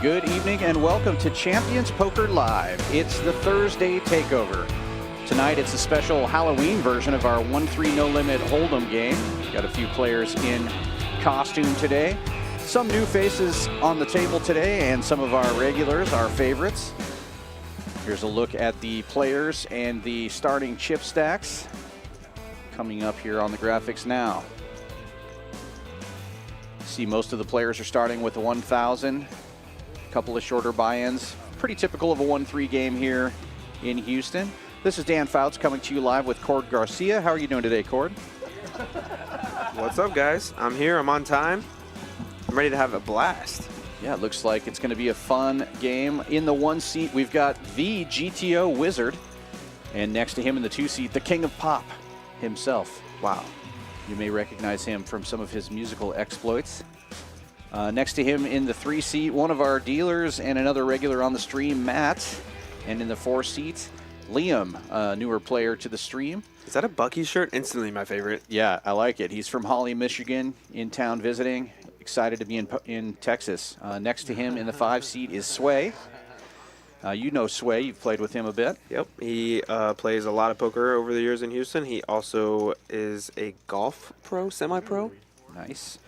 Good evening and welcome to Champions Poker Live. It's the Thursday Takeover. Tonight it's a special Halloween version of our 1-3 no limit hold'em game. Got a few players in costume today. Some new faces on the table today and some of our regulars, our favorites. Here's a look at the players and the starting chip stacks coming up here on the graphics now. See, most of the players are starting with a 1,000. A couple of shorter buy-ins. Pretty typical of a 1-3 game here in Houston. This is Dan Fouts coming to you live with Cord Garcia. How are you doing today, Cord? What's up, guys? I'm here. I'm on time. I'm ready to have a blast. Yeah, it looks like it's going to be a fun game. In the 1 seat, we've got the GTO Wizard. And next to him in the 2 seat, the King of Pop himself. Wow. You may recognize him from some of his musical exploits. Next to him in the 3 seat, one of our dealers and another regular on the stream, Matt. And in the 4 seat, Liam, a newer player to the stream. Is that a Bucky shirt? Instantly my favorite. Yeah, I like it. He's from Holly, Michigan, in town visiting. Excited to be in Texas. Next to him in the 5 seat is Sway. You know Sway. You've played with him a bit. Yep. He plays a lot of poker over the years in Houston. He also is a golf pro, semi-pro. Nice.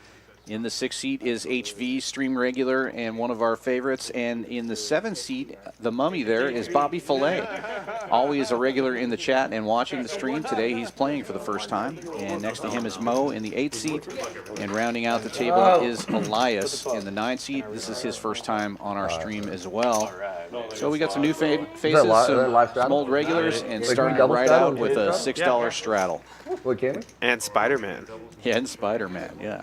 In the 6 seat is H.V, stream regular and one of our favorites. And in the 7 seat, the mummy there is Bobby Fillet. Always a regular in the chat and watching the stream. Today he's playing for the first time. And next to him is Mo in the 8 seat. And rounding out the table is Elias in the 9 seat. This is his first time on our stream as well. So we got some new faces, some old regulars, and starting right out with a $6 straddle. What, Cammy? And Spider-Man. Yeah, and Spider-Man, yeah.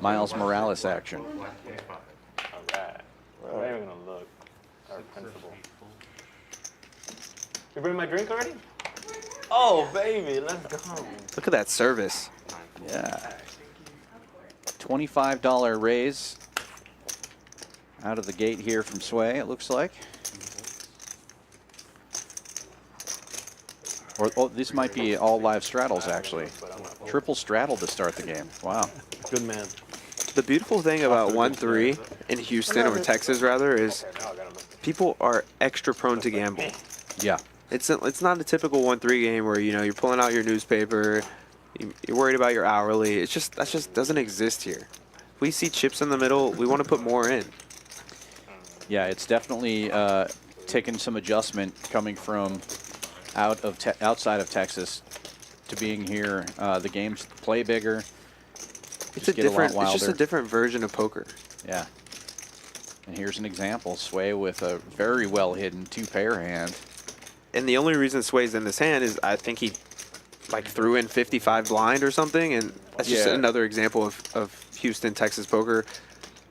Miles Morales action. All right. We're not even going to look. Our principal. You bring my drink already? Oh, baby, let's go. Look at that service. Yeah. $25 raise out of the gate here from Sway, it looks like. Or, oh, this might be all live straddles, actually. Triple straddle to start the game. Wow. Good man. The beautiful thing about 1-3 in Houston, or Texas rather, is people are extra prone to gamble. Yeah. It's not a typical 1-3 game where, you know, you're pulling out your newspaper, you're worried about your hourly. That just doesn't exist here. If we see chips in the middle, we want to put more in. Yeah, it's definitely taken some adjustment coming from outside of Texas to being here. The games play bigger. It's just a different version of poker. Yeah. And here's an example. Sway with a very well hidden 2-pair hand. And the only reason Sway's in this hand is I think he like threw in 55 blind or something, and that's just another example of Houston, Texas poker.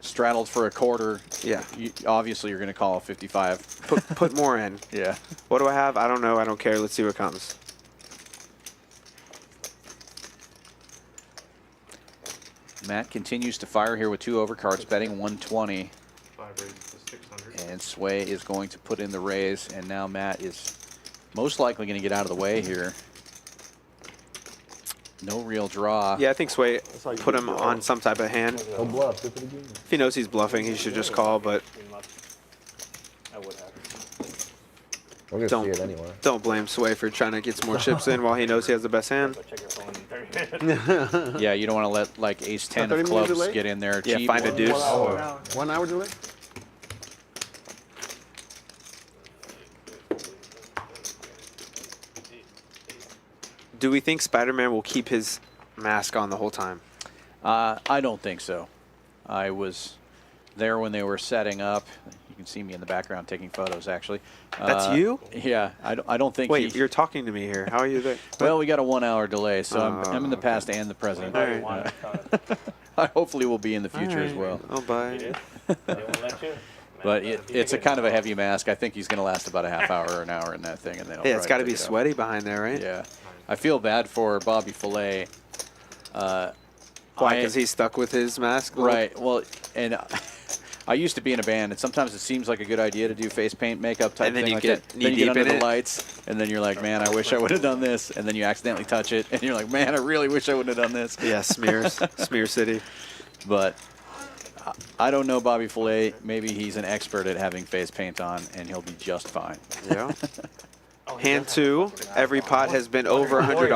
Straddled for a quarter. Yeah. Obviously, you're going to call 55. Put more in. Yeah. What do I have? I don't know. I don't care. Let's see what comes. Matt continues to fire here with 2 overcards, betting 120. And Sway is going to put in the raise, and now Matt is most likely going to get out of the way here. No real draw. Yeah, I think Sway put him on some type of hand. Don't bluff. If he knows he's bluffing, he should just call, but I would have. We're going to see it anyway. don't blame Sway for trying to get some more chips in while he knows he has the best hand. Check your phone in 30 minutes. Yeah, you don't want to let like ace-10 of clubs get in there. Yeah, cheap. find a deuce. 1 hour delay? Do we think Spider-Man will keep his mask on the whole time? I don't think so. I was there when they were setting up. You can see me in the background taking photos, actually. That's you? Yeah, I don't think. Wait, you're talking to me here. How are you there? Well, we got a 1 hour delay, so I'm in the past and the present. I hopefully will be in the future as well. Oh, bye. They won't let you? But it's a kind of a heavy mask. I think he's going to last about a half hour or an hour in that thing, and then Yeah, it's got to be sweaty behind there, right? Yeah, I feel bad for Bobby Fillet. Why? Because he's stuck with his mask? Right. Well, and I used to be in a band, and sometimes it seems like a good idea to do face paint, makeup type thing like that. Then you get under the lights, and then you're like, man, I wish I would have done this. And then you accidentally touch it, and you're like, man, I really wish I wouldn't have done this. Yeah, smears. Smear City. But I don't know Bobby Filet. Maybe he's an expert at having face paint on, and he'll be just fine. Yeah. Hand 2, every pot has been over $100.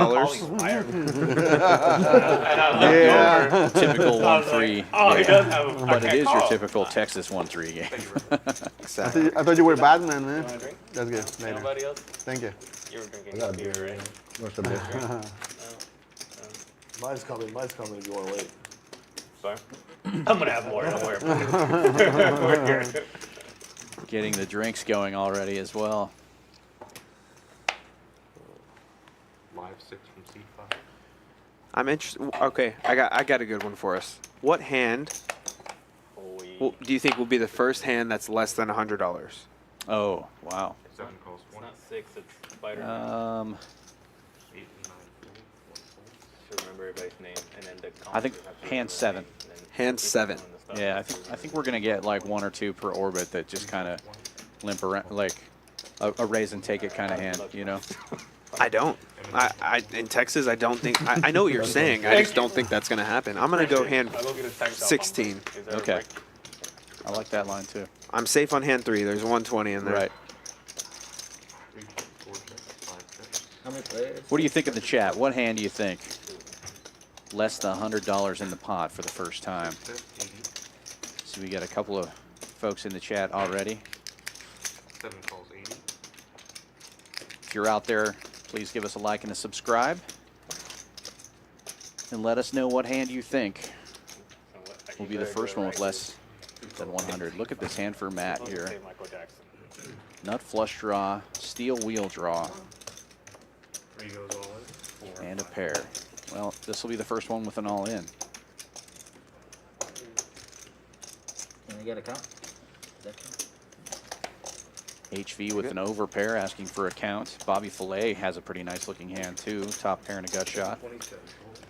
Yeah. Typical 1-3. Oh, he game. does have a But it is your call. typical Texas 1-3 game. Exactly. I thought you were Batman, man. You want a drink? That's good. Later. Nobody else? Thank you. You were drinking I got a beer, beer, right? What's the beer? Mine's coming if you want to wait. Sorry? I'm going to have more. Don't worry about it. Getting the drinks going already as well. Live 6 from C5. I'm interested. Okay, I got a good one for us. What hand do you think will be the first hand that's less than $100? Oh, wow. 7 calls It's 20. not 6, it's Spider. 8 and 9. Should remember everybody's name. And then the I think hand 7. Hand 7. Yeah, I think we're gonna get like 1 or 2 per orbit that just kind of limp around, like a raise and take it kind of hand, you know? I don't. In Texas, I don't think. I know what you're saying. I just don't think that's gonna happen. I'm gonna go hand I'll go get a tank top. 16. Is there a Okay. break? I like that line too. I'm safe on hand 3. There's 120 in there. Right. 3, 4, 6, 5, 6. How many players? What do you think in the chat? What hand do you think? Less than $100 in the pot for the first time. 80. So we got a couple of folks in the chat already. 7 calls 80. If you're out there, please give us a like and a subscribe. And let us know what hand you think will be the first one with less than 100. Look at this hand for Matt here. Say Michael Jackson. Nut flush draw, steel wheel draw, 3 goes all in. 4 and a pair. Well, this will be the first one with an all-in. Can I get a count? HV with an over pair asking for a count. Bobby Filet has a pretty nice looking hand too. Top pair and a gut shot. 27 calls.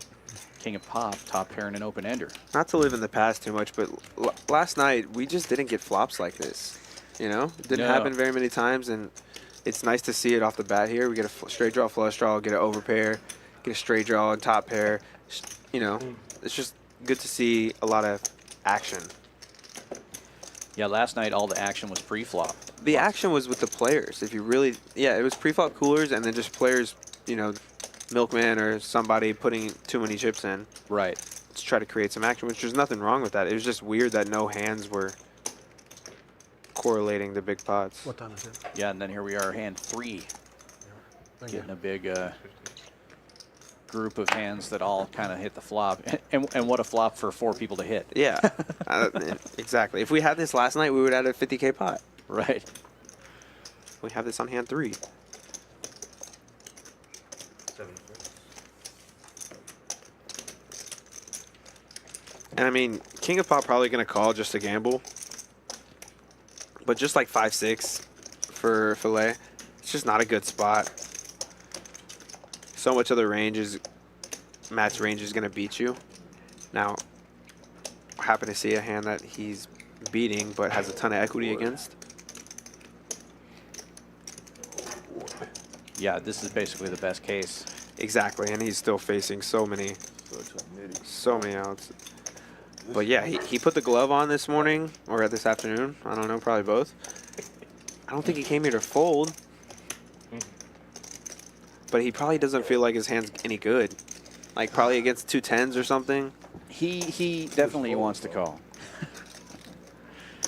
King of Pop, top pair and an open ender. Not to live in the past too much, but last night we just didn't get flops like this. You know, it didn't No. happen very many times, and it's nice to see it off the bat here. We get a straight draw, flush draw, get an over pair, get a straight draw, and top pair. You know, it's just good to see a lot of action. Yeah, last night all the action was pre-flop. The action was with the players. If you really, yeah, it was pre-flop coolers and then just players, you know, Milkman or somebody putting too many chips in Right. to try to create some action, which there's nothing wrong with that. It was just weird that no hands were correlating the big pots. What time is it? Yeah, and then here we are, hand 3. Thank Getting you. a big group of hands that all kind of hit the flop. And what a flop for 4 people to hit. Yeah, exactly. If we had this last night, we would add a 50K pot. Right. We have this on hand 3. 7 6. And I mean, King of Pot probably going to call just to gamble. But just like 5-6 for Filet, it's just not a good spot. So much of the range is, Matt's range is going to beat you. Now, I happen to see a hand that he's beating but has a ton of equity against. Yeah, this is basically the best case. Exactly, and he's still facing so many outs. But yeah, he put the glove on this morning, or this afternoon. I don't know, probably both. I don't think he came here to fold. But he probably doesn't feel like his hand's any good. Like probably against 2 10s or something. He definitely wants to call.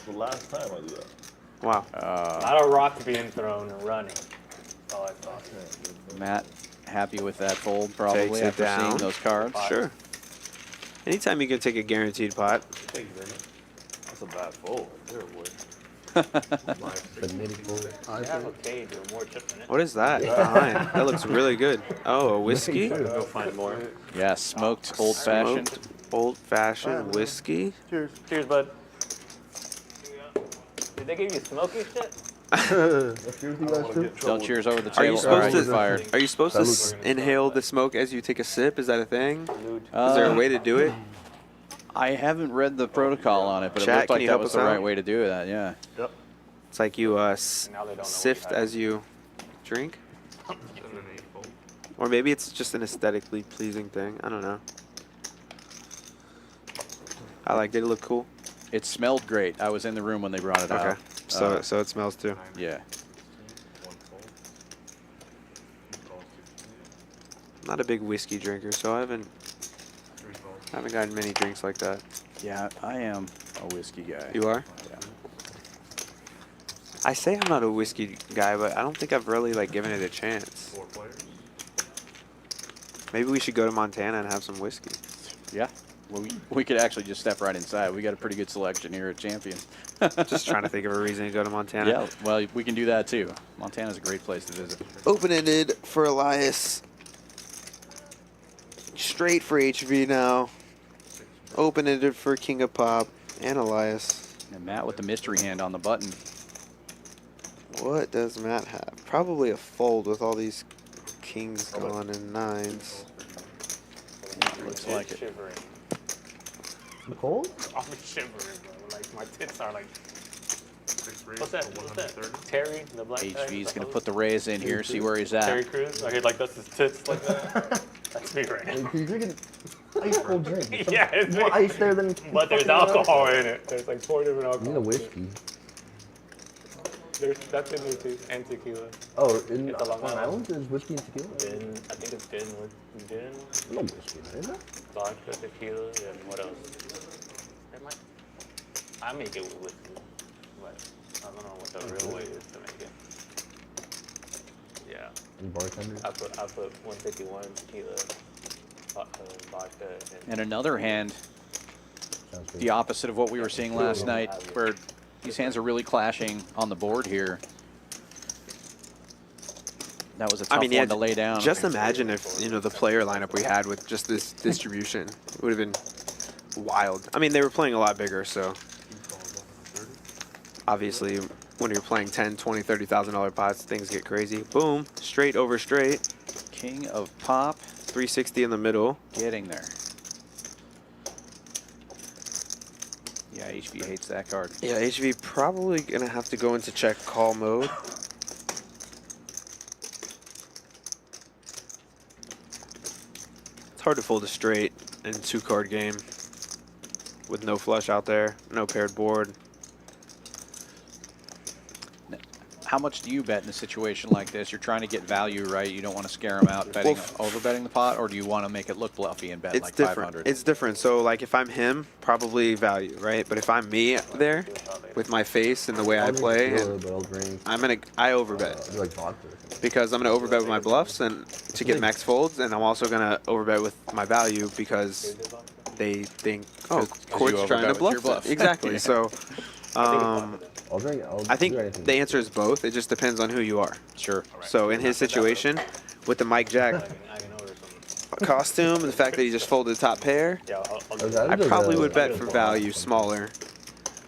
The last time I did that. Wow. A lot of rocks being thrown and running. That's all I thought. Matt, happy with that fold probably Takes it after seeing down. those cards. Sure. Anytime you can take a guaranteed pot. Thank you very much. That's a bad fold right there, boy. The nitty fold. You have a cage with more chips in it. What is that behind? That looks really good. Oh, a whiskey? Go find more. Yeah, smoked old fashioned. Smoked old-fashioned whiskey. Cheers. Cheers, bud. Did they give you smoky shit? Don't cheers over the Are you table. All right, supposed you're to? fired. Are you supposed to inhale the smoke as you take a sip? Is that a thing? Is there a Uh, way to do it? I haven't read the protocol on it, but Chat, it looked can like you that help was us the right out? way to do that. Yeah. Yep. It's like you Now they don't know what sift you had. as you drink, 7 and 8 fold. or maybe it's just an aesthetically pleasing thing. I don't know. I like. They look cool. It smelled great. I was in the room when they brought it Okay. out. So it smells too. Yeah. One fold. He calls 16. Not a big whiskey drinker, so I haven't 3 folds. gotten many drinks like that. Yeah, I am a whiskey guy. You are? Yeah. I say I'm not a whiskey guy, but I don't think I've really like given it a chance. 4 players. Maybe we should go to Montana and have some whiskey. Yeah. Well, we could actually just step right inside. We got a pretty good selection here at Champions. Just trying to think of a reason to go to Montana. Yeah, well, we can do that too. Montana's a great place to visit. Open-ended for Elias. Straight for HV now. Open-ended for King of Pop and Elias. And Matt with the mystery hand on the button. What does Matt have? Probably a fold with all these kings gone and nines. Looks like it. Shivering. Cold? I'm shivering, bro. Like my tits are like. 6 raise What's that? for What's that? 130. Terry, the black guy? HV's going to put the raise in here, see where he's Terry at. Crews. I hear like that's his tits like that. That's me right now. You're drinking ice cold drink. Yeah, it's more me. ice there than. But there's fucking alcohol in it. There's like 4 different You need a alcohols. whiskey. That's in there too, and tequila. Oh, in It's a Long Long Island. Island, there's whiskey and tequila? Gin, I think it's gin with gin, No whiskey, man, is there? vodka, tequila, and what else? It might, I make it with whiskey, but I don't know what the real way is to make it. Yeah, And bartender? I put 151 tequila, vodka, And another hand, Sounds good. the opposite of what we were seeing last night, where these hands are really clashing on the board here. That was a tough one to lay down. Just imagine if, you know, the player lineup we had with just this distribution. It would have been wild. I mean, they were playing a lot bigger, so obviously when you're playing 10, 20, $30,000 pots, things get crazy. Boom, straight over straight. King of Pop 360 in the middle. getting there. Yeah, HV hates that card. Yeah, HV probably gonna have to go into check call mode. It's hard to fold a straight in 2-card game with no flush out there, no paired board. How much do you bet in a situation like this? You're trying to get value, right? You don't want to scare them out betting, over betting the pot, or do you want to make it look bluffy and bet It's like different. 500? It's different. So like if I'm him, probably value, right? But if I'm me there with my face and the way I play, and But I'll drink. I overbet Do like vodka or something. because I'm gonna overbet with my bluffs and to get max folds, and I'm also gonna overbet with my value because they think, oh, 'Cause Court's you trying to overbet with your bluff. bluff. Exactly. Yeah. So I'll drink. I think do anything. the answer is both. It just depends on who you are. Sure. So in his situation, with the Mike Jack I can order some. costume, the fact that he just folded the top pair, Yeah, I'll Okay, do I do probably the- would bet for value smaller.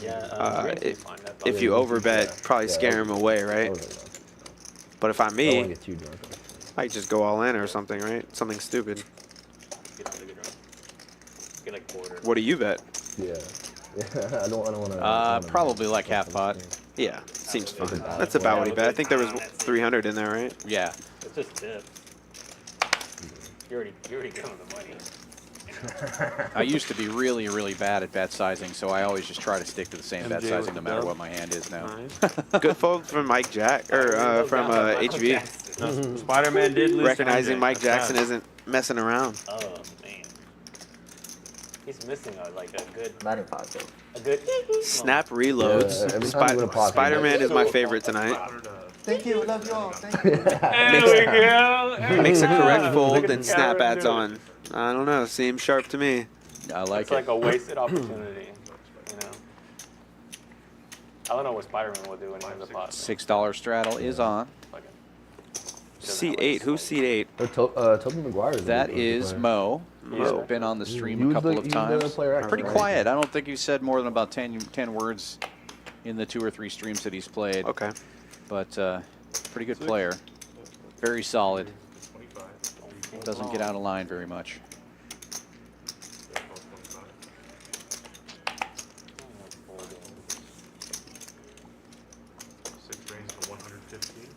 Yeah, drinks is fine, that's If all. you overbet, probably Yeah, scare him away, I right? was like, But if I'm I don't want me, to get too drunk. I might just go all in or something, right? Something stupid. Get really drunk. Get like quarter. What do you bet? Yeah. Yeah. I don't want to. Probably like half pot. Yeah, seems fine. about That's about what he Yeah, bet. I but think there was that's- 300 in there, right? Yeah. It's just tips. You're already giving the money. I used to be really, really bad at bet sizing, so I always just try to stick to the same bet MJ sizing with no the matter dub. what my hand is now. Nice. Good fold from Mike Jack, or from HV. Spider-Man did lose to Recognizing MJ. Mike That's Jackson nice. isn't messing around. Oh man, he's missing like a good, Not in pot though. a good. Snap reloads. Yeah, every time you win a pot, Spider-Man is my favorite tonight. Thank you. Love you all. Thank you. There we go. Makes a correct Look fold at and the snap camera adds do it. on. I don't know. Seems sharp to me. I like It's like it. a wasted opportunity, you know. I don't know what Spider-Man will do when he's in the pot. $6 straddle is on. Fucking- Seat 8. Who's seat 8? Toby McGuire. That is Mo. He's Mo. been on the stream He a was couple the- of he was the times. player actor, Pretty right? quiet. I don't think he said more than about 10 words in the 2 or 3 streams that he's played. Okay. But pretty good player. Very solid. Doesn't get out of line very much. Six range for 115.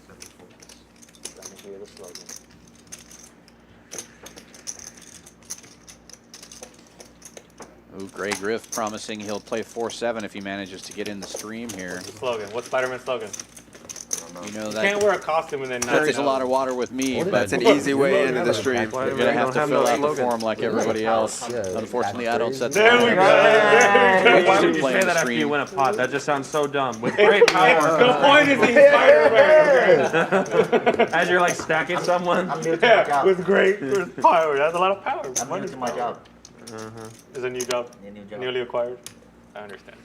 7 folds. Let me hear the slogan. Ooh, Gray Griff promising he'll play 4-7 if he manages to get in the stream here. Slogan. What's Spider-Man's slogan? You know You that can't wear a costume and then not carries a know. lot of water with me, but That's an easy way into the stream. you're going to have to fill out the form like everybody else. Yeah, Unfortunately, I don't set the There we go. Why would you Playing say the that after you stream. win a pot? That just sounds so dumb. With great power. The point is he's Spider-Man. As you're like stacking someone. I'm new to my job. With great power. That's a lot of power. I'm Money new to my job. is a new job. A new job. Newly acquired. I understand.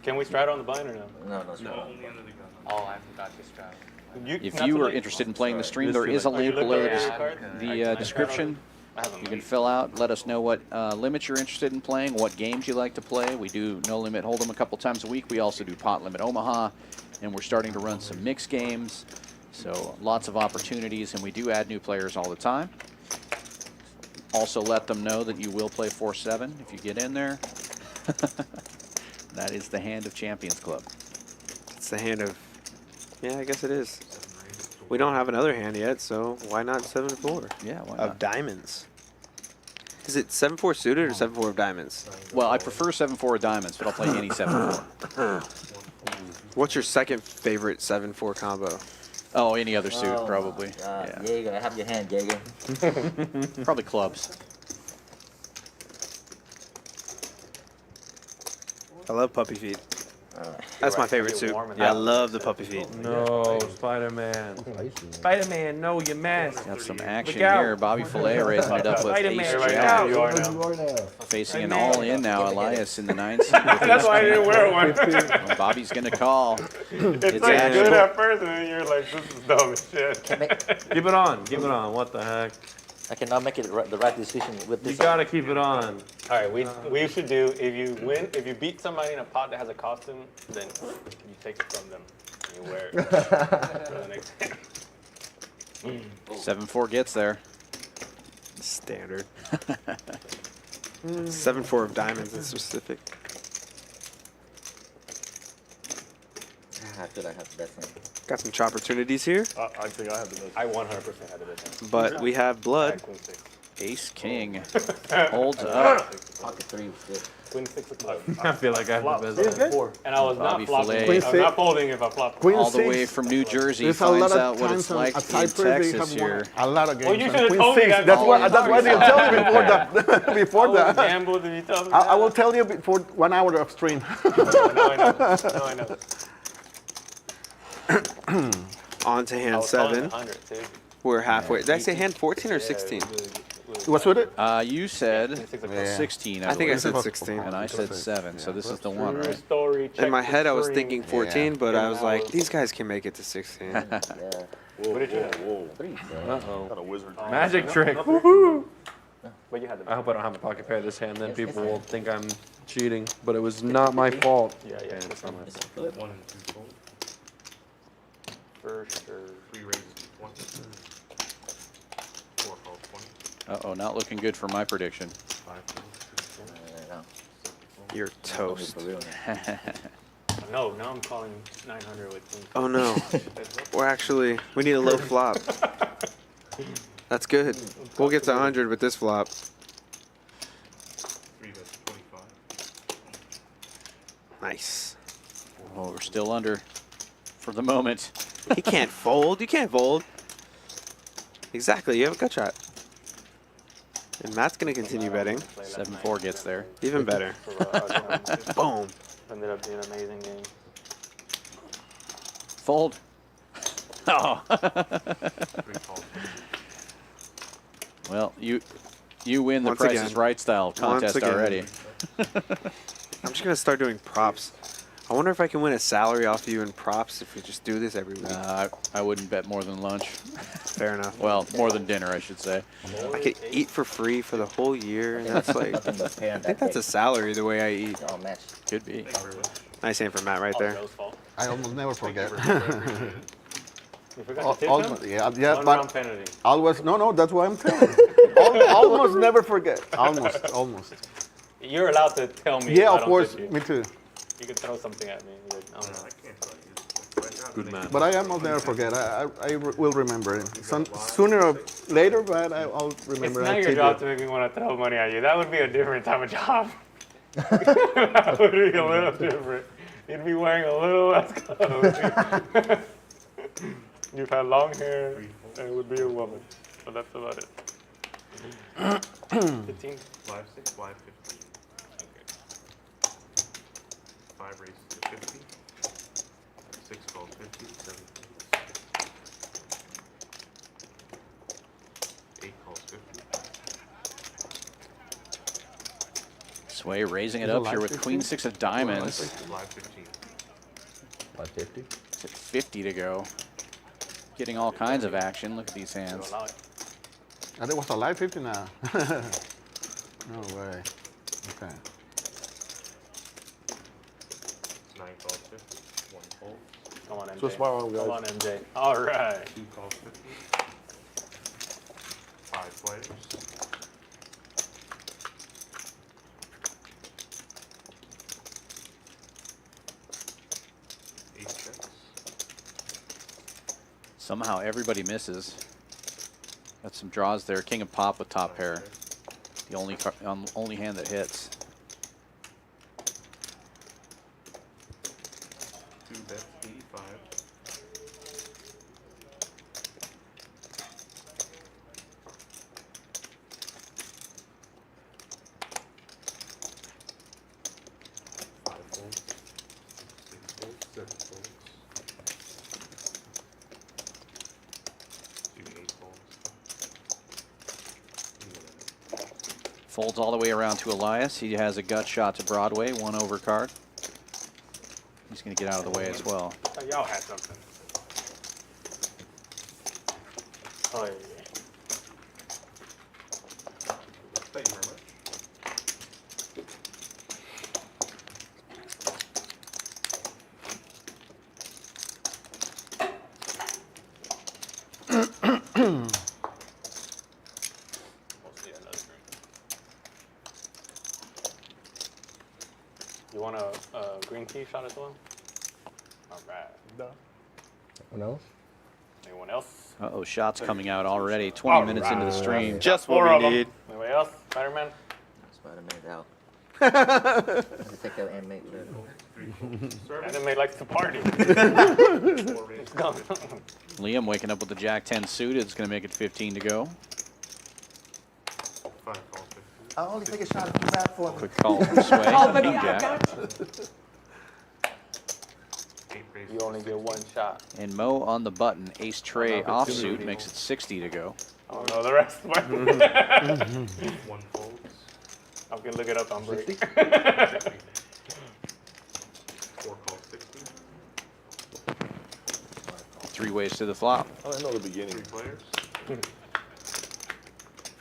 Can we straddle on the blind or no? No, no, sir. Oh, I forgot to straddle. If you are interested in playing the stream, there is a link below the description. I haven't You can fill out, let us know what limits you're interested in playing, what games you like to play. We do No Limit Hold'em a couple times a week. We also do Pot Limit Omaha, and we're starting to run some mixed games. So lots of opportunities, and we do add new players all the time. Also let them know that you will play 4-7 if you get in there. That is the hand of Champions Club. It's the hand of. Yeah, I guess it is. We don't have another hand yet, so why not 7-4 Yeah, why of not? diamonds? Is it 7-4 suited or 7-4 of diamonds? Well, I prefer 7-4 of diamonds, but I'll play any 7-4. What's your second favorite 7-4 combo? Oh, any other suit, Oh, probably. my Yeah. God. Jaeger, I have your hand, Jaeger. Probably clubs. I love puppy feet. That's my favorite suit. warm in I that. love the puppy feet. No, Spider-Man. Spider-Man, no, you mess. Got some action Look out. here. Bobby Filet raising it up with Spider-Man, ace right jack. now. You are now. You are now. Facing an Spider-Man. all-in now. Elias in the 9 seat. with That's ace why I king. didn't wear one. Well, Bobby's going to call. It's like action. good at first, and then you're like, this is dumb as shit. Keep it on, keep it on. What the heck? I cannot make it the right decision with You this. gotta keep it on. All right, we should do, if you beat somebody in a pot that has a costume, then you take it from them and you wear it for the next game. 7-4 gets there. Standard. 7-4 of diamonds in specific. I feel like I have the best hand. Got some opportunities here, I think I have the best. I 100% had it in. but we have blood. Queen 6. Ace king holds up. Pocket 3 was good. Queen 6 of clubs. I feel like I have the best. And I was Bobby not flopping. Filet. I Queen was not folding if I flopped. Queen All the six. way from New Jersey. There's a lot Finds of out what times it's on like a in Cyprus they Texas have here. won a lot of games. Well, you on should've Queen told me six. that That's before. why I didn't tell you before that. Before I that. gambled if you tell me I will tell you before 1 hour of stream. Now I know. On to I hand was calling 7. 100 too. We're halfway. Did I say hand 14 or 16? What's with it? You said Yeah. 16, I think I believe. said 16. And I said 7, so this is the one, right? Story, In my head, I was check the thinking screen. 14, but I was Yeah. like, these guys can make it to 16. Yeah. Whoa, What did you have? whoa. 3, so. Uh-oh. Got a wizard. Magic trick. But you had the I hope I don't have a pocket pair this hand, then people will think I'm cheating. But it was not my fault. Yeah. It's not my It's fault. a flip. 1 and 2 fold. For sure. 3 raises 20. 4 fold 20. Uh-oh, not looking good for my prediction. 5 fold 50. No. You're toast. For real now. No, now I'm calling 900 with Queen. Oh no. We need a low flop. That's good. We'll get to 100 with this flop. 3 bets 25. Nice. Oh, we're still under for the moment. He can't fold. You can't fold. Exactly. You have a gut shot. And Matt's going to continue betting. 7-4 gets there. Even better. Boom. Ended up being an amazing game. Fold. Oh. 3 fold. Well, you win the Once Price again. is Right style contest again. already. I'm just going to start doing props. I wonder if I can win a salary off you in props if we just do this every week. I wouldn't bet more than lunch. Fair enough. Well, more than dinner, I should say. I could eat for free for the whole year, and that's like, Nothing but pair I on think that that's a day. salary the way I eat. It's all match. Could be. Nice aim for Matt right All there. Joe's fault. I almost never forget. You forgot to tip Almost, him? yeah, One but round penalty. always, no, that's what I'm telling you. Almost never forget. Almost. You're allowed to tell me. Yeah, if I of don't course, tip you. me too. You can throw something at me. You're like, I don't know. I can't tell you. Good man. But I almost never forget. I will remember it. Sooner or later, but I'll It's remember. not I your keep job it. to make me want to throw money at you. That would be a different type of job. That would be a little different. You'd be wearing a little less clothes. You've had long hair, and it would be a woman. But that's about it. 15. 5, 6, 5, 15. Okay. 5 raises to 50. 6 calls 50. 7 calls. 8 calls 50. Sway raising it up here with queen six of diamonds. Live 15. 550. It's at 50 to go. Getting all kinds of action. Look at these hands. Allow it. I think it was a live 50 now. No way. Okay. 9 calls 50. 1 fold. Come on, MJ. So smart one, guys. Come on, MJ. All right. 2 calls 50. 5 players. 8 checks. Somehow everybody misses. Got some draws there. King of pop with top pair. The only hand that hits. 2 bets 85. 5 folds. 6 folds. 7 folds. 2 8 folds. Folds all the way around to Elias. He has a gut shot to Broadway. 1 overcard. He's going to get out of the way as well. Oh, y'all had something. Oh, yeah. Thank you very much. Mostly another drink. You want a green tea shot as well? All right. Anyone else? Anyone else? Uh-oh, shots coming out already. 20 minutes into the stream. Just Four what of we 'em. need. Anybody else? Spider-Man? Spider-Man out. Take that and make Anime likes to party. It's gone. Liam waking up with the Jack-10 suited. It's going to make it 15 to go. 5 calls 50. I'll only take a shot if you bat for me. Quick call from Sway. King Jack. 8 raises. You only get one shot. And Mo on the button. Ace tray offsuit makes it 60 to go. I don't know the rest. 1 folds. I can look it up on break. 4 calls 60. 3 ways to the flop. I know the beginning. 3 players.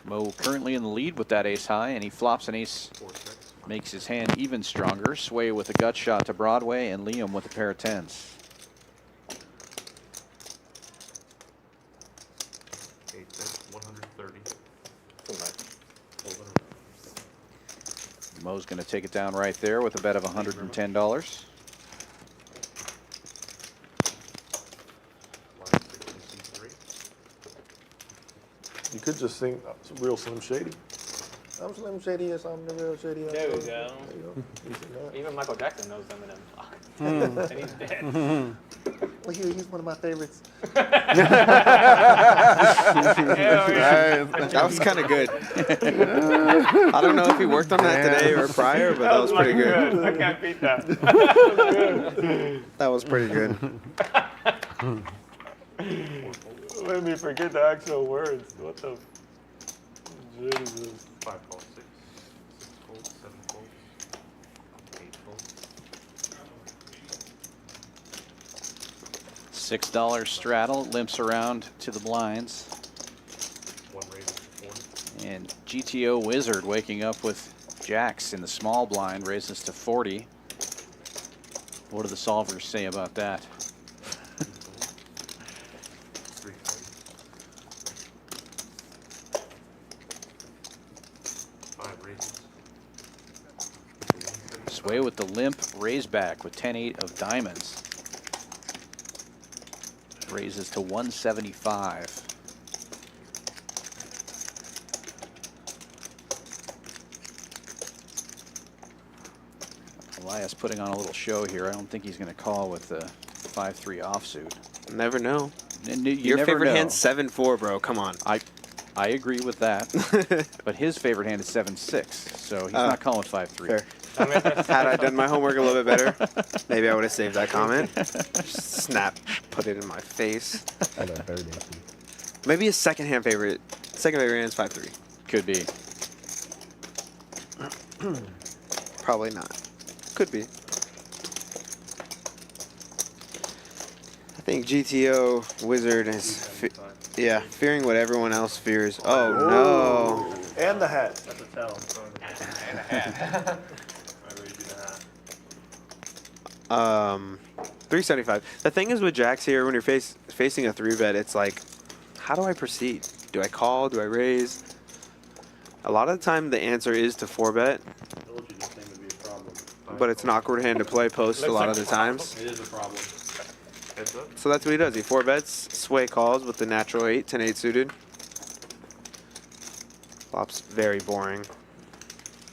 Mo currently in the lead with that ace high, and he flops an ace. 4 checks. Makes his hand even stronger. Sway with a gut shot to Broadway, and Liam with a pair of 10s. 8 bets 130. Too much. Hold it around. Mo's going to take it down right there with a bet of $110. Line 63. You could just sing real Slim Shady. I'm Slim Shady, yes, I'm the real Shady. There we go. There you go. You sing that. Even Michael Jackson knows Eminem. And he's dead. Well, he's one of my favorites. Hell yeah. That was kind of good. I don't know if he worked on that today or prior, but that was pretty good. I can't beat that. That was pretty good. Let me forget the actual words. What the? Jesus. 5 calls 6. 6 folds. 7 folds. 8 folds. $6 straddle, limps around to the blinds. 1 raises to 40. And GTO Wizard waking up with jacks in the small blind, raises to 40. What do the solvers say about that? 3 folds. 5 raises. Sway with the limp, raise back with 10-8 of diamonds. Raises to 175. Elias putting on a little show here. I don't think he's going to call with the 5-3 offsuit. Never know. You Your never favorite know. hand's 7-4, bro. Come on. I agree with that. But his favorite hand is 7-6, so he's not calling 5-3. Fair. Had I done my homework a little bit better, maybe I would have saved that comment. Just snap, put it in my face. I got third hand. Maybe his second favorite hand is 5-3. Could be. Probably not. Could be. I think GTO Wizard is, fearing what everyone else fears. Oh no! And the hat. That's a tell. And a hat. I raised you the hat. 375. The thing is with jacks here, when you're facing a 3-bet, it's like, how do I proceed? Do I call? Do I raise? A lot of the time, the answer is to 4-bet, I told you this thing would be a problem. but it's an awkward hand to play post a lot of the times. It is a problem. Heads up. So that's what he does. He 4-bets, Sway calls with the natural 8, 10-8 suited. Flop's very boring.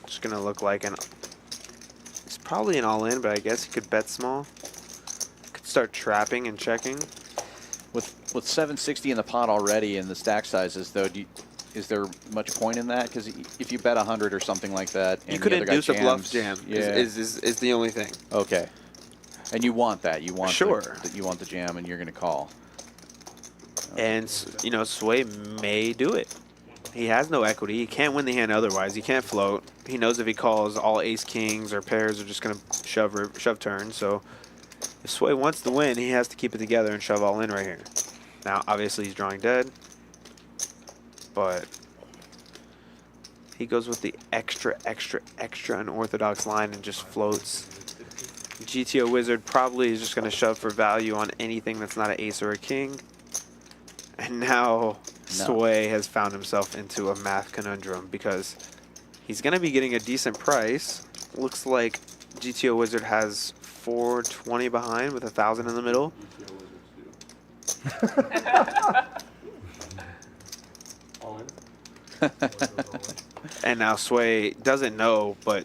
Just gonna look like it's probably an all-in, but I guess he could bet small. Could start trapping and checking. With 760 in the pot already and the stack sizes, though, is there much point in that? Because if you bet 100 or something like that, and You could the other guy induce a bluff jams, jam. Yeah. Is the only thing. Okay. And you want that. You want Sure. you want the jam, and you're going to call. And you know, Sway may do it. He has no equity. He can't win the hand otherwise. He can't float. He knows if he calls, all ace kings or pairs are just gonna shove turn. So if Sway wants to win, he has to keep it together and shove all in right here. Now, obviously, he's drawing dead, but he goes with the extra unorthodox line and just floats. GTO Wizard probably is just gonna shove for value on anything that's not an ace or a king. And now Sway has found himself into a math conundrum because he's going to be getting a decent price. Looks like GTO Wizard has 420 behind with 1,000 in the middle. All in. And now Sway doesn't know, but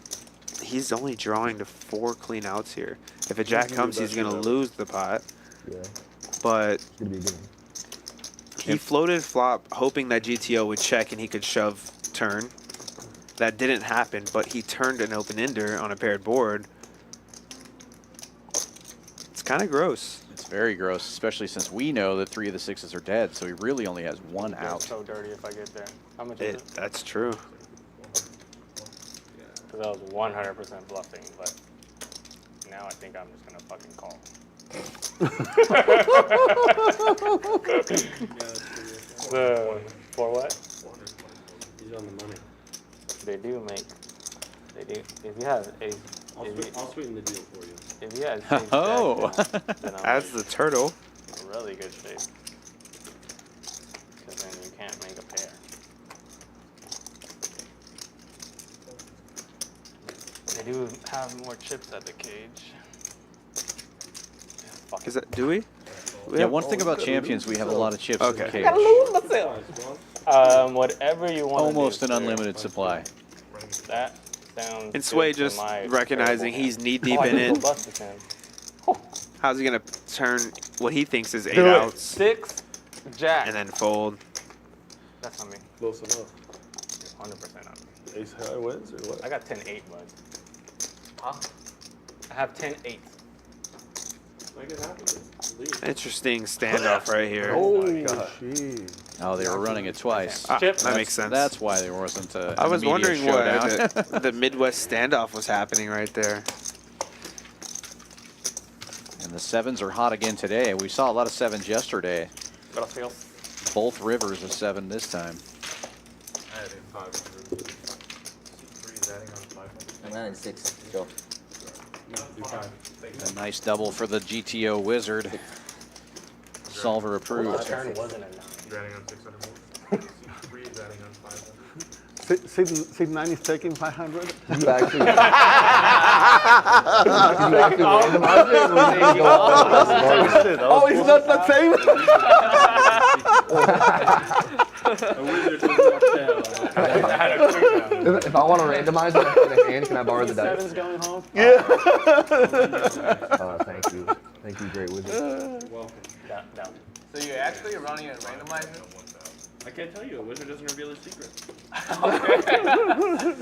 he's only drawing to 4 clean outs here. If a jack comes, he's going to lose the pot. Yeah. But It's gonna be good. he floated flop hoping that GTO would check and he could shove turn. That didn't happen, but he turned an open-ender on a paired board. It's kind of gross. It's very gross, especially since we know that 3 of the 6s are dead, so he really only has 1 It's out. so dirty if I get there. How much is it? That's true. Because I was 100% bluffing, but now I think I'm just gonna fucking call. For what? He's on the money. They do. If you have ace, I'll sweeten the deal for you. if you have ace Oh. jack, then I'm That's like the turtle. in really good shape. Because then you can't make a pair. They do have more chips at the cage. Yeah, fuck Is that, do we? Yeah, one thing about Champions, we have a lot of chips in the Okay. cage. Whatever you want. Almost an unlimited supply. That sounds. And Sway good for just my recognizing terrible he's hand. knee-deep I in just it. busted him. How's he going to turn what he thinks is 8 Do it. outs 6 jack. and then fold? That's on me. Close enough. 100% on me. Ace high wins or what? I got 10-8, bud. Huh? I have 10-8. Make it happen. Leave. Interesting standoff right here. Oh, jeez. Oh, they were running it twice. Ah, Chip. that makes sense. That's why there wasn't a. I was an immediate wondering why showdown. the Midwest standoff was happening right there. And the 7s are hot again today. We saw a lot of 7s yesterday. Gracias. Both rivers of 7 this time. I had in 500. 3 is adding on 500. I'm not in 6. Go. No, do 5. A nice double for the GTO Wizard. Solver approved. Turn wasn't a 9. You're adding on 600 more. 3 is adding on 500. Sig 9 is taking 500. You actually. You actually randomized it, or you just go off? Oh, it's not the same? A wizard does not fail. I had a 3 now. If I want to randomize it in a hand, can I borrow the dice? Seven's going home. Thank you. Thank you, great wizard. Down, down. So you're actually running a randomizer? I can't tell you. A wizard doesn't reveal his secrets. I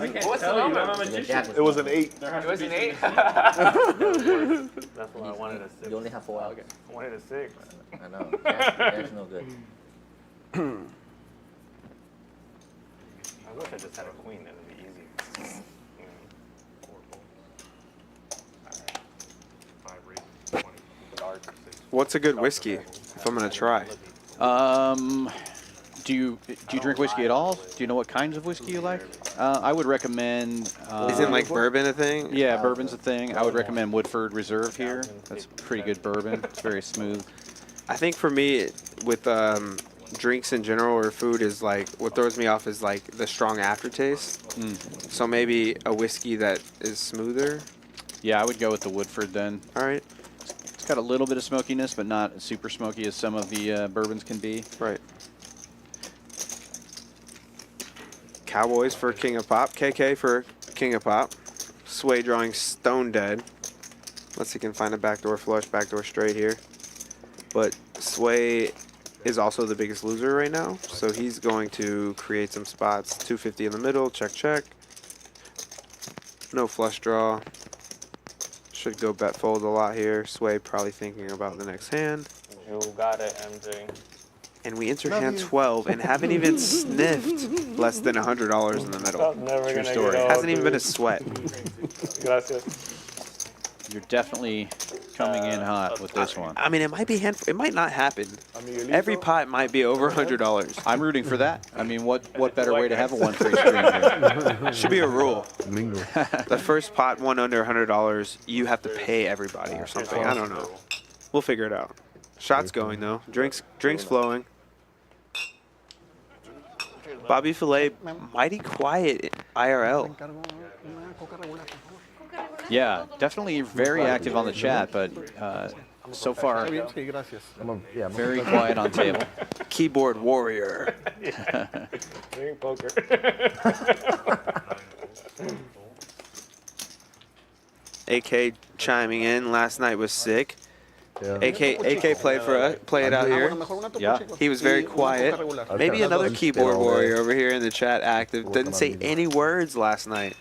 can't What's tell the you. number? I'm a magician. It was an 8. It was an 8? That's what I wanted a 6. You only have 4 hours. I wanted a 6. I know. That's no good. I wish I just had a queen. That would be easy. Five raises, 20. Dark. What's a good whiskey if I'm gonna try? Do you drink whiskey at all? Do you know what kinds of whiskey you like? I would recommend. Isn't like bourbon a thing? Yeah, bourbon's a thing. I would recommend Woodford Reserve here. That's pretty good bourbon. It's very smooth. I think for me, with drinks in general or food, is like what throws me off is like the strong aftertaste. So maybe a whiskey that is smoother. Yeah, I would go with the Woodford then. All right. It's got a little bit of smokiness, but not as super smoky as some of the bourbons can be. Right. Cowboys for King of Pop. KK for King of Pop. Sway drawing stone dead. Let's see if he can find a backdoor flush, backdoor straight here. But Sway is also the biggest loser right now, so he's going to create some spots. 250 in the middle, check, check. No flush draw. Should go bet fold a lot here. Sway probably thinking about the next hand. You got it, MJ. And we enter hand 12 and haven't even sniffed less than $100 in the middle. Never True gonna story. get old, Hasn't even been a dude. sweat. Gracias. You're definitely coming in hot with this one. I mean, it might be it might not happen. Every pot might be over $100. I'm rooting for that. I mean, what better way to have a 1-3 stream here? Should be a rule. Mingle. The first pot won under $100, you have to pay everybody or something. I don't know. We'll figure it out. Shots going though. Drinks flowing. Bobby Filet, mighty quiet IRL. Yeah, definitely very active on the chat, but so far very quiet on table. Keyboard warrior. Doing poker. AK chiming in. Last night was sick. Yeah. AK played for us. Play it out here. Yeah. He was very quiet. Maybe another keyboard warrior over here in the chat active. Didn't say any words last night.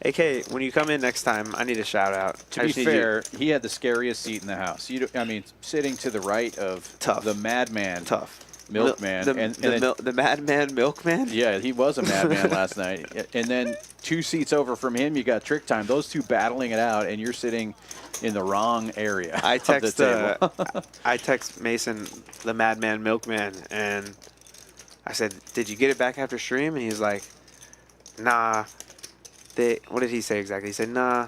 AK, when you come in next time, I need a shout out. To be fair, he had the scariest seat in the house. I mean, sitting to the right of Tough. the madman, Tough. milkman, The madman milkman? yeah, he was a madman last night. And then 2 seats over from him, you got Trick Time. Those two battling it out, and you're sitting in the wrong area. I of the table. I text Mason, the madman milkman, and I said, "Did you get it back after stream?" And he's like, "Nah." What did he say exactly? He said, "Nah,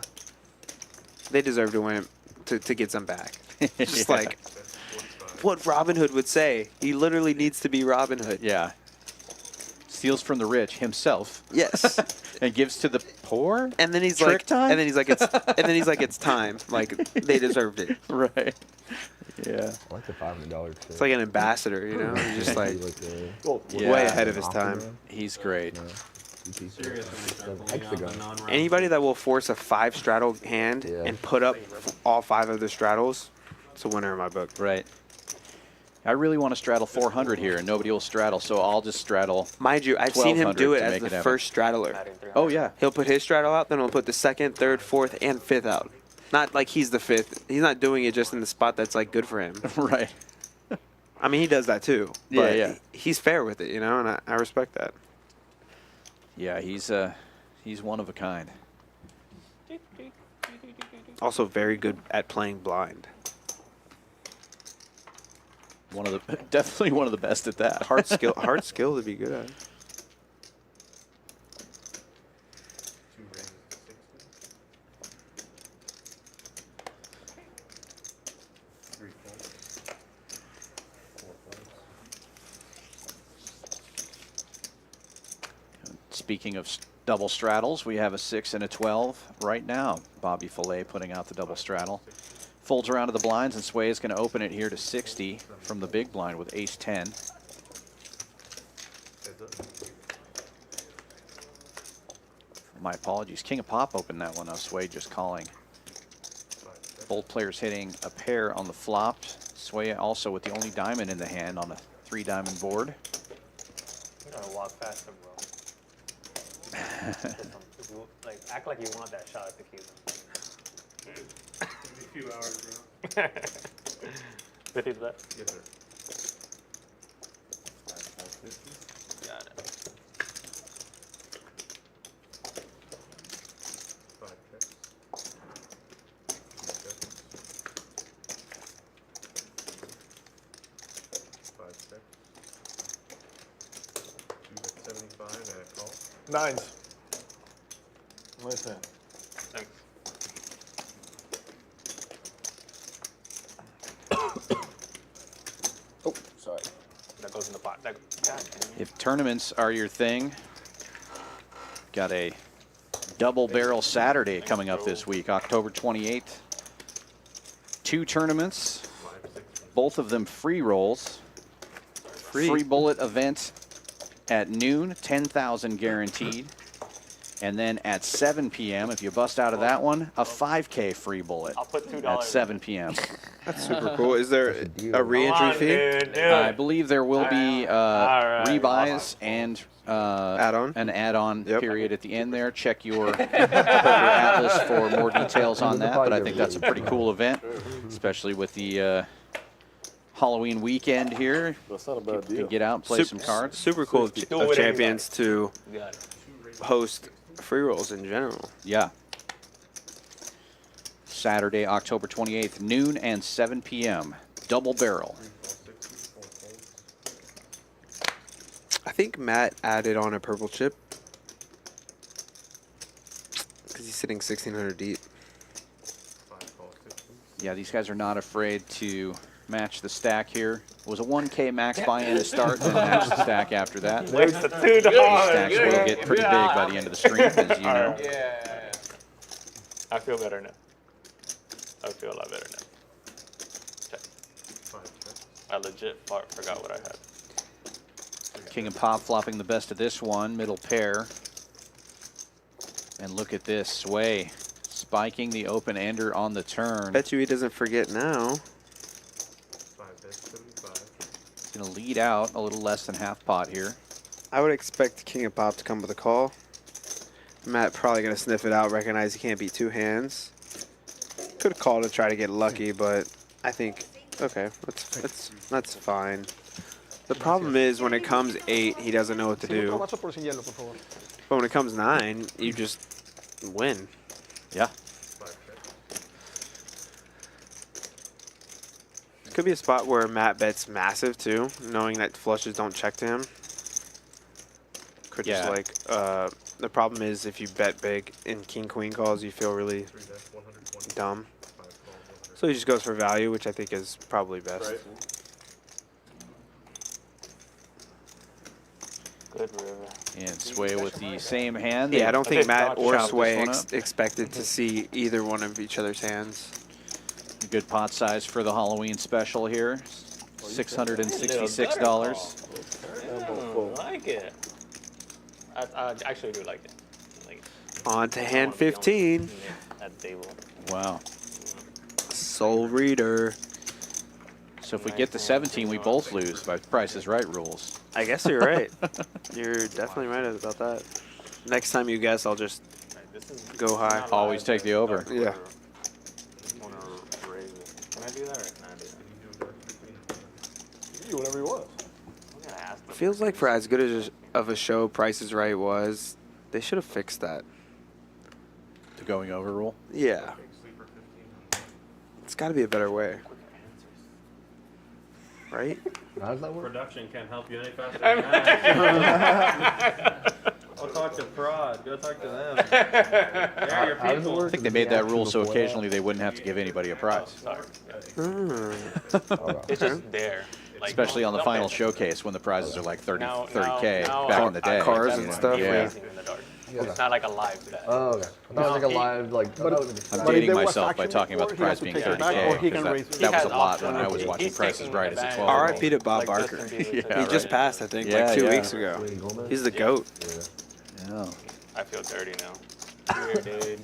they deserve to win it to get some back." Just Yeah. like what Robin Hood would say. He literally needs to be Robin Hood. Yeah. Steals from the rich himself. Yes. And gives to the poor. And then he's Trick like, time? and then he's like, it's time. Like they deserved it. Right. Yeah. I like the $500. It's like an ambassador, you know? He's just like Yeah. way ahead of his time. He's great. Hexagon. Anybody that will force a 5 straddle hand Yeah. and put up all 5 of the straddles, it's a winner in my book. Right. I really want to straddle 400 here, and nobody will straddle, so I'll just straddle. Mind you, I've seen him do 1200 it to as make the it happen. first straddler. Oh, yeah. He'll put his straddle out, then he'll put the 2nd, 3rd, 4th, and 5th out. Not like he's the 5th. He's not doing it just in the spot that's like good for him. Right. I mean, he does that too. Yeah, But yeah. he's fair with it, you know, and I respect that. Yeah, he's one of a kind. Also very good at playing blind. Definitely one of the best at that. Hard skill to be good at. 2 raises to 60. 3 folds. 4 folds. Speaking of double straddles, we have a 6 and a 12 right now. Bobby Filet putting out the double straddle. Folds around to the blinds, and Sway is going to open it here to 60 from the big blind with ace 10. my apologies. King of Pop opened that one up. Sway just calling. Both players hitting a pair on the flop. Sway also with the only diamond in the hand on a 3-diamond board. You gotta walk faster, bro. Like, act like you want that shot at the cube. A few hours, bro. 50 to that? Yes, sir. Got it. 5 checks. 5 checks. 2 at 75 and a call. Nines. Listen. Thanks. Oh, sorry. That goes in the pot. God damn it. If tournaments are your thing, got a double barrel Saturday coming up this week, October 28th. 2 tournaments, both of them free rolls. Free bullet event at noon, 10,000 guaranteed. And then at 7 p.m., if you bust out of that one, a 5K free bullet I'll put $2 at 7 p.m. That's super cool. Is there a re-entry Come on, fee? dude, do I it. believe there will be right. rebuys and Add-on? an add-on Yep. period at the end there. Check your atlas for more details on that, but I think that's a pretty cool event, especially with the Halloween weekend here. That's not a bad You deal. can get out and play some cards. Super cool Do of it Champions to You got it. host free rolls in general. Yeah. Saturday, October 28th, noon and 7 p.m. Double barrel. I think Matt added on a purple chip because he's sitting 1,600 deep. 5 call 60. Yeah, these guys are not afraid to match the stack here. It was a 1K max buy-in to start, then match the stack after that. Waste the $2. Stacks will get pretty big by the end of the stream, as you know. Yeah. I feel better now. I feel a lot better now. Check. 5 checks. I legit forgot what I had. King of Pop flopping the best of this one, middle pair. And look at this, Sway spiking the open-ender on the turn. Bet you he doesn't forget now. 5 bet 75. Gonna lead out a little less than half pot here. I would expect King of Pop to come with a call. Matt probably gonna sniff it out, recognize he can't beat 2 hands. Could call to try to get lucky, but I think okay, that's fine. The problem is when it comes 8, he doesn't know what to do. But when it comes 9, you just win. Yeah. 5 checks. Could be a spot where Matt bets massive too, knowing that flushes don't check to him. Could Yeah. just like the problem is if you bet big in king queen calls, you feel really 3 bet 120. dumb. 5 call 100. So he just goes for value, which I think is probably best. Right. Good river. And Sway with the same hand. Yeah, I don't think think Matt or chop this Sway one up. expected to see either one of each other's hands. Good pot size for the Halloween special here. $666. I like it. I actually do like it. Like, On to I hand wanna be on 15. At the table. Wow. Soul Reader. So if we get the 17, we both lose by Price is Right rules. I guess you're right. You're definitely right about that. Next time you guess, I'll just Right, this is go high. not Always live, take the over. but Yeah. I wanna raise it. Can I do that or can I do that? You do dark 15. You do whatever you want. I'm gonna ask them. Feels like for as good as of a show Price is Right was, they should have fixed that. The going over rule. Yeah. Big sleeper 15. It's got to be a better way, right? How does that work? Production can't help you any faster than that. I'll talk to Prod. Go talk to them. They're your How does it people. work? I think they made that rule so occasionally they wouldn't have to give anybody a prize. Sorry. Hmm. It's just there. Like, Especially on the don't final pay- showcase when the prizes are like 30, Now- 30K now, back in the day. Cars That's and what stuff. be Yeah. raising in the dark. It's not like a live bet. Oh, okay. I thought it was like a live, like. I thought it was I'm But if dating there was myself by action talking about the before, he prize has to being take it back, 30K or he can because raise- that He was has a lot when I options. was watching He's Price is taking Right as a advantage. 12-year-old. R.I.P. to Bob Like Barker. Justin Bieber Yeah, today. He right. just passed, I think, Yeah, like 2 yeah. weeks ago. He's the GOAT. Yeah. I feel dirty now. Weird, dude.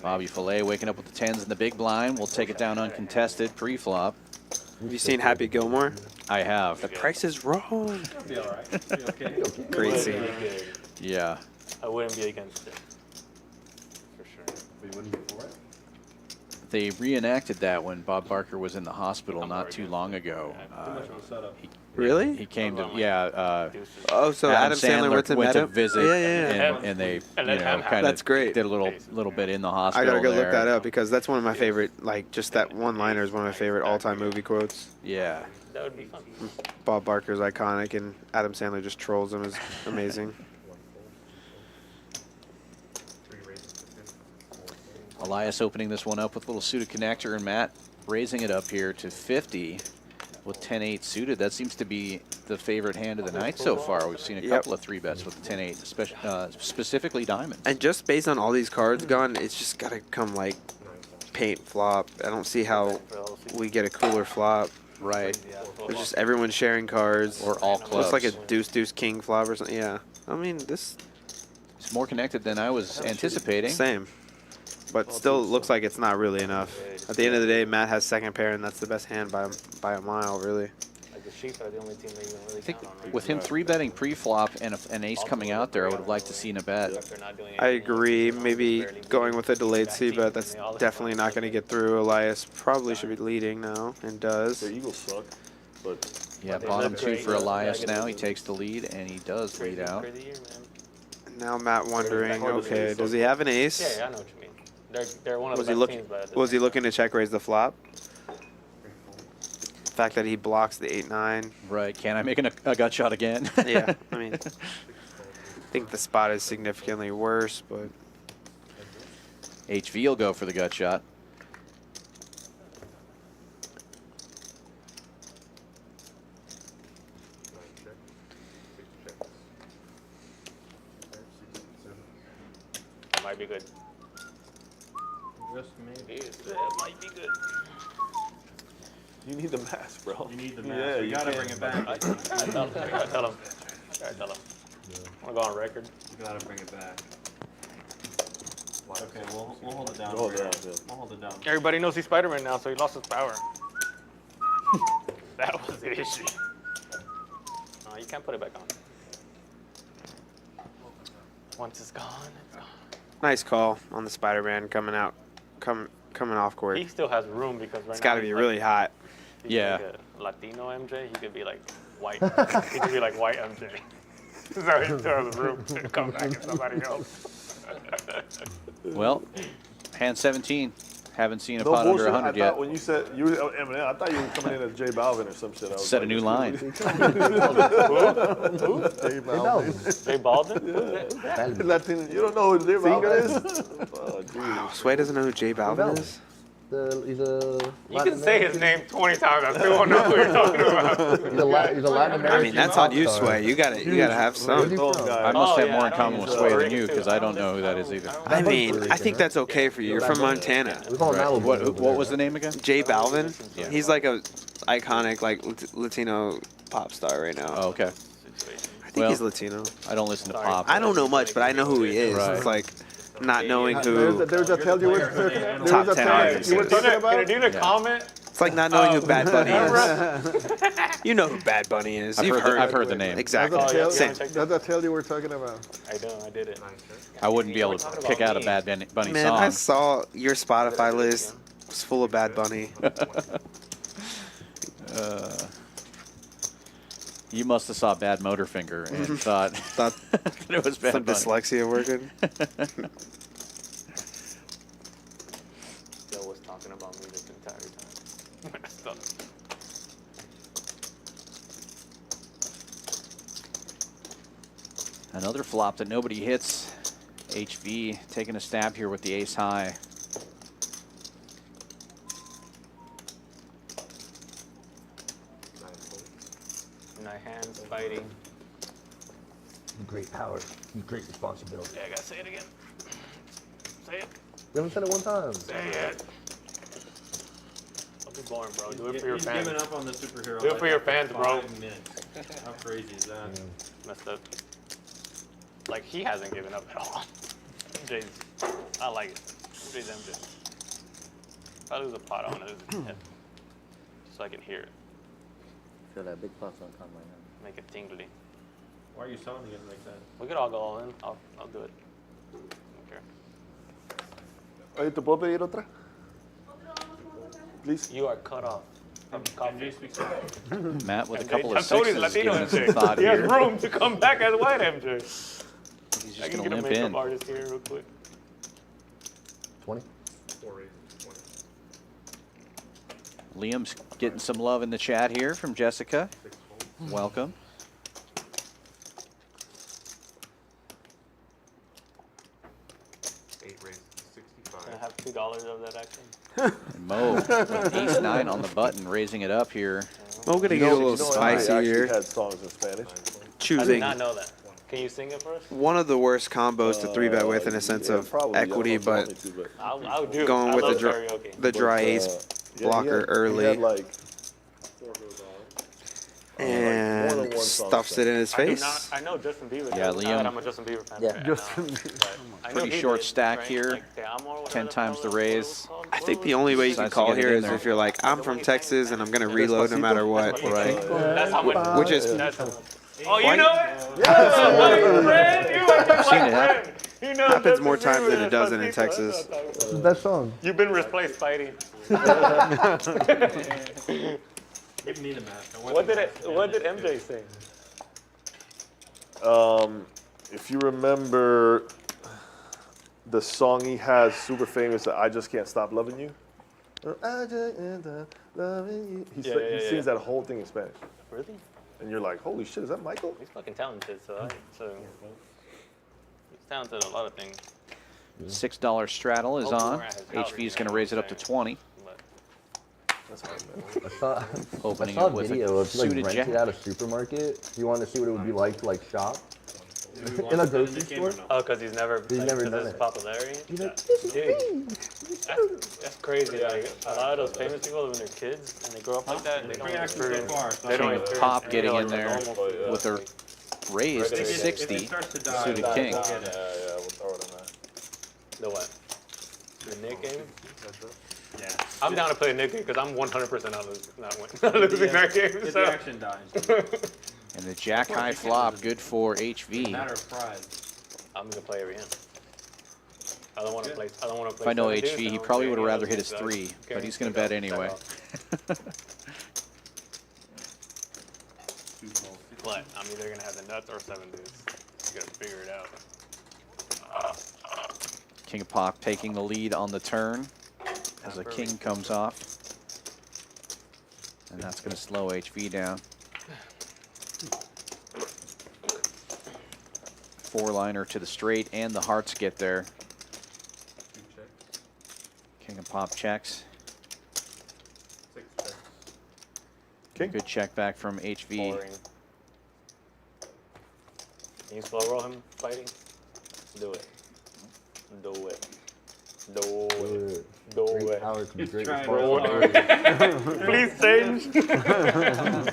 Bobby Fillet waking up with the 10s in the big blind. We'll take it down uncontested pre-flop. Have you seen Happy Gilmore? I have. The price is wrong. It'll be all right. Be okay. Great scene. Good. Yeah. I wouldn't be against it. For sure. But you wouldn't be for it? They reenacted that when Bob Barker was in the hospital not too long ago. Really? He came to, yeah. Oh, so Adam Sandler went to went met to him? visit, Yeah. and they, And you let know, him have kind That's of great. did a little bit in the I hospital. gotta go look there. that up because that's one of my favorite, like, just that one-liner is one of my favorite all-time movie quotes. Yeah. That would be fun. Bob Barker's iconic, and Adam Sandler just trolls him is amazing. Elias opening this one up with a little suited connector, and Matt raising it up here to 50 with 10-8 suited. That seems to be the favorite hand of the night so far. We've seen a couple of 3-bets with the 10-8, specifically diamond. And just based on all these cards gone, it's just gotta come like paint flop. I don't see how we get a cooler flop. Right. It's just everyone sharing cards. Or all clubs. Looks like a deuce king flop or something. Yeah. I mean, this It's more connected than I was anticipating. same. But still looks like it's not really enough. At the end of the day, Matt has second pair, and that's the best hand by a mile, really. Like the Chiefs are the only team that you can really I think count on, right? with him 3-betting pre-flop and an ace coming out there, I would have liked to seen a bet. If they're not doing I anything else, agree. they're Maybe barely going beating with a delayed back C teams, bet. and That's they all have definitely not going to get through. Elias probably should be leading now, and does. The Eagles suck, but Yeah, They bottom look 2 great. for Elias Yeah, now. He good. takes the lead, and he does lead crazy, out. crazy year, man. Now Matt wondering, okay, does he have an Yeah, ace? yeah, I know what you mean. They're one of Was the he best looking? teams, but at the Was he same looking to check raise the flop? The fact that he blocks the 8-9. Right. Can I make a gut shot again? Yeah, I mean, I think the spot is significantly worse, but HV will go for the gut shot. It might be good. Just maybe. It might be good. you need the mask, bro. You need the Yeah, mask. you You gotta can't. bring it back. I gotta tell him. I gotta tell him. I wanna go on record. You gotta bring it back. Okay, we'll hold it down. Hold for you. it down, yeah. We'll hold it down. Everybody knows he's Spider-Man now, so he lost his power. That was the issue. No, you can't put it back on. Once it's gone, it's gone. nice call on the Spider-Man coming out, coming off court. He still has room because right It's now got to he's be like- really hot. he's Yeah. like a Latino MJ. He could be like white. He could be like white MJ. So he still has room to come back as somebody else. Well, hand 17. Haven't seen a No pot under bullshit. 100 I yet. thought when you said you were Eminem, I thought you were coming in as J Balvin or some shit. I was Set a like, new this line. dude- Who? J Balvin. Jay Baldwin? Latino. You don't know who J Balvin is? Oh, dude. Sway doesn't know who J Balvin is. He's a. You can say his name 20 times. I still won't know who you're talking about. He's a Latin American. I mean, that's on you, pop star. Sway. You gotta have some. Tall guy. I must Oh, have yeah, more I in don't common with use Sway Puerto than you Rican because too. I don't know who that is either. I mean, I think that's okay for you. You're from Montana. We call him Right. Malibu What over what there, was the right? name again? J Balvin. Yeah. He's like a iconic like Latino pop star right now. Oh, okay. I think Well, he's Latino. I don't listen to Sorry. pop. I don't know much, but I know who he is. Right. It's like not knowing who. There's a tell you were Top 10 artists. you were talking Can I about. do the comment? It's like not knowing who Bad Bunny is. You know who Bad Bunny is. I've You've heard the name. Exactly. Oh, yeah, Same. yeah. That's a tell you were talking about. I did it. I wouldn't be able to pick out a Bad Bunny Man, I song. saw your Spotify list was full of Bad Bunny. You must have saw Bad Motorfinger and thought Thought that it was Bad some Bunny. dyslexia working. Joe was talking about me this entire time. Messed up. Another flop that nobody hits. HV taking a stab here with the ace high. My hands fighting. Great power, great responsibility. Yeah, I gotta say it again. Say it. You haven't said it one time. Say it. Don't be boring, bro. Do it for your He's fans. giving up on the superhero. Do it for your life fans, after bro. 5 minutes. How crazy is that? Messed up. Like, he hasn't given up at all. MJ's, I like it. MJ's MJ. If I lose a pot, I want to lose a 10. So I can hear it. Feel that big plus on top of my hand. Make it tingly. Why are you selling again like that? We could all go all in. I'll do it. I don't care. Oye, ¿te puedo pedir otra? Please. You are cut off from coffee. MJ speaks Spanish. Matt with a MJ, couple I of told you, sixes, Latino giving it some MJ. thought He has here. room to come back as white MJ. He's I just can going get to a limp makeup in. artist here real quick. 20. 4 raises, 20. Liam's getting some love in the chat here from Jessica. 6 folds. Welcome. 8 raises, Can I 65. have $2 of that action? And Mo with ace-9 on the button, raising it up here. We're gonna You get a know, little you know, spicy I actually here. had songs in Spanish. 9 folds. I did Choosing not know that. Can you sing it first? one of the worst combos to 3-bet with in a sense Yeah, of probably. I don't equity, know if you want but me to, I'll do it. going I with love the karaoke. the dry but, ace yeah, blocker he early. had like 4 goes on. more than and one song stuffs it in his I do face. not. I know Justin Bieber. Yeah, does. Not that Liam. I'm a Justin Bieber fan. Yeah. right Justin now, Bieber. but I know Pretty he short did, stack right? here. Like, Te Amo or 10 whatever times the hell it was raise. called. I think the only way you can Decides to call get it here in is there. if you're like, I'm from Texas and I'm gonna reload no matter what. Right. That's how much. Which is That's how much. Oh, you Why- know it? Yeah. Friend, you are my seen it happen. friend. You know Happens Justin more times Bieber than it is doesn't in Despacito. That's Texas. what I'm talking about. That song. You've been replaced, Spidey. Give me the mask. What did MJ sing? if you remember the song he has, super famous, I Just Can't Stop Loving You. I just can't stop loving you. He Yeah. sings that whole thing in Spanish. Really? And you're like, holy shit, is that Michael? He's fucking talented, so he's talented at a lot of things. $6 straddle is Oh, on. we're at his house, HV's you going to know raise it what up I'm to saying. 20. But That's hard, man. I saw, Opening I saw it a with video a of like suited renting jack. out a supermarket. He wanted to see what it would be like to like shop Do we want in a to put it grocery the game or store. no? oh, because he's never never done his it. popularity. He's like, this is Dude, me. that's crazy. Like a lot of those famous people when they're kids and they grow up like that, they don't Pretty active so experience. far. They don't King of experience Pop any getting of, in like, there the normal food. with a raise to If it- 60. If it starts to die, Suited we'll king. get Yeah, it. we'll throw it in there. The what? The Nick game? Yeah. I'm down to play a Nick game because I'm 100% not losing that game. If So. the action dies. And the jack high flop, good for HV. Matter of pride. I'm gonna play every hand. I don't want to play. I don't want to play. If I know 7 deuce, HV, I he don't probably play would have any rather of hit those his things. 3, Okay, but he's going to so bet that anyway. off. But I'm either gonna have the nuts or 7 deuce. You gotta figure it out. King of Pop taking the lead on the turn as a king comes off. And that's going to slow HV down. 4-liner to the straight, and the hearts get there. 2 checks. King of Pop checks. 6 checks. Okay. Good check back from HV. Boring. Can you slow roll him fighting? Do it. Do it. Do it. Do Great it. power to be great trying responsibility. Please change.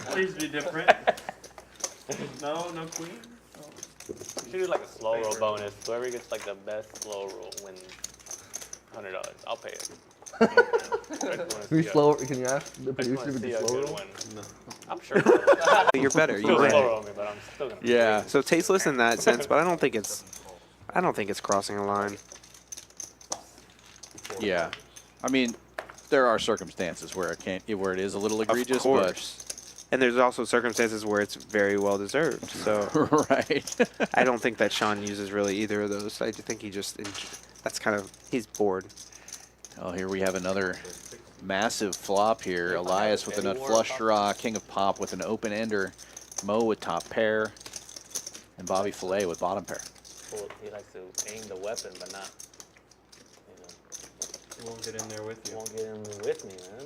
Please be different. No, no queen. You should do like a slow roll bonus. Whoever gets like the best slow roll wins $100. I'll pay it. I just wanna Can you see a- slow? Can you ask the I just producer wanna to see be a slow good roll? one. I'm sure. You're better. You Still win. slow roll me, but I'm still gonna. Yeah. So tasteless in that sense, but I don't think it's crossing a line. Yeah. I mean, there are circumstances where where it is a little egregious, Of course. And there's also circumstances where it's very well deserved. So but right. I don't think that Sean uses really either of those. I think he just that's kind of he's bored. Oh, here we have another massive flop here. Elias with a nut flush draw, King of Pop with an open ender, Mo with top pair, and Bobby Fillet with bottom pair. Well, he likes to aim the weapon, but not. You know, It won't get in there with he you. won't get in with me, man.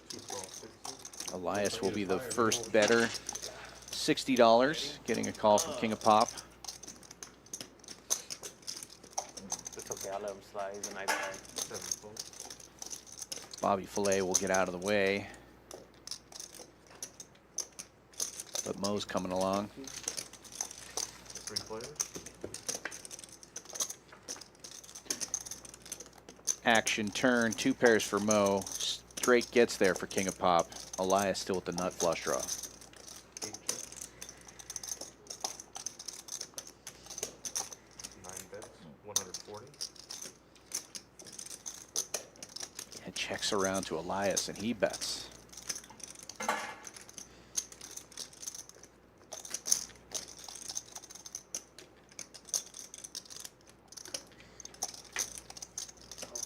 2 12, 16. Elias will be the first better. $60, getting a call from King of Pop. It's okay. I'll let him slide. He's a nice guy. 7 folds. Bobby Fillet will get out of the way. But Mo's coming along. 3 players. Action turn, 2 pairs for Mo. Straight gets there for King of Pop. Elias still with the nut flush draw. 8 chips. 9 bets. 140. And checks around to Elias, and he bets.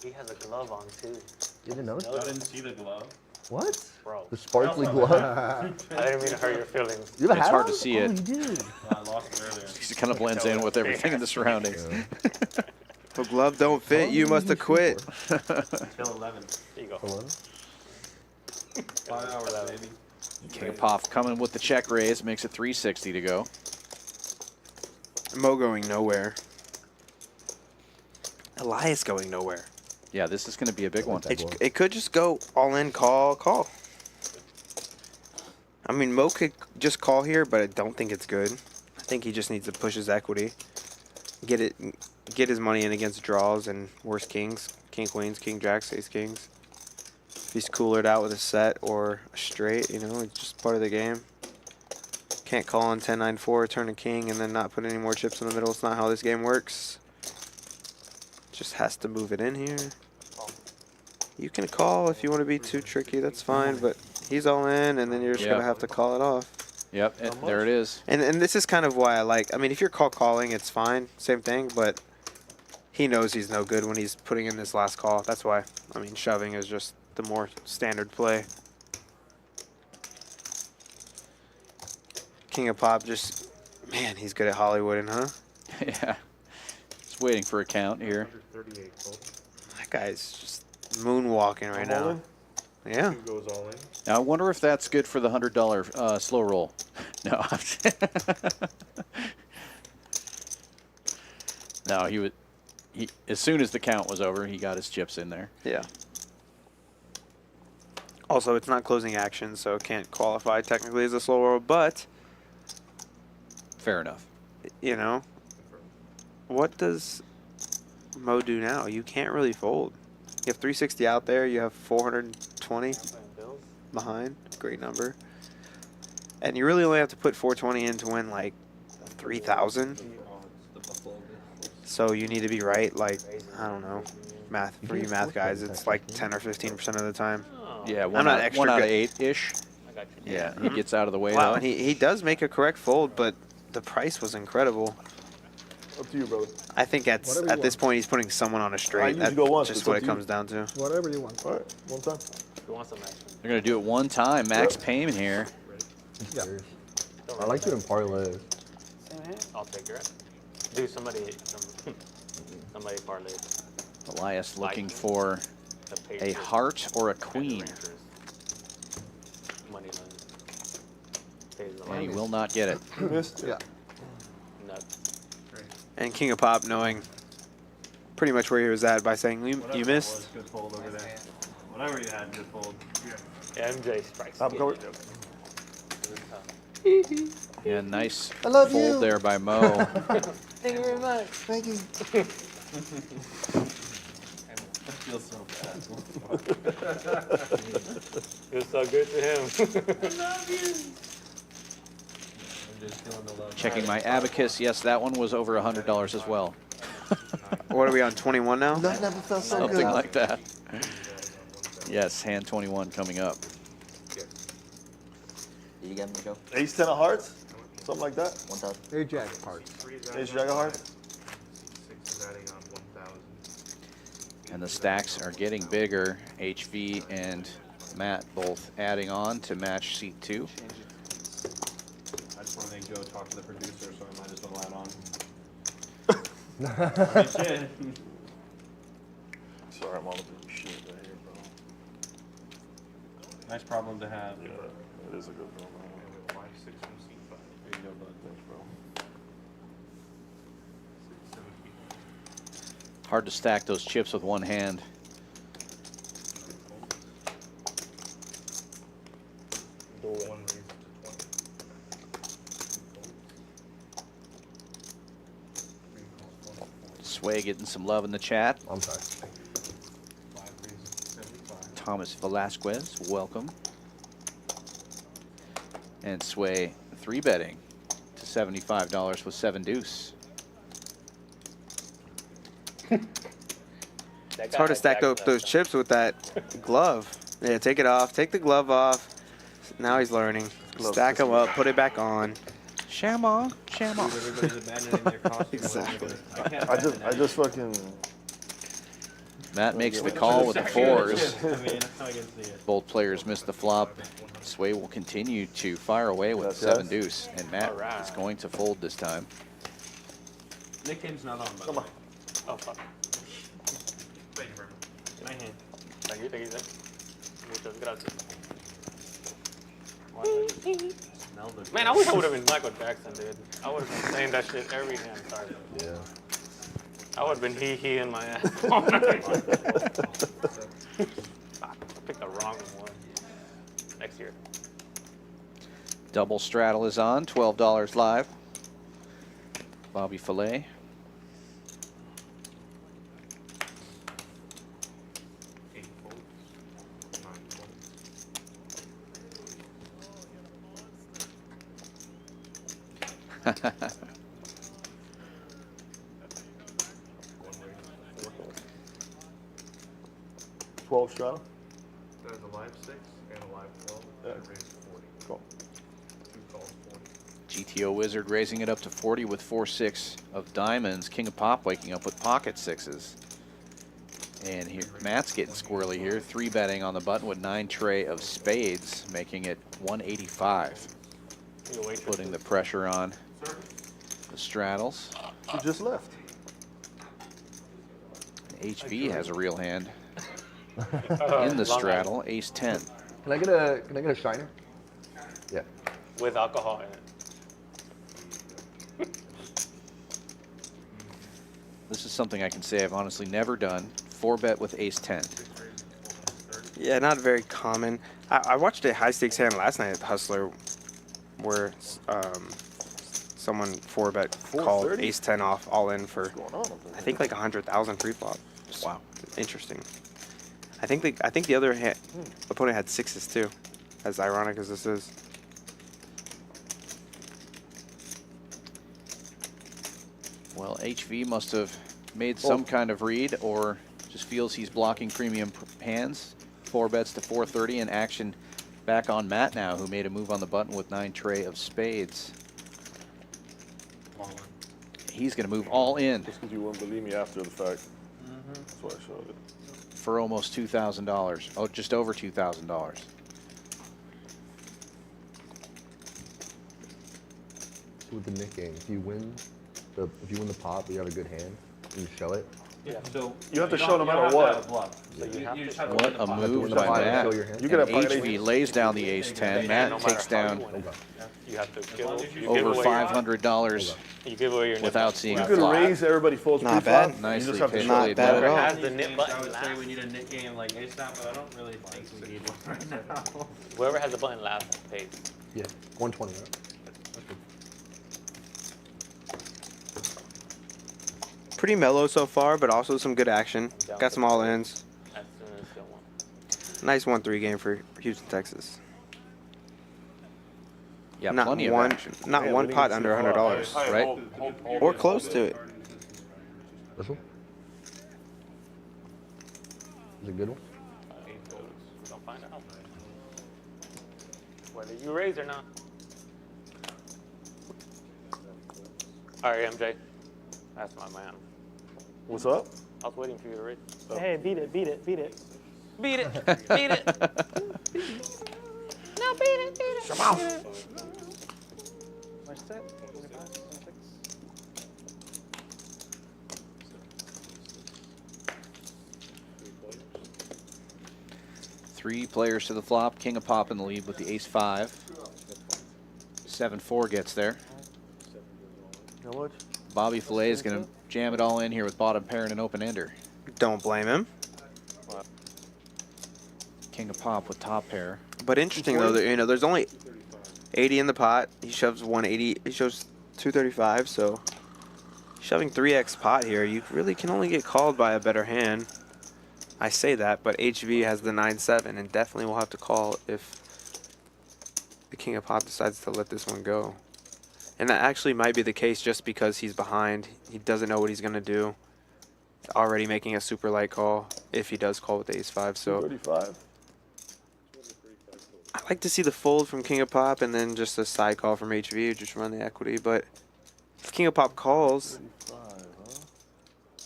He has a glove on too. You didn't notice? No, I didn't see the glove. What? bro. The sparkly glove? I didn't mean to hurt your feelings. You have a It's hat hard on? to see Oh, it. you did. I lost it earlier. It kind of blends in with everything in the surroundings. If a glove don't fit, you must have quit. Till 11. There you go. 11? 5 hours, baby. King of Pop coming with the check raise, makes it 360 to go. Mo going nowhere. Elias going nowhere. Yeah, this is going to be a big one. It could just go all in, call. I mean, Mo could just call here, but I don't think it's good. I think he just needs to push his equity, get his money in against draws and worse kings, king queens, king jacks, ace kings. If he's coolered out with a set or a straight, you know, it's just part of the game. Can't call on 10-9-4, turn a king, and then not put any more chips in the middle. It's not how this game works. Just has to move it in here. You can call if you want to be too tricky, that's fine, but he's all in, and then you're just going to have to call it off. Yep, there it is. And this is kind of why I like, I mean, if you're calling, it's fine, same thing, but he knows he's no good when he's putting in this last call. That's why, I mean, shoving is just the more standard play. King of Pop just, man, he's good at Hollywooding, huh? Yeah. Just waiting for a count here. 138 total. That guy's just moonwalking right now. Yeah. 2 goes all in. Now, I wonder if that's good for the $100 slow roll. No. No, he as soon as the count was over, he got his chips in there. Yeah. Also, it's not closing action, so it can't qualify technically as a slow roll, but, Fair enough. you know, what does Mo do now? You can't really fold. You have 360 out there, you have 420 behind, great number. And you really only have to put 420 in to win like 3,000. So you need to be right, like, I don't know, math for you math guys, it's like 10 or 15% of the time. Yeah, I'm not extra one out of good. 8-ish. I got you. Yeah, he gets out of the way, Wow, though. and he does make a correct fold, but the price was incredible. Up to you, brother. I think at this point he's putting someone on a straight. usually That's go once, just it's what up it to you. comes down to. Whatever you want. All right, one time. You want some action? They're going to do it one time. Max payment here. I like doing parlays. I'll take it. Dude, somebody parlay Elias looking for the a Patriots heart or a and the queen. Rangers. Money line. Pays the And he line. will not get it. Missed? Yeah. Nuts. And King of Pop knowing pretty much where he was at by saying, you Whatever it missed. was, good fold over there. Whatever you had, good fold. Yeah, MJ strikes. Top cover. Yeah, nice I love fold you. there by Mo. Thank you very much. Thank you. I feel so bad. Feels so good to him. Checking my abacus. Yes, that one was over $100 as well. What are we on, 21 now? That never felt so Something good. like that. Yes, hand 21 coming up. Did you get me, Joe? Ace 10 of hearts? Something like that? 1,000. Hey, Jack parts. Ace jack of hearts? 6 is adding on 1,000. And the stacks are getting bigger. HV and Matt both adding on to match seat 2. I just want to make Joe talk to the producer, so I might as well add on. Sorry, I'm all up in shit right here, bro. Nice problem to have. Yeah, it is a good one, man. 5, 6 from seat 5. There you go, bud. Thanks, bro. 6, 7 feet. Hard to stack those chips with one hand. One raise to 20. Sway getting some love in the chat. I'm sorry. 5 raises to 75. Thomas Velasquez, welcome. And Sway 3-betting to $75 with 7 deuce. It's hard to stack up those chips with that glove. Yeah, take it off. Take the glove off. Now he's learning. Stack them up. Put it back on. Shama. Everybody's abandoning their costume. Exactly. I just fucking. Matt makes the call with the 4s. I mean, I can see it. Both players missed the flop. Sway will continue to fire away with Yes, 7 yes. deuce. And Matt Alright. is going to fold this time. Nick Game's not on, by the Come way. on. Oh, fuck. Thank you very much. My hand. Thank you, thank you, sir. Muchas gracias. Smell the Man, I wish I would have been Michael Jackson, dude. I would have been saying that shit every hand. Sorry. Yeah. I would have been he in my ass all night. I picked the wrong one. Next year. Double straddle is on, $12 live. Bobby Fillet. Eight folds. 9 folds. One raise, 4 folds. 12 strata. There's a live 6 and a live 12. Yeah. That raises 40. Cool. 2 calls 40. GTO Wizard raising it up to 40 with 4-6 of diamonds. King of Pop waking up with pocket 6s. And here, Matt's getting squirrely here. 3-betting on the button with 9 tray of spades, making it 185. You wait Putting the pressure on the straddles. You just left. HV has a real hand in the Long straddle. Ace 10. Can I get a shiner? Yeah. with alcohol in it. This is something I can say I've honestly never done. 4-bet with ace 10. Yeah, not very common. I watched a high stakes hand last night at the Hustler where someone 4-bet called 430? ace 10 off all in for What's going on up there? I think like 100,000 pre-flop. Wow. Interesting. I think the other opponent had 6s too, as ironic as this is. Well, HV must have made some kind of read or just feels he's blocking premium hands. 4-bets to 430 and action back on Matt now, who made a move on the button with 9 tray of spades. He's going to move all in Just because you wouldn't believe me after the fact. That's why I showed it. for almost $2,000. Oh, just over $2,000. With the Nick game, if you win the pot, but you have a good hand, you show it. Yeah, so You have to don't- show no you don't matter have to what. have bluff. So you just have to What win the a pot. move win the by pot and Matt. show your hand. You get a And pocket HV lays down the ace 10. No Matt matter takes how you down win it, Okay. you have to long as you give over away your- $500 You give away your nip without button. seeing You a can flop. raise everybody folds Not pre-flop. bad. You Nicely just have to pitched. show Not it. bad at all. Has the nip I button would say last. we need a Nick game like ASAP, but I don't really think we need one right now. Whoever has the button last pays. Yeah, 120. Right? Pretty mellow so far, but also some good action. Got some all-ins. As soon as they want. Nice 1-3 game for Houston, Texas. Yeah, not plenty one, of action. not Man, one we need pot to under see $100, Right? or close to it. This one? Is it a good one? Don't find out. Whether you raise or not. All right, MJ. That's my man. What's up? I was waiting for you to raise. Hey, beat it, beat it, beat it. Beat it. Beat it. No, beat it. Beat it. Come on. Where's it? 25, 26. Three players to the flop. King of Pop in the lead with the ace 5. 7-4 gets there. How much? Bobby Fillet is going to jam it all in here with bottom pair and an open ender. Don't blame him. King of Pop with top pair. But interesting though, that, there's only 80 in the pot. He shoves 180. He shows 235, so shoving 3x pot here. You really can only get called by a better hand. I say that, but HV has the 9-7 and definitely will have to call if the king of pot decides to let this one go. And that actually might be the case just because he's behind. He doesn't know what he's going to do. He's already making a super light call if he does call with the ace-5. So 35. I like to see the fold from king of pop and then just a side call from HV, just run the equity. But if king of pop calls, 35,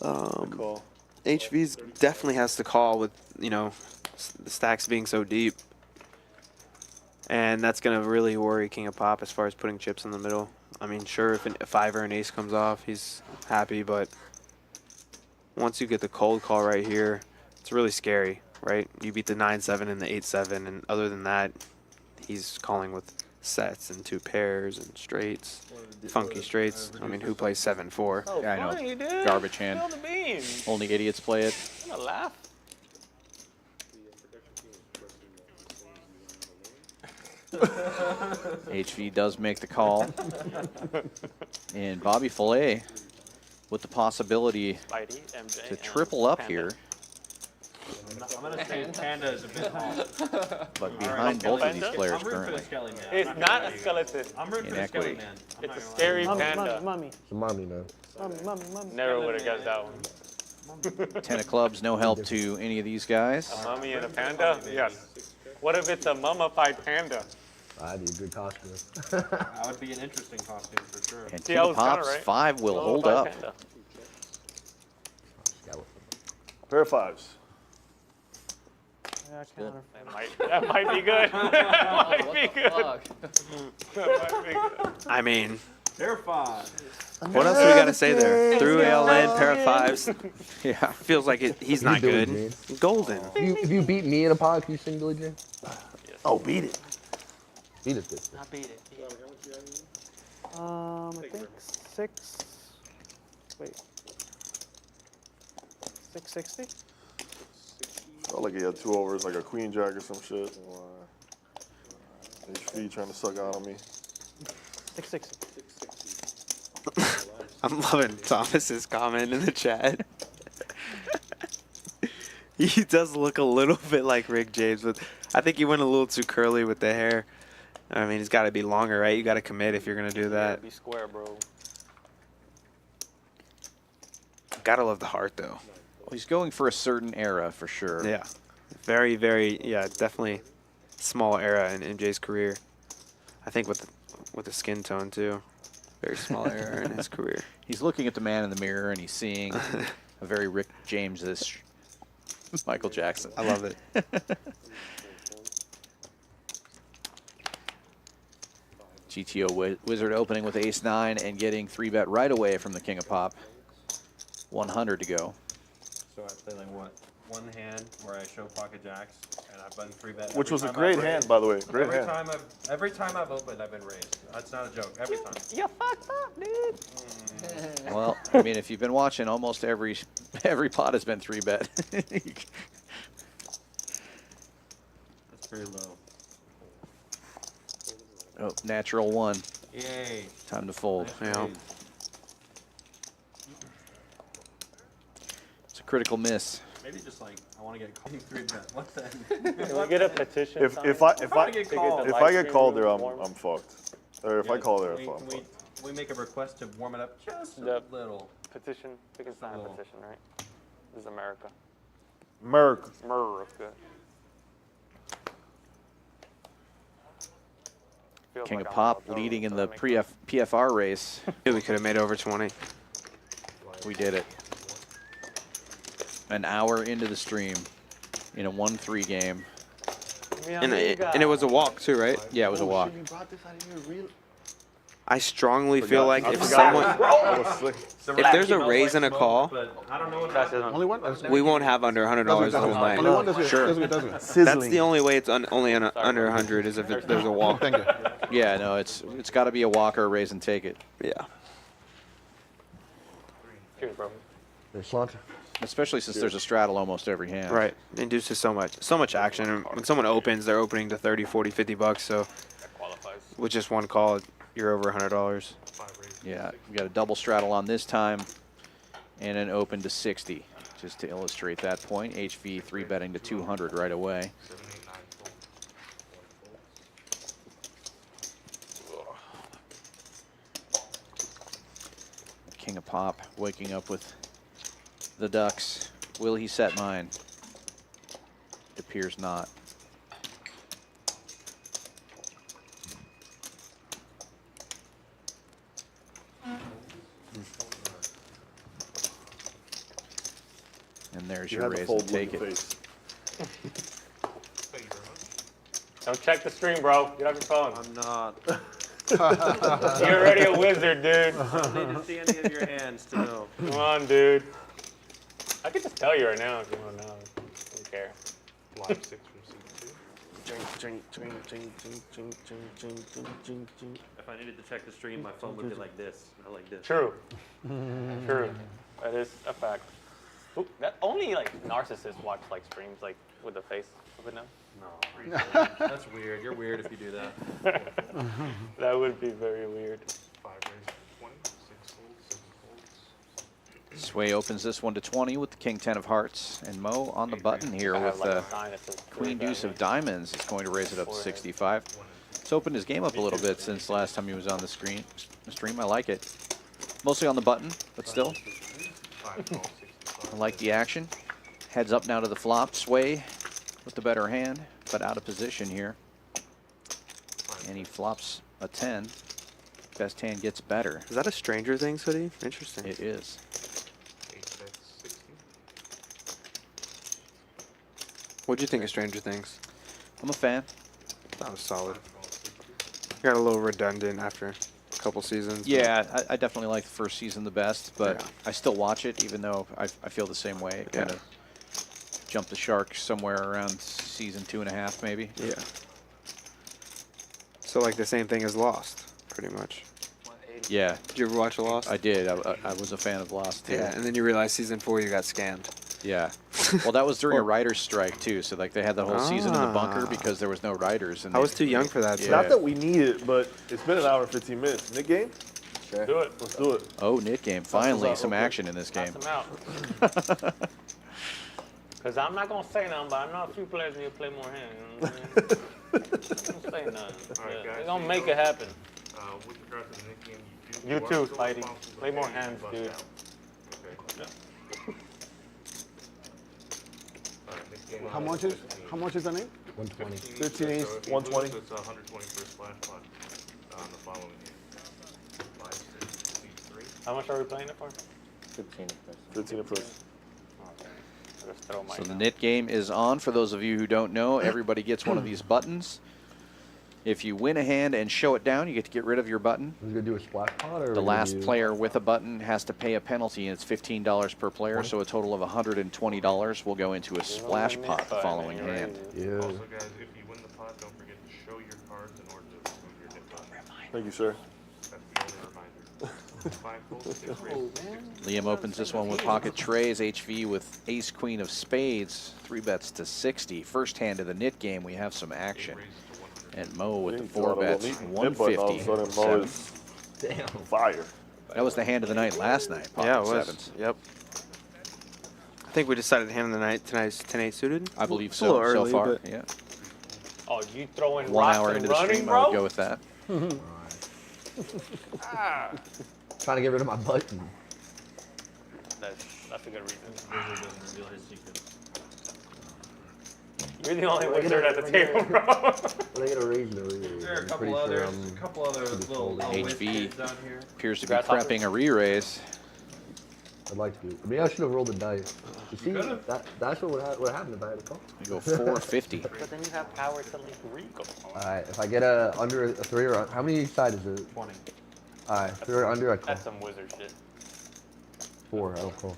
huh? Call. HV's definitely has to call with, you know, the stacks being so deep. And that's going to really worry king of pop as far as putting chips in the middle. I mean, sure, if a 5 or an ace comes off, he's happy. But once you get the cold call right here, it's really scary, right? You beat the 9-7 and the 8-7. And other than that, he's calling with sets and 2 pairs and straights, funky straights. I mean, who plays 7-4? Oh, Yeah, I know. funny, dude. Garbage hand. Spill the beans. Only idiots play it. I'm gonna laugh. HV does make the call. And Bobby Fillet with the possibility Spidey, MJ, to and triple up Panda. here. I'm gonna say Panda is a bit off. But behind both of these players I'm rooting for the currently. skelly man. It's not a skeleton. I'm rooting In for the equity. skelly man. I'm It's not a gonna lie. scary Mummy, panda. mummy, It's a mommy, man. mummy. Never would have guessed that one. 10 of clubs, no help to any of these guys. A mummy and a panda? Yes. What if it's a mummified panda? That'd be a good costume. That would be an interesting costume for sure. And See, King I of was kinda Pops, right. 5 will hold Mummified up. panda. Skeleton. Pair of 5s. Yeah, counter. That might be good. That might be good. That might be good. I mean, They're 5. what else do we got to say there? Through ALN, pair of 5s. Yeah. Feels like he's not Billie good. Jean? Golden. If you beat me in a pod, can you sing Billie Jean? Oh, beat it. Beat it, good. I beat it. I think 6. Wait. 660? Felt like he had 2 overs, like a queen jack or some shit. HV trying to suck out on me. 660. I'm loving Thomas's comment in the chat. He does look a little bit like Rick James, but I think he went a little too curly with the hair. I mean, he's got to be longer, right? You got to commit if you're going to do that. Be square, bro. Gotta love the heart, though. Well, he's going for a certain era for sure. Yeah. Very, very, yeah, definitely small era in MJ's career. I think with the skin tone, too. Very small era in his career. He's looking at the man in the mirror and he's seeing a very Rick James-ish Michael Jackson. I love it. GTO Wizard opening with ace-9 and getting 3-bet right away from the King of Pop. 100 to go. So I play like what? One hand where I show pocket jacks and I've been 3-bet. Which was a great hand, by the way. Great hand. Every time I've opened, I've been raised. That's not a joke. Every time. You fucked up, dude. Well, I mean, if you've been watching, almost every pot has been 3-bet. That's pretty low. Oh, natural 1. Yay. Time to fold. Nice Yeah. raise. It's a critical miss. Maybe just like I want to get called 3-bet. What the? Can we get a petition? If signed? I get called. if I get called there, Live stream I'm fucked. Or if I call there, I'm Can fucked. we make a request to warm it up just a Yep. little? Petition. We can sign a Little. petition, right? This is America. Merc. America. Feels King like of I'm Pop on the leading in road, the so that makes PFR race. We could have made over 20. We did it. An hour into the stream in a 1-3 game. sense. And it was a walk, too, right? Yeah, it was a walk. You brought this out of here, really? I strongly feel like I if forgot. someone, I was sick. if there's a raise and a call, But I don't know what That's that it. Only one? Doesn't we won't have under $100 the whole night. Only one doesn't it? Sure. Doesn't it? That's the only way it's only under 100 is if there's a walk. Thank you. Yeah, no, it's got to be a walk or a raise and take it. Yeah. Cheers, bro. There's Slancha. Especially since there's a straddle almost every hand. Right. Induces so much action. And when someone opens, they're opening to 30, 40, $50. So That qualifies. with just one call, you're over $100. 5 raise. Yeah, we got a double straddle on this time and an open to 60. Just to illustrate that point, HV 3-betting to 200 right away. 7, 8, 9, fold. King of Pop waking up with the ducks. Will he set mine? It appears not. And there's You your had to raise fold and with take your it. face. Thank you very much. Don't check the stream, bro. Get off your phone. I'm not. You're already a wizard, dude. I need to see any of your hands to know. Come on, dude. I could just tell you right now if you want to know. I don't care. Live 6 from C2. If I needed to check the stream, my phone would be like this, not like this. True. True. That is a fact. Ooh, that only like narcissists watch like streams like with the face of it now. No, that's weird. You're weird if you do that. That would be very weird. 5 raised to 20. 6 folds, 7 folds. Sway opens this one to 20 with the King 10 of Hearts, and Mo on the button here I have with like a sign that says Queen three Deuce of diamond. Diamonds is going to raise it up to Forehead. 65. It's opened his game up a little bit since last time he was on the stream. I like it. Mostly on the button, but still. 5 folds, 65. I like the action. Heads up now to the flop. Sway with the better hand, but out of position here. And he flops a 10. Best hand gets better. Is that a Stranger Things hoodie? Interesting. It is. 8 bets, 60. What'd you think of Stranger Things? I'm a fan. That was solid. 5 folds, 60. Got a little redundant after a couple seasons. but- Yeah, I definitely like the first season the best, but Yeah. I still watch it, even though I feel the same way. It kind Yeah. of jumped the shark somewhere around season 2.5, maybe. Yeah. So like the same thing as Lost, pretty much. Yeah, Did you ever watch Lost? I did. I was a fan of Lost, too. Yeah, and then you realize season 4 you got scammed. Yeah. Well, that was during a writer's strike, too. So, like, they had the whole season in the bunker Ah. because there was no writers. And I they- was too young for that. Yeah. So. Not that we need it, but it's been an hour and 15 minutes. Nick game? Sure. Do it. Let's do it. Oh, Knit game. Finally, out some real quick. action in this game. Pass them out. Because I'm not going to say nothing, but I know a few players need to play more hands. You know what I mean? Don't say nothing. All right, Yeah, guys, they're going to so make you it happen. With regard to the Nick game, You are too, still Spidey. responsible Play for more getting hands, bust dude. out. Okay. All right, Nick game How on much is the name? 120. 15 each, So if you 120. lose, it's 120 for a splash pot on the following game. Live 6, C3. How much are we playing it for? 15 first. 15 at first. Okay. I'll just throw mine So the down. Knit game is on. For those of you who don't know, everybody gets one of these buttons. If you win a hand and show it down, you get to get rid of your button. Are we gonna do a splash pot or? The are we gonna last do- player with a button has to pay a penalty, and it's $15 per player, so a total of $120 will go into a splash pot the following hand. Yeah. Also, guys, if you win the pot, don't forget to show your cards in order to remove your Nick pot. Thank you, sir. That's the only reminder. 5 folds, 6 raises. Liam opens this one with pocket trays. HV with ace queen of spades. 3 bets to 60. First hand of the Knit game, we have some 8 action. raises to 100. And Mo with the He's 4 doing a bets. little knit button, all of a 150. sudden, Mo Seven. is fire. That was the hand of the night last night. Pocket Yeah, it was. sevens. Yep. I think we decided hand of the night tonight's 10-8 suited. I believe It's a little so. early, So far, but- yeah. Oh, you throwing 1 rocks hour and into the running, stream, bro? I would go with that. Trying to get rid of my button. That's a good reason. Wizard doesn't reveal his secrets. You're the only wizard at the table, bro. When I get a raise, no raise. There are a I'm couple pretty sure others, I'm- a couple other should be little folding. whiz HV. kids down here. Appears to be Grasshopper. prepping a re-raise. I'd like to. Maybe I should have rolled the dice. You see, could've. that's what happened if I had a call. We go 450. But then you have power to like re-go. All right, if I get under a 3 or how many side is it? 20. All right, 3 or under, I call. That's some wizard shit. 4, I don't call.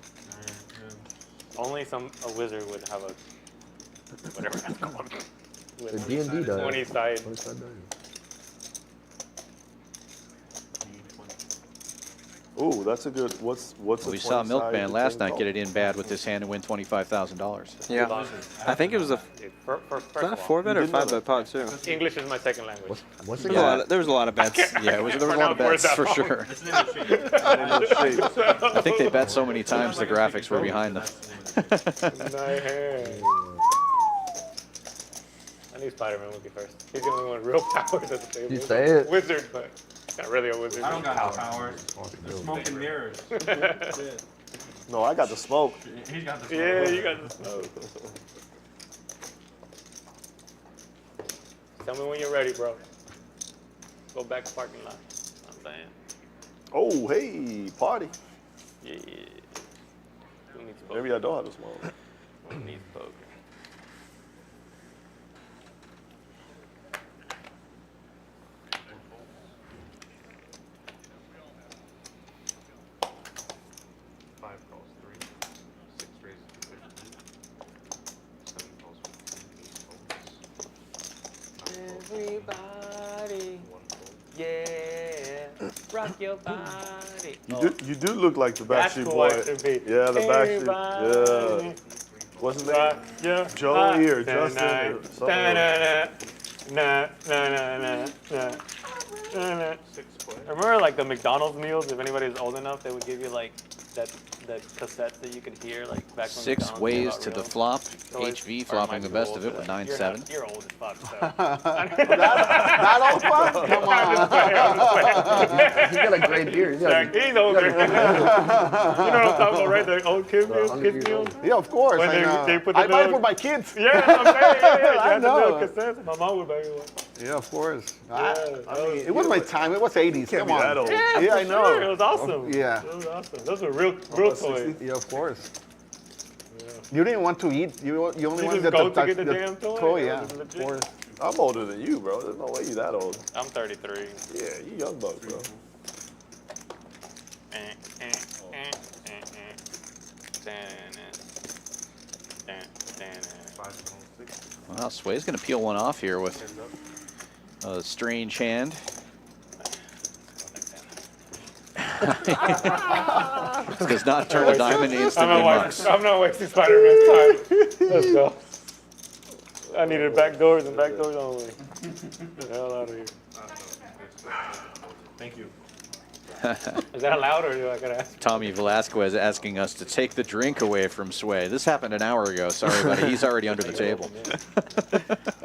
Only a wizard would have a whatever that's called. The D&D does. 20 side. 20 side dice. Ooh, that's a good. What's We a saw 20 Milkman side last king night call? get it in bad with this hand and win $25,000. Yeah. I think it was a First was that a of all, 4-bet or did know 5-bet pot too. English is my second language. What's There it was, a got? lot of, there was a lot of bets. Yeah, there was a lot of bets for sure. I think they bet so many times the graphics were behind them. Nice hand. I need Spider-Man with you first. He's the only one with real powers at the table. You say it. Wizard, but not really a wizard. I don't got no powers. Smoke and mirrors. No, I got the smoke. He's got the Yeah, you got the smoke. Tell me when you're ready, bro. Go back to parking lot. I'm saying. Oh, hey, party. Yeah. Who needs poker? Maybe I don't have the smoke. Who needs poker? Five calls 3. 6 raises to 15. 7 calls 15. 8 folds. Everybody, 1 fold. yeah, rock your body. You do look like the That's Backstreet who Boy. I should be. Yeah, the Backstreet. Everybody, Yeah. What's his name? rock your Joey or body Justin tonight. or something. Da-na-na-na-na-na-na-na. 6 play. Remember, like the McDonald's meals? If anybody's old enough, they would give you like that cassettes that you could hear, like back when 6 McDonald's came ways out to the real. flop. So it's- HV or flopping might the be best old of it for with that. 9-7. You're old as fuck. So. That old fuck? Come on. He's got a great beard. He's got Zach, a, he's older. You know what I'm talking about, right? The old kids meals, 100 kids years old. meals. Yeah, of course. When I they- know. they put the I buy it little- for my kids. Yeah, I'm saying, yeah. You I had the little know. cassettes. My mom would buy me one. Yeah, of course. that was- It was my time. It was 80s. Can't Come be on. that old. Yeah, I for know. sure. It was awesome. Yeah. It was awesome. Those were real about toys. Yeah, of course. You didn't want to eat. You only You wanted just go to get the damn toy? Yeah, That was of legit. course. I'm older than you, bro. There's no way you that old. I'm 33. Yeah, you young buck, bro. Well, Sway's going to peel one off here with a strange hand. Does not turn a diamond instantly marks. I'm not wasting Spider-Man's time. Let's go. I needed back doors and back doors only. Get the hell out of here. Thank you. Is that allowed or do I gotta ask? Tommy Velasquez asking us to take the drink away from Sway. This happened an hour ago. Sorry, buddy. He's already under the table.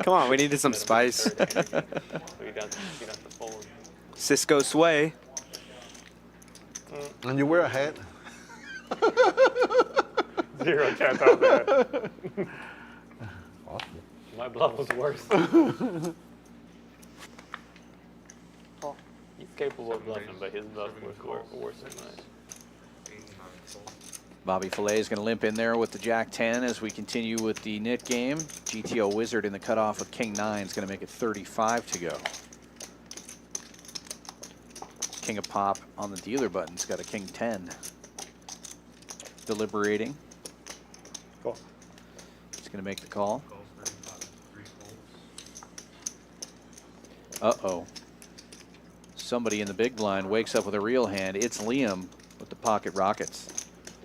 Come on, we needed some spice. We got the fold. Cisco Sway. And you were ahead. 0 chance out there. awesome. My bluff was worse. He's capable of bluffing, but his bluff was worse than mine. 8 and 9 folds. Bobby Fillet is going to limp in there with the Jack-10 as we continue with the knit game. GTO Wizard in the cutoff with King-9 is going to make it 35 to go. King of Pop on the dealer button's got a King-10. Deliberating. Cool. He's going to make the call. Calls 3 folds. Uh-oh. Somebody in the big blind wakes up with a real hand. It's Liam with the pocket rockets.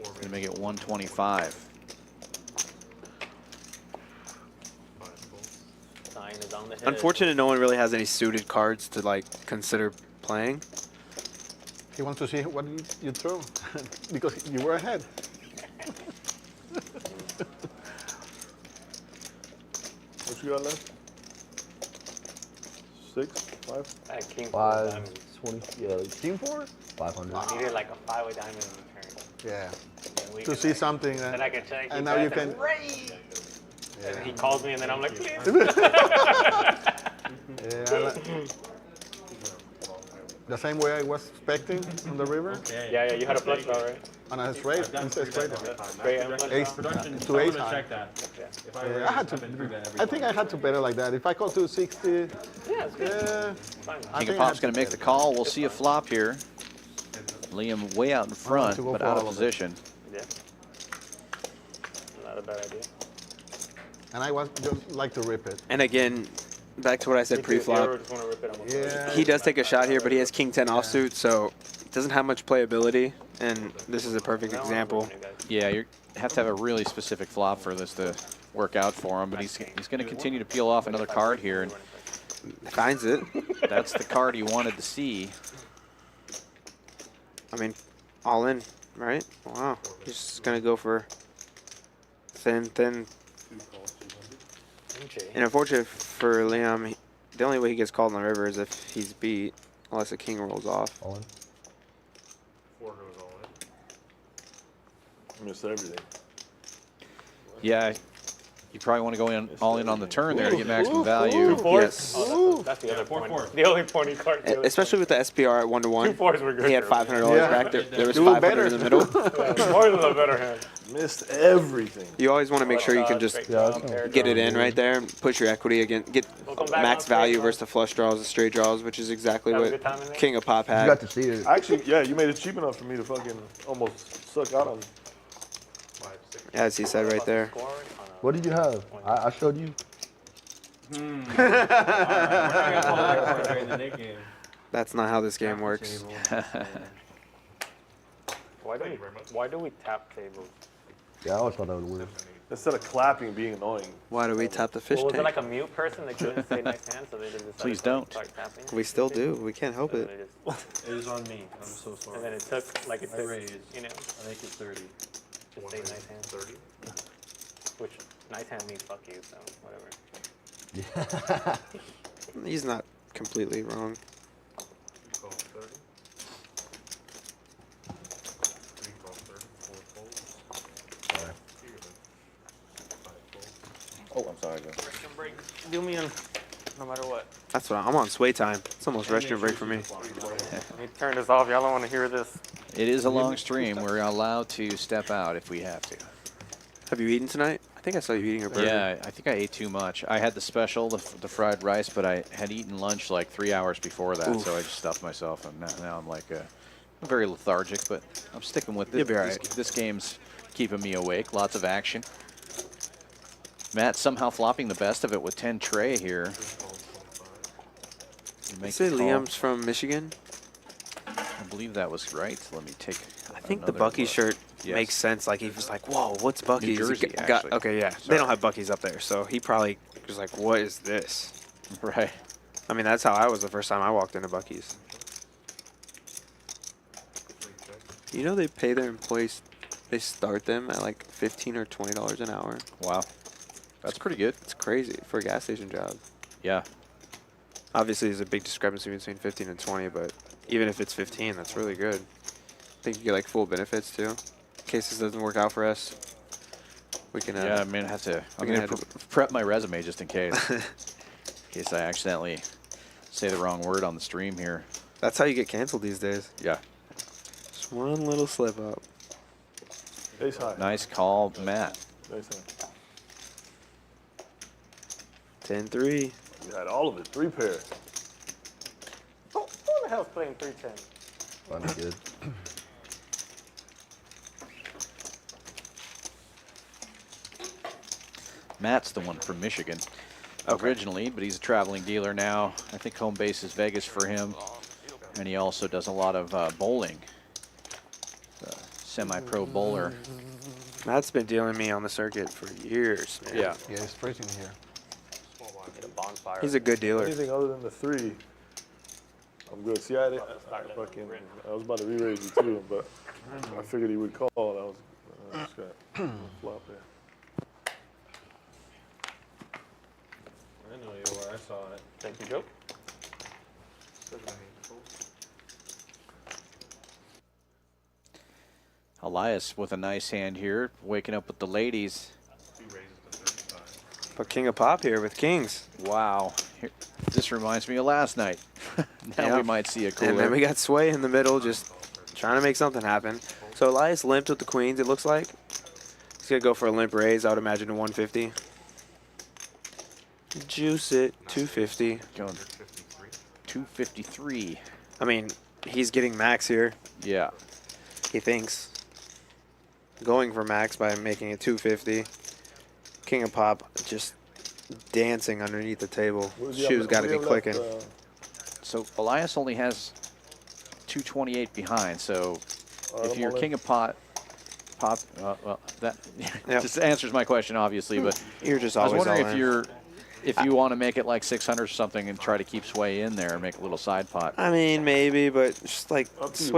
4 Going to make it 125. 5 folds. 9 is on the head. Unfortunate no one really has any suited cards to like consider playing. He wants to see what you throw because you were ahead. What you got left? 6, 5. I had king 4 5, diamonds. 20, yeah, like Team 4? 500. I needed like a 5 with diamond in return. Yeah. And we To could, see like, something. Then I can check. And he now you bets can. it, "Great!" And then he calls me, and then I'm like, please. Yeah, the same way I was expecting on the river. Yeah, you had a flush draw, right? And I straight. It's straight. Great, I'm like, Ace to ace high. Yeah, I had to. I think I had to bet it like that. If I call to 60, yeah, it's good. yeah. Fine. I King think of I Pop's had going to make the call. We'll see a flop here. Liam way out in front, to go but for out of all of it. position. Yeah. Not a bad idea. And I was just like to rip it. And again, back to what I said Me too, if you ever pre-flop. just wanna rip it, I'm okay. Yeah. He does take a shot here, but he has King 10 offsuit, so doesn't have much playability, and this is a perfect example. Yeah, you have to have a really specific flop for this to work out for him, but he's going to continue to peel off another card here, and Finds it. that's the card he wanted to see. I mean, all in, right? Wow. He's just going to go for thin. And unfortunate for Liam, the only way he gets called on the river is if he's beat, unless a king rolls off. All in. 4 goes all in. Missed everything. Yeah, you probably want to go in all in on the turn there to get maximum value. 2 fours? Yes. Oh, that's the other point. The only point he card. Especially with the SPR at 1-1. 2 fours were good. He had $500 Yeah. back there. There was Do it 500 better. in the middle. More than a better hand. Missed everything. You always want to make sure you can just get it in right there and push your equity again. Get max value versus the flush draws and straight draws, which is exactly Have a what good time in there? King of Pop You had. got to see it. Actually, yeah, you made it cheap enough for me to fucking almost suck out on. 5, 6. As he said right there. What did you have? I showed you. That's not how this game works. Why do we tap tables? Yeah, I always thought that was weird. Instead of clapping, being annoying. Why do we tap the fish Well, was it tank? like a mute person that couldn't say nice hand, so they just decided Please to don't. start tapping? We still do. We can't help And it. then they just- It is on me. I'm so sorry. And then it took, like it I took, raised. you know, I think it's 30. just say nice hand. 30. Which, nice hand means fuck you, so whatever. He's not completely wrong. 2 calls 30. 3 calls 30. 4 folds. Sorry. Bigger than 5 folds. Oh, I'm sorry, bro. Rest break. Do me in, no matter what. That's what I'm on sway time. It's almost restroom break for me. Let me turn this off. Y'all don't want to hear this. It is a long stream. We're allowed to step out if we have to. Have you eaten tonight? I think I saw you eating a burger. Yeah, I think I ate too much. I had the special, the fried rice, but I had eaten lunch like 3 hours before that, Oof. so I just stuffed myself, and now I'm like I'm very lethargic, but I'm sticking with it. You'll be all right. This game's keeping me awake. Lots of action. Matt somehow flopping the best of it with 10 tray here. They Make say the call. Liam's from Michigan. I believe that was right. Let me take. I think the another Bucky look. shirt Yes. makes sense. Like he was like, "Whoa, what's Bucky's?" Jersey, He got- actually. okay, yeah. They Sorry. don't have Bucky's up there, so he probably was like, "What is this?" Right. I mean, that's how I was the first time I walked into Bucky's. You know they pay their employees. They start them at like $15 or $20 an hour. Wow. That's pretty good. It's crazy for a gas station job. Yeah. Obviously, there's a big discrepancy between 15 and 20, but even if it's 15, that's really good. I think you get like full benefits too. In case this doesn't work out for us, we can. Yeah, I mean, I'm we going can to prep my resume just in case. In case I accidentally say the wrong word on the stream here. That's how you get canceled these days. Yeah. Just one little slip up. Ace high. Nice call, Matt. Ace high. 10-3. You had all of it. 3 pair. Who the hell's playing 310? That's good. Matt's the one from Michigan originally, but he's a traveling dealer now. I think home base is Vegas for him. And he also does a lot of bowling. Semi-pro bowler. Matt's been dealing me on the circuit for years, man. Yeah. Yeah, it's freezing here. Get a bonfire. He's a good dealer. Anything other than the 3, I'm good. See, I was about to re-raise you too, but I figured he would call. I just got flop there. I know you were. I saw it. Thank you, Joe. Elias with a nice hand here, waking up with the ladies. But King of Pop here with Kings. Wow. This reminds me of last night. Now we might see a cooler. And then we got Sway in the middle, just trying to make something happen. So Elias limped with the queens, it looks like. He's going to go for a limp raise, I would imagine, to 150. Juice it, 250. Going 253. I mean, he's getting max here, Yeah. he thinks. Going for max by making it 250. King of Pop just dancing underneath the table. What does he have Shoes left- got to what be do you have clicking. left, So Elias only has 228 behind. So if I'm you're all in. king of pot, well, that Yep. just answers my question, obviously. But You're just I was always wondering all if in. you're if you want to make it like 600 or something and try to keep Sway in there and make a little side pot. I mean, maybe, but just like Up to you,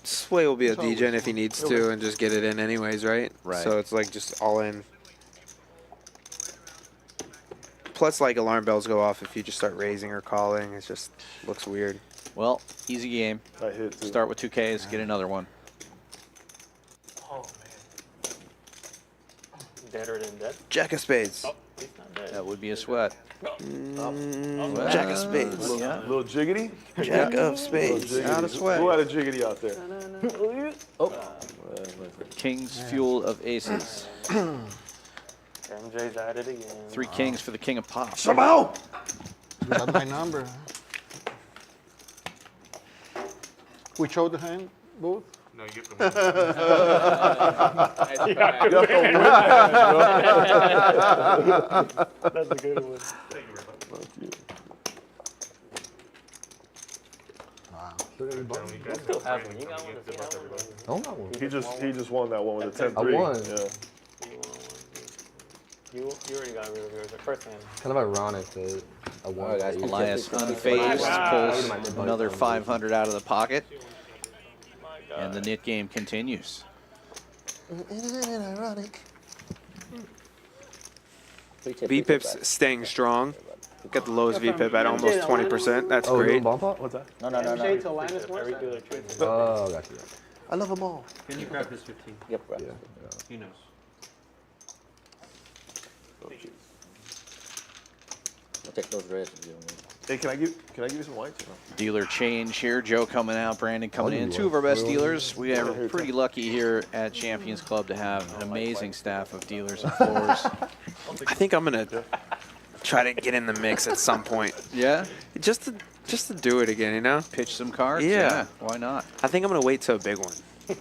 Sway will be a It's DJ if he needs to and just get it in anyways, right? Right. So it's like just all in. Plus, like alarm bells go off if you just start raising or calling. It just looks weird. Well, easy game. I hit too. Start with 2Ks, get another one. Oh man. Deader than dead. Jack of spades. Oh, he's not dead. That would be a sweat. Jack of spades. Yeah. Little jiggity. Jack of Little spades. jiggity. Out of sweat. Who had a jiggity out there? King's fuel of aces. MJ's at it again. 3 kings for the king of pop. Somehow. That's my number. We showed the hand, both? No, you have to move. That's a good one. Thank you very much. Wow. Still got your button? You guys Still have have a one. training You got coming one. in. Good luck, everybody. I don't got one. He just won that one with a 10-3. I won. Yeah. You already got rid of yours. The first hand. Kind of ironic that I won. Alright, guys, Elias Wow. unfazed, Wow. pulls another 500 out of the pocket, My God. and the knit game continues. VPIP's staying strong. Got the lowest VPIP at almost 20%. That's Oh, great. bomb pot? What's that? No, no, no, no. Every dealer trades. Oh, got you. I love them all. Can you grab this 15? Yep, right. Yeah. He knows. I'll take those reds if you don't need. Hey, can I give you some whites? Or no? Dealer change here. Joe coming out, Brandon coming I'll in. give you 2 of our one. best dealers. We are Here, pretty lucky here at Champions Club to have an amazing staff of dealers and floors. I think I'm gonna try to get in the mix at some point, Yeah? just to do it again. You know, Pitch some cards? Yeah. Why not? I think I'm gonna wait till a big one.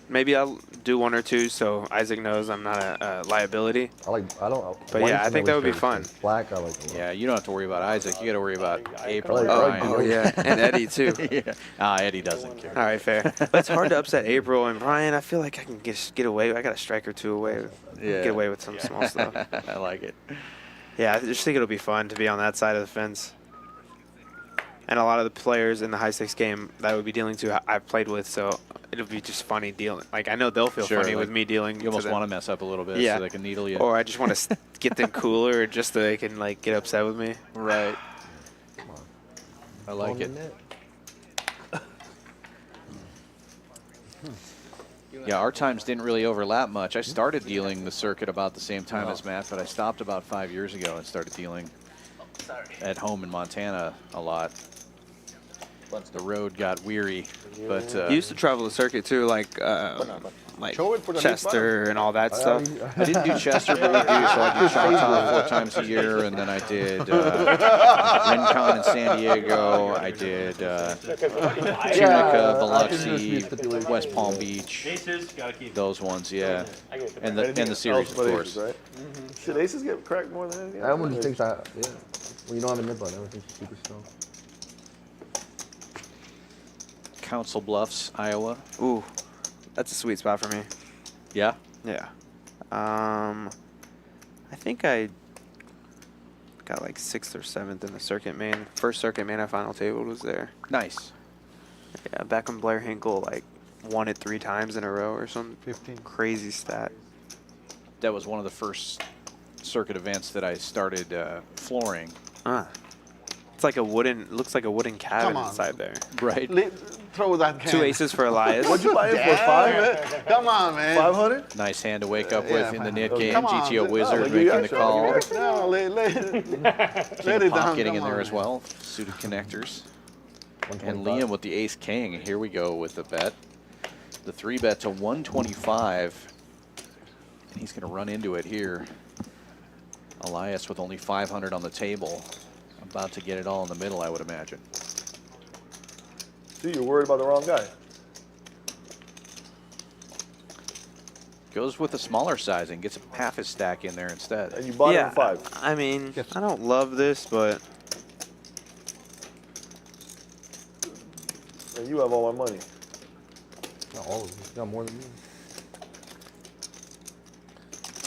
Maybe I'll do 1 or 2 so Isaac knows I'm not a liability. I don't. But yeah, I think that would be fun. Black, I like a lot. Yeah, you don't have to worry about Isaac. You got to worry about April Oh, and oh, Brian. Oh yeah, and Eddie too. Yeah. Eddie doesn't care. All right, fair. But it's hard to upset April and Brian. I feel like I can get away. I got a strike or 2 away. Yeah. Get away with some small stuff. I like it. Yeah, I just think it'll be fun to be on that side of the fence. And a lot of the players in the high stakes game that I would be dealing to, I've played with, so it'll be just funny dealing. Like, I know they'll feel Sure, funny like, with me dealing. You almost to them. want to mess up a little bit Yeah. so they can needle you. Or I just want to get them cooler just so they can, like, get upset with me. Right. Come on. I like On it. the net. Yeah, our times didn't really overlap much. I started dealing the circuit about the same time as Matt, but I stopped about 5 years ago and started dealing at home in Montana a lot. The road got weary, but You used to travel the circuit, too, like Show it for the big Chester and all that stuff. I didn't do Chester, but we do. So I do Choctaw 4 times a year, and then I did Rincon in San Diego. I did Tunica, Biloxi, West Palm Beach. Aces, gotta keep. Those ones, yeah. I get it. And the series, of but course. Aces, right? Should aces get cracked more than anything? Everyone just thinks that, yeah. When you don't have a nip button, everyone thinks you're super strong. Council Bluffs, Iowa. Ooh, that's a sweet spot for me. Yeah. Yeah. I think I got like 6th or 7th in the circuit main. First circuit main I final table was there. Nice. Yeah, back when Blair Hinkle like won it 3 times in a row or some 15. crazy stat. That was one of the first circuit events that I started flooring. It's like a wooden, looks like a wooden cabin Come on. inside there. Right. Throw that can. 2 aces for Elias. What'd you buy it for? 5? Come on, man. 500? Nice hand to wake up Yeah, with in the fine. knit Okay. game. Come on, GTO dude. Wizard Oh, making the actually, call. No, let King it of Pop down. getting Come in there on, as man. well. Suited connectors. And 125. Liam with the ace king. Here we go with the bet. The 3 bet to 125. And he's going to run into it here. Elias with only 500 on the table. About to get it all in the middle, I would imagine. See, you're worried about the wrong guy. Goes with a smaller sizing. Gets half his stack in there instead. And you bought Yeah, it for 5. I mean, I don't love this, but And And you have all my money. Not all of them. You got more than me.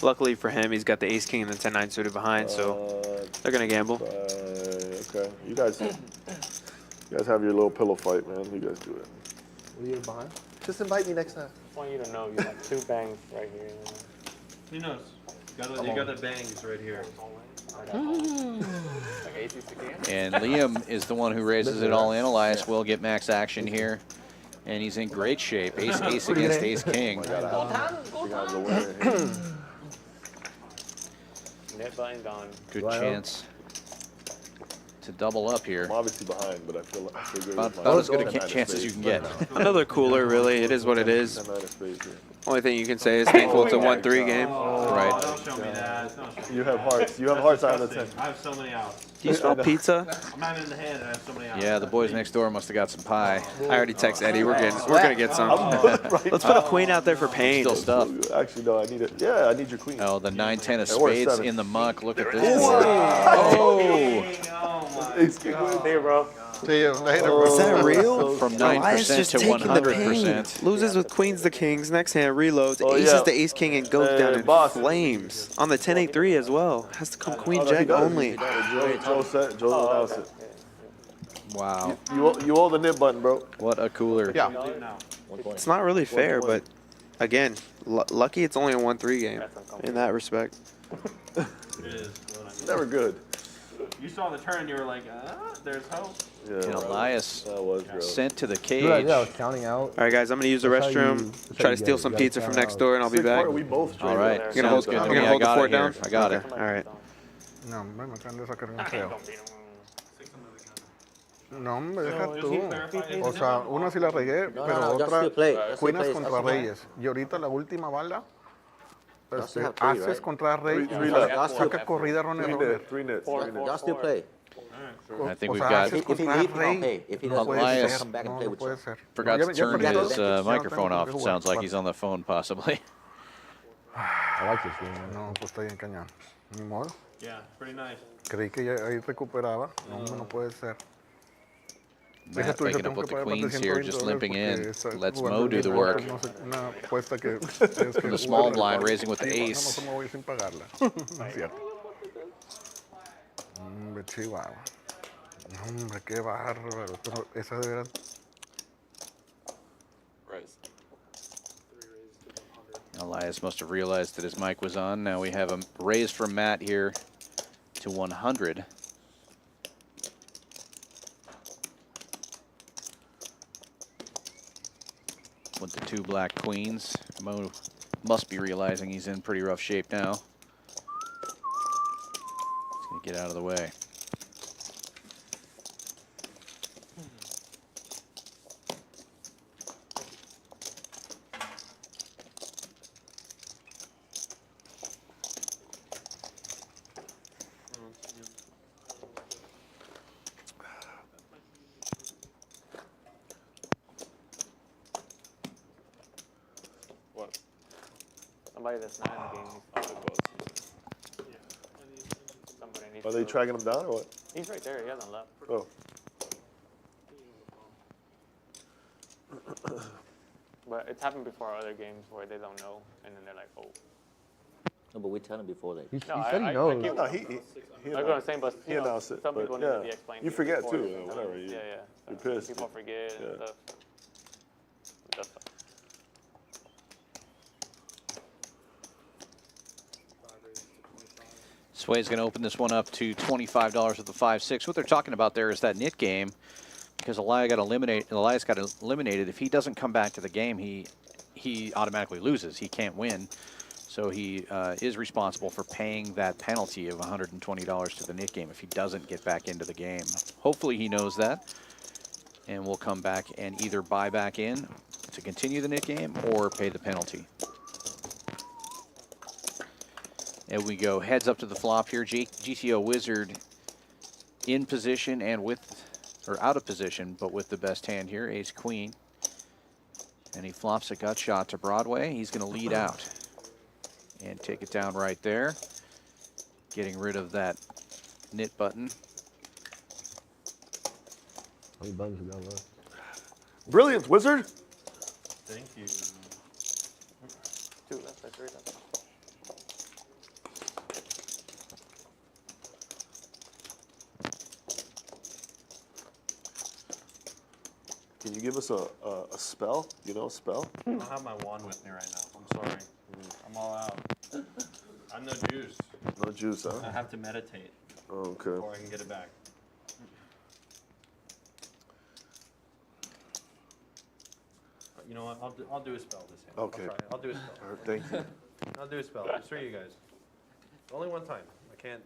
Luckily for him, he's got the ace king and the 10-9 suited behind, so they're gonna gamble. Okay. You guys have your little pillow fight, man. You guys do it. What are you behind? Just invite me next time. I want you to know you have 2 bangs right here. He knows. You got the bangs right here. And Liam is the one who raises it all in. Elias will get max action here. And he's in great shape. Ace against ace king. Net button gone. Good chance to double up here. I'm obviously behind, but I feel good. About as good a chance as you can get. Another cooler, really. It is what it is. 10-9 of spades here. Only thing you can say is thankful it's a 1-3 game. Right. Don't show me that. Don't show me You have hearts. You have hearts out of the 10. I have so many outs. Do you smell pizza? I'm not in the hand and I have so many outs. Yeah, the boys next door must have got some pie. I already text Eddie. We're gonna get some. Let's put a queen out there for pain. Still stuff. Actually, no, I need it. Yeah, I need your queen. Oh, the 9-10 of Or a spades 7. in the muck. Look at this. Oh my. Here, bro. See you later, bro. Is that real? From Elias 9% just to taking the pain. 100%. Loses with queens the kings. Next hand reloads. Oh, Aces yeah. the ace king and goes down in boss. flames. On the 10-8-3 as well. Has to come queen Oh, no, he jack does. only. Joe said. Joe announced it. Wow. You hold the nib button, bro. What a cooler. Yeah. It's not really fair, but again, lucky it's only a 1-3 game in that respect. It is. Never good. You saw the turn, you were like, there's hope. Yeah, And Elias that was gross. sent to the cage. Dude, I was counting out. All right, guys, I'm gonna use the That's how you- restroom. that's how Try you to steal get it. some You gotta pizza from count next out. door, and I'll be Sick back. part, we both All drink. right. You're gonna hold- Sounds good to you're gonna me. hold the I got fort it here. down? I got it. Okay. All right. No, hombre, me acaban de sacar un feo. No, hombre, deja Just tú. keep clarifying. O sea, una sí la regué, No, pero no, no, just otra, still play. Just still cuinas play. contra Just play. reyes. Y ahorita la última bala, Just still have three, haces right? contra rey, Three left. saca corrida runner runner. Three nits. Y'all still play. I think O we've sea, got- haces If he contra leaves, rey, okay. If he no doesn't, puede Elias ser, come back and no, play no with puede you. ser. Forgot Ya- to ya turn perdí his dos. Ya no microphone tengo off. que It jugar. sounds like he's on the phone, possibly. I like this game, man. No, pues está bien cañón. Ni modo. Yeah, pretty nice. Creí que ya ahí recuperaba. No, hombre, no puede ser. Deja Matt tú, yo picking tengo up with que the pagar más de queens here, $120 just limping in. porque está Lets jugando Mo do bien the poker, work. no sé, una apuesta que tienes que From the jugar small de blind, cual- raising with the sí, ace. No me voy sin pagarla. No es cierto. Hombre, chihuahua. Hombre, qué bárbaro. Pero esa de verdad. Elias must have realized that his mic was on. Now we have a raise from Matt here to 100. With the 2 black queens, Mo must be realizing he's in pretty rough shape now. He's gonna get out of the way. What? Somebody that's not in the game needs to go. Somebody needs Are to they go. tracking him down or what? He's right there. He hasn't left. Oh. But it's happened before other games where they don't know, and then they're like, oh. No, but we tell him before they. He No, said he I knows. keep- No, he That's what I'm saying, but he you know, announced it, some but people need yeah. to be explained. You to forget before too, they you know, sometimes. whatever, you- Yeah, yeah. you're So pissed. People forget and Yeah. stuff. That's fine. Sway's going to open this one up to $25 with the 5-6. What they're talking about there is that nit game, because Elias got eliminated. If he doesn't come back to the game, he automatically loses. He can't win. So he is responsible for paying that penalty of $120 to the nit game if he doesn't get back into the game. Hopefully he knows that, and we'll come back and either buy back in to continue the nit game or pay the penalty. And we go heads up to the flop here. GTO Wizard in position and or out of position, but with the best hand here, ace queen. And he flops a gut shot to Broadway. He's going to lead out and take it down right there, getting rid of that nit button. How many buttons we got left? Brilliant, wizard. Thank you. 2 left, 3 left. Can you give us a spell? You know, a spell? I don't have my wand with me right now. I'm sorry. I'm all out. I'm no juice. No juice, I huh? have to meditate Okay. before I can get it back. You know what? I'll do a spell this hand. Okay. I'll do a spell. All right, thank you. I'll do a spell. Just for you guys. Only one time.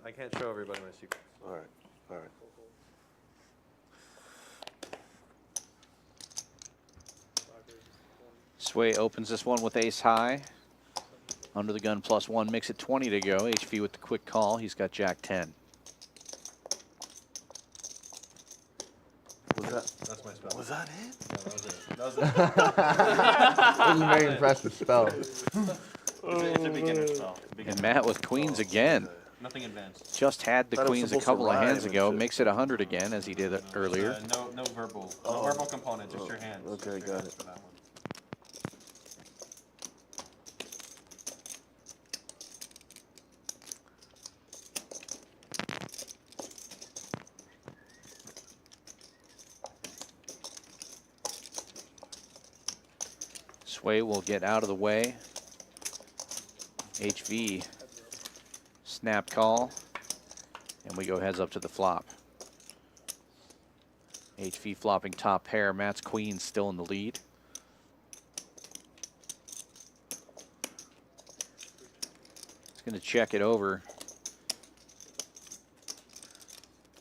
I can't show everybody my secrets. All right. All right. Sway opens this one with ace high. Under the gun +1 makes it 20 to go. HV with the quick call. He's got jack 10. Was that? That's my spell. Was that it? Yeah, that was it. That was This is a very impressive spell. It's a beginner spell. And Matt with queens again. Nothing advanced. Just had the Thought it was queens a supposed to couple of rhyme hands and ago. shit. Makes it 100 again, as he did it earlier. No verbal. No verbal component. Just your hands. Okay, Just your got hands it. for that one. Sway will get out of the way. HV snap call, and we go heads up to the flop. HV flopping top pair. Matt's queen still in the lead. He's going to check it over.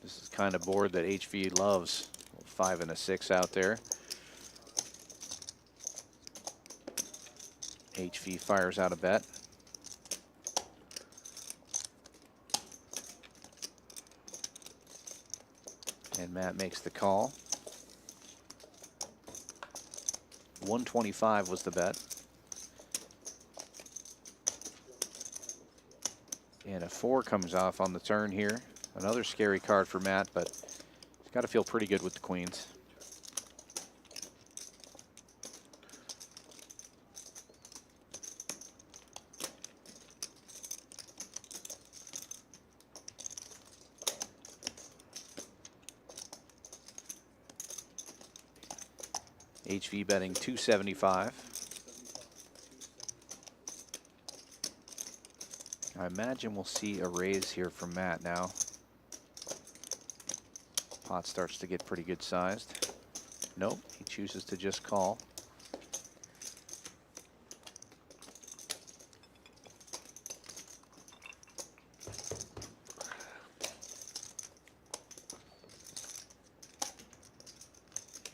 This is kind of board that HV loves. 5 and a 6 out there. HV fires out a bet. And Matt makes the call. 125 was the bet. And a 4 comes off on the turn here. Another scary card for Matt, but he's got to feel pretty good with the queens. HV betting 275. I imagine we'll see a raise here from Matt now. Pot starts to get pretty good sized. Nope, he chooses to just call.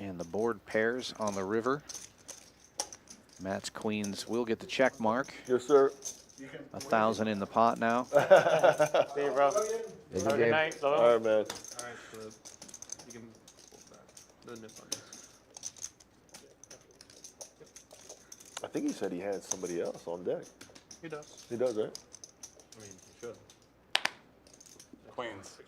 And the board pairs on the river. Matt's queens will get the check mark. Yes, sir. 1,000 in the pot now. See you, bro. Have a good night. All right, man. All right, so you can pull back. No nip on this. I think he said he had somebody else on deck. He does. He does, right? I mean, he should. Queens.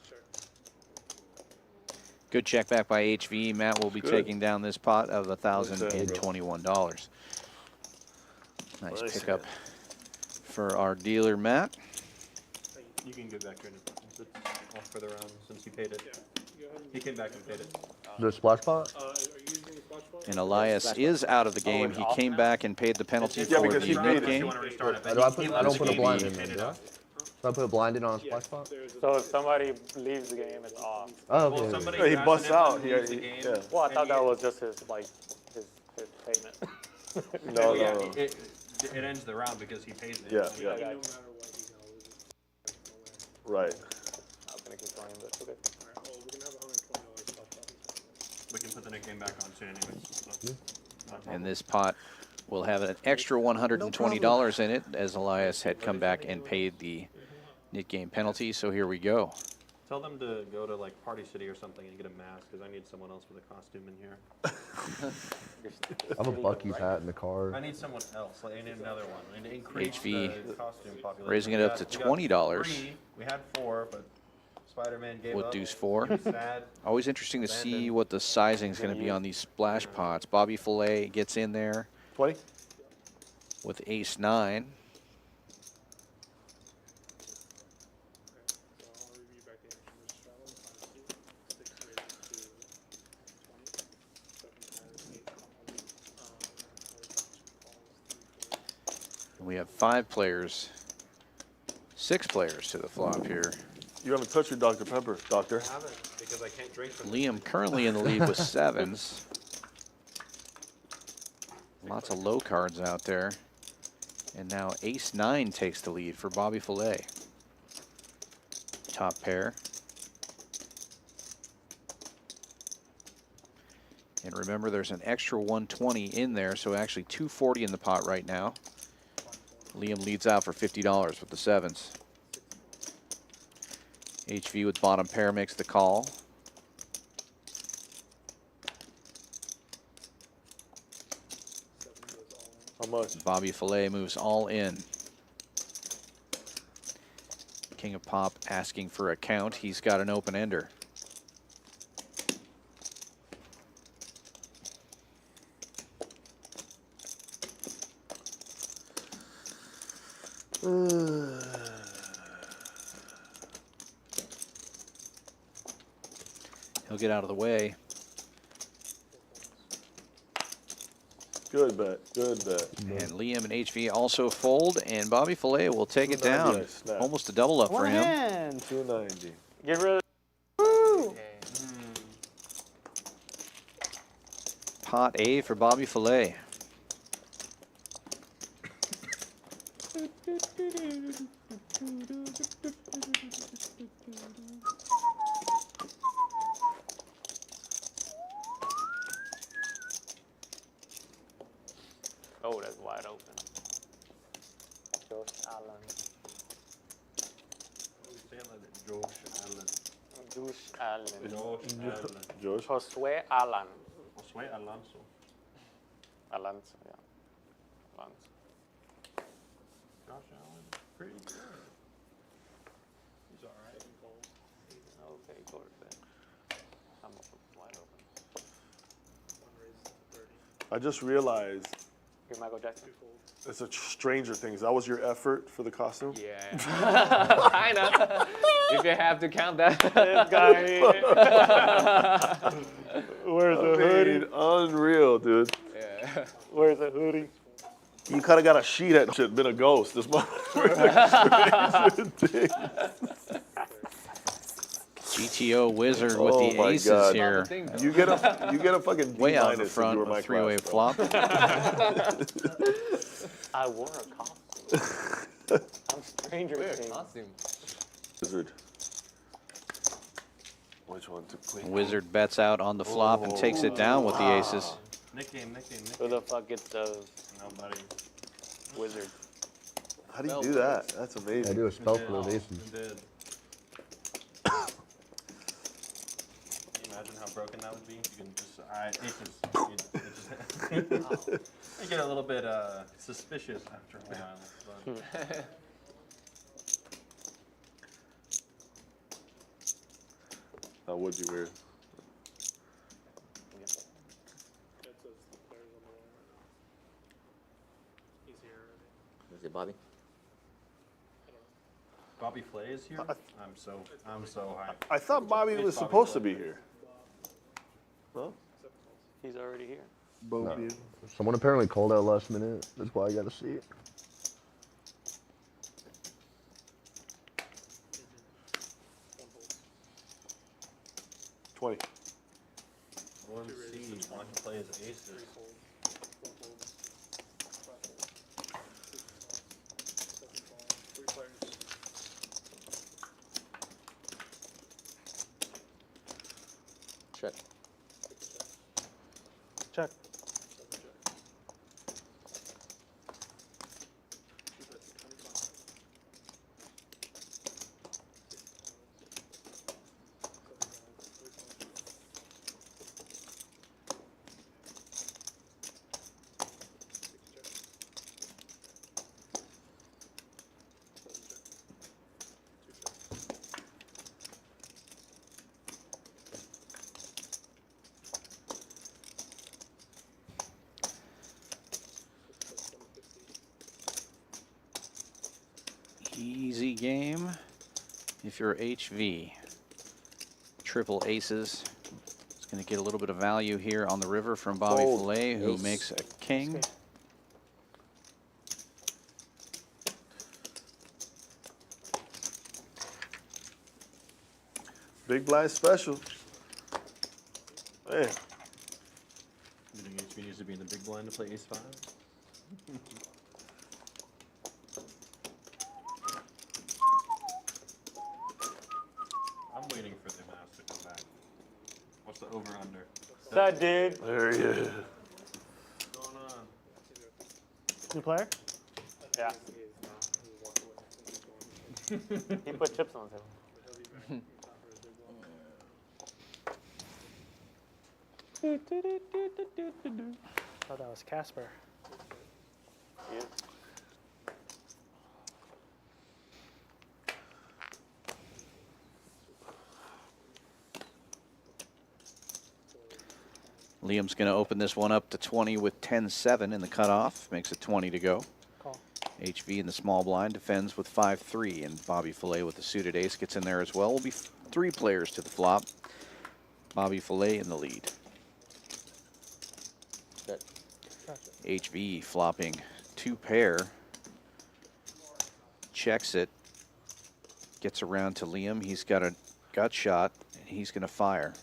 Good check back by HV. Matt will be Good. taking down this pot of Exactly, bro. $1,021. Nice Nice pickup for our dealer, Matt. You can get back here and off for the round since he paid it. He came back and paid it. The splash pot? And Elias is out of the game. He came back and paid the penalty Yeah, for because the he net paid it. game. You want to restart it, I don't put a blind in there, paid do it I? off. So I put a blind in on a splash pot? So if somebody leaves the game, it's off. Oh, Well, okay. somebody Yeah, he grabs busts an out. input and leaves the game. Yeah. Well, I and thought that he- was just his payment. No, yeah, no. it ends the round because he pays it. Yeah, yeah. Okay. Right. I was gonna keep trying, but okay. We can put the nickname back on soon anyways. So. And this pot will have an extra $120 in it, as Elias had come back and paid the net game penalty. So here we go. Tell them to go to like Party City or something and get a mask because I need someone else with a costume in here. I have a Bucky's hat in the car. I need someone else. Like, I need another one. I need to increase HV the costume population. raising it up to We got $20. 3. We had 4, but Spider-Man gave with up. deuce 4. Sad. Always interesting to see what the sizing is going to be on these splash pots. Bobby Fillet gets in there 20. with ace 9. We have 5 players, 6 players to the flop here. You haven't touched your Dr. Pepper, Doctor. I haven't, because I can't drink from Liam currently in the lead with 7s. Lots of low cards out there. And now ace 9 takes the lead for Bobby Fillet. Top pair. And remember, there's an extra 120 in there, so actually 240 in the pot right now. Liam leads out for $50 with the 7s. HV with bottom pair makes the call. How much? Bobby Fillet moves all in. King of Pop asking for a count. He's got an open ender. He'll get out of the way. Good bet. Good bet. And Liam and HV also fold, and Bobby Fillet will take it down. 290, I snap. Almost a double up for him. 290. Get rid of. Woo! Pot A for Bobby Fillet. Oh, that's wide open. Josh Allen. Josh Allen. George. Josué Allen. Sway Alonso. Alonso, yeah. Alonso. Josh Allen, pretty good. He's all right. Okay, go to bed. I'm wide open. I just realized You're Michael Jackson. it's a Stranger Things. That was your effort for the costume? Yeah. I know. If you have to count that. This guy. Where's the hoodie? Unreal, dude. Yeah. Where's the hoodie? You kind of got a sheet at shit. Been a ghost this month. GTO Wizard with Oh the my aces God. here. You get a fucking D Way out in minus if front you were with my a three-way class, bro. flop. I wore a costume. I'm Stranger Things. Wizard. Which one to queen? Wizard bets out on the flop and takes it down with the aces. Nickname. Who the fuck gets those? Nobody. Wizard. How do you do that? That's I amazing. do a spell for those aces. Did. Can you imagine how broken that would be? You can just, aces. You get a little bit suspicious after a while. But. That would be weird. Is it Bobby? Bobby Flay is here. I'm so high. I thought Bobby It's was Bobby supposed to Flay. be here. No? He's already here. Bobby. Someone apparently called out last minute. That's why I got to see it. $20. One C. Why don't you play his aces? Check. Check. game if you're HV. Triple aces. It's going to get a little bit of value here on the river from Bobby Fold. Fillet, who Ace. makes a king. Big blind special. Man, You think HV needs to be in the big blind to play ace 5? I'm waiting for the mouse to come back. What's the over under? What's that, dude? there he is. What's going on? New player? Yeah. He put chips on the table. Thought that was Casper. Yeah. Liam's going to open this one up to 20 with 10-7 in the cutoff. Makes it 20 to go. Call. HV in the small blind defends with 5-3, and Bobby Fillet with the suited ace gets in there as well. Will be 3 players to the flop. Bobby Fillet in the lead. Bet. HV flopping 2 pair. Checks it. Gets around to Liam. He's got a gut shot, and he's going to fire.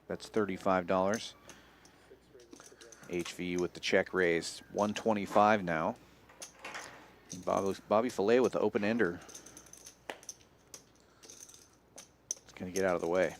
That's $35. HV with the check raise, 125 now. And Bobby Fillet with the open ender. It's going to get out of the way.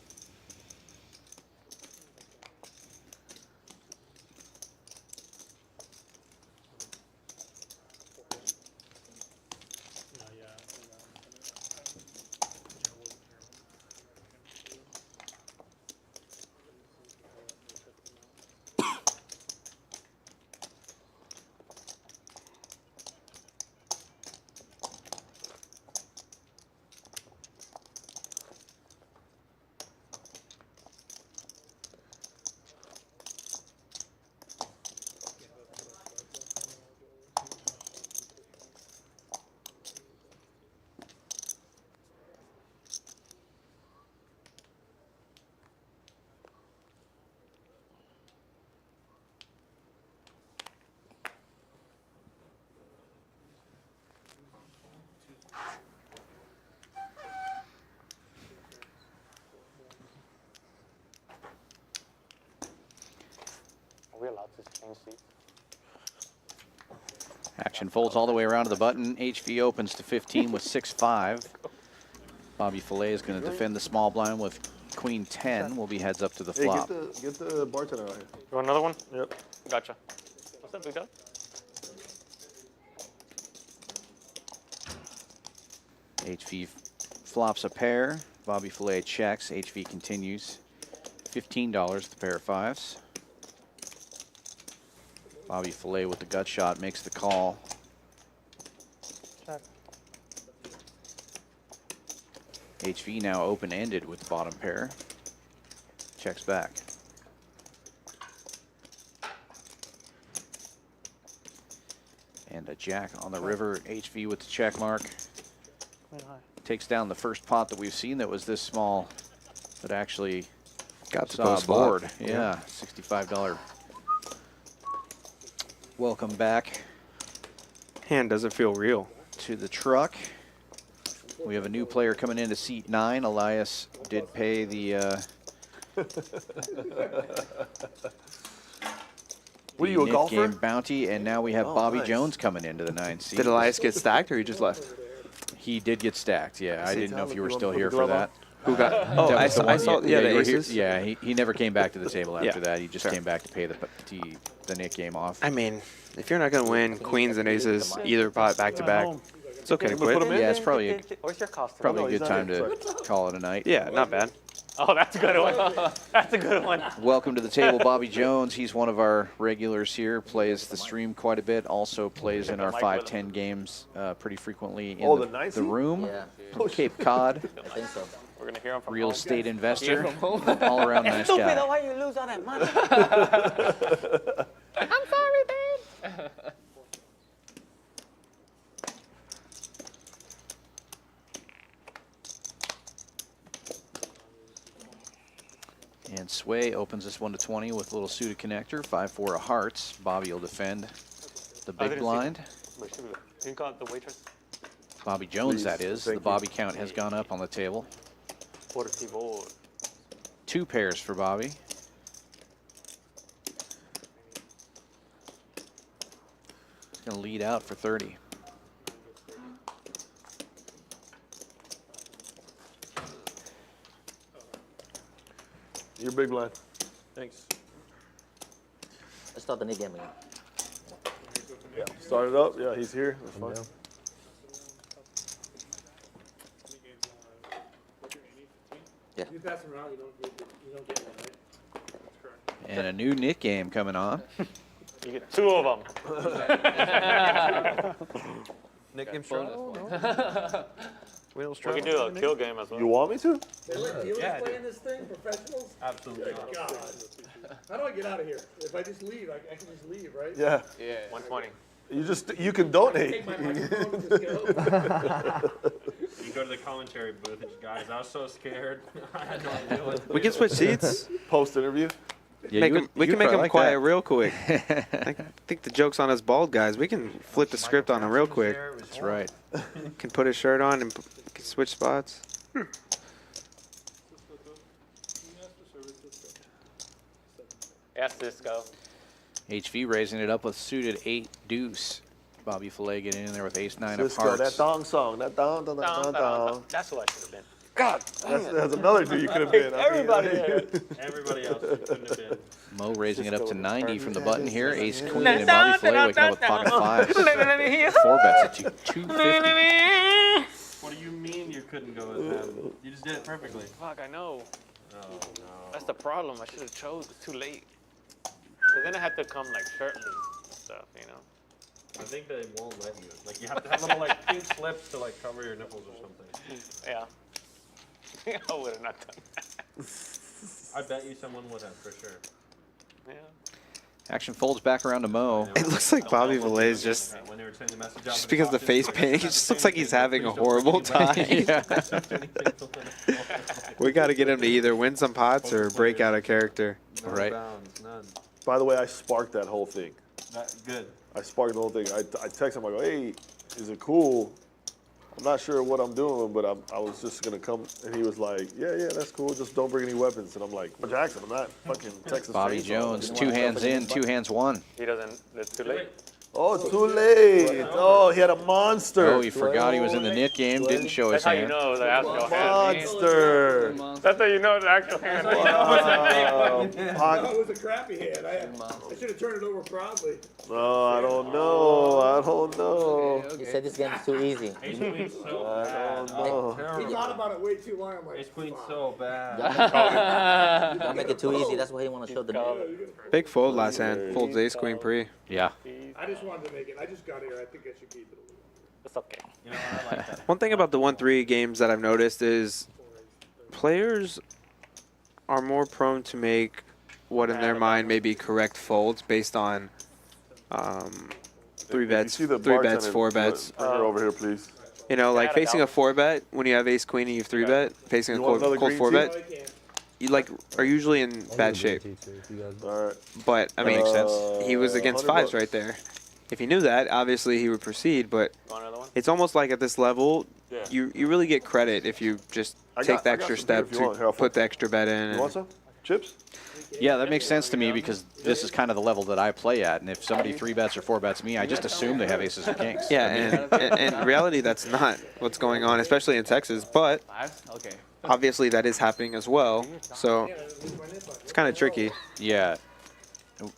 Are we allowed to change seats? Action folds all the way around to the button. HV opens to 15 with 6-5. Bobby Fillet is going to defend the small blind with Queen 10. Will be heads up to the Hey, flop. get the bartender out here. You want another one? Yep. Gotcha. What's up, big dog? HV flops a pair. Bobby Fillet checks. HV continues. $15 the pair of fives. Bobby Fillet with the gut shot makes the call. Check. HV now open-ended with the bottom pair. Checks back. And a jack on the river. HV with the check mark. Queen high. Takes down the first pot that we've seen that was this small, but actually Got to saw post a board. flop. Yeah, $65. Welcome back Hand doesn't feel real. to the truck. We have a new player coming into seat 9. Elias did pay the What are you, a Nick golfer? game bounty, and now we have Oh, Bobby nice. Jones coming into the 9th seat. Did Elias get stacked or he just left? He did get stacked. Yeah, I See, didn't know tell if you him were you still want to here put the for glove that. Who got? Oh, That I was the saw, I one- saw. Yeah, you the were here. aces. Yeah, he never came back to the table after Yeah. that. He just Fair. came back to pay the Nick game off. I mean, if you're not gonna win queens and aces either pot back to back, it's okay to Put 'em quit. in? Yeah, it's probably Where's your costume? probably no, a he's good not time here. to call it a night. Yeah, not bad. Oh, that's a good one. That's a good one. Welcome to the table, Bobby Jones. He's one of our regulars here. Plays the stream quite a bit. Also plays in our 5-10 games pretty frequently in Oh, the 9th the seat? room. Yeah, From Cape Cod, I think so. We're gonna hear him from real home. estate investor, all around nice guy. Why you lose all that money? I'm sorry, babe. Sway opens this one to 20 with a little suited connector. 5-4 of hearts. Bobby will defend the big blind. Can you call it the waitress? Bobby Jones, Please, that is. thank The you. Bobby count has gone up on the table. Por favor. 2 pairs for Bobby. He's going to lead out for 30. You're big blind. Thanks. Let's start the new game again. Yeah. Start it up. Yeah, he's here. That's I'm fine. down. Yeah. You pass them around, you don't get one, right? That's correct. And a new Nick game coming on. You get 2 of them. Nick game Bonus straw? one. We don't We straw? can do a kill game as well. You want me to? They let dealers Yeah, I play do. in this thing, professionals? Absolutely not. God. How do I get out of here? If I just leave, I can just leave, right? Yeah. Yeah. 120. You can donate. Take my microphone and just go. You go to the commentary booth, and guys, I was so scared. I had no idea what to We can do. switch seats. Post interview. Yeah, Make you 'em- would- we you'd can make probably them like quiet that. real quick. I think the joke's on us bald guys. We can flip the script on them real quick. That's right. Can put a shirt on and can switch spots. Yes, Cisco. HV raising it up with suited 8 deuce. Bobby Filet getting in there with ace-9 of Cisco, that hearts. thong song. That dong, dong, dong, dong. That's who I should have been. God, that's another dude you could have been. Everybody here. Everybody else you couldn't have been. Mo raising it up to 90 from the button here. Ace Dun, queen and Bobby Filet waking up with pocket 5s. 4 bets at 250. What do you mean you couldn't go with them? You just did it perfectly. Fuck, I know. Oh, no. That's the problem. I should have chose. It's too late. Cause then I have to come like shirtless and stuff, you know. I think they won't let you. Like, you have to have little, like, pink slips to, like, cover your nipples or something. Yeah. I would have not done that. I bet you someone would have, for sure. Yeah. Action folds back around to Mo. It looks like Bobby Villet's just When they were sending the message out just for because the options, face like, paint, it just looks like he's having a horrible time. Yeah. We got to get him to either win some pots or break out a character. No Right. bounds, none. By the way, I sparked that whole thing. That, good. I sparked the whole thing. I text him. I go, hey, is it cool? I'm not sure what I'm doing, but I was just gonna come. And he was like, yeah, that's cool. Just don't bring any weapons. And I'm like, Jackson, I'm not fucking Texas. Bobby Chainsaw. Jones, You know 2 why I'm hands jumping in, 2 hands 1. He doesn't. It's too late. Oh, too late. Oh, he had a monster. Oh, he forgot he was in the knit game. Didn't show his That's how you hand. know the actual hand. Monster. That's how you know the actual hand. Wow. That was a crappy hand. I should have turned it over proudly. No, I don't know. I don't know. You said this game is too easy. Ace Queen's so I bad. don't know. He thought about it way too long. I'm like, Ace Queen's so bad. Don't make it too easy. That's why he want to show the new. Big fold last hand. Folds ace queen pre. Yeah. I just wanted to make it. I just got here. I think I should keep it. It's okay. You know, I like that. One thing about the 1-3 games that I've noticed is players are more prone to make what in their mind may be correct folds based on 3 bets, If you see the 3 bets, bartender, 4 bets. Bring her over here, please. You know, like Got it, facing a Al. 4 bet when you have ace queen and you have 3 bet, facing a You want cold another green 4 tea? bet, I can. you like are usually in bad shape. All right. But I mean, makes sense. he was against 100 5s right there. If he knew that, obviously he would proceed. But Want another one? it's almost like at this level, Yeah. you really get credit if you just I take got- the I got extra some step here if you want. Here, to I'll put the extra bet in. You want some? Chips? Yeah, that makes sense to me because this is kind of the level that I play at. And if somebody 3 bets or 4 bets me, I just assume they have aces or kings. Yeah, and in reality, that's not what's going on, especially in Texas. But Fives? Okay. obviously, that is happening as well. So it's kind of tricky. Yeah.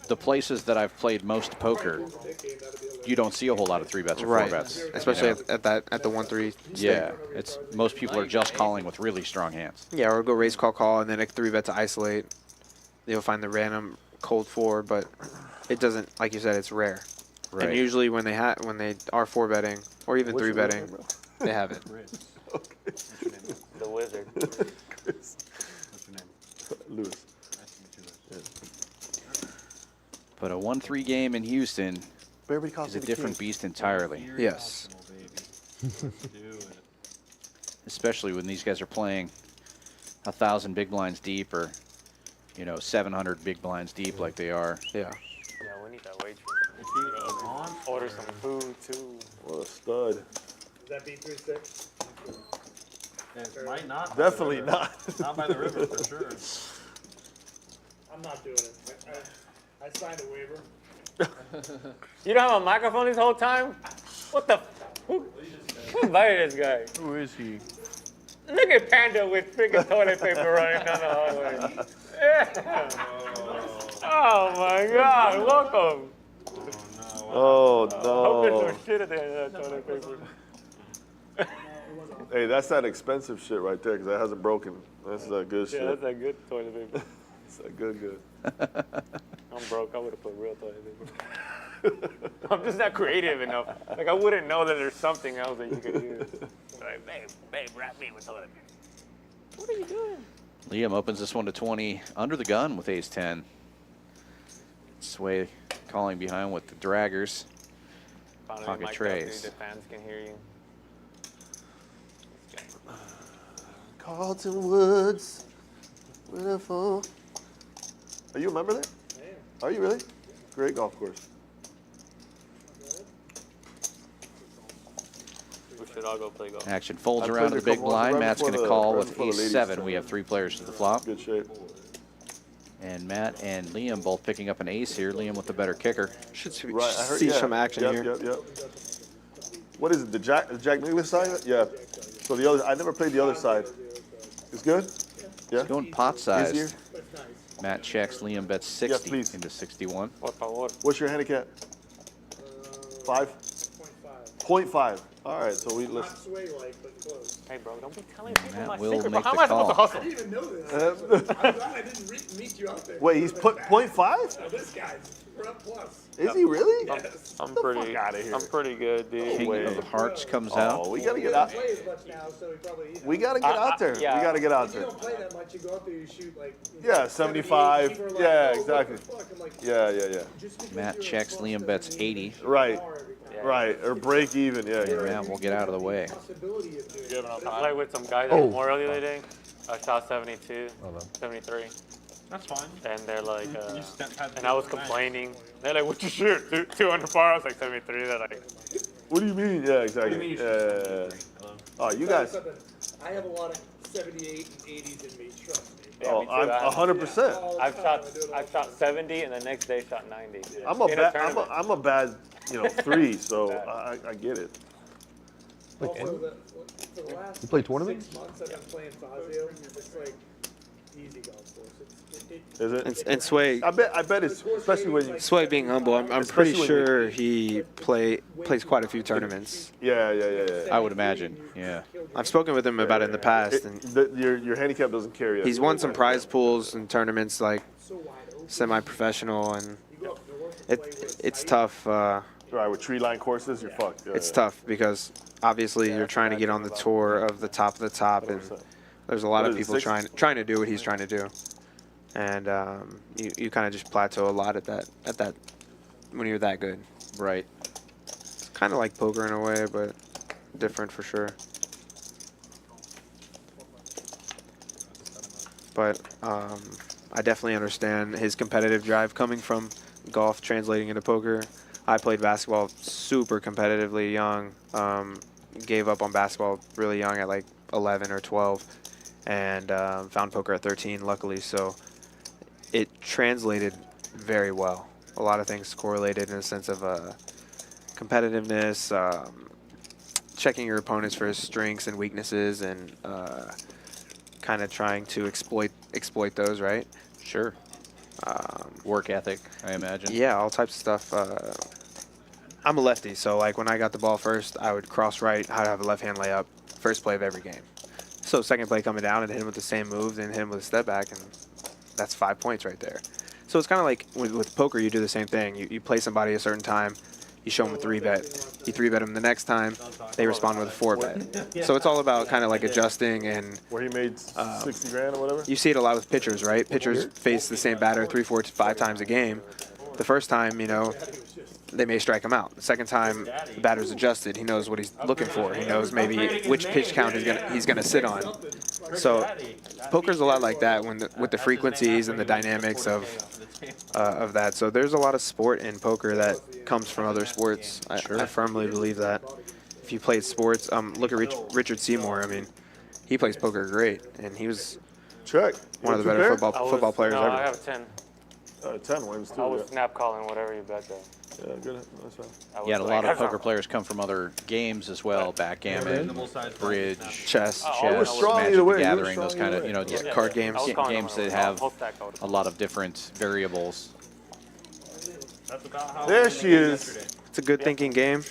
The places that I've played most poker, you don't see a whole lot of 3 bets or 4 Right, bets. especially you know? at the 1-3. Yeah, it's most people are just calling with really strong hands. Yeah, or go raise, call, and then a 3 bet to isolate. You'll find the random cold 4, but it doesn't, like you said, it's rare. Right. And usually when they are 4 betting or even What's 3 your betting, name, bro? they have it. The wizard. Chris. What's your name? Lewis. Nice to meet you, Liz. But a 1-3 game in Houston Everybody calls is a me the different king. beast entirely, Yes. Do it. especially when these guys are playing 1,000 big blinds deep or you know, 700 big blinds deep like they are. Yeah. Yeah, we need that waitress. If he was on, Order some food too. What a stud. Is that B36? it might not. Definitely not. Not by the river for sure. I'm not doing it. I signed a waiver. You don't have a microphone this whole time? What the? Who invited this guy? Who is he? Look at Panda with freaking toilet paper running down the hallway. Yeah. Oh my God! Welcome. Oh Hope no. there's some shit at the end of that toilet paper. Hey, that's that expensive shit right there because that hasn't broken. That's that good shit. Yeah, that's a good toilet paper. That's that good. I'm broke. I would have put real toilet paper. I'm just not creative enough. Like I wouldn't know that there's something else that you could use. Like, babe, wrap me with toilet paper. What are you doing? Liam opens this one to 20 under the gun with ace-10. Sway calling behind with the draggers. Finally, Pocket mic'd up, trays. dude, the fans can hear you. Carlton Woods. Beautiful. Are you a member there? I am. Are you really? Great golf course. We should all go play golf. Action folds I around to played the a big couple ones blind. right Matt's before going to the- call right with before the ladies' ace-7. We tournament. have 3 players to the flop. Good shape. And Matt and Liam both picking up an ace here. Liam with the better kicker. Should see, Right, I heard, see yeah. some action Yep, here. Yep. What is it? The Jack Nicklaus side? Yeah. So the other, I never played the other side. It's good. Yeah. He's going pot size. Easier. Matt checks. Liam bets 60 please. into 61. Por favor. What's your handicap? 5. 0.5. All right. So we Not listen. sway-like, but close. Hey, bro, don't be telling people Matt my will secret. Bro. make How the am I supposed to call. hustle? I didn't even know this. I'm glad I didn't meet you out there. Wait, he's put 0.5? Oh, this guy's front plus. Is he really? Yes. I'm pretty. fuck outta here. I'm pretty good, dude. King Wait. of hearts comes Oh, out. we gotta He get doesn't out. play as much now, so he probably. We gotta get out there. yeah. We gotta get out If you there. don't play that much, you go out there, you shoot like. Yeah, 75. People are like, Yeah, oh, exactly. what the fuck? I'm like, Yeah. just because Matt you're checks. close Liam doesn't bets mean 80. you shoot Right. far every time. Right. Or break even. Yeah. And Matt will get out of the way. Possibility of doing it. I played with some guys at Oh. Memorial the other day. I shot 72, Oh, no. 73, That's fine. and they're like, You step past and I was the match. complaining. They're like, "What you shoot? 200 par?" I was like 73. They're like, What do you mean? Yeah, exactly. What do you mean you Yeah. Oh, you Tell you guys. something, I have a lot of 78 and 80s in me, trust me. Yeah, Oh, me too. I'm 100%. All the I've time, shot, I do it all I've the shot time. 70, and the next day shot 90. I'm a In bad. tournament. I'm a bad. 3. So I get it. Also, for the last You play tournaments? 6 months I've been playing Fazio. It's like easy golf course. Is it? And Sway, I bet it's especially when you. Sway being humble, I'm pretty Especially when sure he plays quite a few tournaments. Yeah. I would imagine. Yeah. I've spoken with him about it in the past, and Your handicap doesn't carry it. he's won some prize pools and tournaments like semi-professional, and it's tough. Right, with tree line courses, you're fucked. Yeah, It's yeah. tough because obviously you're trying to get on the tour of the top, and 100%. there's a lot What of is it, people 60? trying to do what he's trying to do, and you kind of just plateau a lot at that when you're that good. Right. It's kind of like poker in a way, but different for sure. But I definitely understand his competitive drive coming from golf, translating into poker. I played basketball super competitively young. Gave up on basketball really young at like 11 or 12, and found poker at 13, luckily. So it translated very well. A lot of things correlated in a sense of competitiveness, checking your opponents for his strengths and weaknesses, and kind of trying to exploit those, right? Sure. Work ethic, I imagine. Yeah, all types of stuff. I'm a lefty, so like when I got the ball first, I would cross right, I'd have a left hand layup, first play of every game. So second play coming down and hit him with the same moves and hit him with a step back, and that's 5 points right there. So it's kind of like with poker, you do the same thing. You play somebody a certain time, you show them a 3-bet, you 3-bet them the next time, they respond with a 4-bet. So it's all about kind of like adjusting, and Where he made 60 grand or whatever. you see it a lot with pitchers, right? Pitchers face the same batter 3, 4, 5 times a game. The first time, they may strike him out. The second time, the batter's adjusted. He knows what he's looking for. He knows maybe which pitch count he's gonna sit on. So poker's a lot like that with the frequencies and the dynamics of that. So there's a lot of sport in poker that comes from other sports. I firmly believe that. If you played sports, look at Richard Seymour. I mean, he plays poker great, and he was one of the better football players ever. I have a 10. 10 wins too. I was snap calling whatever you bet though. Yeah, good. That's fine. Yeah, and a lot of poker players come from other games as well. Backgammon, bridge, chess, Magic the Gathering, those kind of, card games. Games that have a lot of different variables. There she is. It's a good thinking game.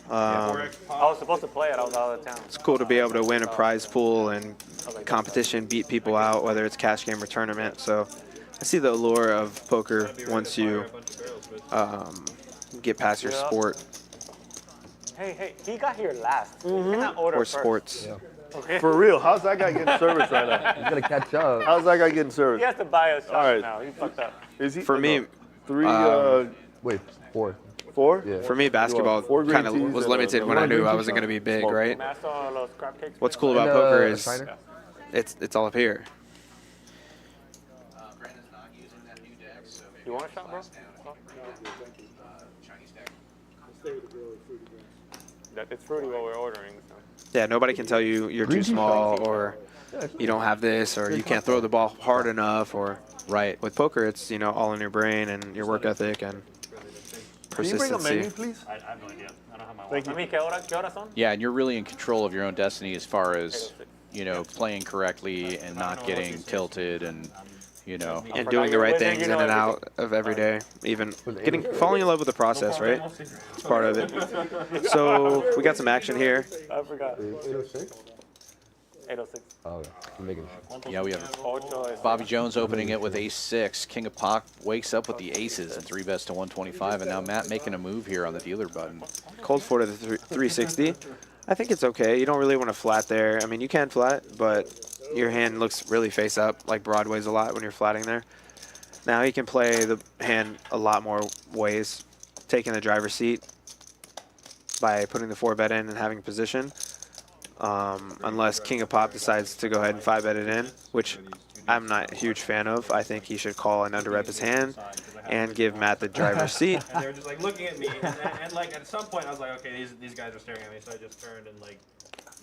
I was supposed to play it. I was out of town. It's cool to be able to win a prize pool and competition, beat people out, whether it's cash game or tournament. So I see the allure of poker once you get past your sport. Hey, he got here last. You cannot order Or first. sports. Yeah. Okay. For real, how's that guy getting service right now? He's gonna catch up. How's that guy getting service? He has to buy a shot All right. now. He fucked up. Is he? For me, 3, Wait, 4. 4? Yeah. For me, basketball four green kind of teas was and limited a when I knew I green wasn't tea going to be big, smoke. right? Master all those crab cakes. What's cool about And, poker a is Shiner? it's all up here. You want a shot, bro? It's fruity what we're ordering. So. Yeah, nobody can tell you you're too small or you don't have this or you can't throw the ball hard enough or Right. with poker it's all in your brain and your work ethic and Can you bring a persistency. menu, please? I have no idea. I don't have my Thank you. A mí, ¿qué horas son? Yeah, and you're really in control of your own destiny as far as, playing correctly and not getting tilted and, And doing the right things in and out of every day, even falling in love with the process, right? It's part of it. So we got some action here. I forgot. 806? 806. Oh, okay. I'm making sure. Yeah, we have Ocho es- Bobby Jones opening it with ace-6. King of Pock wakes up with the aces and 3-bets to 125. And now Matt making a move here on the dealer button. Cold 4 to the 360. I think it's okay. You don't really want to flat there. I mean, you can flat, but your hand looks really face up, like Broadway's a lot when you're flatting there. Now he can play the hand a lot more ways, taking the driver's seat by putting the 4-bet in and having position. Unless King of Pop decides to go ahead and 5-bet it in, which I'm not a huge fan of. I think he should call and underrep his hand and give Matt the driver's seat. And they were just like looking at me, and like at some point I was like, okay, these guys are staring at me, so I just turned and like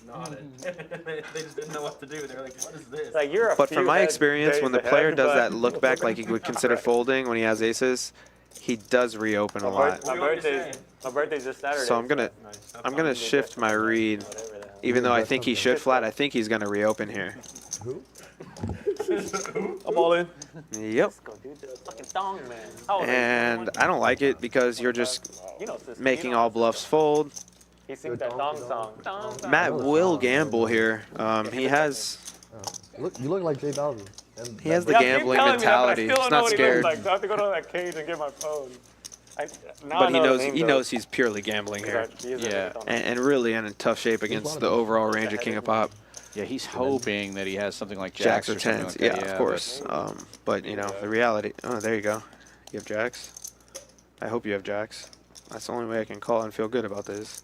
nodded. They just didn't know what to do. They were like, what is this? Like you're a But few from my heads experience, days when the ahead, player does but- that look back like he would consider folding when he has aces, he does reopen a lot. My birthday's this Saturday. So I'm gonna shift my read, even though I think he should flat. I think he's gonna reopen here. Who? I'm all in. Yep. Fucking thong, man. How old are you? And I don't like it because you're just Sister, making all bluffs fold. He sings that thong song. Thong song. Matt will gamble here. He has You look like J Balvin. he has the Yeah, keep gambling telling me that, but I mentality. still He's don't know not what he scared, looks like, so I have to go to that cage and get my phone. but he knows he's purely gambling here, Yeah. and really in a tough shape against the overall range of King of Pop. Yeah, he's hoping that he has something like Jacks jacks or something tens, like that. yeah, of course. But the reality. Oh, there you go. You have jacks. I hope you have jacks. That's the only way I can call and feel good about this.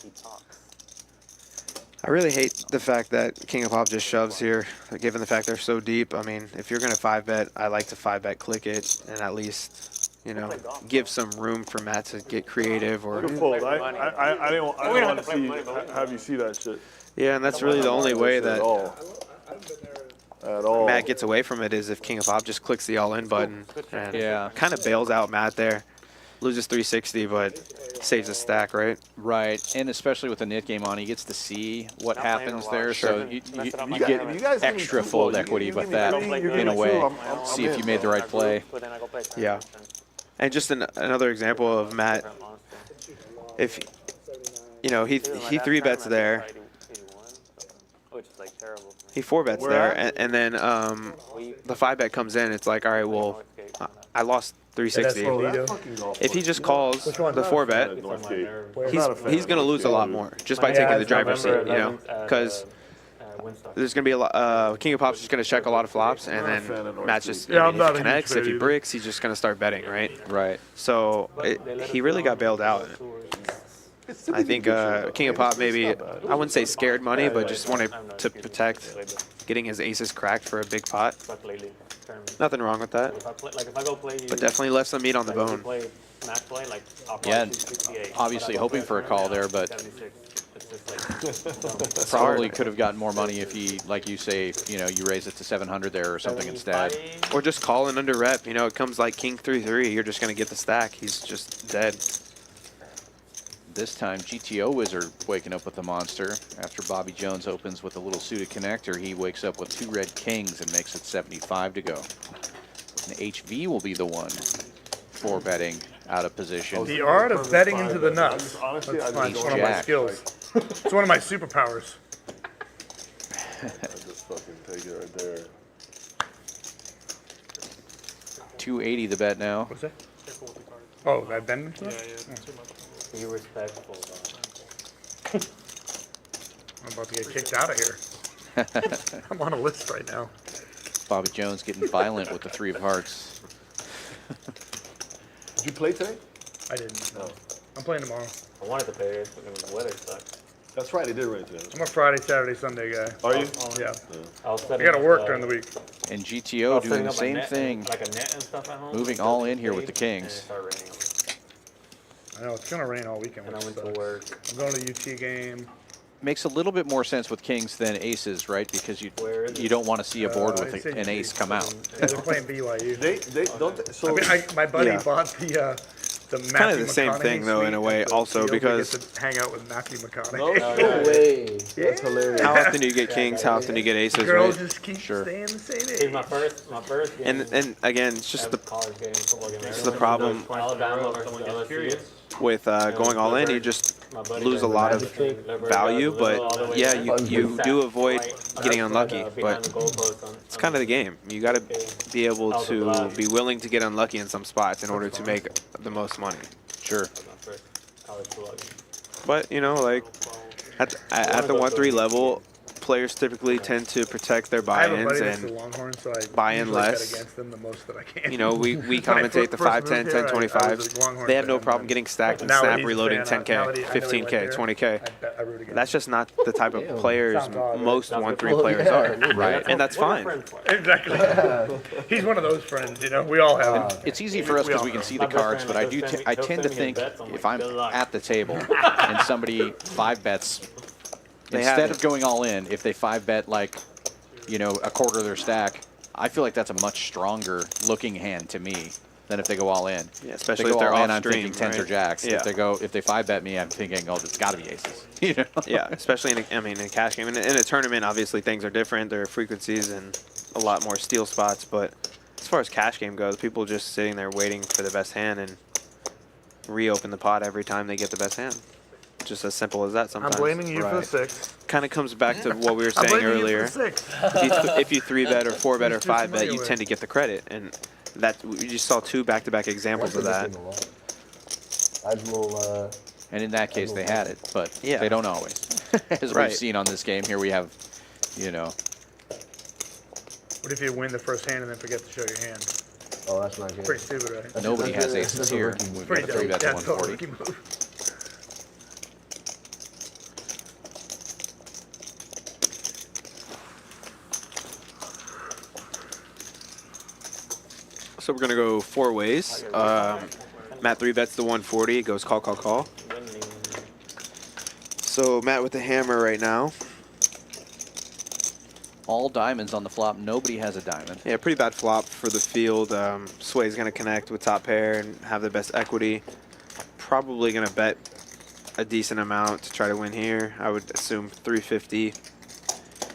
He talks. I really hate the fact that King of Pop just shoves here, given the fact they're so deep. I mean, if you're gonna 5-bet, I like to 5-bet click it and at least, give some room for Matt to get creative or. Good fold. I didn't want to have you see that shit. Yeah, and that's really the only way that at all. Matt gets away from it is if King of Pop just clicks the all-in button and kind of bails out Matt there. Loses 360, but saves a stack, right? Right, and especially with the net game on, he gets to see what happens there, so you get extra fold equity with that in a way. See if you made the right play. Yeah. And just another example of Matt, if, he 3-bets there. Which is like terrible. He 4-bets there, and then the 5-bet comes in. It's like, all right, well, I lost 360. If he just calls the 4-bet, he's going to lose a lot more just by taking the driver's seat, because there's going to be a lot. King of Pop's just going to check a lot of flops, and then Matt just if he connects, if he bricks, he's just going to start betting, right? Right. So he really got bailed out. I think King of Pot maybe, I wouldn't say scared money, but just wanted to protect getting his aces cracked for a big pot. Nothing wrong with that. If I go play you, But definitely left some meat on the bone. play match play, like I'll probably Yeah, shoot 68. obviously But I go hoping for a call there, but 76. It's just like probably could have gotten more money if he, like you say, you know, you raise it to 700 there or something instead. Or just call an under rep. You know, it comes like King 3-3. You're just going to get the stack. He's just dead. This time, GTO Wizard waking up with the monster. After Bobby Jones opens with a little suited connector, he wakes up with 2 red kings and makes it 75 to go. And HV will be the one for betting out of position. The art of betting into the nuts. Honestly, That's I one just of my skills. It's one of my superpowers. I just fucking take it right there. 280 the bet now. What's that? Oh, that bend into yeah, that? be respectful. I'm about to get kicked out of here. I'm on a list right now. Bobby Jones getting violent with the 3 of hearts. Did you play today? I didn't. No. I'm playing tomorrow. I wanted to pay it, but the weather sucked. That's right, it did rain today. I'm a Friday, Saturday, Sunday guy. Are you? Yeah. I gotta work during the week. And GTO doing the same thing, like a net and stuff at home. moving all in here with the kings. I know, it's gonna rain all weekend. And I went sucks. to work. I'm going to the UT game. Makes a little bit more sense with kings than aces, right? Because you don't want to see a board with I'd say an ace come out. Yeah, they're playing BYU. They don't. So I mean, my buddy Yeah. bought the Kind of Matthew the same McConaughey thing, though, in a suite way, at the also, field. We because get to hang out with Matthew McConaughey. No way. Yeah. That's hilarious. how often do you get kings? How often do you get aces, Girls right? just keep Sure. staying the same It's age. my first game. And again, it's just the college game, football game. It's the problem Alabama versus LSU. with going all in. You just lose a lot of value, but yeah, you do avoid getting unlucky. But it's kind of the game. You got to be able to be willing to get unlucky in some spots in order to make the most money. Sure. But you know, like at the 1-3 level, players typically tend to protect their I have a buy-ins buddy that's a and Longhorn, so I buy in usually bet less. against them the most that I can. You know, we When I commentate the first 5, 10, moved 10, here, I 25. was a Longhorn They have no fan, problem and getting stacked and now that snap he's a reloading fan, now 10K, that he went 15K, there, 20K. I root against That's just not the type of players Sounds odd, right? most Sounds 1-3 good. players Yeah, are. you're Right. And that's fine. Exactly. He's one of those friends, you know. We all have him. It's easy for us because we can see the cards, but I tend to think if I'm at the table and somebody 5-bets, instead of going all in, if they 5-bet like, you know, a quarter of their stack, I feel like that's a much stronger looking hand to me than if they go all in. Yeah, especially if if they they're go all in, off I'm thinking stream, 10s or right? jacks. Yeah. If they 5-bet me, I'm thinking, oh, it's got to be aces. You know? Yeah, especially in a cash game. In a tournament, obviously things are different. There are frequencies and a lot more steal spots. But as far as cash game goes, people just sitting there waiting for the best hand and reopen the pot every time they get the best hand. Just as simple as that sometimes. I'm blaming you for the 6. Kind of comes back to what we were I'm saying blaming you earlier. for the 6. If you 3-bet or 4-bet or Who's too 5-bet, familiar you with? tend to get the credit. And that we just saw 2 back-to-back examples of that. And in that case, they had it, but Yeah. they don't always. As Right. we've seen on this game, here we have, you know. What if you win the first hand and then forget to show your hand? Oh, that's not good. Pretty stupid, right? Nobody has aces that's a here. rookie move. We've Pretty got a 3-bet to dumb. Yeah, total 140. rookie move. So we're going to go 4 ways. Matt 3-bets the 140. It goes call, call, call. So Matt with the hammer right now. All diamonds on the flop. Nobody has a diamond. Yeah, pretty bad flop for the field. Sway's going to connect with top pair and have the best equity. Probably going to bet a decent amount to try to win here. I would assume 350.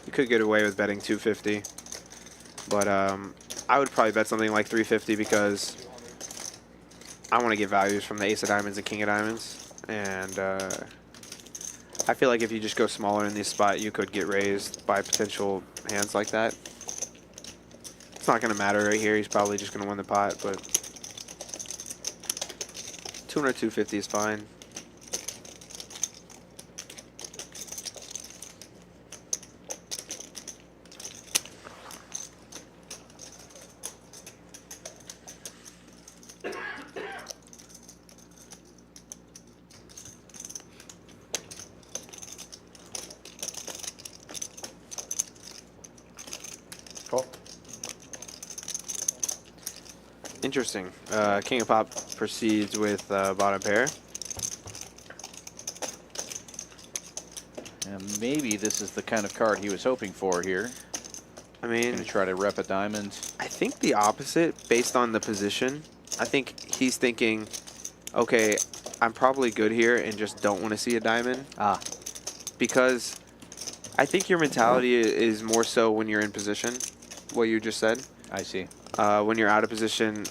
You could get away with betting 250. But I would probably bet something like 350 because I want to get values from the ace of diamonds and king of diamonds. And I feel like if you just go smaller in this spot, you could get raised by potential hands like that. It's not going to matter right here. He's probably just going to win the pot, but 200, 250 is fine. Interesting. King of Pop proceeds with bottom pair. And maybe this is the kind of card he was hoping for here. I mean, Gonna try to rep a diamond. I think the opposite based on the position. I think he's thinking, okay, I'm probably good here and just don't want to see a diamond. Because I think your mentality is more so when you're in position, what you just said. I see. When you're out of position,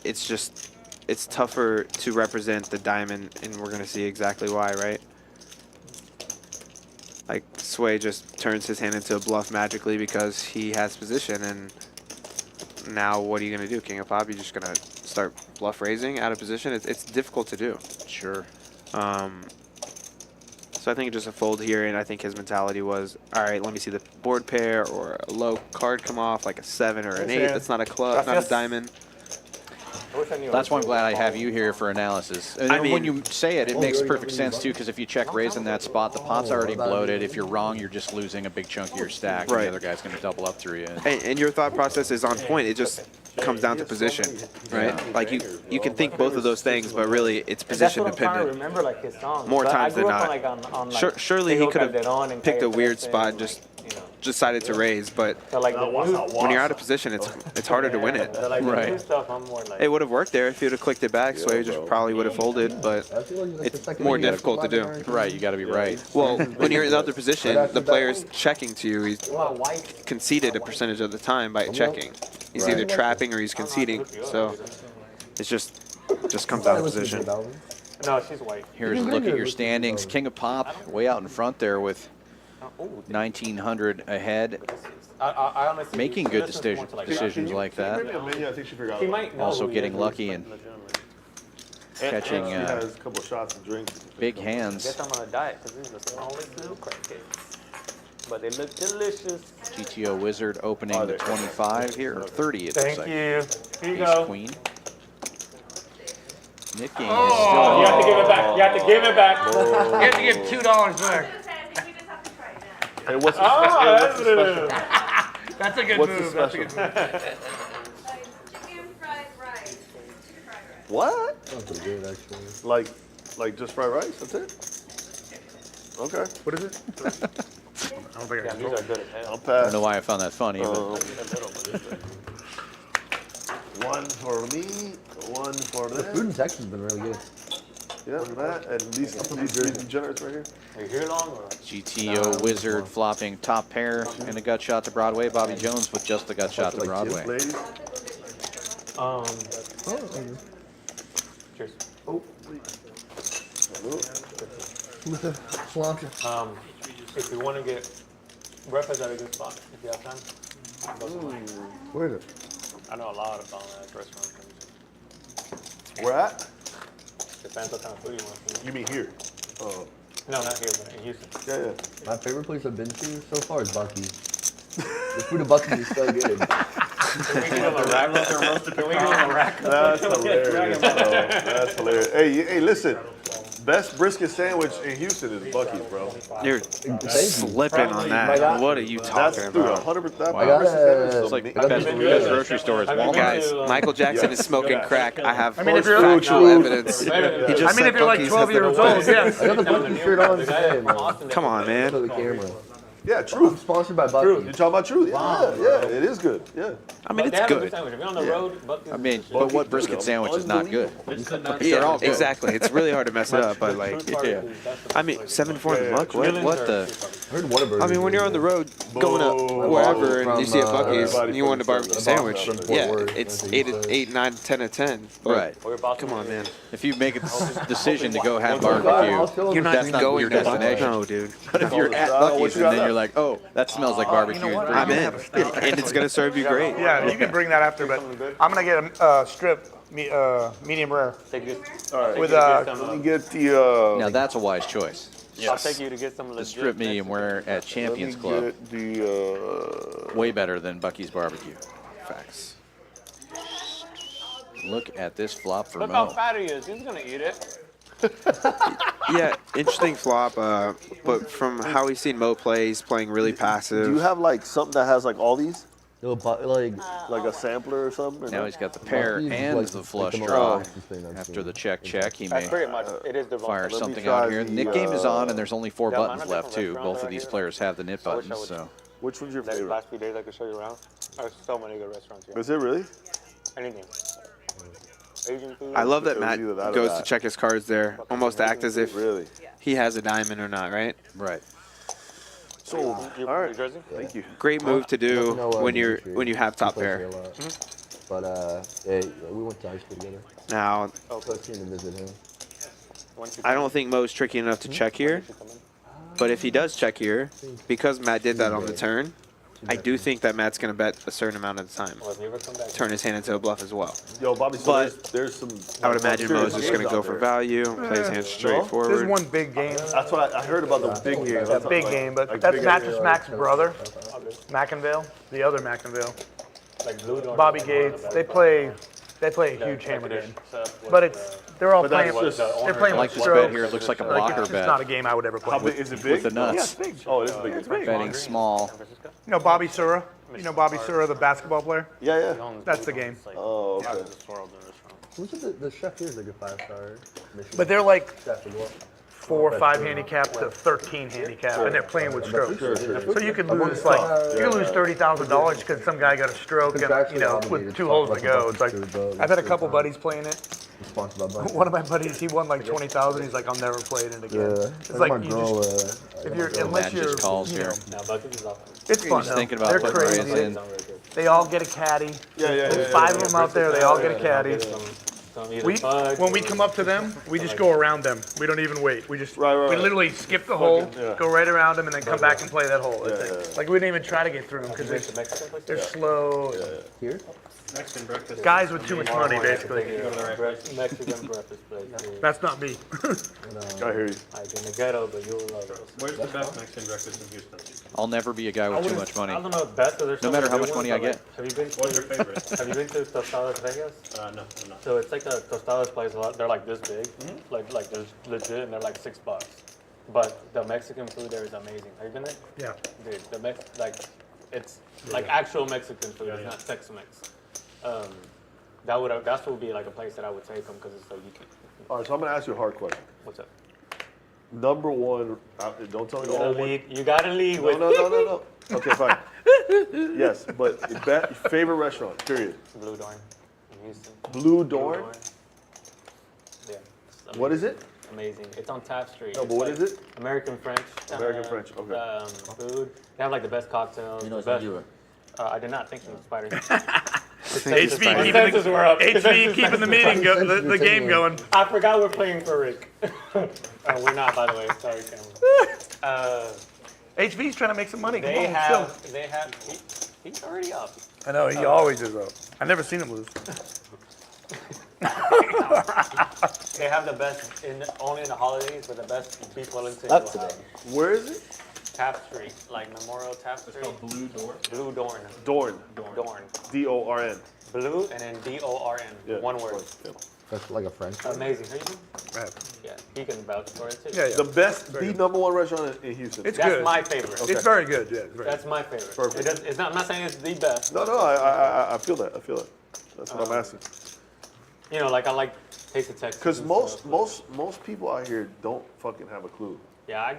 it's tougher to represent the diamond, and we're going to see exactly why, right? Like, Sway just turns his hand into a bluff magically because he has position, and now what are you going to do, King of Pop? You're just going to start bluff raising out of position? It's difficult to do. Sure. So I think just a fold here, and I think his mentality was, all right, let me see the board pair or a low card come off, like a 7 or an 8. That's not a club, not a diamond. That's why I'm glad I have you here for analysis. And I mean, when you say it, it makes perfect sense too, because if you check raise in that spot, the pot's already bloated. If you're wrong, you're just losing a big chunk of your stack, and the other guy's going to double up through you. And your thought process is on point. It just comes down to position, right? Like you can think both of those things, but really it's position dependent. Remember like his songs. More times than not. Like Surely he could have picked a weird spot and just decided to raise, but when you're out of position, it's harder to win it. Right. It would have worked there if he would have clicked it back, so he just probably would have folded, but it's more difficult to do. Right, you got to be right. Well, when you're in the other position, the player's checking to you. He's conceded a percentage of the time by checking. He's either trapping or he's conceding, so it's just comes down to position. No, she's white. Here's a look at your standings. King of Pop way out in front there with 1,900 ahead. Making good decisions like that. Also getting lucky and catching big hands. Guess I'm on a diet because these are the smallest little crackheads. But they look delicious. GTO Wizard opening the 25 here, or 30 it looks like. Thank you. Here you Ace go. Queen. Nick Game Oh, is still you have to give it back. You have to give it back. You have to give $2 back. Hey, what's the that's what it is. That's a good What's move. the That's a good move. What? Sounds pretty good, actually. Like just fried rice? That's it? Okay. What is it? I don't think I can These are good as hell. I'll I pass. don't know why I found that funny, but One for me, one for The food them. in Texas has been really good. Yeah, that and these degenerates right here. Are you here long or? GTO Wizard flopping top pair and a gut shot to Broadway. Bobby Jones with just the gut shot to Broadway. Ladies. Cheers. If you want to get breakfast at a good spot, if you have time, go somewhere. Where is it? I know a lot of bomb-ass restaurants. Where at? Depends what kind of food you want. You mean here? No, not here, but in Houston. Yeah, yeah. My favorite place I've been to so far is Bucky's. The food at Bucky's is so good. Can we give him a rack? Can we give him a rack? That's hilarious, bro. That's hilarious. Hey, listen. Best brisket sandwich in Houston is Bucky's, bro. You're slipping on that. What are you talking That's, dude, about? 100%. That I got brisket sandwich is It's like amazing. best grocery store is Walmart. Guys, Michael Jackson is smoking crack. I have mean, if you're- factual evidence. He I just mean, said if you're like Buc-ee's 12 has the years best. old, yes. I got the Bucky's shirt on today, man. Come on, For man. the camera. Yeah, I'm truth. sponsored by You Bucky's. talking about truth? Yeah, it is good. Yeah. I mean, it's They have a good. sandwich. If you're on the road, Buc-ee's I mean, is but what brisket sandwich is not good? Yeah, all good. exactly. It's really hard to mess it up, but like, Yeah. I mean, 7-4 in luck. What the? I heard Whataburger. I mean, when you're on the road going to wherever and you see a Buc-ee's and you want a barbecue sandwich, yeah, it's 8, 9, 10 out of 10. But Right. come on, man. If you make a decision to go have barbecue, You're not that's not going your to destination. No, dude. But if you're at Buc-ee's and then you're like, oh, that smells like barbecue. I'm in, and it's gonna serve you great. Yeah, you can bring that after, but I'm gonna get a strip, medium rare. All right. With Let me get the. Now that's a wise choice. I'll take you to get some of The strip medium rare at Champions Club, Get the. way better than Bucky's barbecue. Facts. Look at this flop for Look how Mo. fat he is. He's gonna eat it. Yeah, interesting flop. But from how we've seen Mo play, he's playing really passive. Do you have like something that has like all these? No, but like Like a sampler or something? Or Now no? he's got the pair Bucky's and like- the like flush the most draw. obvious thing I've After seen. the check, he That's may pretty much. It is the fire Let me something try out here. the, Nick game is on, and there's only 4 Yeah, mine buttons are left different too. restaurants Both of right these here. players have the nip I wish I buttons, would- so Which one's your Next favorite? last few days I could show you around. There's so many good restaurants here. Is it really? Anything. Asian food. I love that It was Matt either that or goes to that. check his cards there, almost act as if Really? he has a diamond or not, right? right. Sold. You, All right. New Jersey? Thank you. Great move to do No, when Dimitri. when you have He top plays pair. here a lot. But yeah, we went to high school together. Now, So I came to visit him. Once you I don't think Mo's tricky enough to check here, come in. but if he does check here, because Matt did that on the turn, I do think that Matt's going to bet a certain amount of the time. Well, if you ever come back, Turn his hand into a bluff as well. Yo, Bobby, so But there's some. I would imagine serious Mo's just going to games go out for there. value, play his hand There's straightforward. one big game. That's what I heard about the big games. That big game, but that's Mattress Mac's brother, McInvale, the other McInvale. like Blue Door, Bobby Gates. They play a huge hammer game. But they're all But that's playing. just- They're I playing like with this strokes. bet here. It looks like a Like, blocker it's just not a bet. game I would ever play. How big is it big? With the nuts. Yeah, it's big. Oh, it is big. It's big. Betting small. You know Bobby Sura? You know Bobby Sura, the basketball player? Yeah, yeah. That's the game. Oh, okay. Who's the chef here is like a 5-star. But they're like chef as well. 4 or 5 handicap to 13 handicap, and they're playing with strokes. So you could lose $30,000 because some guy got a stroke, and with 2 holes to go. It's like I've had a couple buddies playing it. Sponsored by Bucky. One of my buddies, he won like 20,000. He's like, I'll never play it again. Yeah. It's like my you girl, just if you're Matt unless you're just calls you know, here. Now, Bucky's is awesome. it's fun He's though. thinking about They're putting crazy. Reyes in. They all get a caddy. There's 5 of them out there. They all get a caddy. When we come up to them, we just go around them. We don't even wait. We just Right. we literally skip the hole, yeah. go right around them, and then come back and play that hole. That's it. yeah. Like we didn't even try to get through them because they're slow. Here? Mexican breakfast. Guys with too much money, basically. Mexican breakfast place. That's not me. I hear you. Like in the ghetto, but you'll love it. Where's the best Mexican breakfast in Houston? I'll never be a guy with too much money. I don't know if best, but there's No some matter how good much ones, money I but, like, get. Have you been What's your favorite? Have you been to Tostadas Vegas? No, I'm not. So it's like a Tostadas place. They're like this big, like they're legit, and they're like $6. But the Mexican food there is amazing. Have you been there? Yeah. Dude, it's like actual Mexican food. It's not Tex-Mex. That's what would be like a place that I would take them because it's like you can. All right, so I'm gonna ask you a hard question. What's up? Number one, don't tell me the old one. You gotta lead No, with. no. Okay, fine. Yes, but favorite restaurant, period. Blue Dorn in Houston. Blue Dorn? Yeah. it's What is it? Amazing. It's on Taft Street. No, It's but what like is it? American French. American French, okay. Food. They have like the best cocktails. You know it's the on best. Euro. I did not think it was spider. HV keeping the meeting the game going. I forgot we're playing for Rick. We're not, by the way. Sorry, Cameron. HV's trying to make some money. Come They on, have. chill. They have. He's already up. I know he always is up. I've never seen him lose. They have the best only in the holidays, but the best beef Wellington. Up you'll to have. that. Where is it? Taft Street, like Memorial Taft Street. Blue Door. Blue Dorn. Dorn. Dorn. D-O-R-N. Blue and then D-O-R-N. Yeah. One word. Yeah. That's like a French. Amazing. How you doing? Yeah, he can vouch for it too. Yeah, yeah. The number one restaurant in Houston. It's That's good. my favorite. It's very good. Yeah. It's very That's my favorite. Perfect. It's not. I'm not saying it's the best. No, I feel that. I feel it. That's what I'm asking. You know, like I like Taste of Texas. Because and most stuff. people out here don't fucking have a clue. Yeah, I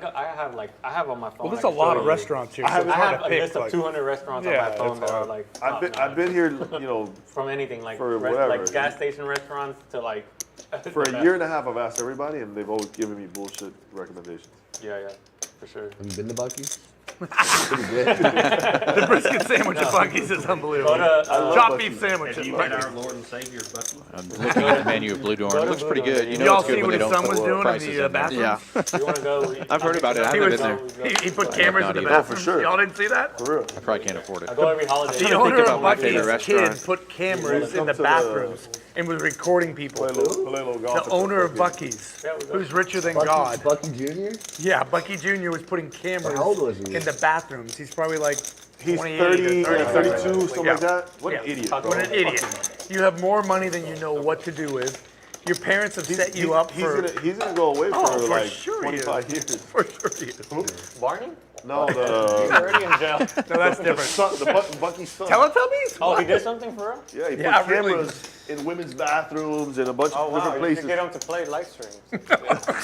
have on my phone. Well, there's I a can lot show of you. restaurants here. I so have, it's I hard have to a pick, list of like- 200 restaurants Yeah, on my phone it's that are hard. like. I've been here, from anything like for whatever. like gas station restaurants to like. for a year and a half. I've asked everybody, and they've always given me bullshit recommendations. Yeah, for sure. Have you been to Bucky's? The brisket sandwich at Bucky's is unbelievable. Chopped beef sandwich. Have you met our Lord and Savior, Bucky? I'm looking at the menu of Blue Dorn. It looks pretty good. You know Y'all it's good see when what they his don't son was put doing in prices the in there. bathroom? Yeah. You want to go? I've heard about it. I He, haven't was, been there. he put cameras not in the either. bathroom. for sure. Y'all didn't see that? For real. I probably can't afford it. I go every holiday. The owner about of my Bucky's favorite kid restaurant. put cameras in the Come to bathrooms and was recording people. Play a little golf. The owner of Bucky's, who's richer than God. Bucky Jr.? Yeah, Bucky Jr. was putting cameras How old was he? in the bathrooms. He's probably like He's 28 30, or 30. 32, something like that. What an Yeah. idiot. What an idiot. You have more money than you know what to do with. Your parents have set you up He's for... gonna go away Oh, for for like sure he is. 25 years. For sure he is. Barney? No, He's the already in jail. No, that's different. the Bucky's son. Teletubbies? Oh, he did something for real? Yeah, he put Yeah, really. cameras in women's bathrooms and a bunch Oh of wow, different you should places. get him to play live streams.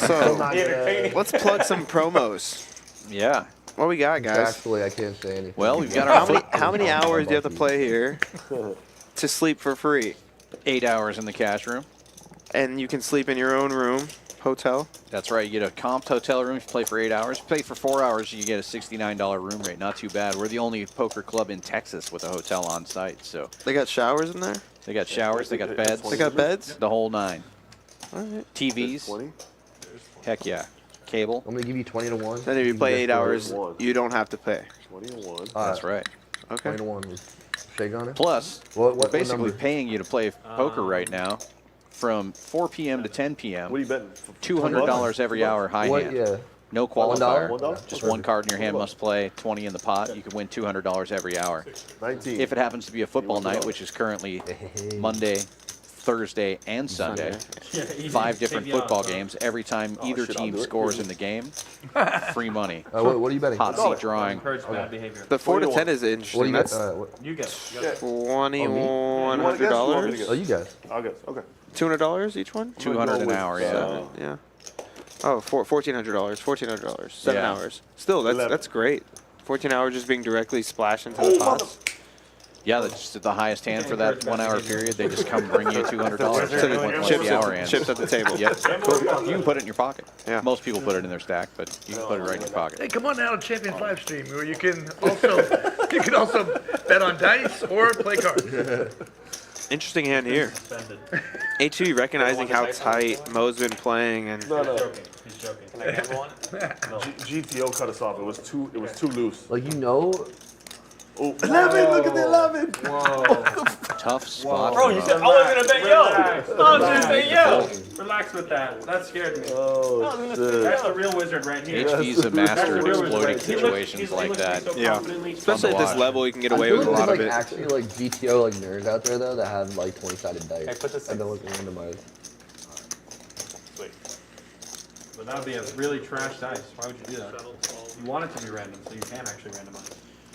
So Be entertaining. let's plug some promos. Yeah. What we got, guys? Contractually, I can't say anything. Well, we've got our How many hours do you have to play here to sleep for free? 8 hours in the cash room. And you can sleep in your own room, hotel. That's right. You get a comped hotel room if you play for 8 hours. If you play for 4 hours, you get a $69 room rate. Not too bad. We're the only poker club in Texas with a hotel on site. So They got showers in there? they got showers, they got beds, They got beds? the whole nine. All right. TVs. 20? Heck yeah. Cable. I'm gonna give you 20 to 1. Then if you play 8 hours, one. you don't have to pay. 21. That's right. Okay. 20 to 1 with shake on it. Plus, What we're basically number? paying you to play poker right now from 4 p.m. to 10 p.m. What are you betting? $200 every hour high What? hand. Yeah. No $1? qualifier. $1? Just one card in your hand must play, 20 in the pot. You can win $200 every hour. 19. If it happens to be a football night, which is currently Monday, Thursday, and Sunday, 5 different football games. Every time either shit, I'll team do it. scores in the game, free money. What are you betting? Hot seat drawing. Encourage bad behavior. The 4 to 10 21. is What do interesting. you That's bet? What? You guess. You guess. $2,100. Oh, you guys. I'll guess. Okay. $200 each one? 200 an hour, yeah. Yeah. Oh, $1,400. $1,400. 7 Yeah. hours. Still, that's great. 14 hours just being directly splashed into the pots. Yeah, that's just the highest hand for that 1 hour period. They just come bring you $200 So every the once chips, the hour ends. chips at the table. Yep. Cool. You can put it in your pocket. Yeah. Most people put it in their stack, but you can put it right in your Hey, pocket. come on now to Champions Livestream, where you can also bet on dice or play cards. Interesting hand here. H.V. recognizing how tight Mo's been playing, and No, no. He's joking. Can I gamble on it? GTO cut us off. It was too loose. Like, you know, Oh, 11! Look at the 11! Tough spot. Bro, you said I was gonna bet yo. I was gonna say yo. Relax with that. That scared me. Oh, That's shit. the real wizard right here. HV's a master of That's the real exploiting wizard. He situations looks like that. so Yeah. confidently. especially at this watch. level, you can get I away feel with a like lot there's of like it. actually like GTO like nerds out there though that have like 20-sided dice. Hey, put this I've been in. looking randomized. Sweet. But that would be a really trash dice. Why would you do that? You want it to be random, so you can actually randomize.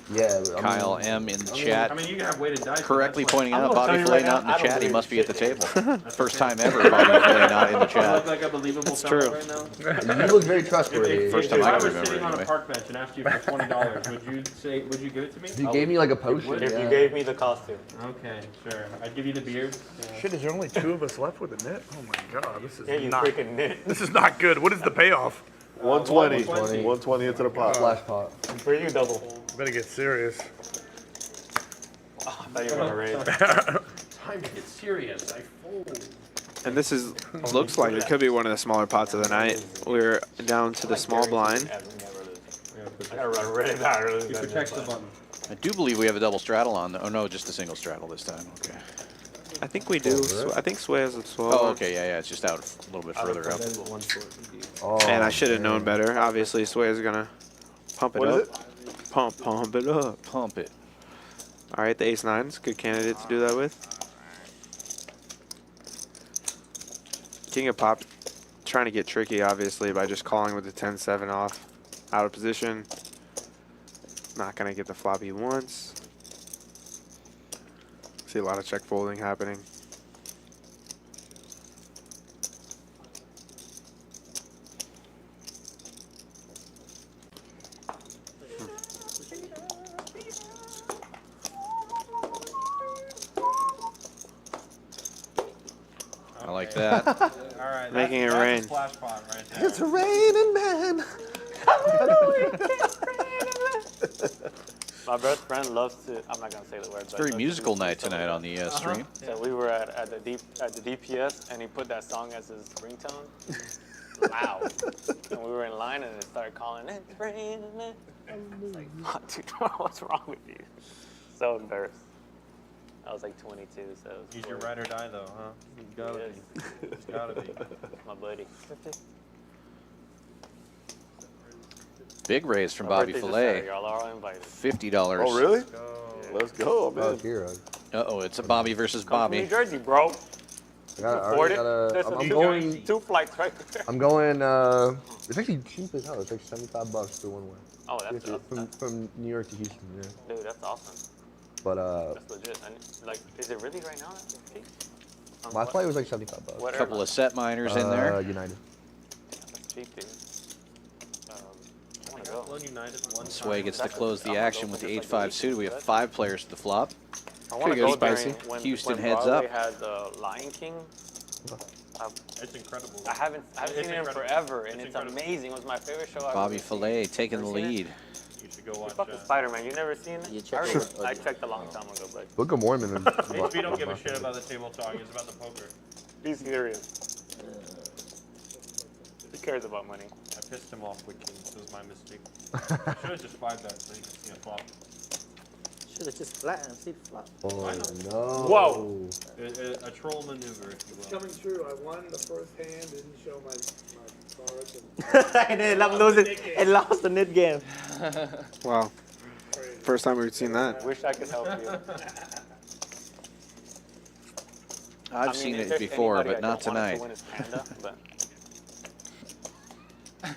Yeah, but Kyle M in the chat I mean, you can have weighted dice. but correctly that's like- pointing I'm out gonna Bobby tell you Flay right not in now, the I don't chat. He believe must be at the shit. table. First time ever Bobby Flay not in the Do I look chat. like a believable That's seller true. right now? you look very If, trustworthy. First if time I I can was remember sitting on anyway. a park bench and asked you for $20, would you give it to me? If you gave me like a potion, If yeah. you gave me the costume. Okay, sure. I'd give you the beard. Yeah. Shit, is there only 2 of us left with a net? Oh my god, this is Yeah, you not. freaking nit. This is not good. What is the payoff? 120. 120. 120 into the pot. Flash pot. For you, double. Better get serious. Oh, I thought you were gonna raise. Time to get serious. I fold. And this is looks like it could be one of the smaller pots of the night. We're down to the small blind. I gotta run really hard. He protects the button. I do believe we have a double straddle on. Oh no, just a single straddle this time. Okay. I think we do. I think Sway has a 12. Oh, okay, yeah, it's just out a little bit further up. Oh, And I should have known better. Obviously, Sway is gonna pump it What up. is it? Pump it up. Pump it. All right, the ace-9's good candidate to do that with. King of Pop, trying to get tricky, obviously, by just calling with the 10-7 off, out of position. Not gonna get the flop he wants. See a lot of check folding happening. I like that. All right. Making it that's rain. A splash pot right there. It's raining, man. My best friend loves to. I'm not gonna say the word. It's a very musical night tonight on the stream. So we were at the DPS, and he put that song as his ringtone. Loud. And we were in line, and it started calling. It's raining, man. I was like, oh, dude, what's wrong with you? So embarrassed. I was like 22, so. It was He's your cool. ride or die, though, huh? You gotta Yes. be. It's gotta be. My buddy. Big raise from My Bobby birthday's this Fillet. Saturday, y'all are all invited. $50. Oh, really? Go. Let's go, man. here. Uh-oh, it's a Bobby versus Come from Bobby. New Jersey, bro. I'm going 2 flights right there. I'm going. It's actually cheap as hell. It's like $75 for one way. Oh, that's from New York to Houston. Yeah. Dude, that's awesome. But that's legit. Like, is it really right now? That's cheap? My flight was like $75. A couple of set miners in there. United. That's cheap, dude. I want to go. Sway gets to close the action with the 8-5 suited. We have 5 players to the flop. I want to go spicy. Houston heads up. Had Lion King. It's incredible. I haven't seen it in forever, and it's amazing. It was my favorite show. Bobby Filet taking the lead. You should go watch. Fucking Spider-Man. You never seen it? I checked a long time ago, but. Book of Mormon. HV don't give a shit about the table talk. It's about the poker. He's serious. He cares about money. I pissed him off with kings. It was my mistake. I should have just 5 that so you can see a flop. Should have just flattened and see the flop. Oh no! Whoa! A troll maneuver, if you will. It's coming true. I won the first hand, didn't show my cards. And then I'm losing and lost the net game. Wow. First time we've seen that. Wish I could help you. I've seen it before, but not tonight.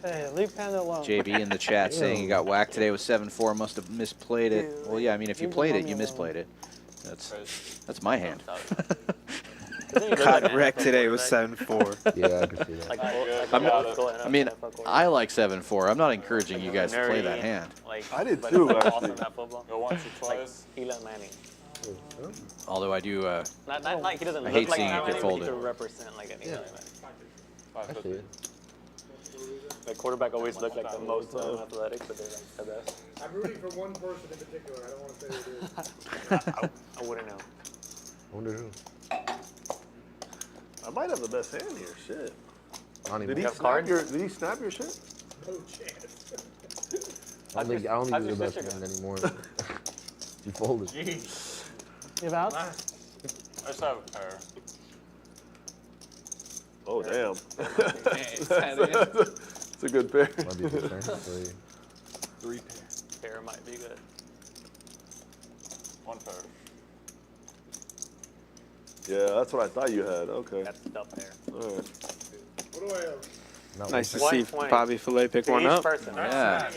Hey, leave Panda alone. JB in the chat saying he got whacked today with 7-4, must have misplayed it. Well, yeah, I mean, if you played it, you misplayed it. That's my hand. Got wrecked today with 7-4. Yeah, I can see that. I mean, I like 7-4. I'm not encouraging you guys to play that hand. I did too, actually. Go once or twice. Eli Manning. Although I do, Not like he doesn't I look hate like seeing Eli it get Manning, but he folded. could represent like an Eli Manning. I see it. The quarterback always looked like the most athletic, but they're like the best. I'm rooting for one person in particular. I don't want to say who it is. I wouldn't know. I wonder who. I might have the best hand here. Shit. I don't Did even. he snap your shit? No chance. I don't think he's the best hand anymore. You folded. You have outs? I just have a pair. Oh damn. It's a good pair. Might be a good turn for you. 3 pair. Pair might be good. 1 pair. Yeah, that's what I thought you had. Okay. That's the pair. All right. What do I have? Nice to see 120. Bobby Filet pick one up. Person. Yeah.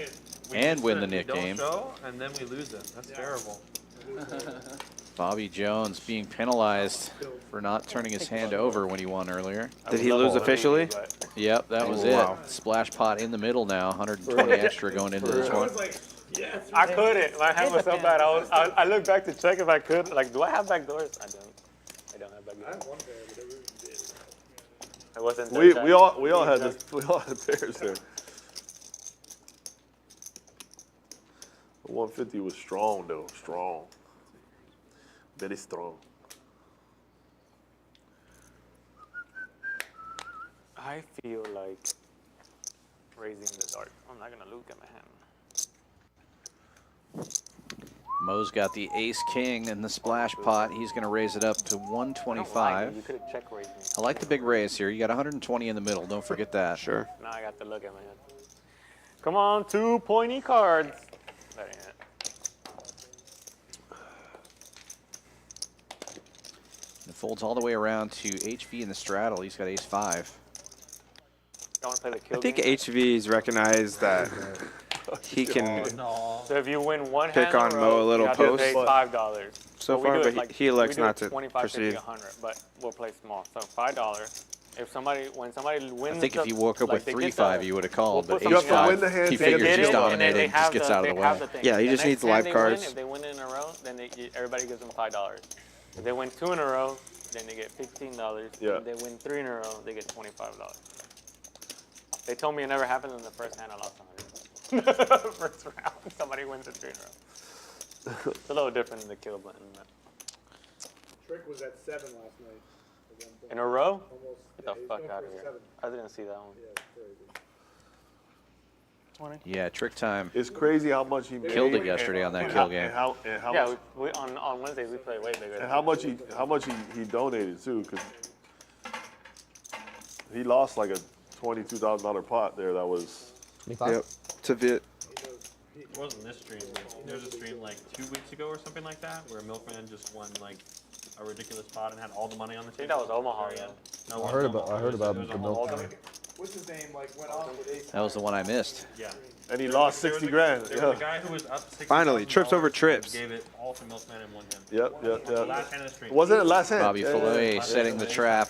And win the Nick don't game. show, and then we lose it. That's terrible. Bobby Jones being penalized for not turning his hand over when he won earlier. Did he lose officially? Yep, that was Wow. it. Splash pot in the middle now, 120 extra going into this I one. was like, yes. I couldn't. My hand was so bad. I looked back to check if I could. Like, do I have back doors? I don't. I don't have back I doors. have one pair, but it was I wasn't. We all had this. We all had pairs there. The 150 was strong though. Strong. Very strong. I feel like raising the dark. I'm not gonna look at my hand. Mo's got the ace-king in the splash pot. He's going to raise it up to 125. You could have check raised me. I like the big raise here. You got 120 in the middle. Don't forget that. Sure. Now I got to look at my hand. Come on, 2 pointy cards. That ain't it. It folds all the way around to HV in the straddle. He's got ace-5. I want to play the kill I think game. HV's recognized that he can So if you win one pick hand in on a row, Mo a little you have to post pay $5. so we far, do but it like- he elects we do not it to 25, 50, proceed. 100, but we'll play small. So $5. If when somebody wins, I think if you woke up with they get 3-5, the- you would have called. we'll But put You have to win ace-5, the hand he to get figures it, he's and then dominated. they Just have gets the- out of the they have way. the thing. Yeah, he The just next needs hand live they cards. Win, if they win it in a row, then everybody gives them $5. If they win 2 in a row, then they get $15. Yeah. If they win 3 in a row, they get $25. They told me it never happened in the first hand. I lost 100. First round, somebody wins it 3 in a row. It's a little different in the kill button. But. Trick was at 7 last night. In a row? Almost. Get the he's fuck going out for of here. 7. I didn't see that one. Yeah, it's crazy. Yeah, trick time. It's crazy how much he made. Killed it yesterday on that kill game. And how Yeah, much, we on Wednesdays we play way bigger. and how much he donated too, because he lost like a $22,000 pot there. That was. 25? Yep. To Vit. It wasn't this stream. There was a stream like 2 weeks ago or something like that, where Milkman just won like a ridiculous spot and had all the money on the I think table. that was Omaha. Yeah. Yeah. No, I it heard wasn't about Omaha. It was the Omaha. milk. Oldham. What's his name? Like went off with ace. That was the one I missed. Yeah. And he There lost was a- 60 grand. There Yeah. was a guy who was up 60. Finally, trips over trips. Gave it all to Milkman and won him. Yep, yep, The yep. last hand of the stream. Wasn't it last hand? Bobby Yeah, Filet yeah. setting the trap.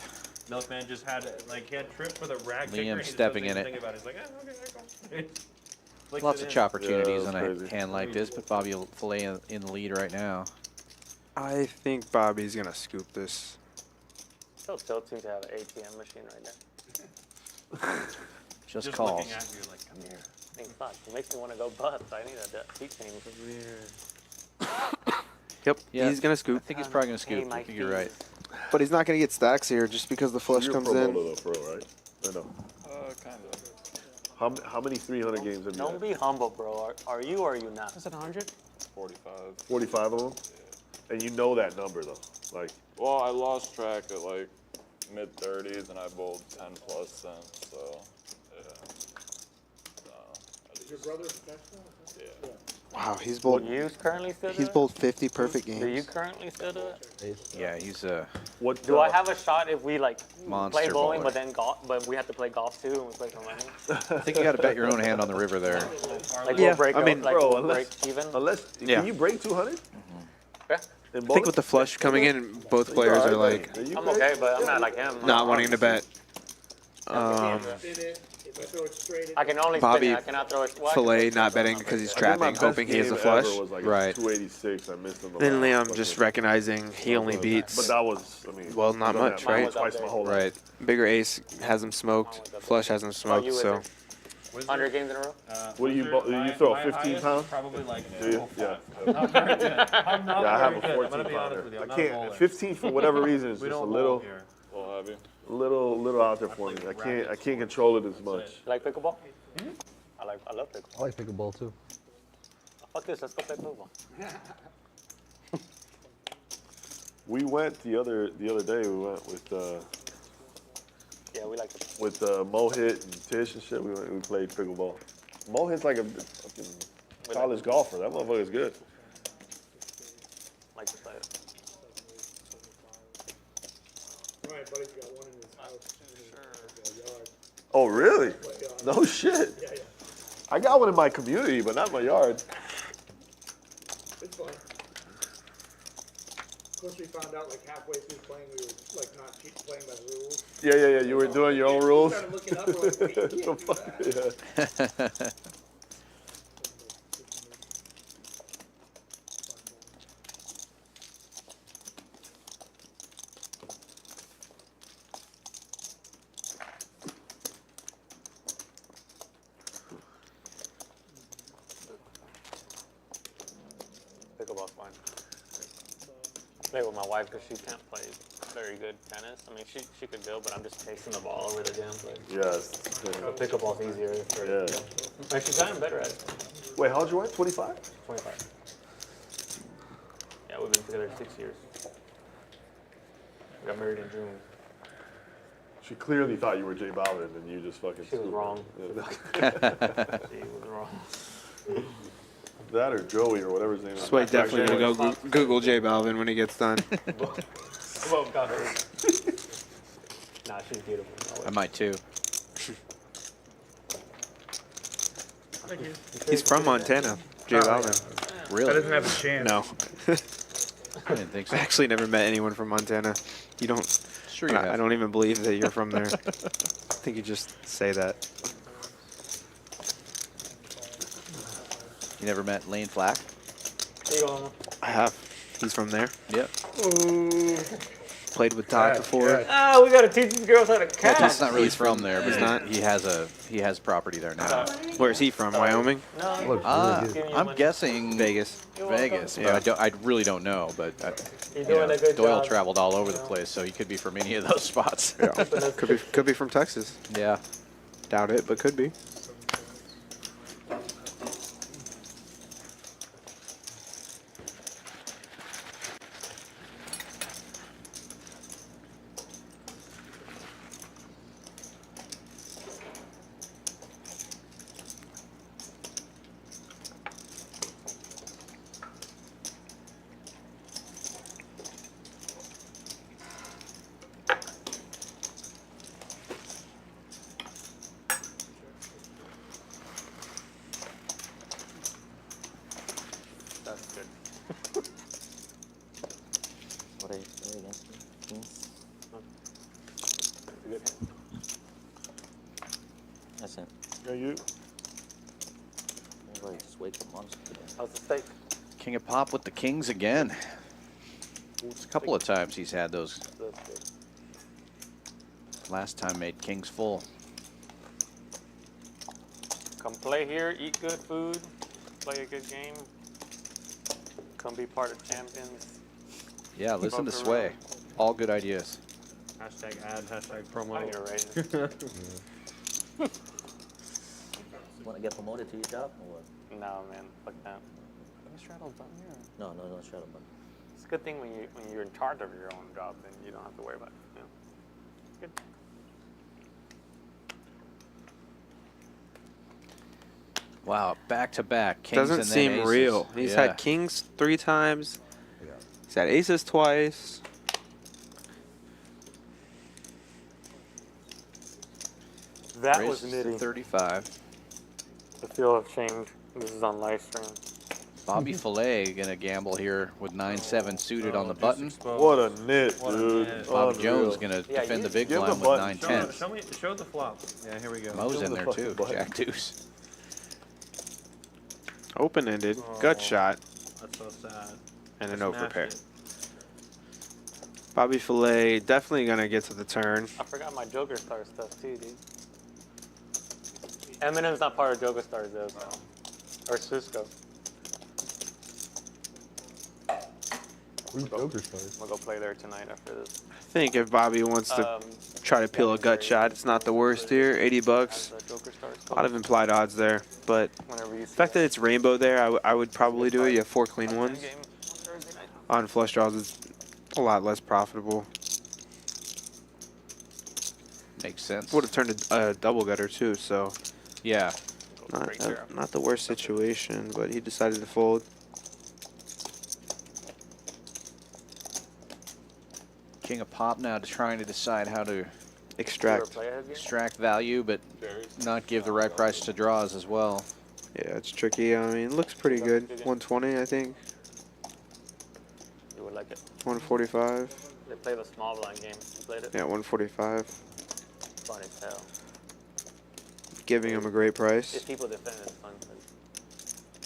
Milkman just had like he had trips with a rag kicker. Liam and he just stepping doesn't in even it. think about it. He's like, okay, Flicks Lots it of in. chop opportunities Yeah, on that a was crazy. hand like this, but Bobby Filet in the lead right now. I think Bobby's gonna scoop this. So Tilt seems to have an ATM machine right there. Just Just calls. looking at you like, come here. I think fuck, it makes me want to go bust. I need a seat change. Yep, Yeah, he's gonna I scoop. think he's probably going to Hey, scoop. I my think you're right. But he's not gonna get stacks here just because the flush You're comes a pro in. bowler though, pro, right? I know. Kind of. How many 300 games have you Don't had? be humble, bro. Are you or are you not? Is it 100? 45. 45 of them? And you know that number though. Like, Well, I lost track at like mid 30s and I bowled 10 plus since, so yeah. Is your brother a professional? Yeah. Wow, he's Do bowled. you currently still do He's it? bowled 50 perfect Do you games. currently still do it? Yeah, he's what? Do I have a shot if we like Monster play bowling, bowler. but then golf, but we have to play golf too and we play for money? I think you got to bet your own hand on the river there. Like Yeah, we'll break, I mean, like bro, we'll unless- break even. Unless, Yeah. can you break 200? Yeah. In I think with the flush coming in, both players are like I'm okay, but I'm not like him. not wanting to bet. Spin it. If I throw it straight in. I can only Bobby spin it. I cannot throw it. Well, I can Filet throw it not straight, betting but because he's I think my trapping, best hoping he has a game flush. ever was like Right. 286. I missed in the Then last Liam just fucking- recognizing he only But beats. that was, I mean, Well, not I've done much, that right? Twice my whole life. Right. Bigger ace has him smoked. Flush has him smoked. you, So Wizard? 100 games in a row? What do you Wizard, do you my- throw, my 15 highest pounds? is Probably like Do you? Yeah. Not very good. I'm not Yeah, I have very a good. I'm 14 gonna be honest pounder. with you. I I'm not a can't. bowler. 15 for whatever reason is We just a don't little, bowl here. Well, heavy. little out there for me. I can't control it as much. You like pickleball? I love pickleball. I like pickleball too. Fuck this, let's go play pickleball. We went the other day. We went with Yeah, we like to. Mohit and Tish and shit. We played pickleball. Mohit's like a fucking college golfer. That motherfucker's good. Like to play it. My buddy's got one in his house. In his yard. Oh really? No shit. Yeah, yeah. I got one in my community, but not my yard. It's fun. Of course, we found out like halfway through playing, we were like not playing by the rules. Yeah. You were doing your own rules. We started looking up, we're like, wait, you can't do that. Yeah. Pickleball's fun. I play with my wife because she can't play very good tennis. I mean, she could go, but I'm just chasing the ball over the damn place. Yes. But pickleball's easier for her. Yeah. Like, she's gotten better at it. Wait, how'd you wife? 25? 25. Yeah, we've been together 6 years. We got married in June. She clearly thought you were J Balvin, and you just fucking. She was scooped wrong. her. She was wrong. That or Joey or whatever his name is. Sway definitely will go Google J Balvin when he gets done. Well, got her. Nah, she's beautiful. I might too. He's from Montana, J Balvin. That Really? doesn't have a chance. No. I didn't think so. I actually never met anyone from Montana. You don't. Sure you I have. don't even believe that you're from there. I think you just say that. You never met Lane Flack? I have. He's from there. Yep. Played with Todd before. Ah, we gotta teach these girls how to catch. He's not really He's from from- there, but he's not? he has property there now. Where's he from? Wyoming? No, I'm guessing Vegas. Vegas, Yeah. but I really don't know. But you're doing a good Doyle job. traveled all over the place, so he could be from any of those spots. Yeah. Could be from Texas. Yeah. Doubt it, but could be. Yeah, you. Like Sway monster. How's the steak? King of Pop with the kings again. It's a couple of times he's had those. Last time made kings full. Come play here, eat good food, play a good game. Come be part of Champions. Yeah, listen to Poker Sway. room. All good ideas. Hashtag ad, hashtag Oh, promo. you're right. You want to get promoted to your job or what? No, man, fuck that. Can you straddle button here? No, shadow button. It's a good thing when you're in charge of your own job, then you don't have to worry about it. Yeah. Good. Wow, back-to-back kings Doesn't and then seem aces. real. He's Yeah. had kings 3 times. He's had aces twice. That Raises was to nitty. 35. The feel of change. This is on live stream. Bobby Fillet gonna gamble here with 9-7 suited on the button. What a nit, What a dude. nit. Bobby Unreal. Jones gonna Yeah, defend you- the big give him blind the with button. 9-10. Show the flop. Yeah, here we go. Mo's Give in him there the too. fucking button. Jack deuce. Open-ended, gut shot, That's so sad. and an Smashed overpair. it. Bobby Fillet definitely gonna get to the turn. I forgot my Joker Star stuff too, dude. Eminem's not part of Joker Stars though, so. Or Cisco. Where's Joker Stars? I'm gonna go play there tonight after this. I think if Bobby wants to try to peel a gut shot, it's not the worst here. 80 bucks. Joker Stars. A lot of implied odds there, but Whenever you the fact that it's rainbow there, I would probably do it. You have 4 clean ones. game Thursday night. On flush draws, it's a lot less profitable. Makes sense. Would have turned a double gutter too, so Yeah. not the worst situation, but he decided to fold. King of Pop now trying to decide how to Extract. extract value, but not give the right price to draws as well. Yeah, it's tricky. I mean, it looks pretty good. 120, I think. You would like it. 145. They play the small blind game. You played it? Yeah, 145. Fun as hell. Giving him a great price. If people defend it, it's fun.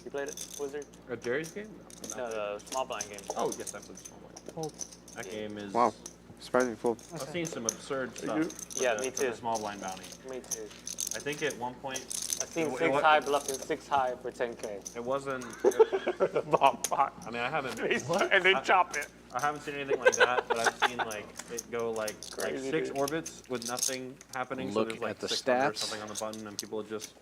You played it, Wizard? A Jerry's game? No, the small blind game. Oh, yes, I played small blind. That game is. Wow, surprising fold. I've seen some absurd stuff. Yeah, for me the too. Small blind bounty. Me too. I think at one point. I've seen it 6 wa- high bluffing 6 high for 10K. It wasn't. The bomb pot. I mean, I haven't. And they chop it. I haven't seen anything like that, but I've seen like it go like Crazy, 6 dude. orbits with nothing happening. Look so there's like at the 600 or stats. something on the button, and people just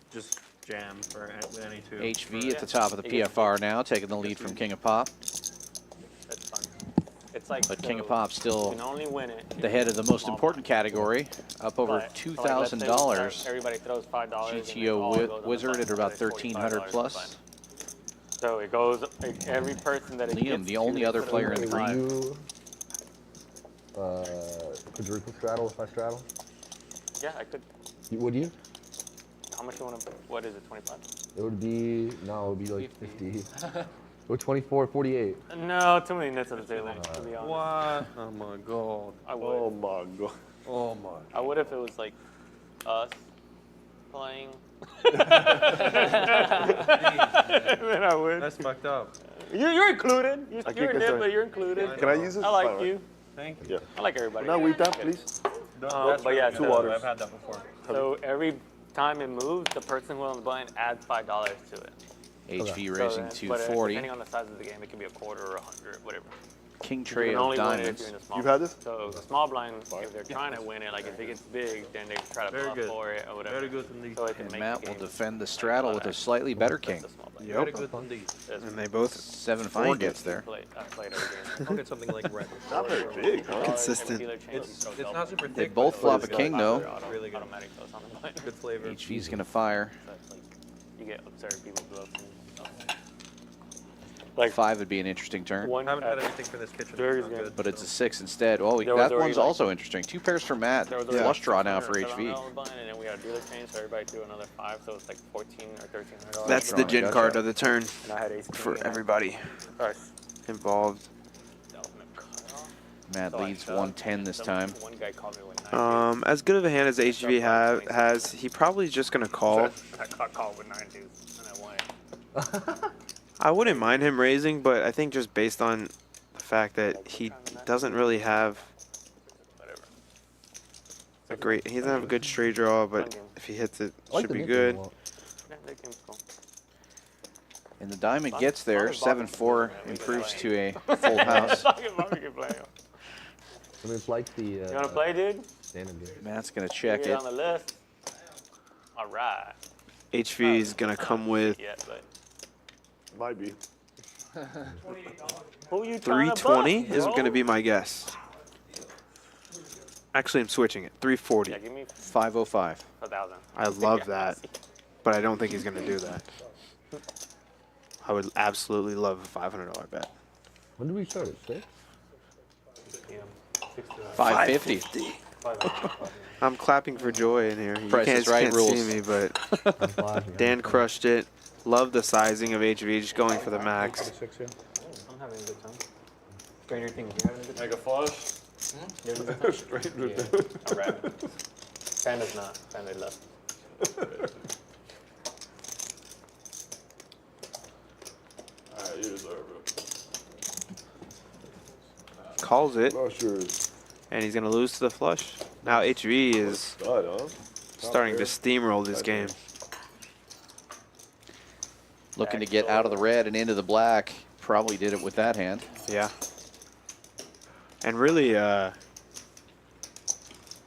jam for any two. HV at the top of the PFR now, taking the lead from King of Pop. That's fun. It's like. But King of so Pop You still can only win it. the head of the most important category, up over But, $2,000. Everybody throws $5. and then GTO all goes on the Wizard button, at about so there's $1,300 $45 plus. fine. So it goes, every person that it Liam, gets the to, only they other put player over in the Will green. you quadruple straddle if I straddle? Yeah, I could. Would you? How much you want to, what is it, 25? It would be, no, it would be like 50. Or 24, 48. No, too many nits on the table, to be honest. What? Oh my god. I would. Oh my god. Oh my. I would if it was like us playing. Then I would. That's fucked up. You're included. You're I can't a get nit, that. but you're included. Can I use this? I like Fine, right? you. Thank you. Yeah. I like everybody. Now weed that, please. But yeah, Two so, waters. I've had that before. so every time it moves, the person who on the button adds $5 to it. HV So raising then- to but 40. depending on the size of the game, it can be a quarter or 100, whatever. King You tray can of only win it if diamonds. you're in the small You've had this? So the small blind, if they're trying to win it, like if it gets big, then they try to Very bluff good. for it or whatever. Very good indeed. So it can And make Matt the will game defend the straddle with a slightly better king. the small blind. Very good indeed. And they both 7-4 gets there. I played every game. I'll get something like red. Not very big, huh? Consistent. It's not super thick. They both but flop a it's king though. Really good. Automatic throws on the blind. Good flavor. HV's gonna fire. So it's like, you get absurd people bluffing. Like 5 would be an interesting turn. I haven't had anything for this kitchen. Jerry's It's not good. good. But it's a 6 instead. Oh, There was that already one's like- also interesting. 2 pairs for Matt. There was Flush draw now for $600 HV. on the blind, and then we had a dealer change, so everybody threw another 5, so it's like $1,400 or $1,300. That's the Drawing a gin gut card shot. of the turn And I had ace king for and everybody Alright. involved. The ultimate cutoff. Matt leads 110 this time. One guy called me with 9 As good of a hand as HV has, he probably just gonna call. I got called with 9 deuce, and I won. I wouldn't mind him raising, but I think just based on the fact that he doesn't really have a great, he doesn't have a good straight draw, but if he hits it, I like should the be nick good. game a lot. Yeah, that game's cool. And the diamond gets there. 7-4 improves to a full house. Bobby can play. I mean, it's like the. You wanna play, dude? Standard game. Matt's going to check Get it. on the list. All right. HV is gonna come with Yeah, but Might be. who you trying to 320 buck, is bro? gonna be my guess. Actually, I'm switching it. 340. Yeah, give me 505. 1,000. I love that, but I don't think he's gonna do that. I would absolutely love a $500 bet. When do we start it? 6? 550. I'm clapping for joy in here. You Price is Right can't rules. see me, but Dan crushed it. Love the sizing of HV, just going for the max. I'm having a good time. Stranger Things, you having a good time? Make a flush. You having a good time? Yeah. All right. Panda's not. Panda left. Alright, you deserve it. Calls it, Not sure. and he's gonna lose to the flush. Now HV is Stud, huh? starting to steamroll this game. Looking to get out of the red and into the black. Probably did it with that hand. Yeah. And really,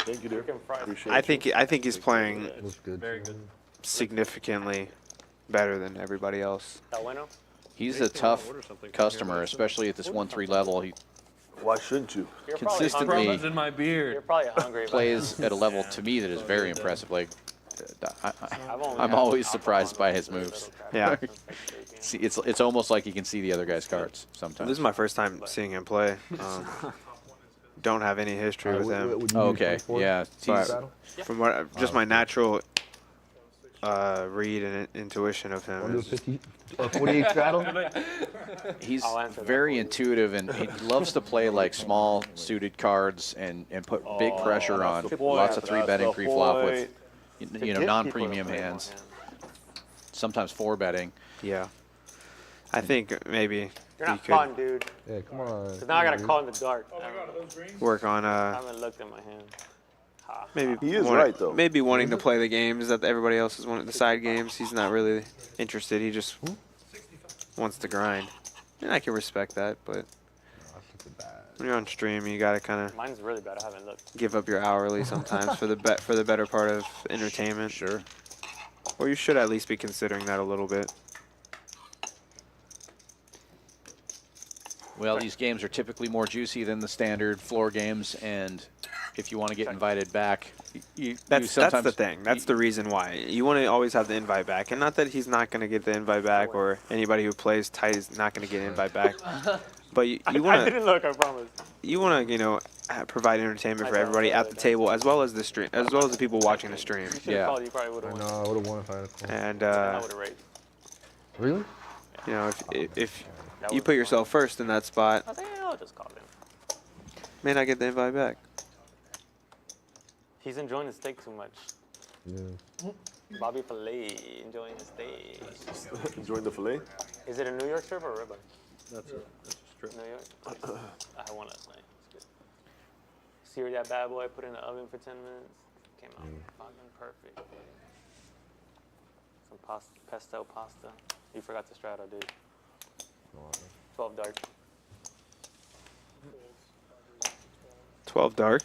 Thank you, dear. Appreciate I think he's playing Looks good. Very good. significantly better than everybody else. That winner? He's a tough customer, especially at this 1-3 level. He Why shouldn't you? You're probably consistently hungry. In my beard. You're probably hungry. but- plays at a level to me that is very impressive. Like, I've only I'm had always alcohol surprised on by the his little moves. crap. Yeah. See, it's almost like he can see the other guy's cards sometimes. This is my first time seeing him play. Don't have any history with him. Would you do Okay, 24? yeah. But Straddle? from what just my natural read and intuition of Wanna do a him is 50 or 48 straddle? He's I'll answer that very for you. intuitive, and he loves to play like small suited cards and put big pressure on. the point. Lots of 3-betting That's the pre-flop with point. you To know get non-premium people to play more hands. Sometimes 4-betting. yeah. I think maybe You're he not could fun, dude. Yeah, come on. Cause now I gotta call in the dark. Oh my god, are those greens? work on I haven't looked at my hand. maybe He is right, though. maybe wanting to play the games that everybody else is wanting, the side games. He's not really interested. He just wants to grind, and I can respect that. But when you're on stream, you gotta kind of Mine's really bad. I haven't looked. give up your hourly sometimes for the better part of entertainment. Sure. Or you should at least be considering that a little bit. Well, these games are typically more juicy than the standard floor games, and if you want to get invited back, you That's sometimes the thing. That's the reason why you want to always have the invite back, and not that he's not going to get the invite back, or anybody who plays tight is not going to get an invite back. But you I want to didn't look. I promise. provide entertainment for everybody at the table, as well as the stream, as well as the people watching the stream. You should Yeah. have called. You probably would I have know, won. I would have won if I had a call. And I would have raised. Really? if That you would've put won. yourself first in that spot, I think I'll just call him. may not get the invite back. He's enjoying the steak too much. Yeah. Bobby Filet enjoying the steak. Enjoying the fillet? Is it a New York strip or a ribeye? That's a strip. New York. I had one last night. It's good. Seared that bad boy. Put it in the oven for 10 minutes. Came out fucking perfect. Some pasta, pesto pasta. You forgot the strata, dude. 12 dark. 12 dark.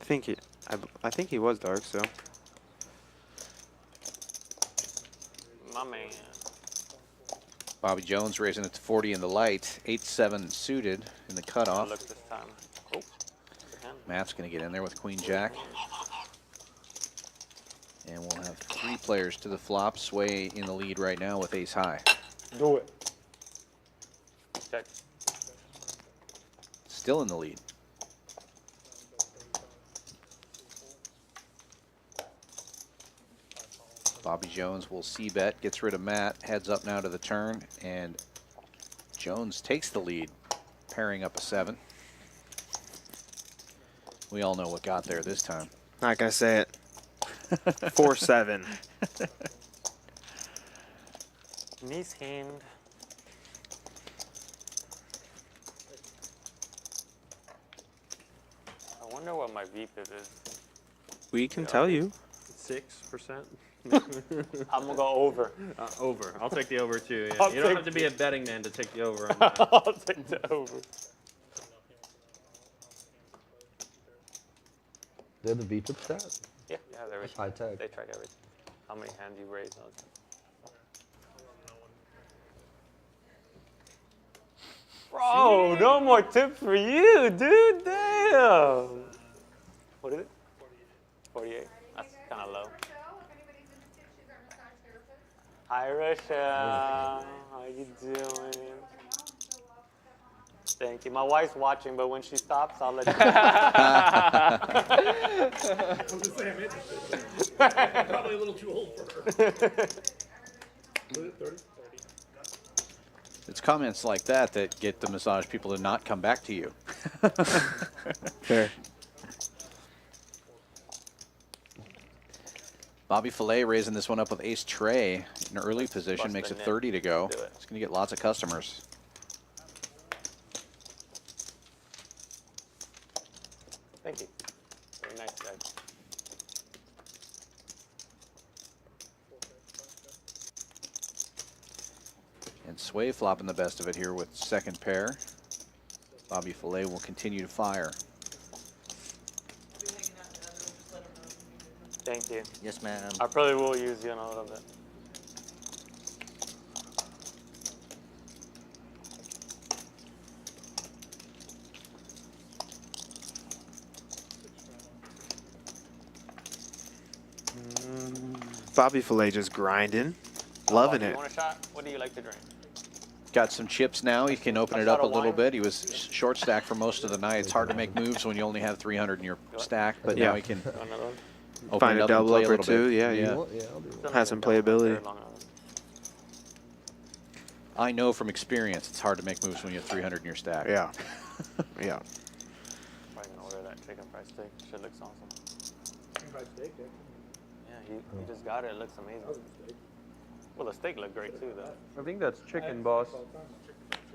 I think he was dark. So My man. Bobby Jones raising it to 40 in the light, 8-7 suited in the cutoff. Look this time. Oh. Good hand. Matt's going to get in there with Queen Jack. And we'll have 3 players to the flop. Sway in the lead right now with ace high. Do it. Check. Still in the lead. Bobby Jones will c-bet, gets rid of Matt, heads up now to the turn, and Jones takes the lead, pairing up a 7. We all know what got there this time. Not gonna say it. 4-7. Nice hand. I wonder what my VP is. We can tell you. 6%. I'm gonna go over. Over. I'll take the over too. Yeah. I'll You don't take have to be a betting man to take the over on that. I'll take the over. They have the VPIP stat? Yeah, they're That's high tech. They track everything. How many hands you raise? Bro, no more tips for you, dude. Damn. What is it? 48. That's kind of low. Hi, Rochelle. How you doing? Thank you. My wife's watching, but when she stops, I'll let you know. I'm just saying, I'm interested. Probably a little too old for her. 30? It's comments like that that get the massage people to not come back to you. Fair. Bobby Fillet raising this one up with ace tray in an early position, Bust makes the it net. 30 to go. Do it. It's going to get lots of customers. Thank you. Very nice, guys. And Sway flopping the best of it here with second pair. Bobby Fillet will continue to fire. Thank you. Yes, ma'am. I probably will use you in a little bit. Bobby Fillet just grinding. Loving You it. want a shot? What do you like to drink? Got some chips now. He can open A it shot up a of little wine? bit. He was short stacked for most of the night. It's hard to make moves when you only have 300 in your stack, but Yeah. now he can Want another one? open Find it a up and double play up a or little two. bit. Yeah, Yeah. Yeah, I'll do it. Has some Don't very playability. long enough. I know from experience it's hard to make moves when you have 300 in your stack. Yeah. Yeah. Probably gonna order that chicken fried steak. Shit looks awesome. Chicken fried steak, yeah. Yeah, he just got it. It looks amazing. That was a mistake. Well, the steak looked great too, though. I think that's chicken, boss. Oh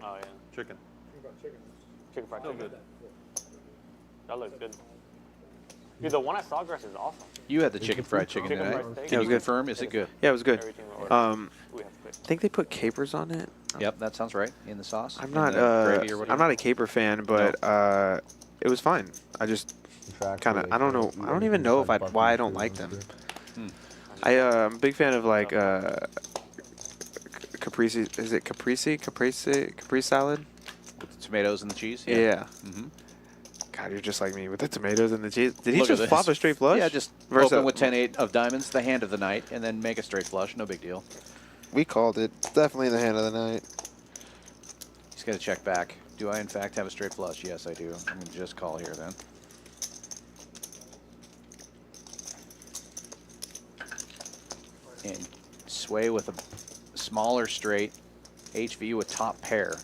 yeah, Chicken. Chicken fried chicken. chicken fried Still chicken. good. That looks good. Dude, the one at Sawgrass is awesome. You had the chicken fried chicken Chicken tonight. fried steak. Can Yeah, you it was good. confirm? Is it good? Yeah, it was good. Everything we ordered. We have quick. I think they put capers on it. Yep, that sounds right. In the sauce. I'm In not the gravy or whatever. I'm not a caper fan, but it was fine. I just kind of I don't know. I don't even know if why I don't like them. I'm a big fan of like caprese. Is it Capri salad? With the tomatoes and the cheese? Yeah. Mm-hmm. God, you're just like me with the tomatoes and the cheese. Did he Look at just this. flop a straight flush? Yeah, just Versus open with 10-8 of diamonds, the hand of the night, and then make a straight flush. No big deal. We called it. Definitely the hand of the night. He's got to check back. Do I, in fact, have a straight flush? Yes, I do. I'm going to just call here then. And Sway with a smaller straight. HV with top pair.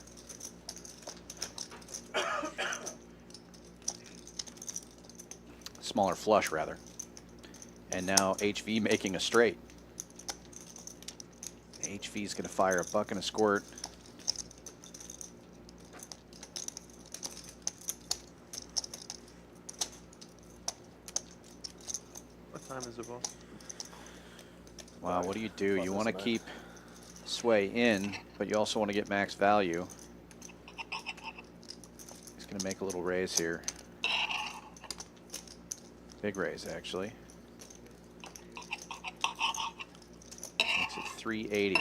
Smaller flush, rather. And now HV making a straight. HV's going to fire a buck and a squirt. What time is it, boss? Wow, what do? You want to keep Sway in, but you also want to get max value. He's going to make a little raise here. Big raise, actually. Makes it 380.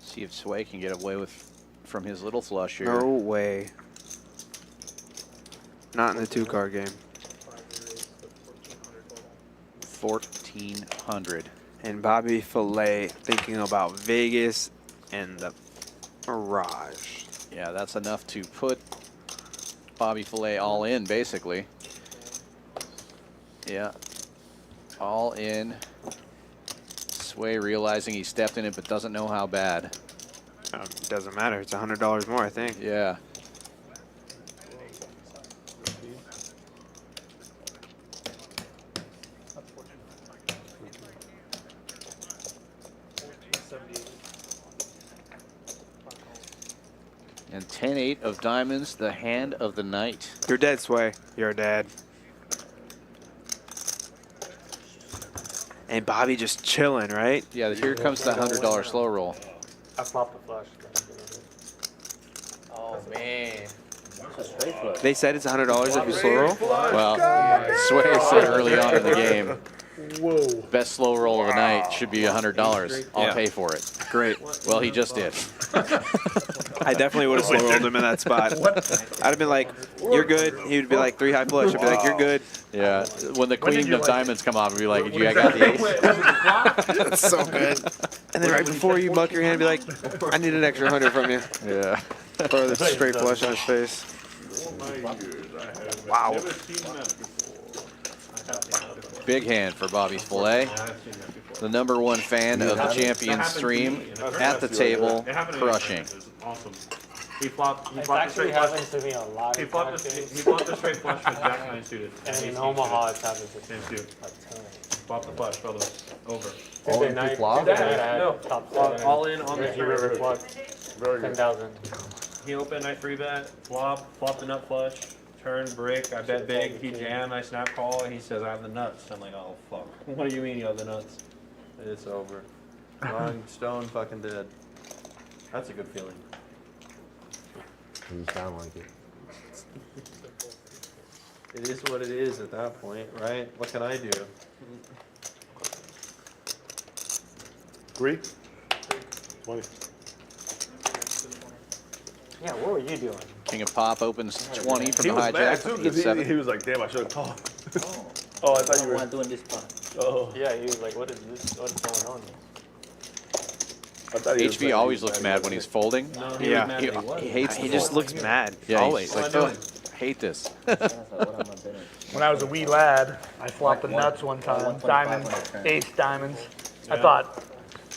See if Sway can get away with from his little flush here. No way. Not in the 2-card game. 1,400. And Bobby Fillet thinking about Vegas and the Mirage. Yeah, that's enough to put Bobby Filet all in, basically. Yeah. All in. Sway realizing he stepped in it but doesn't know how bad. It doesn't matter. It's $100 more, I think. Yeah. And 10-8 of diamonds, the hand of the night. You're dead, Sway. You're dead. And Bobby just chilling, right? Yeah, here comes the $100 slow roll. I flopped the flush. Oh man. That's a straight flush. They said it's $100 if you slow roll? Well, Sway said early on in the game, Whoa. best slow roll of the night should be $100. I'll Yeah. pay for it. Great. Well, he just did. I definitely would have slow rolled him in that spot. I'd have been like, you're good. He would be like 3 high flush. I'd be like, you're good. Yeah. When the queen you of like- diamonds come off, I'd be like, I got the ace. That's so good. And then right before you muck your hand, be like, I need an extra 100 from you. Yeah. Throw the straight flush on his face. Wow. Big hand for Bobby Filet. The #1 fan of the Champions stream at the table, crushing. Awesome. He flopped the Actually straight flush. happens to me a lot. He flopped the straight flush with Jack 9 suited. And in Omaha, it's happened to Same me suit. a ton. Flop the flush, fellas. Over. All Tuesday in night, flop? Tuesday night I No. had top All in on the Reggie River turn. flop. Very good. 10,000. He opened, I 3-bet, flop the nut flush, turn, brick, I bet big, he jammed, I snap call, he says I have the nuts. I'm like, oh fuck. What do you mean you have the nuts? It's over. Wrong stone fucking dead. That's a good feeling. Doesn't sound like it. It is what it is at that point, right? What can I do? 3? 20. Yeah, what were you doing? King of Pop opens 20 from He the was mad hijack. too Eight, because seven. he was like, damn, I should have called. Oh, I thought you What am I were. doing this part? Oh, Yeah, he was like, what is this? What's going on? I thought he was HV mad. always looks mad when he's folding. No, he Yeah. was mad He, that he was. he hates He the just fold. looks mad. Yeah, Always. he's like, What am I "Oh, hate this." What am I doing? When I was a wee lad, I flopped the nuts one time. Diamonds, ace diamonds. I thought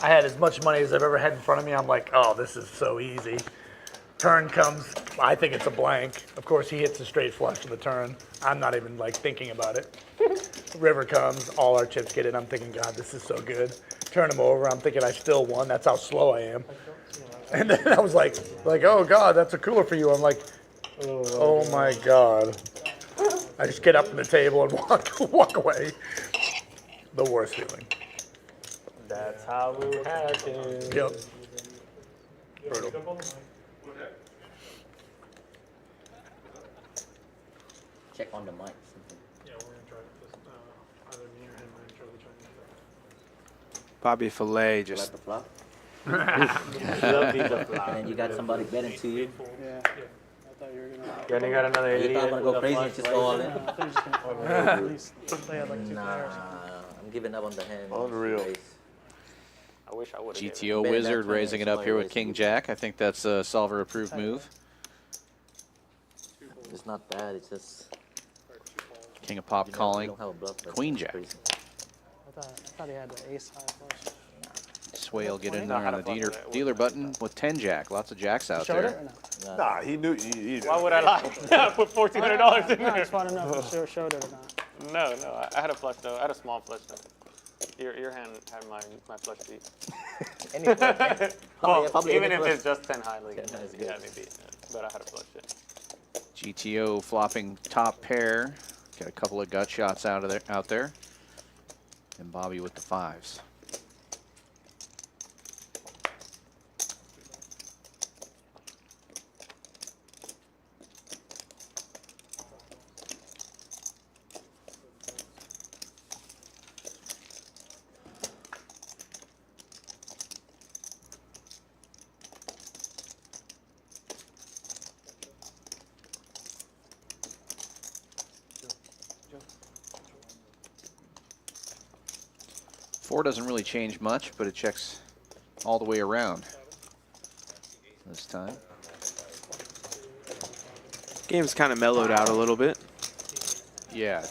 I had as much money as I've ever had in front of me. I'm like, oh, this is so easy. Turn comes, I think it's a blank. Of course, he hits a straight flush in the turn. I'm not even like thinking about it. River comes, all our chips get in. I'm thinking, God, this is so good. Turn him over. I'm thinking I still won. That's how slow I am. And then I was like, oh God, that's a cooler for you. I'm like, oh my God. I just get up from the table and walk away. The worst feeling. That's how it happens. Yep. Check on the mic. Yeah, we're gonna try this. Either me or him are gonna try the Chinese. Bobby Filet Let just the flop. Love pizza And flop. then you got somebody betting to you. Yeah. I thought you were gonna. Then you got another You're idiot not gonna go with a crazy and flush just go all in. I thought you were just gonna at least they had like 2 Nah, players. I'm giving up on the hand. Unreal. Race. I wish I would have. GTO Bet Wizard that 20 raising it up here with race. King Jack. I think that's a solver approved move. It's not bad. It's just King of Pop you calling. don't have a bluff. That's Queen Jack. crazy. I thought he had the ace high flush. Sway will get in I there had on a the flush dealer, with it. dealer button with 10 Jack. Lots of Jacks out Showed it there. or no? Nah, he knew. He Why would I lie? I put $1,400 in No, I there. just want to know if you showed it or not. No, I had a flush though. I had a small flush though. Your hand had my flush beat. Well, Probably even any if flush. it's just 10 high, like, 10 high is good. yeah, maybe. But I had a flush it. GTO flopping top pair. Got a couple of gut shots out there. And Bobby with the 5s. Four doesn't really change much, but it checks all the way around this time. Game's kind of mellowed out a little bit. Yeah.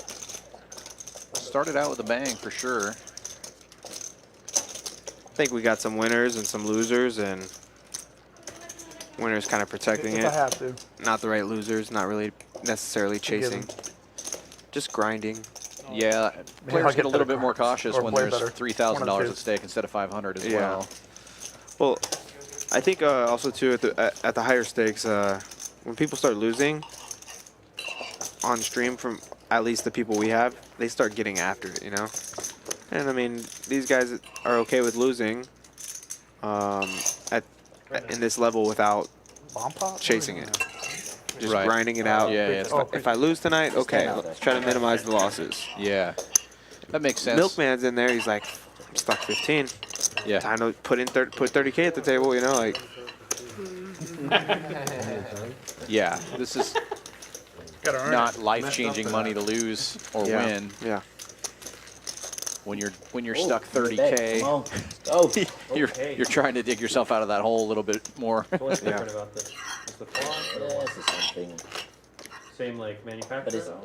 Started out with a bang for sure. I think we got some winners and some losers, and winners kind of protecting If it. I have to. Not the right losers, not really necessarily chasing. Just grinding. Yeah, I'll players get get a little better bit more cards, cautious or when play there's better. $3,000 One of the at two. stake instead of 500 as Yeah. well. Well, I think also too at the higher stakes, when people start losing on stream, from at least the people we have, they start getting after it, you know. And I mean, these guys are okay with losing in this level without Bomb pop? chasing it, just Right. grinding it out. Yeah, yeah. If I lose tonight, okay, let's try to minimize the losses. Yeah, that makes sense. Milkman's in there. He's like, I'm stuck 15. Yeah. Time to put 30K at the table, you know, like. Yeah, this is Gotta earn not it. life-changing money to lose or Yeah. win. Yeah. When you're Oh, stuck come 30K, on. Oh, you're trying to dig yourself out of that hole a little bit more. So what's different about this? It's the font, yeah, it's the same thing. same like But manufacturer,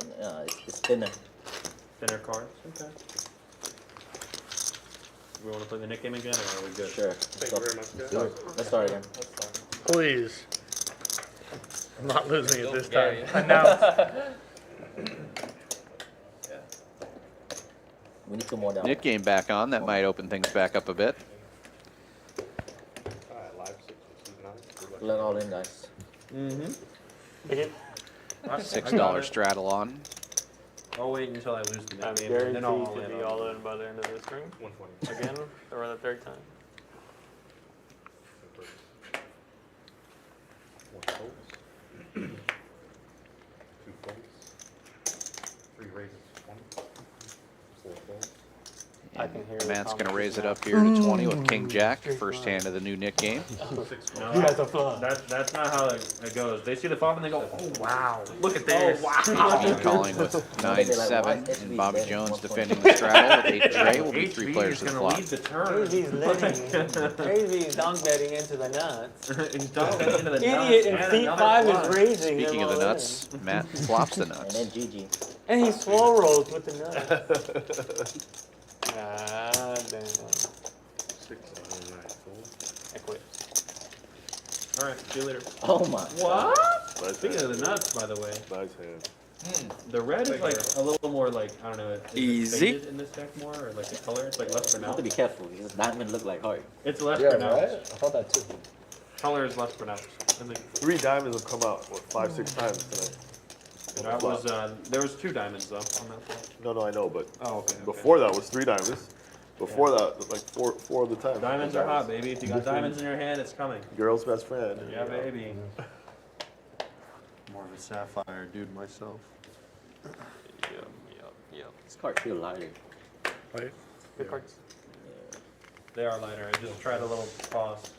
it's thinner. thinner cards. Okay. We want to play the Nick game again, or are we good? Sure. Thank you very much, guys. Let's start again. Please. I'm not losing it this time. Announce. We need 2 more down. Nick game back on, that might open things back up a bit. Live 6, Let all in, guys. $6 straddle on. I'll wait until I lose the I'm Nick game, guaranteed then I'll to be all in by the end of this ring. 120. Again, or the third time. 1 folds. 2 folds. 3 raises 20. 4 folds. I can hear Matt's going to raise it up here to 20 with King Jack, first hand of the new Nick game. No, He has a flop. that's not how it goes. They see the flop and they go, oh Wow. look at this. HV calling with 9-7, and Bobby Jones defending the straddle with 8 Dre will be 3 HV players is in the going to flop. lead the turn. He's letting he's dunk betting into the nuts. He's dunked it into the Idiot in nuts, seat and 5 another is raising him Speaking of the all nuts, Matt flops the And nuts. then GG. in. And he slow rolls with the nuts. Ah, damn. 6, 9 folds. I quit. All right, see you later. Oh my. What? Nice Speaking hand. of the nuts, by the way, Nice hand. the red is like a little more like, I don't know, is it Easy. faded in this deck more, or like the color, it's like less You have to be pronounced. careful because diamond look like heart. It's less Yeah, right? pronounced. I thought that too. Color is less pronounced. I think 3 diamonds have come out, what, 5, 6 times tonight. that was, there was 2 diamonds though on that flop. No, I know, but Oh, okay. before that was 3 diamonds. Before that, like four of the time. Diamonds are hot, baby. If you got diamonds in your hand, it's coming. Girl's best friend. Yeah, baby. More of a sapphire dude myself. Yep. This card feel lighter. Right? Good cards. They are lighter. I just tried a little pause.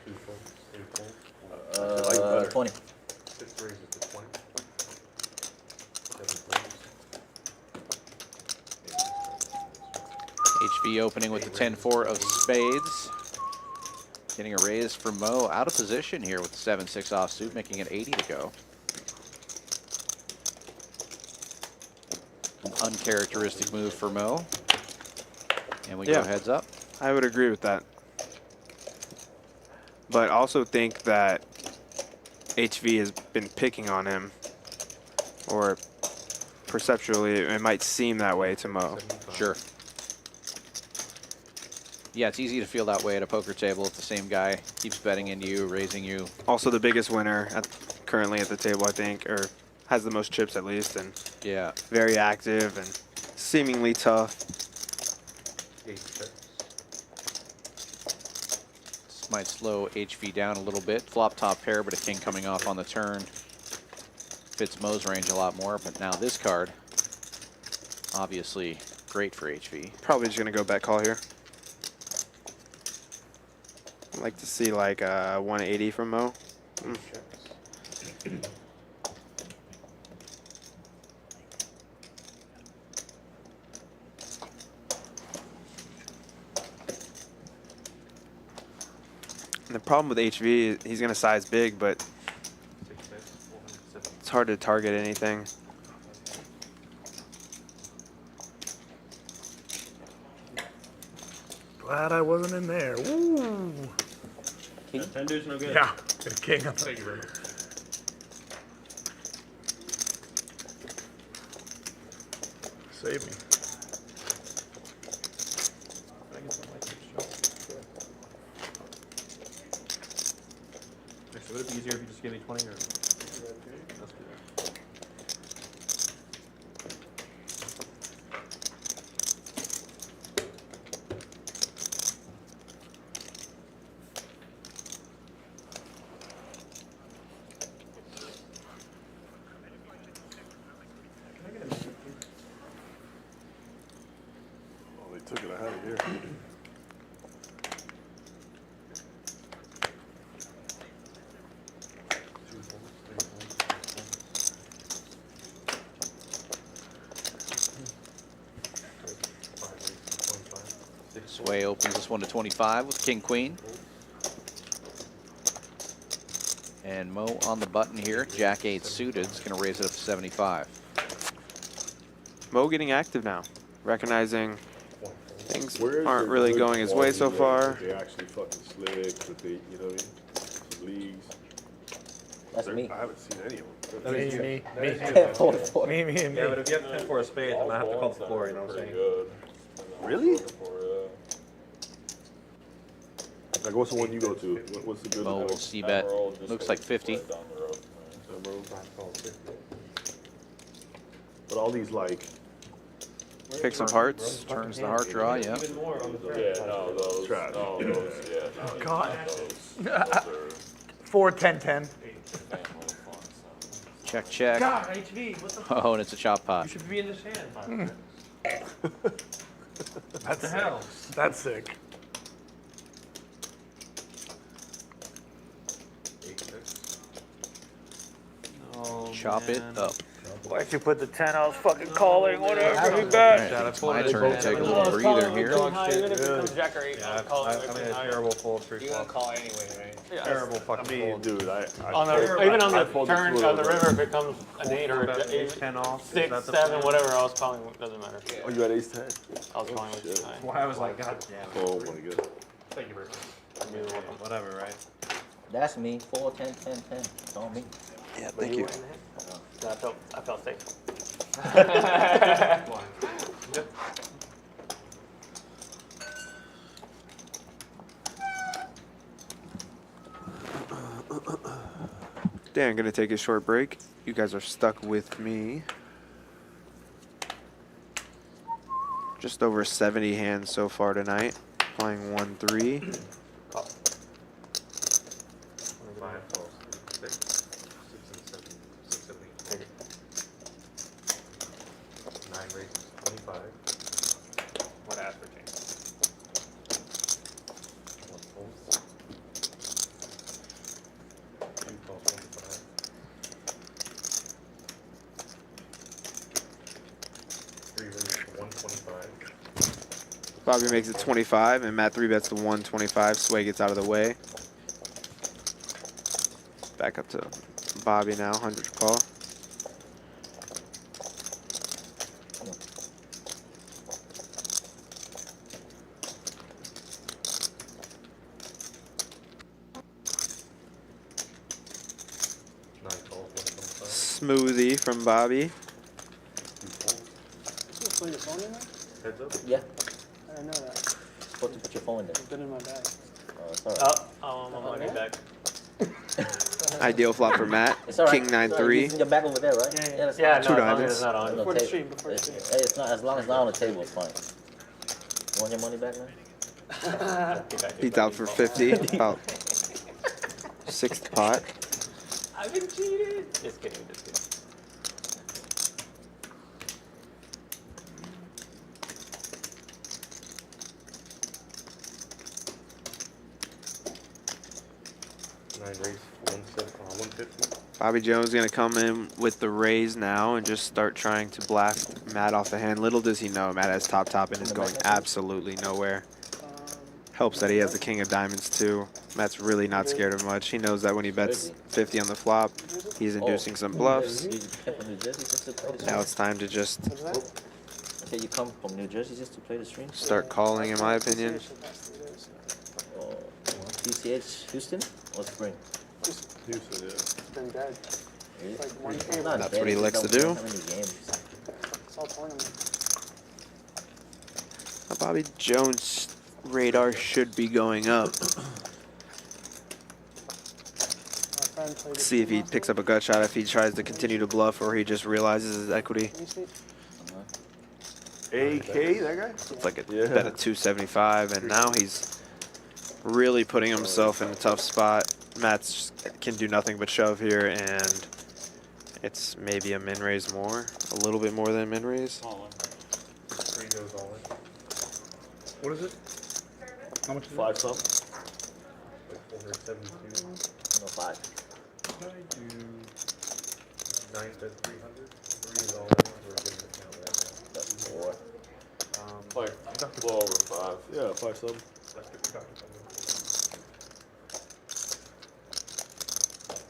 2 folds. 3 folds. like better. 20. 6 raises to 20. 7 folds. HV opening with the 10-4 of spades. Getting a raise for Mo. Out of position here with the 7-6 offsuit, making it 80 to go. An uncharacteristic move for Mo. And we Yeah. go heads up. I would agree with that. But also think that HV has been picking on him, or perceptually it might seem that way to Mo. Sure. Yeah, it's easy to feel that way at a poker table if the same guy keeps betting into you, raising you. Also the biggest winner currently at the table, I think, or has the most chips at least, and Yeah. very active and seemingly tough. 8 chips. This might slow HV down a little bit. Flop top pair, but a king coming off on the turn. Fits Mo's range a lot more, but now this card, obviously great for HV. Probably just gonna go bet call here. I'd like to see like a 180 from Mo. And the problem with HV is he's gonna size big, but 6 bets. 470. hard to target anything. Glad I wasn't in there. Ooh. Yeah, 10 dudes no good. Yeah, king. Thank you very much. Save me. Actually, would it be easier if you just gave me 20 or? Let's do that. Oh, they took it out of here. Sway opens this one to 25 with King Queen. And Mo on the button here. Jack 8 suited is going to raise it up to 75. Mo getting active now, recognizing things Where's aren't the really good going his way so quality far. that They actually fucking slick, but they, you know what I mean? Some leagues. That's me. I haven't seen any of them. Me. Me. Yeah, but if you have 10 for a spade, then I have to call the floor, you know what I'm Pretty saying? good. Really? For, Like, what's the one you go to? What's the good Mo one? will see bet. Emerald just Looks goes like 50. right down the road, man. But all these, like, Picks up hearts. Turns the heart draw, yeah. Even more on the Yeah, no, those. Trash. No, those. Yeah, no, God. those are 4, 10, 10. family fun. So. Check, check. God, HV, what the fuck? Oh, and it's a chop pot. You should be in this hand. That's the hell? That's sick. Oh, Chop it up. Why'd you put the 10? I was fucking calling, whatever. Be All back. right, it's my turn to take a little breather here. Even if it comes Jack or 8, Yeah, I'm calling. I made a terrible fold free You're gonna flop. call anyway, right? Yeah. Terrible I fucking mean, fold. dude, On the, even on the turn, on the river, if it comes an 8 or Bet a ace 10 off. 6, That's a 7, plan. whatever, I was calling, doesn't matter. Oh, you had ace 10? I was calling with shit. 9. Why I was like, God damn it. Oh, my God. Thank you very much. You're welcome. Whatever, right? That's me. 4, 10, 10, 10. It's on me. Yeah, But thank you. So I felt safe. Yep. Dan, gonna take a short break. You guys are stuck with me. Just over 70 hands so far tonight. Playing 1-3. 5, 12, 6, 6 and 7, 6, 7, 8. 9 raises, 25. What ass for change? 1 fold. 2 calls, 25. 3 raises, 125. Bobby makes it 25, and Matt 3-bets to 125. Sway gets out of the way. Back up to Bobby now, 100 call. Smoothie from Bobby. Heads up. Yeah. I didn't know that. Supposed to put your phone in there. It's been in my bag. Oh, it's all right. Oh, I want my money back. Ideal flop for Matt. It's all right. King It's all right. 9-3. It's in your bag over there, right? Yeah. That's Yeah, fine. no, Two as long diamonds. as it's not on. No Before the tape. stream, before the stream. Hey, it's not, as long as it's not on the table, it's fine. You want your money back, man? He's out for 50. About 6th pot. I've been cheated. Just kidding, just kidding. Raise 150. Bobby Jones going to come in with the raise now and just start trying to blast Matt off the hand. Little does he know, Matt has top and is going absolutely nowhere. Helps that he has the king of diamonds too. Matt's really not scared of much. He knows that when he bets 50 on the flop, he's inducing some bluffs. You came from New Jersey just to play the Now stream? it's time to just Okay, you come from New Jersey just to play the stream? start calling, in my opinion. Oh, PCH Houston or Spring? Houston, yeah. It's been dead. Really? Like one Not game. That's bad, what he just likes to don't do. win how many games. It's all tournament. Bobby Jones' radar should be going up. See if he picks up a gut shot, if he tries to continue to bluff, or he just realizes his equity. AK, that guy? It's like a bet at 275, and now he's really putting himself in a tough spot. Matt's can do nothing but shove here, and it's maybe a min raise more, a little bit more than a min raise. Three goes all in. What is it? How much is it? 5 some. Like 472. No, 5. Can I do 9 bet 300? 3 is all in. We're getting the count right now. That's 4. Like a little over 5. Yeah, 5 some. Let's get the doctor coming.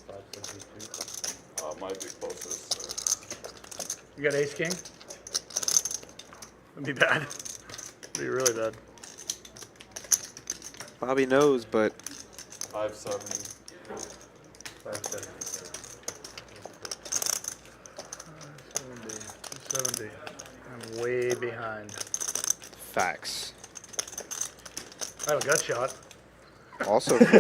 572. It might be closer to 6. You got ace king? That'd be bad. That'd be really bad. Bobby knows, but 570. 570. 70. I'm way behind. facts. I have a gut shot. Also. That's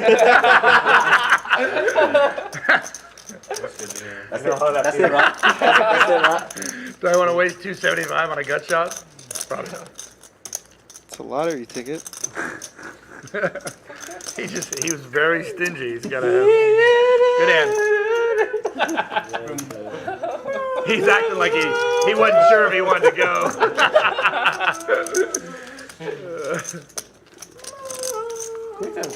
it, right? That's it, right? Do I want to waste 275 on a gut shot? Probably not. It's a lottery ticket. He was very stingy. He's got to have good hand. He's acting like he wasn't sure if he wanted to go.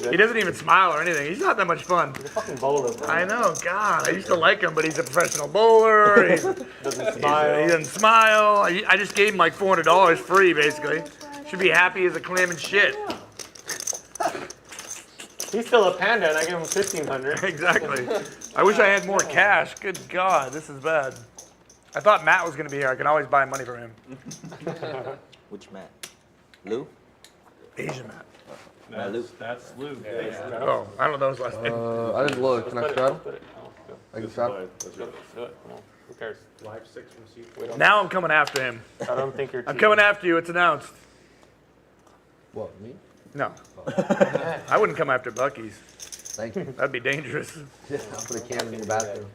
He doesn't even smile or anything. He's not that much fun. He's a fucking bowler, bro. I know, God. I used to like him, but he's a professional bowler. He Doesn't smile. He doesn't smile. I just gave him like $400 free, basically. Should be happy as a clam and shit. He's still a panda, and I gave him 1,500. Exactly. I wish I had more cash. Good God, this is bad. I thought Matt was going to be here. I can always buy money from him. Which Matt? Lou? Asian Matt. Matt Lou. That's Lou. Oh, I don't know those last names. I didn't look. Can I straddle? I can straddle. Do it. Come on. Who cares? Live 6 from C4. Now I'm coming after him. I don't think you're. I'm coming after you. It's announced. What, me? No. I wouldn't come after Bucky's. Thank you. That'd be dangerous. Yeah, I'll put a can in your bathroom.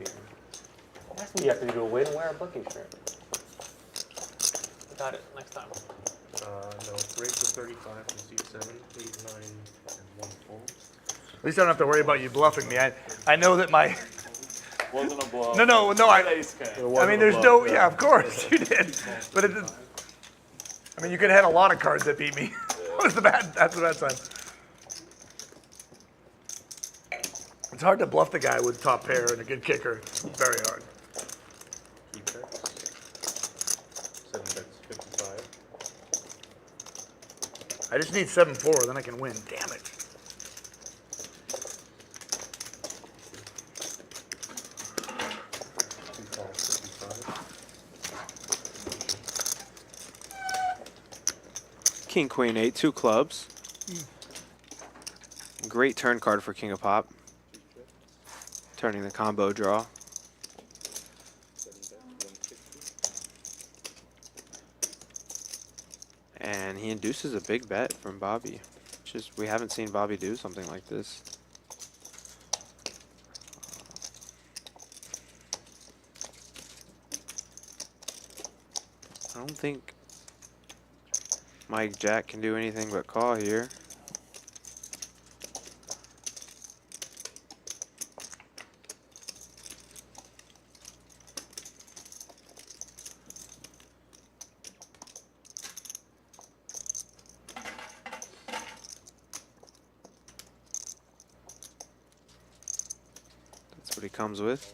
That's what you have to do. Win and wear a Bucky shirt. Got it. Next time. No, break to 35 from C7, 8, 9, and 1 full. At least I don't have to worry about you bluffing me. I know that my... Wasn't a bluff. No, I mean, there's no... Yeah, of course, you did. But I mean, you could have had a lot of cards that beat me. That's the bad side. It's hard to bluff the guy with top pair and a good kicker. Very hard. Keep that. 7 bets 55. I just need 7-4, then I can win. Damn it. King, Queen, 8, 2 clubs. Great turn card for King of Pop. Turning the combo draw. And he induces a big bet from Bobby. Just we haven't seen Bobby do something like this. I don't think Mike Jack can do anything but call here. That's what he comes with.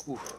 Oof.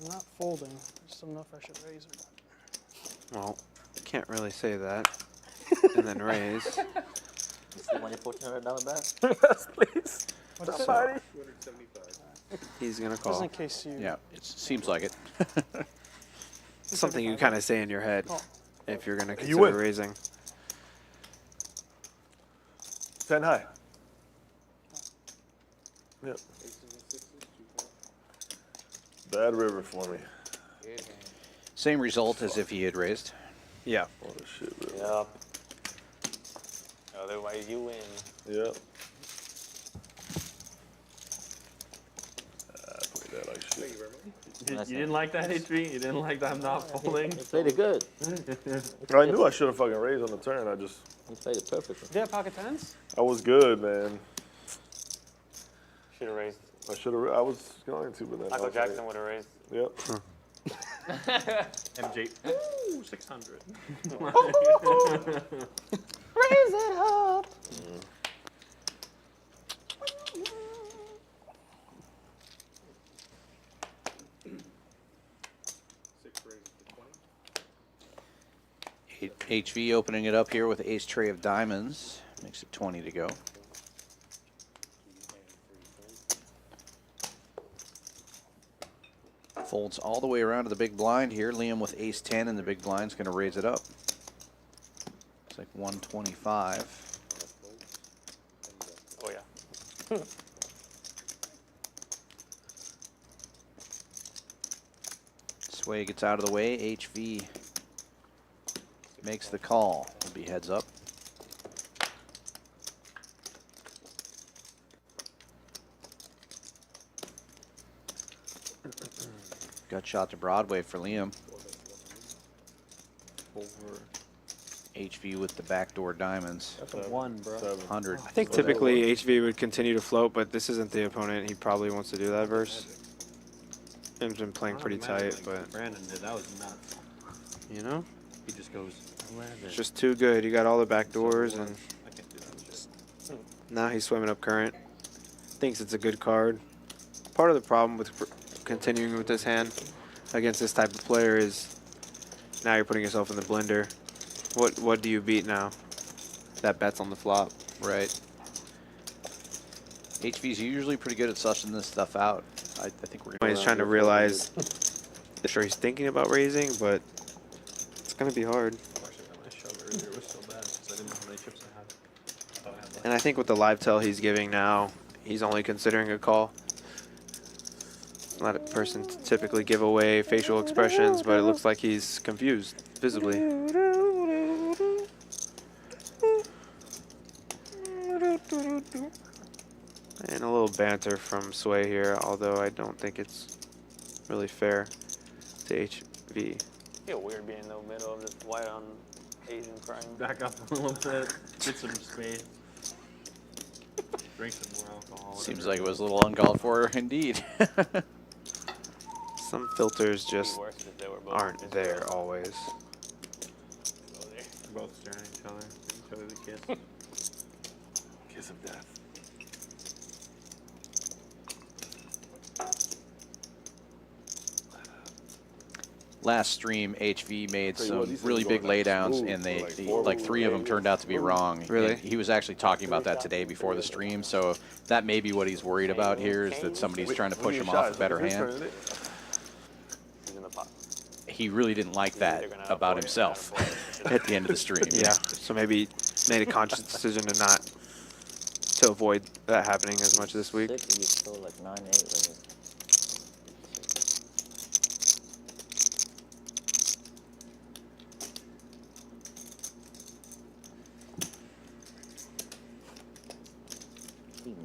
I'm not folding. There's some enough I should raise or not. Well, can't really say that. And then raise. You still want your $1,400 back? Yes, please. So, Somebody. 275. he's going to Just call. in case you. Yeah, it seems like it. Something you kind of say in your head Oh. if you're going to You consider win. raising. 10 high. Yep. Bad river for me. Same result as if he had raised. Yeah. Oh, this shit river. Yep. Otherwise, you win. Yep. I played that like shit. You didn't like that, HV? You didn't like that I'm not folding? You played it good. I knew I should have fucking raised on the turn. I just, You played it perfectly. Did you have pocket tens? I was good, man. Should have raised. I should have. I was going to, but then. I Michael was Jackson like, would have raised. Yep. MJ. Ooh, 600. Raise it up. HV opening it up here with ace tray of diamonds. Makes it 20 to go. Folds all the way around to the big blind here. Liam with ace 10 and the big blind's going to raise it up. It's like 125. Oh, yeah. Sway gets out of the way. HV makes the call. It'll be heads up. Gut shot to Broadway for Liam. HV with the backdoor diamonds. That's a 1, bro. 100. I think typically HV would continue to float, but this isn't the opponent he probably wants to do that verse. He's been playing pretty tight, but Brandon did. That was nuts. you know, He just goes 11. it's just too good. You got all the back doors, and I can't do that. Just now he's swimming up current. Thinks it's a good card. Part of the problem with continuing with this hand against this type of player is now you're putting yourself in the blender. What do you beat now? That bets on the flop. Right. HV's usually pretty good at sussing this stuff out. I think we're going He's trying to realize. Sure, he's thinking about raising, but it's gonna be hard. my shove earlier was so bad because I didn't know how many chips I had. I thought I had left. And I think with the live tell he's giving now, he's only considering a call. Not a person to typically give away facial expressions, but it looks like he's confused visibly. And a little banter from Sway here, although I don't think it's really fair to HV. Feel weird being in the middle of this white on Asian crime. Back up a little bit. Get some space. Drink some more alcohol. Seems like it was a little uncalled for indeed. Some filters just Worse if they were both aren't just there both. always. Go there. They're both staring at each other. Giving each other the kiss. Kiss of death. Last stream, HV made Tell you what, some these things really go big like laydowns, smooth and for they like 4 like 3 of them moves. turned out to be wrong. Really? And he was actually talking about that today before the stream, so that may be what he's worried about here is that somebody's trying to push him off a better hand. He's in the pot. He really didn't like that about himself at the end of the stream. Yeah, so maybe made a conscious decision to avoid that happening as much this week. 6, you stole like 9, 8.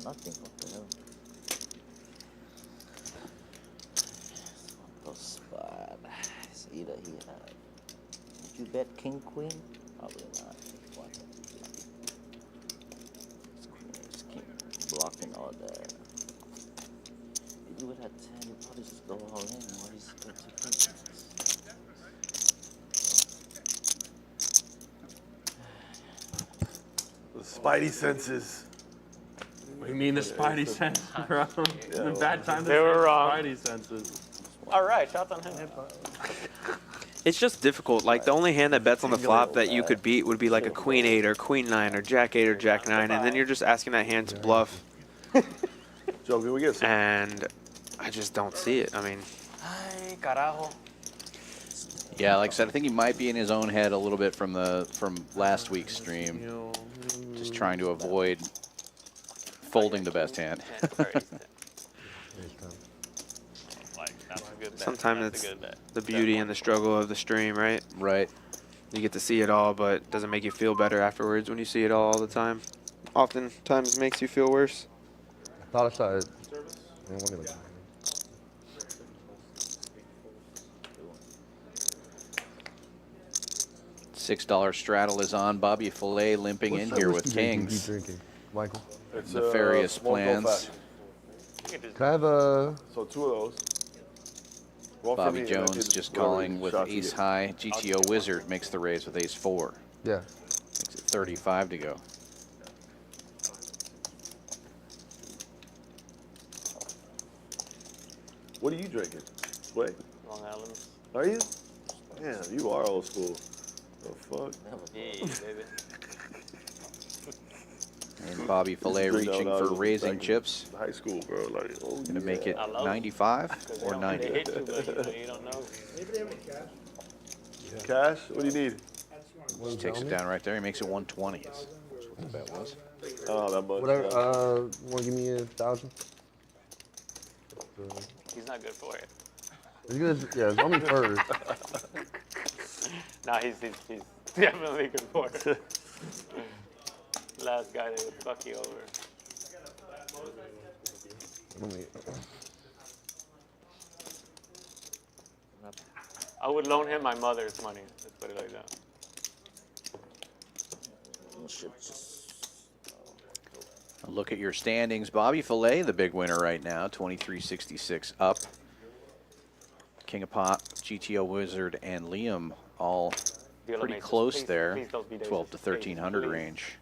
Nothing, what the hell? Those spot. It's either he had. Did you bet king queen? Probably not. What? It's king blocking all that. If you would have 10, you probably just go all in. Why is it 2 pieces? The spidey senses. What do you mean the spidey sense, bro? Yeah, Bad time to They were say wrong. Spidey senses. All right, shots on him. It's just difficult. Like, the only hand that bets on the flop that you could beat would be like a queen 8 or queen 9 or jack 8 or jack 9, and then you're just asking that hand to bluff. Joe, can we get some? And I just don't see it. I mean, Ay, carajo. Yeah, like I said, I think he might be in his own head a little bit from last week's stream. Just trying to avoid folding the best hand. sometimes it's the beauty and the struggle of the stream, right? Right. You get to see it all, but it doesn't make you feel better afterwards when you see it all the time. Oftentimes it makes you feel worse. I thought I saw it. Man, let me look. $6 straddle is on. Bobby Filet limping in here with kings. Drinking, Michael? It's, Nefarious plans. Can I have a... So 2 of those. One for Bobby me, and then Jones hit just whatever calling with shots you ace get. high. GTO Wizard makes the raise with ace 4. Yeah. Makes it 35 to go. What are you drinking? Sway? Long Island. Are you? Yeah, you are old school. The fuck? Yeah, baby. And Bobby Filet Drink reaching out for of raising like chips. High school, bro. Like, oh, Gonna make it I love 95 or They 90. hit you, but you don't know. Maybe they have any cash. Cash? What do you need? Just takes it down right there. He makes it 120. That's what the bet was. Oh, that much. Whatever. Want to give me 1,000? He's not good for it. It's good. Yeah, it's only first. Nah, he's definitely good for it. Last guy that would fuck you over. I would loan him my mother's money. Let's put it like that. A look at your standings. Bobby Filet, the big winner right now, 23.66 up. King of Pot, GTO Wizard, and Liam all pretty close there, 12 to 1,300 range.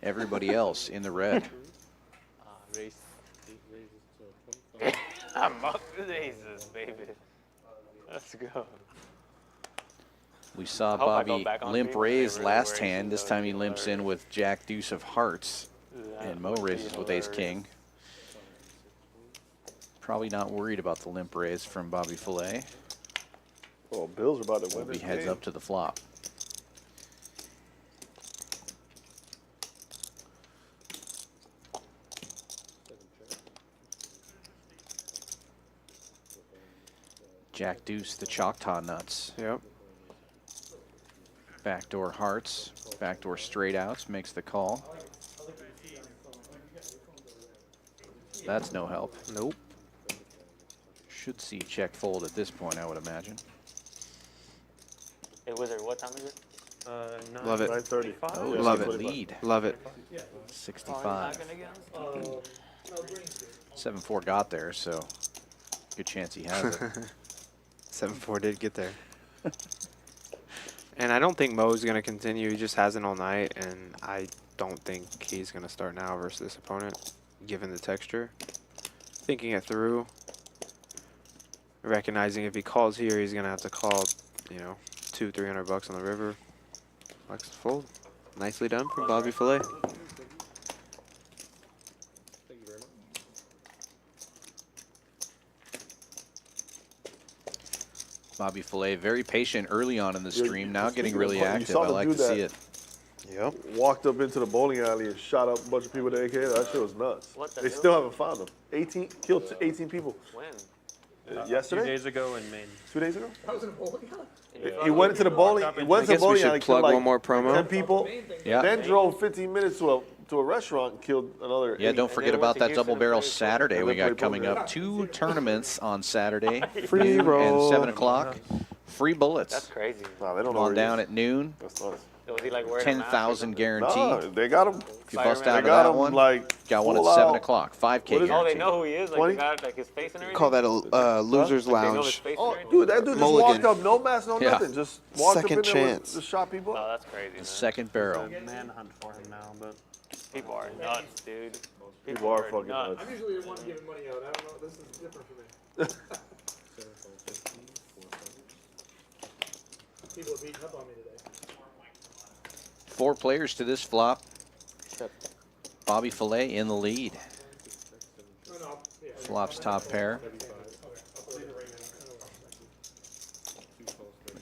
Everybody else in the red. I'm up with aces, baby. Let's go. We saw Hope I go Bobby back on limp people. raise They really last were hand. aces, This though. time he limps in with Jack Deuce of Hearts. And Mo raises with Ace King. Probably not worried about the limp raise from Bobby Filet. Oh, Bills are about to win He this heads game. up to the flop. Jack Deuce, the Choctaw nuts. Yep. Backdoor hearts, backdoor straight outs, makes the call. That's no help. Nope. Should see check fold at this point, I would imagine. Hey, Wizard, what time is it? Love it. 9:30. Oh, Yeah, Love it's a it. lead. Love it. 65. 7-4 got there, so good chance he has it. 7-4 did get there. And I don't think Mo's going to continue. He just hasn't all night, and I don't think he's going to start now versus this opponent, given the texture. Thinking it through, recognizing if he calls here, he's going to have to call, you know, $200-300 on the river. Likes to fold. Nicely done from Bobby Filet. Bobby Filet, very patient early on in the Yeah, stream, now getting speaking of really fun, you active. saw I the like to dude see that- it. Yep. Walked up into the bowling alley and shot up a bunch of people with AK. That shit was nuts. What the They hell? still haven't found him. 18 killed 18 people. When? Yesterday? 2 days ago in Maine. 2 days ago? I was in a bowling alley. He went into the bowling. He went I to the guess we bowling should alley, plug killed like one more promo. 10 people. Yeah. Then drove 15 minutes to a restaurant and killed another. Yeah, 8. don't forget then about went to that Houston double and barrel played Saturday poker. we And then got played coming poker. up. 2 tournaments on Saturday, Free noon and roll. 7 o'clock. Free That's bullets. crazy. Nah, they don't Come know on where he down is. at noon. That's nuts. Was he like wearing a mask or 10,000 something? guaranteed. Nah, they got him. If you bust They out of got that him one, like got one at full 7 out. o'clock. 5K What is it? Oh, they guaranteed. know who he is? Like, 20? he got like his face and everything? Call that a loser's Like, they know his lounge. face Oh, and everything? dude, that dude just Mulligan. walked up, no mask, no Yeah. nothing. Just walked Second up in there, chance. just shot people. Oh, that's crazy, man. Second barrel. Manhunt for him now, but People are nuts, dude. People are fucking nuts. I'm usually the one giving money out. I don't know. This is different for me. People are beating up on me today. 4 players to this flop. Bobby Fillet in the lead. Flop's top pair.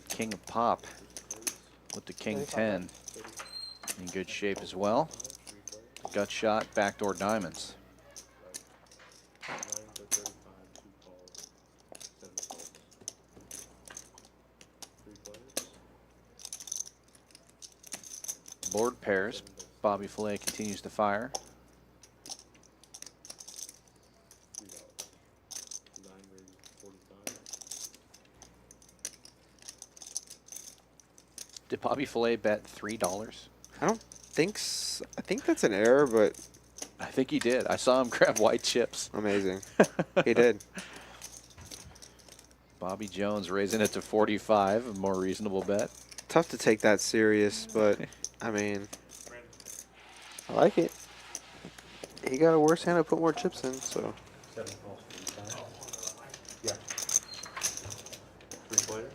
King of Pop with the King 10 in good shape as well. Gut shot, backdoor diamonds. Board pairs. Bobby Fillet continues to fire. Did Bobby Fillet bet $3? I don't think I think that's an error, but I think he did. I saw him grab white chips. Amazing. He did. Bobby Jones raising it to 45, a more reasonable bet. Tough to take that serious, but I mean, I like it. He got a worse hand to put more chips in, so. 7 calls, 45. Yeah. 3 players.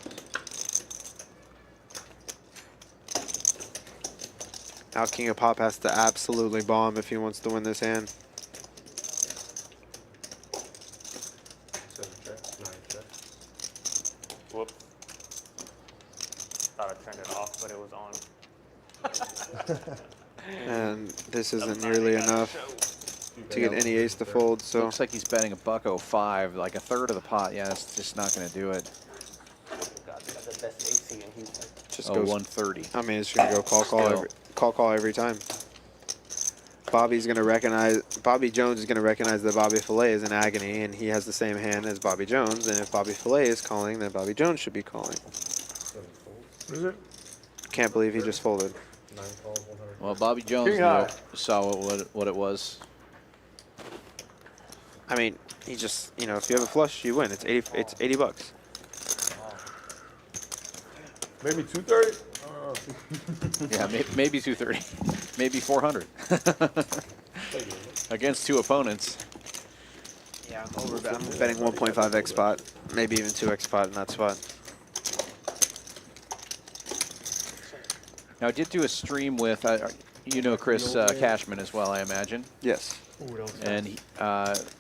Now King of Pop has to absolutely bomb if he wants to win this hand. 7 checks, 9 checks. Whoops. Thought I turned it off, but it was on. And this isn't nearly enough to get any ace to fold, so. Looks like he's betting $1.05, like a third of the pot. Yeah, it's just not going to do it. God, they got the best AC, and he's like, Just Oh, goes 130. I mean, it's gonna go call every time. Bobby Jones is gonna recognize that Bobby Fillet is in agony, and he has the same hand as Bobby Jones. And if Bobby Fillet is calling, then Bobby Jones should be calling. Is it? Can't believe he just folded. 9 calls, 100. Well, Bobby Jones saw what it was. I mean, he just, you know, if you have a flush, you win. It's 80 bucks. Maybe 230. Yeah, maybe 230, maybe 400 against 2 opponents. Yeah, I'm betting 1.5x spot, maybe even 2x spot in that spot. Now, I did do a stream with, you know, Chris Cashman as well, I imagine. Yes. And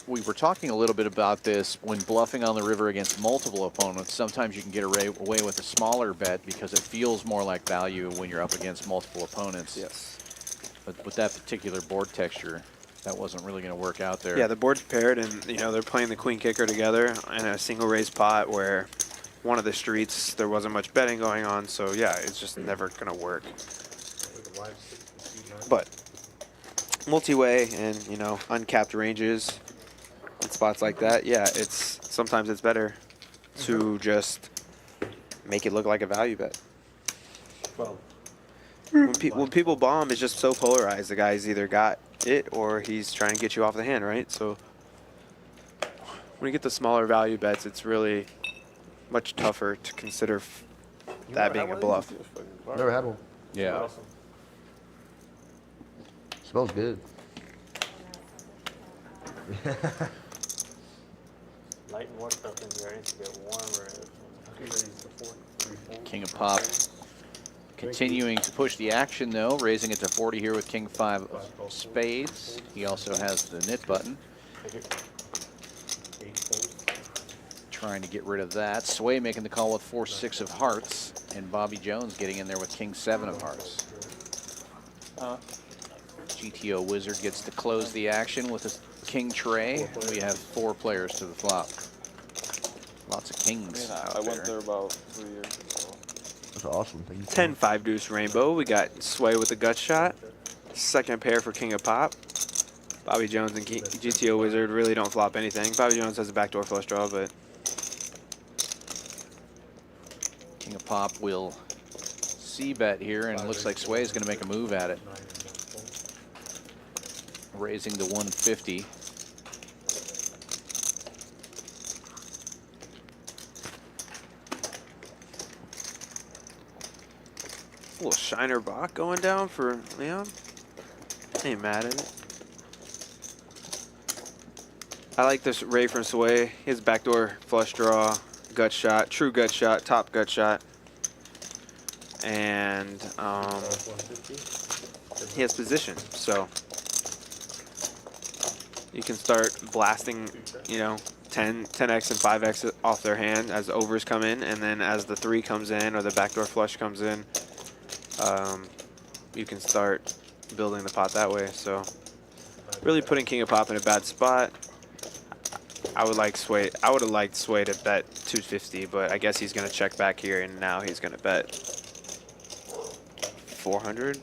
we were talking a little bit about this when bluffing on the river against multiple opponents. Sometimes you can get away with a smaller bet because it feels more like value when you're up against multiple opponents. Yes. But with that particular board texture, that wasn't really going to work out there. Yeah, the board's paired, and you know they're playing the queen kicker together in a single raise pot where one of the streets there wasn't much betting going on. So yeah, it's just never gonna work. But multi-way and, you know, uncapped ranges in spots like that, yeah, sometimes it's better to just make it look like a value bet. Well, when people bomb, it's just so polarized. The guy's either got it or he's trying to get you off the hand, right? So when you get the smaller value bets, it's really much tougher to consider that being a bluff. Never had one. Yeah. Awesome. Smells good. Lighting more stuff in there. It needs to get warmer. King of Pop continuing to push the action, though, raising it to 40 here with King 5 of spades. He also has the knit button. Trying to get rid of that. Sway making the call with 4-6 of hearts, and Bobby Jones getting in there with King 7 of hearts. GTO Wizard gets to close the action with a King tray. We have 4 players to the flop. Lots of kings out I went there about 3 years ago. That's awesome. Thank you. 10-5 deuce rainbow. We got Sway with the gut shot. Second pair for King of Pop. Bobby Jones and GTO Wizard really don't flop anything. Bobby Jones has a backdoor flush draw, but King of Pop will c-bet here, and it looks like Sway is going to make a move at it. Raising to 150. a little Shiner Bach going down for Leon. Ain't mad at it. I like this Ray from Sway. His backdoor flush draw, gut shot, true gut shot, top gut shot. and he has position, so you can start blasting, you know, 10x and 5x off their hand as overs come in, and then as the 3 comes in or the backdoor flush comes in, you can start building the pot that way. So really putting King of Pop in a bad spot. I would like Sway. I would have liked Sway to bet 250, but I guess he's going to check back here, and now he's going to bet 400.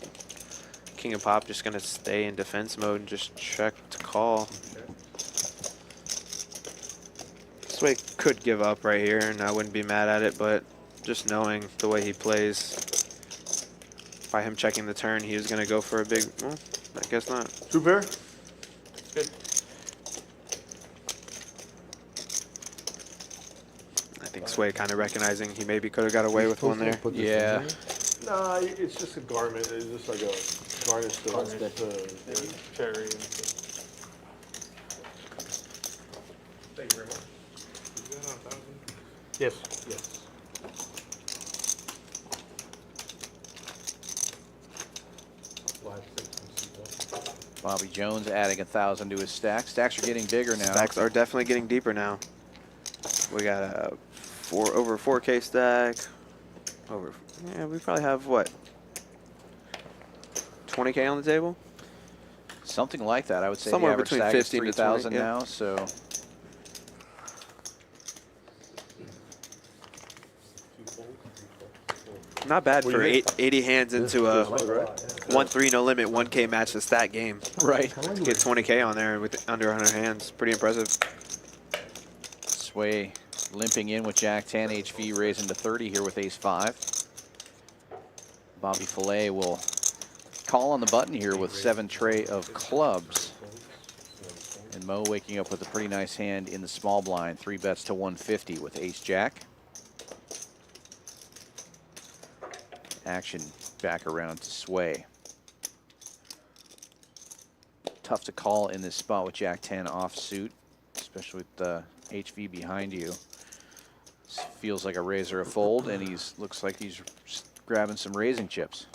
King of Pop just going to stay in defense mode and just check to call. Sway could give up right here, and I wouldn't be mad at it, but just knowing the way he plays, by him checking the turn, he was going to go for a big, well, I guess not. 2 pair? Good. I think Sway kind of recognizing he maybe could have got away with one there. Yeah. Nah, it's just a garment. It's just like a garnish to Cherry. Thank you very much. Yes. Yes. Bobby Jones adding 1,000 to his stack. Stacks are getting bigger now. Stacks are definitely getting deeper now. We got a over 4K stack. Yeah, we probably have what? 20K on the table? Something like that. I would say Somewhere the average between stack 15 is to 20, 3,000 yeah. now, so Not bad What for do you think? 80 hands into a 1-3 no limit 1K match the stat game. right. To get 20K on there with under 100 hands, pretty impressive. Sway limping in with Jack 10, HV raising to 30 here with Ace 5. Bobby Fillet will call on the button here with 7 tray of clubs. And Mo waking up with a pretty nice hand in the small blind. 3 bets to 150 with Ace Jack. Action back around to Sway. Tough to call in this spot with Jack 10 offsuit, especially with HV behind you. This feels like a raise or a fold, and looks like he's grabbing some raising chips.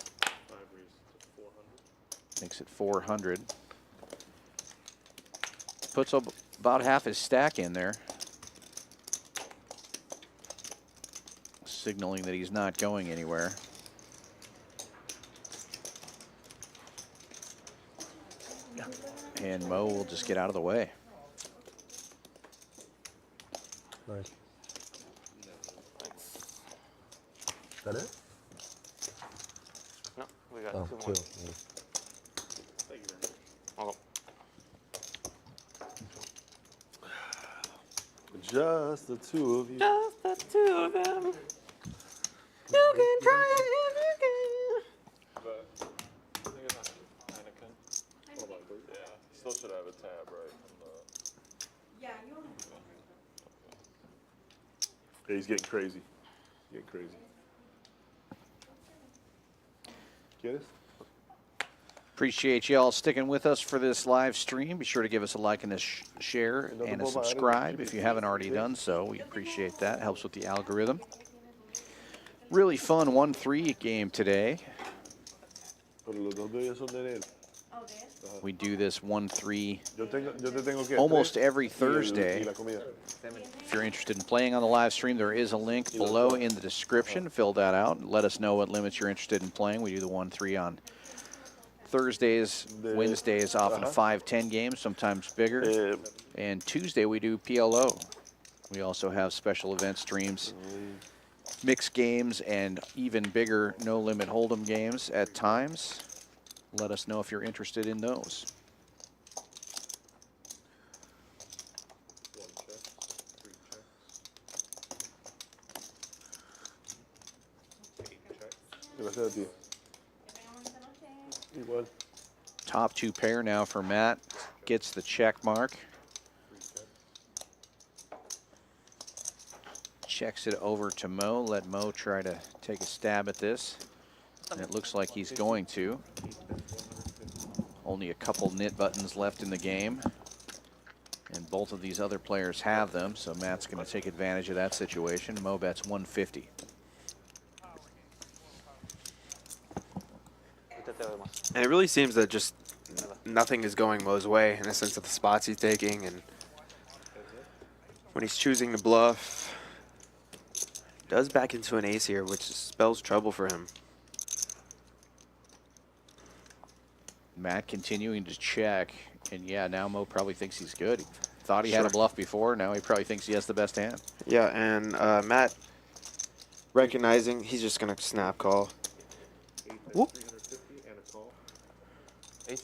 Makes it 400. Puts up about half his stack in there, signaling that he's not going anywhere. And Mo will just get out of the way. Nice. Is that it? No, we got Oh, 2 2. more. Yeah. Thank you very much. Just the 2 of you. Just the 2 of them. You can try it if you can. But I think it's not Heineken. Yeah, still should have a tab, right? Yeah, you don't Yeah, he's getting crazy. Getting crazy. Get us? Appreciate y'all sticking with us for this live stream. Be sure to give us a like and a share and a subscribe if you haven't already done so. We appreciate that. Helps with the algorithm. Really fun 1-3 game today. We do this 1-3 almost every Thursday. If you're interested in playing on the live stream, there is a link below in the description. Fill that out. Let us know what limits you're interested in playing. We do the 1-3 on Thursdays, Wednesdays, often 5-10 games, sometimes bigger. And Tuesday we do PLO. We also have special event streams, mixed games, and even bigger no limit hold'em games at times. Let us know if you're interested in those. Top 2 pair now for Matt. Gets the check mark. Checks it over to Mo. Let Mo try to take a stab at this. And it looks like he's going to. Only a couple knit buttons left in the game. And both of these other players have them, so Matt's going to take advantage of that situation. Mo bets 150. And it really seems that just nothing is going Mo's way in the sense of the spots he's taking, and when he's choosing to bluff, does back into an ace here, which spells trouble for him. Matt continuing to check, and yeah, now Mo probably thinks he's good. He thought he had a bluff before, now he probably thinks he has the best hand. Yeah, and Matt recognizing he's just gonna snap call. Whoop. Ace.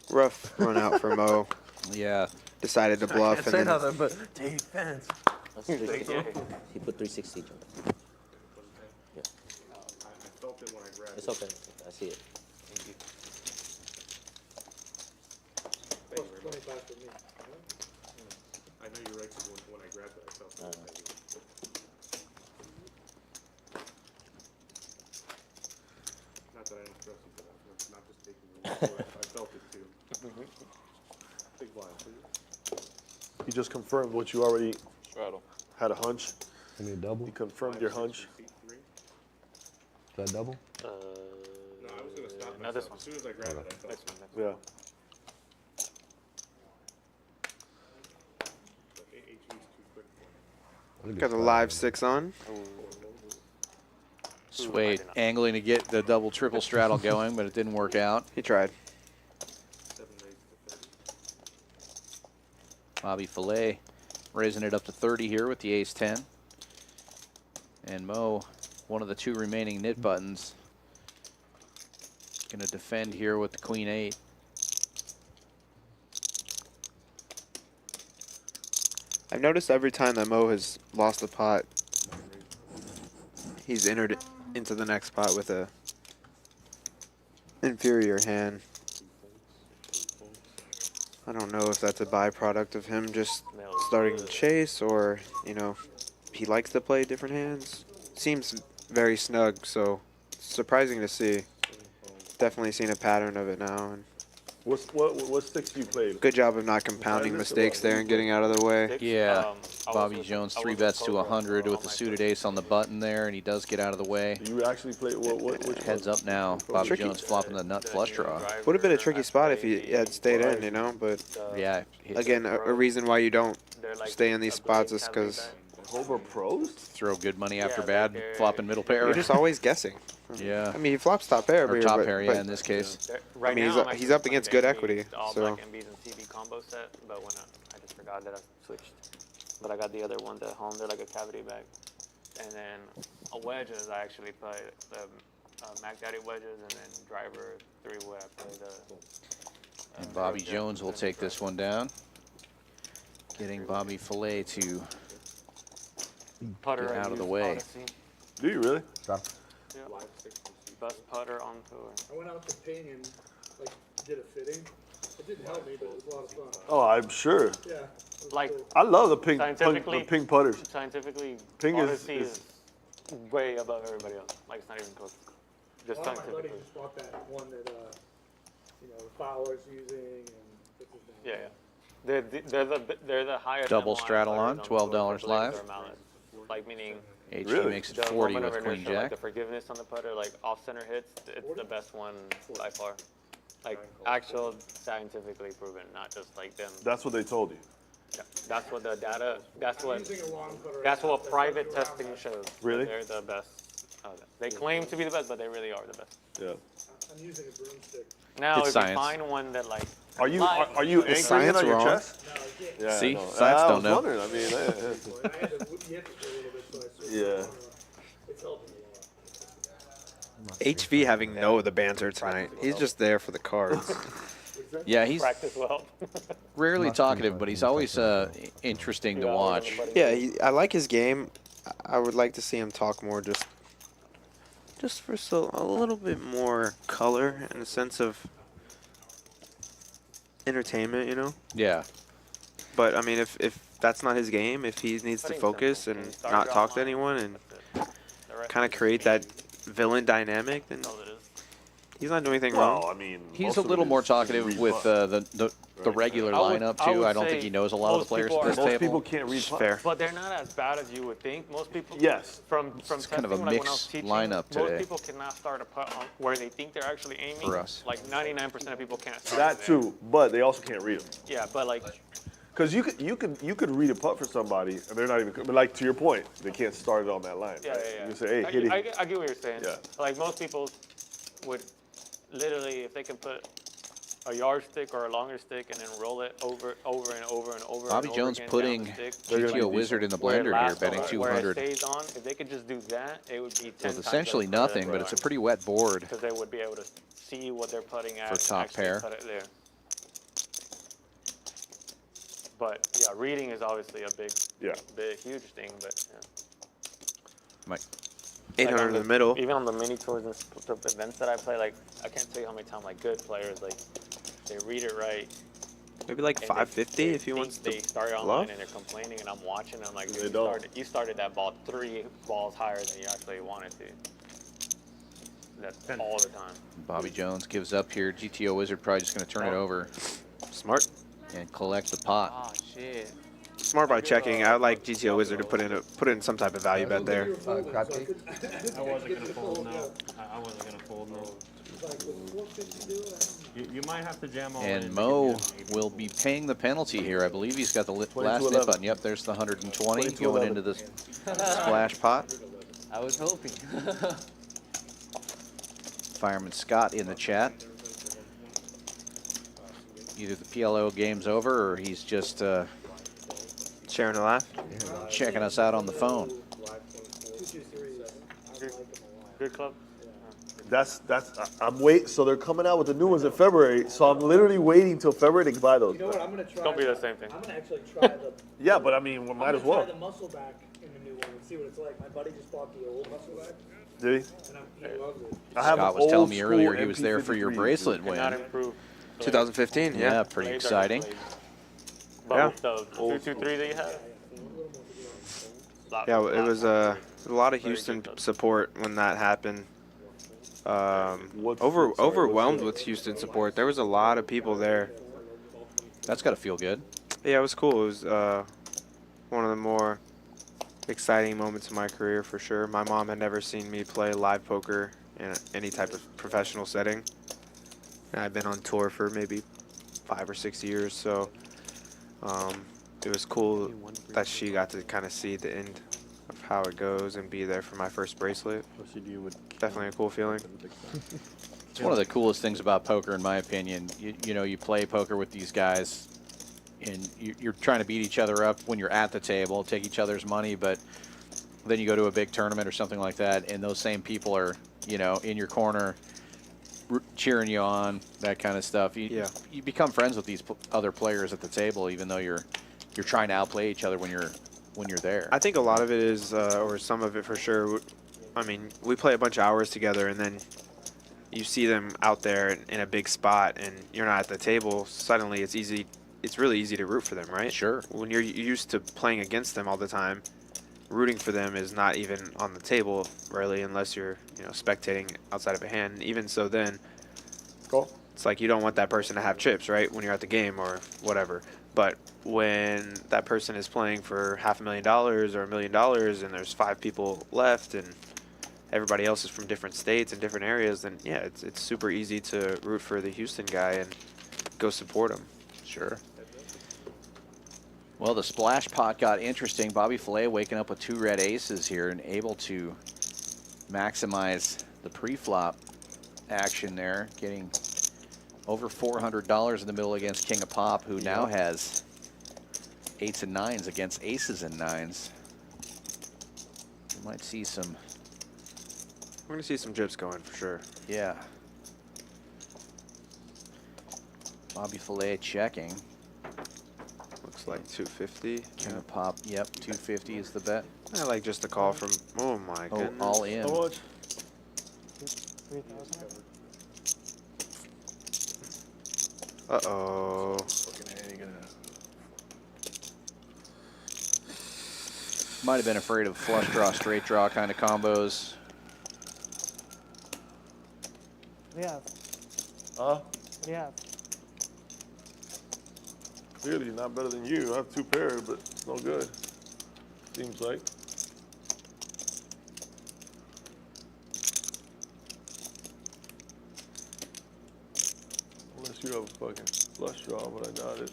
Rough run out for Mo. Yeah. Decided to bluff. Can't say nothing, but defense. That's 360. He put 360. John. Yeah. I felt it when I grabbed It's okay. I see it. Thank you. Plus 25 for me. I know you're right, 'cause when I grabbed it, I felt it. Not that I don't trust you for that, I'm not just taking you. I felt it too. Big blind, please. You just confirmed what you already Straddle. had a hunch. Give me a double. You confirmed your hunch. Is that double? No, I was gonna stop no, this myself. As soon as I grabbed it, I felt it. Yeah. But HV's too quick for me. Got the live 6 on. Sway angling to get the double triple straddle going, but it didn't work out. He tried. 7 raised to 30. Bobby Fillet raising it up to 30 here with the ace-10. And Mo, one of the 2 remaining knit buttons, going to defend here with the queen-8. I've noticed every time that Mo has lost a pot, he's entered into the next pot with a inferior hand. I don't know if that's a byproduct of him just starting to chase, or, you know, he likes to play different hands. Seems very snug, so surprising to see. Definitely seen a pattern of it now. And What sticks you played? good job of not compounding mistakes there and getting out of the way. Yeah, Bobby Jones 3 bets to 100 with the suited ace on the button there, and he does get out of the way. You actually played which Heads up now. Bobby Jones flopping the nut flush draw. Would have been a tricky spot if he had stayed in, you know, but Yeah. again, a reason why you don't stay in these spots is because Hover pros? Throw good money after bad, flopping middle pair. you're just always guessing. Yeah. I mean, he flops top pair, Or but top but- pair, yeah, but- in this case. I mean, he's up against good equity, All so black MBs and CB combo set, but when I just forgot that I switched. But I got the other ones at home. They're like a cavity bag. And then wedges, I actually play the Mac Daddy wedges, and then driver 3-way. I play the. And Bobby Jones will take this one down. Getting Bobby Fillet to putter get I out of the use way. Odyssey. Do you really? Stop. Yeah. Best putter on tour. I went out to Ping and like did a fitting. It didn't help me, but it was a lot of fun. Oh, I'm sure. Yeah. it was Like cool. I love the pink Scientifically- putters. Scientifically, Ping is- Odyssey is way above everybody else. Like it's not even close. Just A lot of my scientifically. buddies just bought that one that you know the Fowler's using and what's his name? Yeah, yeah. They're the highest. Double MOI straddle players on, the $12 tour, live. or mallet. Like meaning. HG Really? makes it The 40 moment with of Queen inertia, like Jack. the forgiveness on the putter, like off center hits, it's the best one by far. Like actual scientifically proven, not just like them. That's what they told you. Yeah, that's what the data. That's I'm what. using a long putter. That's right now. what private That's testing shows. Really? They're the best. They claim to be the best, but they really are the best. Yeah. I'm using a broomstick. Now, It's if science. you find one that like. Are you live- anchoring it science on your wrong? chest? No, you can't. Yeah, See? I know. Science I don't was know. wondering. I mean, I had to you have to for a little bit, so I switched. Yeah. It's helping a lot. HV having no of the banter tonight. He's just there for the cards. Yeah, he's Practice well. rarely talkative, but he's always interesting to watch. Yeah, I like his game. I would like to see him talk more, just for a little bit more color and a sense of entertainment, you know. Yeah. But I mean, if that's not his game, if he needs to focus and not talk to anyone and kind of create that villain dynamic, then He's not doing anything Well, wrong. I mean, He's most a of little it more is just talkative read with putt. the regular I would- lineup I too. would I don't think say he knows a lot of the most players people at are- this Most table. people can't read putt. Fair. But they're not as bad as you would think. Most people. Yes. From It's kind testing, of a like when I was mixed teaching, lineup today. most people cannot start a putt on where they think they're actually aiming. For us. Like 99% of people can't start. That it there. too, but they also can't read them. Yeah, but like Because you could read a putt for somebody and they're not even. But like to your point, they can't start it on that line. Yeah, right? yeah, yeah. You say, hey, I, hit it. I get what you're saying. Yeah. Like most people would literally, if they can put a yardstick or a longer stick and then roll it over and over and over. Bobby and Jones over again putting down the stick, GTO Wizard in the where it blender here, lasts betting on- where it 200. stays on, if they could just do that, it would be 10 So times it's essentially better nothing, than but it's a right. pretty wet board. Because they would be able to see what they're putting at For and top actually pair. put it there. But yeah, reading is obviously a big, huge thing. But yeah. Mike. 800 on in the middle. Even on the mini tours and the events that I play, like I can't tell you how many times like good players like they read it right. Maybe like and 550 they if he think wants to they start online bluff. and they're complaining, and I'm watching. I'm like, They dude, don't. you started that ball 3 balls higher than you actually wanted to. That's all the time. Bobby Jones gives up here. GTO Wizard probably just going to turn it over. Smart. And collect the pot. Oh shit. Smart by checking. I would like GTO Wizard to put in some type of value bet there. Crap take. I wasn't gonna fold no. I wasn't gonna fold no. You might have to jam all in. And Mo will be paying the penalty here. I believe he's got the last nip 22-11. button. Yep, there's the 120 going 22-11. into the splash pot. I was hoping. Fireman Scott in the chat. Either the PLO game's over or he's just Sharing a laugh. checking us out on the phone. Good club. I'm waiting. So they're coming out with the new ones in February. So I'm literally waiting till February to buy those. You know what? I'm gonna try. Don't be the same thing. I'm gonna actually try the. Yeah, but I mean, we might as Try well. the muscle back in the new one and see what it's like. My buddy just bought the old muscle back, Did he? and he loves it. I have Scott an was telling old me school earlier he was there for your MP53. bracelet Cannot win. improve. 2015. Yeah, Yeah. pretty Blades are exciting. blades. But Yeah. with the 223 that you had. Yeah, it was a lot of Houston support when that happened. Overwhelmed with Houston support. There was a lot of people there. That's got to feel good. Yeah, it was cool. It was one of the more exciting moments of my career for sure. My mom had never seen me play live poker in any type of professional setting. And I've been on tour for maybe 5 or 6 years, so it was cool that she got to kind of see the end of how it goes and be there for my first bracelet. Definitely a cool feeling. It's one of the coolest things about poker, in my opinion. You know, you play poker with these guys, and you're trying to beat each other up when you're at the table, take each other's money, but then you go to a big tournament or something like that, and those same people are, you know, in your corner, cheering you on, that kind of stuff. You become friends with these other players at the table, even though you're trying to outplay each other when you're there. I think a lot of it is, or some of it for sure. I mean, we play a bunch of hours together, and then you see them out there in a big spot, and you're not at the table. Suddenly, it's easy. It's really easy to root for them, right? Sure. When you're used to playing against them all the time, rooting for them is not even on the table, really, unless you're spectating outside of a hand. Even so, then it's like you don't want that person to have chips, right? When you're at the game or whatever. But when that person is playing for $500,000 or $1 million, and there's 5 people left, and everybody else is from different states and different areas, then yeah, it's super easy to root for the Houston guy and go support him. Sure. Well, the splash pot got interesting. Bobby Filet waking up with 2 red aces here and able to maximize the pre-flop action there, getting over $400 in the middle against King of Pop, who now has 8s and 9s against aces and 9s. We might see some. We're going to see some jips going for sure. Yeah. Bobby Filet checking. Looks like 250. King of Pop, yep, 250 is the bet. I like just the call from, oh my goodness. All in. How much? 3,000. Uh-oh. Might have been afraid of flush draw, straight draw kind of combos. What do you have? Huh? What do you have? Clearly not better than you. I have 2 pairs, but it's no good. Seems like. Unless you have a fucking flush draw, but I doubt it.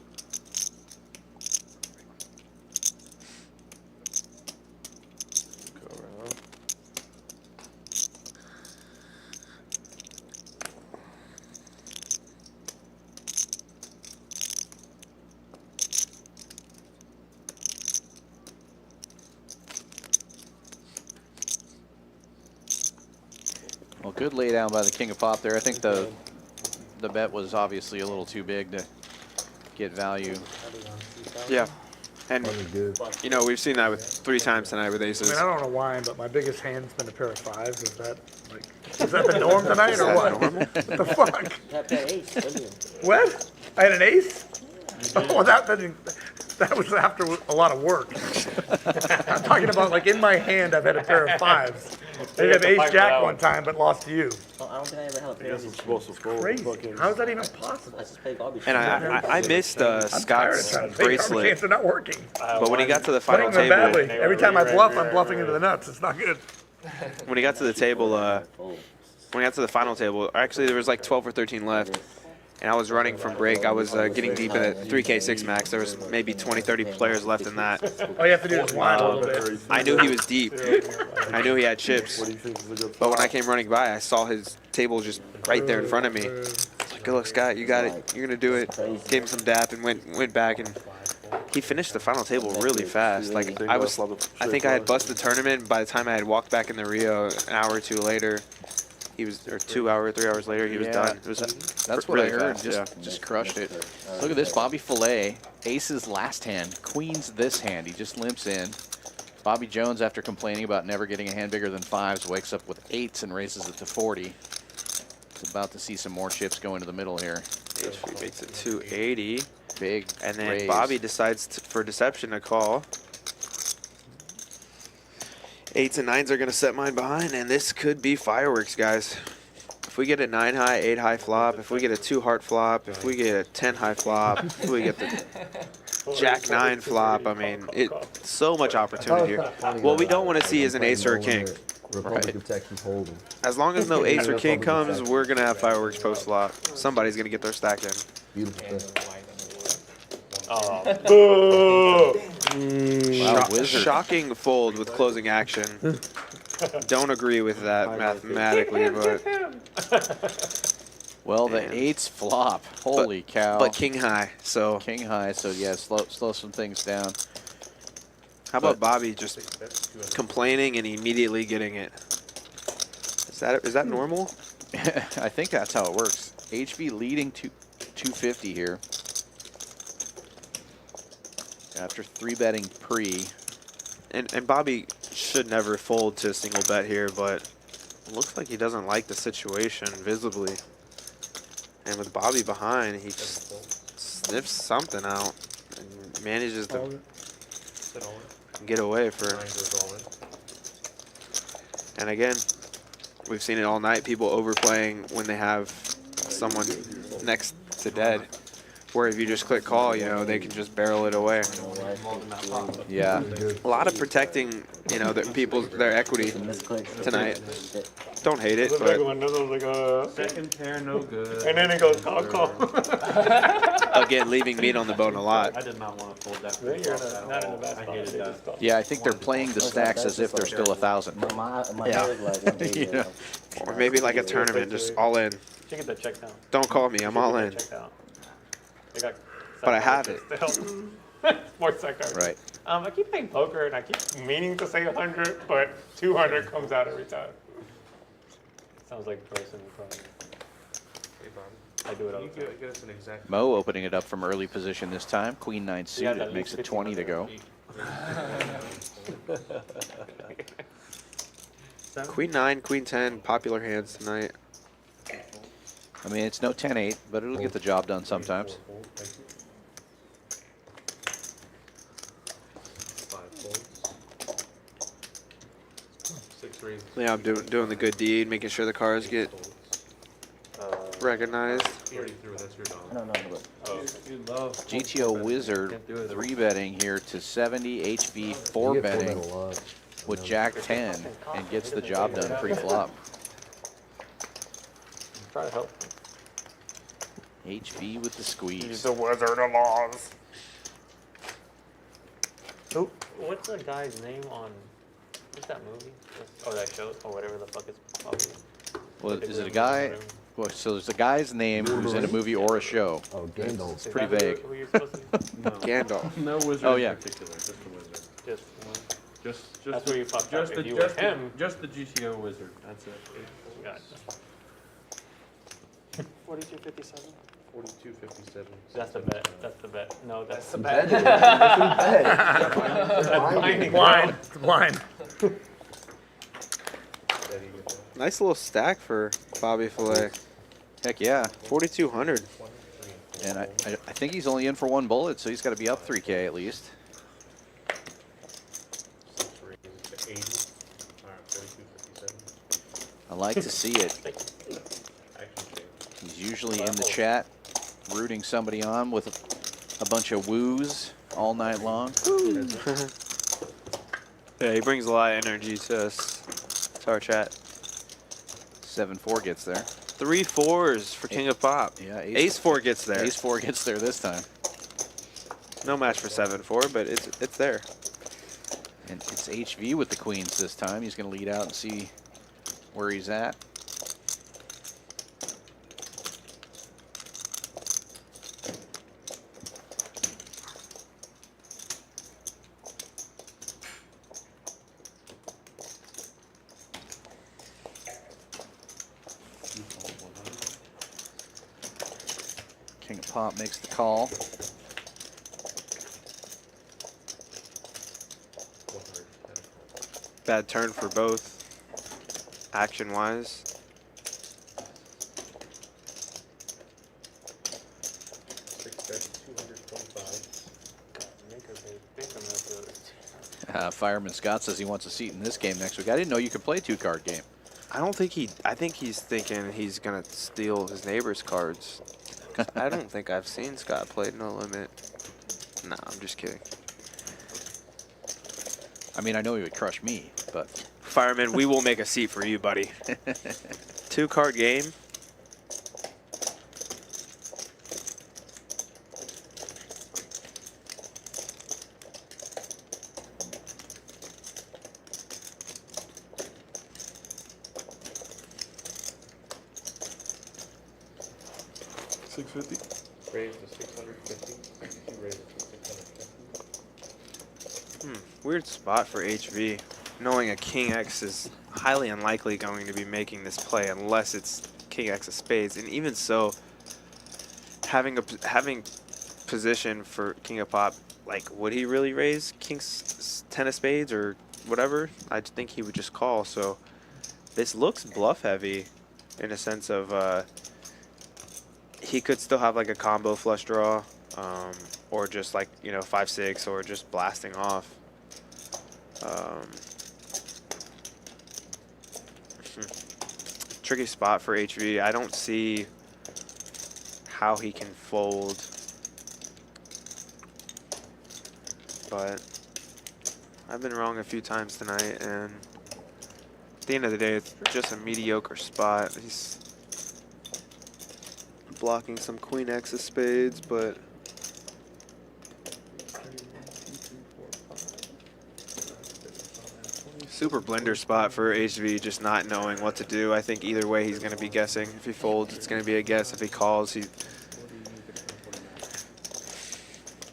Cover, huh? Well, good lay down by the king of pop there. I think the bet was obviously a little too big to get value. Yeah. And, you know, we've seen that with 3 times tonight with I aces. mean, I don't know why, but my biggest hand's been a pair of 5s. Is that the norm tonight or what? What the fuck? Tap that ace earlier. What? I had an ace? Oh, that was after a lot of work. I'm talking about like in my hand, I've had a pair of 5s. I have ace jack one time, but lost to you. Oh, I don't think I ever had a pair of aces. Crazy. How is that even possible? I just played garbage. And I missed Scott's bracelet. It's not working. But when he got to the final Playing them badly. table, Every time I bluff, I'm bluffing into the nuts. It's not good. when he got to the table, when he got to the final table, actually there was like 12 or 13 left. And I was running from break. I was getting deep in a 3K6 max. There was maybe 20, 30 players left in that. All you have to do is wind a little bit. I knew he was deep. I knew he had chips. But when I came running by, I saw his table just right there in front of me. I was like, good luck, Scott. You got it. You're going to do it. Gave him some dap and went back. And he finished the final table really fast. Like I think I had busted the tournament. By the time I had walked back in the Rio an hour or 2 later, he was, or 2 hours, 3 hours later, he was done. It was That's what really I heard. fast, Just crushed it. Look at this, Bobby Fillet. Aces last hand, queens this hand. He just limps in. Bobby Jones, after complaining about never getting a hand bigger than 5s, wakes up with 8s and raises it to 40. He's about to see some more chips go into the middle here. HV makes it 280. Big And then raise. Bobby decides for deception to call. 8s and 9s are going to set mine behind, and this could be fireworks, guys. If we get a 9 high, 8 high flop, if we get a 2 heart flop, if we get a 10 high flop, if we get the Jack 9 flop, I mean, so much opportunity here. What we don't want to see is an ace or a king. Republic of Texas Hold'em. As long as no ace or king comes, we're going to have fireworks post flop. Somebody's going to get their stack in. Beautiful thing. Shocking fold with closing action. Don't agree with that mathematically, but well, the 8s flop. Holy cow! But king high, so yeah, slow some things down. How about Bobby just complaining and immediately getting it? Is that normal? I think that's how it works. HV leading to 250 here. After 3-betting pre. And Bobby should never fold to a single bet here, but it looks like he doesn't like the situation visibly. And with Bobby behind, he just sniffs something out and manages to get away for. And again, we've seen it all night, people overplaying when they have someone next to dead. Where if you just click call, you know, they can just barrel it away. Yeah. A lot of protecting, you know, their equity tonight. Don't hate it, but Second pair, no good. And then it goes call. Again, leaving meat on the bone a lot. I did not want to fold that. You're not in the best I hated that. Yeah, I think they're playing the stacks as if they're still 1,000. You know? Or maybe like a tournament, just all in. Should get that checked out. Don't call me, I'm all in. But I have it. Sports sector. Right. I keep playing poker and I keep meaning to say 100, but 200 comes out every time. Sounds like a person probably. I do it all the time. Get us an exact. Mo opening it up from early position this time. Queen 9 suited makes it 20 to go. Queen 9, Queen 10, popular hands tonight. I mean, it's no 10-8, but it'll get the job done sometimes. Yeah, I'm doing the good deed, making sure the cards get recognized. Already through, that's your dollar. No, but You love GTO Wizard Can't do it. 3-betting here to 70. HV You get 4-betting 4-bet a lot. with Jack 10 and gets the job done pre-flop. Try to help. HV with the He's squeeze. the Wizard of Oz. Who? What's the guy's name on? What's that movie? Or that show? Or whatever the fuck it's called. Well, is it a guy? Well, so there's a guy's name who's in a movie or a show. Oh, Gandalf. It's pretty vague. Who you're supposed to be? No. Gandalf. No wizard Oh, yeah. in particular, just a wizard. Just one. Just That's where you fucked just up. the, If you just were the, him. just the GTO wizard. That's it. Gotcha. 42.57. 42.57. That's the bet. That's the bet. No, that's the Bet bet. it. That's who bet. Blind. Blind. Nice little stack for Bobby Filet. Heck yeah. 4,200. And I think he's only in for one bullet, so he's got to be up 3K at least. 80. Alright, 42.57. I like to see it. He's usually in the chat rooting somebody on with a bunch of woos all night long. Yeah, he brings a lot of energy to us, to our chat. 7-4 gets there. 3 4s for King of Pop. Yeah, Ace 4 gets there. Ace 4 gets there this time. No match for 7-4, but it's there. And it's HV with the queens this time. He's going to lead out and see where he's at. King of Pop makes the call. Bad turn for both, action-wise. Fireman Scott says he wants a seat in this game next week. I didn't know you could play 2-card game. I don't think I think he's thinking he's going to steal his neighbor's cards. I don't think I've seen Scott play No Limit. Nah, I'm just kidding. I mean, I know he would crush me, but... Fireman, we will make a seat for you, buddy. 2-card game. Raised to 650. He raised it to 650. Weird spot for HV. Knowing a King X is highly unlikely going to be making this play unless it's King X of spades. And even so, having position for King of Pop, like, would he really raise King's 10 of spades or whatever? I think he would just call. So this looks bluff heavy in a sense of he could still have like a combo flush draw, or just like, you know, 5-6 or just blasting off. Tricky spot for HV. I don't see how he can fold, but I've been wrong a few times tonight, and at the end of the day, it's just a mediocre spot. He's blocking some Queen X of spades, but super blender spot for HV, just not knowing what to do. I think either way he's going to be guessing. If he folds, it's going to be a guess. If he calls, he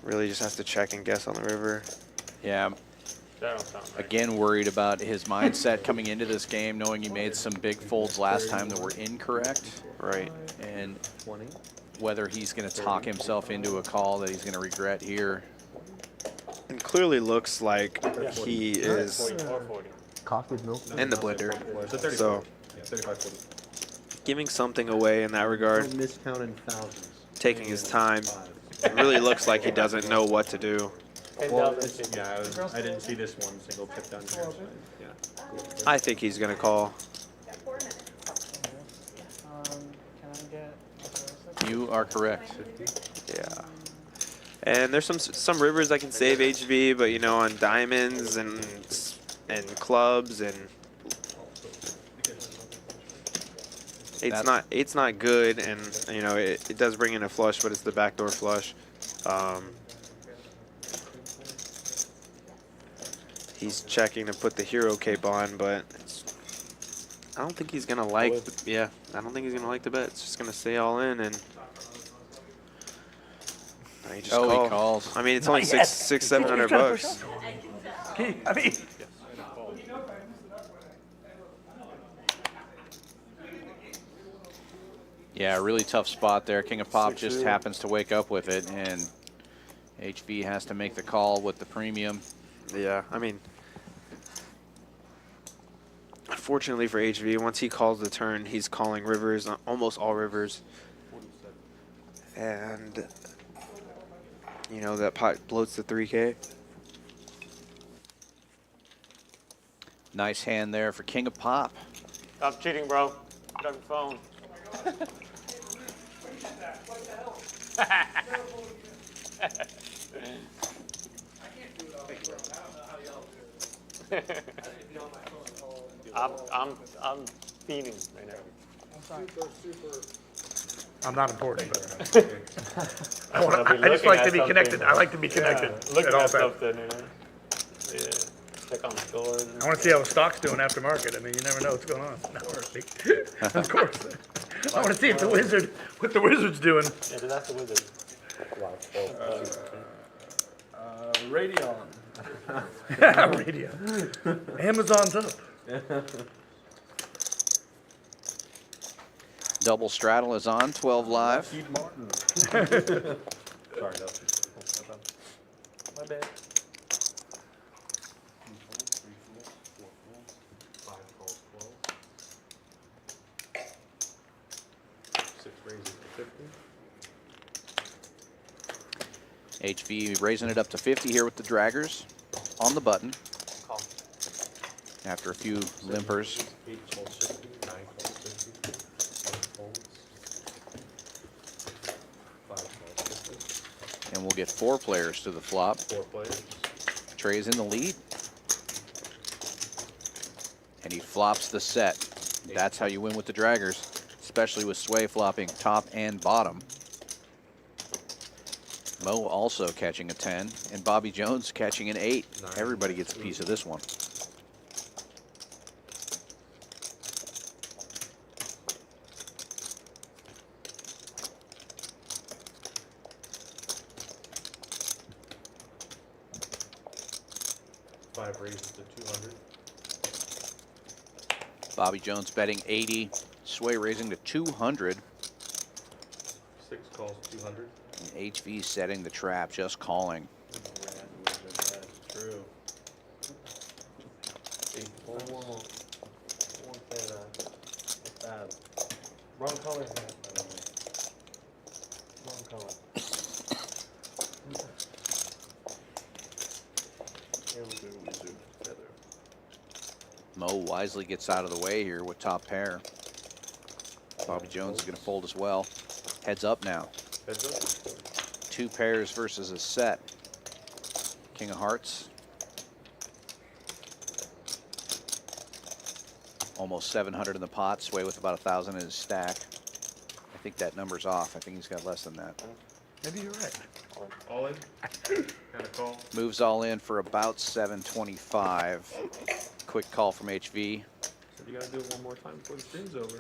really just has to check and guess on the river. Yeah. That don't sound right. Again, worried about his mindset coming into this game, knowing he made some big folds last time that were incorrect. Right. And whether he's going to talk himself into a call that he's going to regret here. And clearly looks like he is Coffee's milk. in the blender. So, So giving something away in that regard, Miscounting thousands. taking his time. It really looks like he doesn't know what to do. Well, yeah, I didn't see this one single tip down here. So, yeah. I think he's going to call. Can I get. You are correct. Yeah. And there's some rivers I can save HV, but you know, on diamonds and clubs and eight's not good, and you know it does bring in a flush, but it's the backdoor flush. He's checking to put the hero cape on, but I don't think he's gonna like. I don't think he's gonna like the bet. It's just gonna stay all in, and he just he calls. I mean, it's only $700. I mean. Yeah, really tough spot there. King of Pop just happens to wake up with it, and HV has to make the call with the premium. Yeah, I mean, unfortunately for HV, once he calls the turn, he's calling rivers, almost all rivers. And, you know, that pot bloats to 3K. Nice hand there for King of Pop. Stop cheating, bro. Get on your phone. I'm feeding right now. I'm not important, but I just like to be connected. I like to be connected Look at all at that times. stuff then, you know. Yeah. Check on the scores. I want to see how the stock's doing after market. I mean, you never know what's going on. Of course. I want to see if what the Wizard's doing. Yeah, that's the Wizard. Radeon. Radeon. Amazon's up. Double straddle is on, 12 live. Steve Martin. Sorry, My bad. HV raising it up to 50 here with the draggers on the button. After a few limpers. And we'll get 4 players to the flop. 4 players. Trey's in the lead. And he flops the set. That's how you win with the draggers, especially with Sway flopping top and bottom. Mo also catching a 10, and Bobby Jones catching an 8. Everybody gets a piece of this one. Five raises to 200. Bobby Jones betting 80. Sway raising to 200. 6 calls 200. And HV setting the trap, just calling. True. Won't say that. Bad. Wrong color hat, by the way. Wrong color. Mo wisely gets out of the way here with top pair. Bobby Jones is going to fold as well. Heads up now. Heads up. 2 pairs versus a set. King of Hearts. Almost 700 in the pot. Sway with about 1,000 in his stack. I think that number's off. I think he's got less than that. Maybe you're right. All in. Kind of call. Moves all in for about 725. Quick call from HV. So you gotta do it one more time before the stream's over.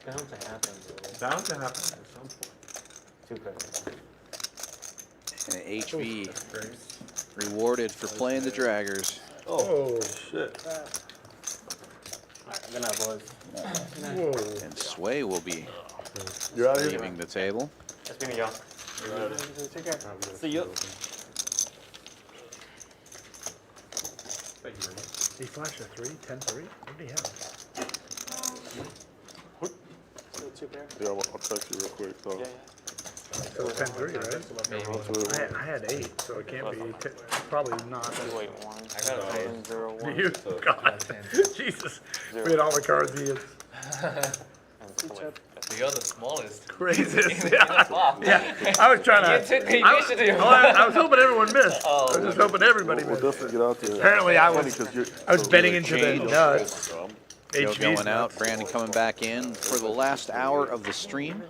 Bound to happen, bro. Bound to happen at some point. 2 pairs. And HV rewarded for playing the draggers. Oh, shit. Alright, good night, boys. Whoa. And Sway will be You're out here? leaving the table. That's me, y'all. Take care. See you. Thank you very much. He flashed a 3, 10-3. What did he have? Still 2 pairs. Yeah, I'll text you real quick. So. Yeah, So 10-3, right? I had 8, so it can't be. Probably not. Wait, 1. I got 7, 0, 1. You? God. Jesus. We had all the cards he had. And You're the smallest. Craziest. Yeah. I was trying to. You took the I initiative. was hoping everyone missed. Oh, I was just hoping everybody We'll missed. definitely get out there. Apparently, I was betting into the Change. nuts. Joe HV's going out, nuts. Brandon coming back in for the last hour of the stream.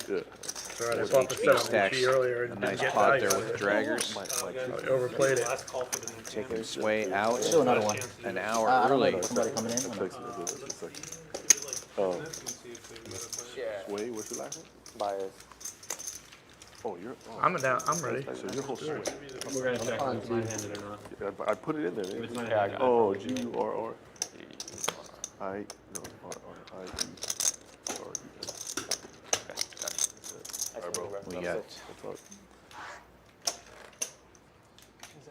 Yeah. Sorry, I bought the setup Stacks earlier a and nice didn't get pot value there with with it. draggers. I overplayed it. Taking Sway out. Still another one. An hour I don't know early. though. Somebody coming in? Or not? Sway, what's your last name? Bias. Oh, you're. Oh, I'm down. I'm ready. So you're whole Sway. We're gonna check if it's nine-handed or not. Yeah, I put it in there. If it's Didn't nine-handed, I oh, got it. G-U-R-R. I no R-R-I-E. Alright, bro. We got Is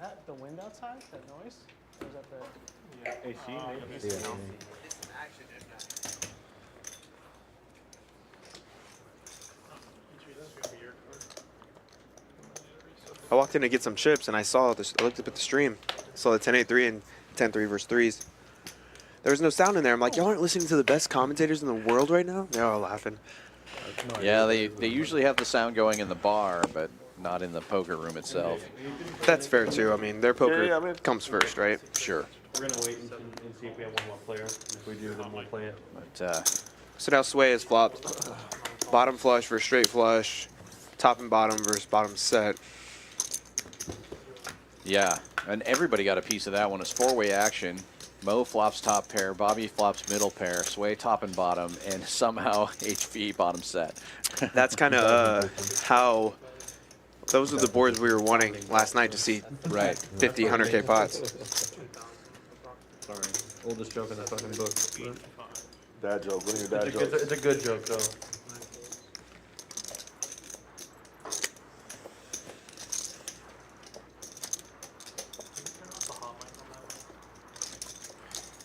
that the wind outside? That noise? Or is that the? AC, I walked in to get some chips and I saw this. I looked up at the stream, saw the 10-8-3 and 10-3 versus threes. There was no sound in there. I'm like, y'all aren't listening to the best commentators in the world right now? They're all laughing. Yeah, they usually have the sound going in the bar, but not in the poker room itself. That's fair too. I mean, their poker comes first, right? Sure. We're gonna wait and see if we have one more player. If we do, then we'll play it. But So now Sway has flopped bottom flush versus straight flush, top and bottom versus bottom set. yeah, and everybody got a piece of that one. It's four-way action. Mo flops top pair, Bobby flops middle pair, Sway top and bottom, and somehow HV bottom set. That's kind of how. Those are the boards we were wanting last night to see. Right. 50, 100K pots. Sorry. Oldest joke in the fucking book. Dad joke. What are your dad It's jokes? a good joke, though.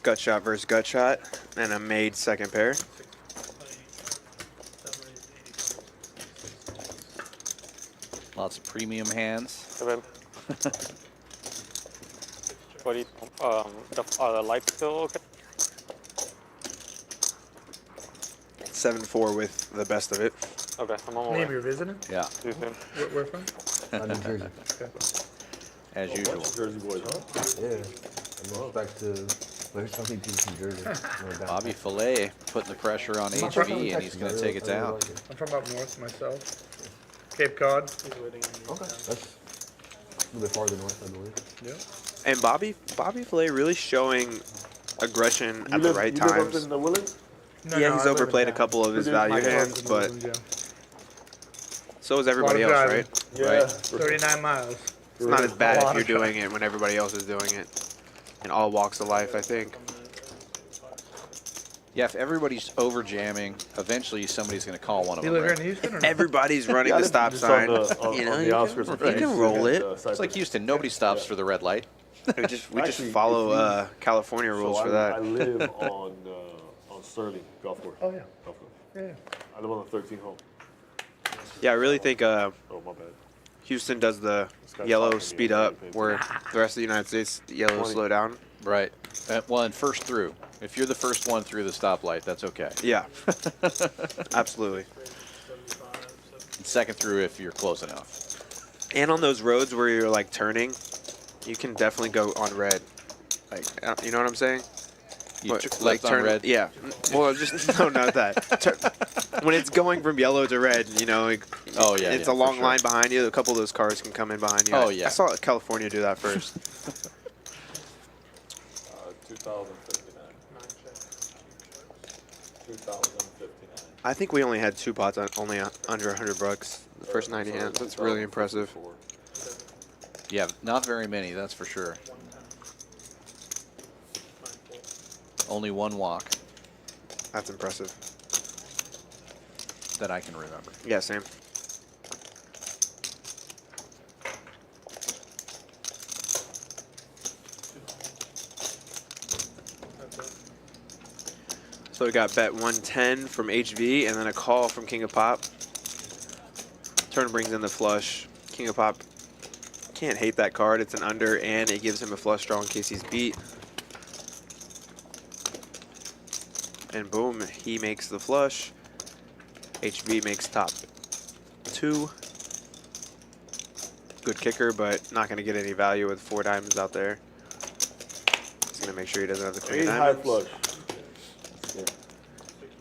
Gut shot versus gut shot, and a made second pair. Lots of premium hands. What do you, the lights still okay? 7-4 with the best of it. Okay, I'm on my Name way. you're visiting? Yeah. Too soon. Where from? New Jersey. As usual. Jersey boys, huh? Yeah. I'm back to. There's something from Jersey. Bobby Fillet putting the pressure on HV, and he's going to take it down. I'm from up north myself. Cape Cod. Okay. That's a little bit farther north, I believe. Yeah. And Bobby Fillet really showing aggression at the right you live up times. in the Woodlands? No, Yeah, no, he's I live in overplayed a town. couple of his You did? value My hands, but Yeah. so is everybody Lot else, of right? Yeah. Right. 39 miles. It's not as bad A if lot you're of doing it when everybody else is doing it. In all walks of life, I think. Yeah, if everybody's over jamming, eventually somebody's going to call one of You them. live here right? in Houston or not? Everybody's running the stop Just on sign. the- You know, on the you outskirts of can, you can Houston roll and, it. It's like Houston. Nobody stops for the red light. We just Actually, follow if you- California rules So for I that. live on Sterling Golf Course. Oh, yeah. Golf course. Yeah. I live on the 13th hole. Yeah, I really think Oh, my bad. Houston does the guy's yellow talking to me, speed I'm up, really where the rest of the United States yellow 20. slow down. Right. Well, and first through. If you're the first one through the stoplight, that's okay. Yeah, absolutely. And second through if you're close enough. And on those roads where you're like turning, you can definitely go on red. Like, you know what I'm saying? You What, left on red? Yeah. Well, just no, not that. When it's going from yellow to red, you know, like, Oh, yeah, it's yeah, a long for sure. line behind you. A couple of those cars can come in behind you. Oh, yeah. I saw California do that first. 2059. 2059. I think we only had 2 pots on only under $100 the first 90 hands. That's really impressive. Yeah, not very many, that's for sure. Only one walk That's impressive. that I can remember. Yeah, same. So we got bet 110 from HV and then a call from King of Pop. Turn brings in the flush. King of Pop can't hate that card. It's an under and it gives him a flush draw in case he's beat. And boom, he makes the flush. HV makes top 2. Good kicker, but not going to get any value with 4 diamonds out there. He's going to make sure he doesn't have the 3 high diamonds. flush.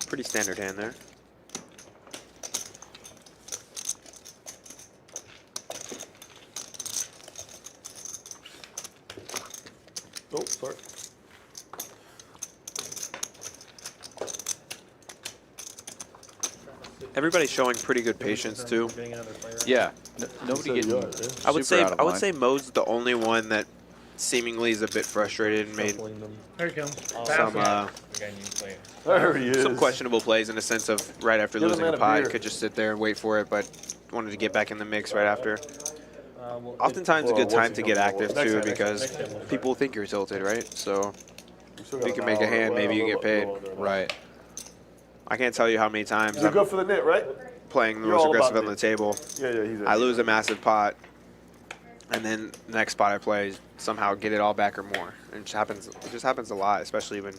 Pretty standard hand there. Oh, sorry. Everybody's showing pretty good patience too. Yeah, nobody getting. I would super say out of line. Mo's the only one that seemingly is a bit frustrated and made There he comes. There he is. some questionable plays in the sense of right after Give him losing that a a pot, beer. could just sit there and wait for it, but wanted to get back in the mix right after. Oftentimes a good time to get active too because people think you're tilted, right? So if you can make a hand, maybe you get paid. Right. I can't tell you how many times You're I'm good for the knit, right? playing the You're most all aggressive about on the knit. table. Yeah, he's I lose a massive pot, and then the next spot I play, somehow get it all back or more. And it just happens a lot, especially when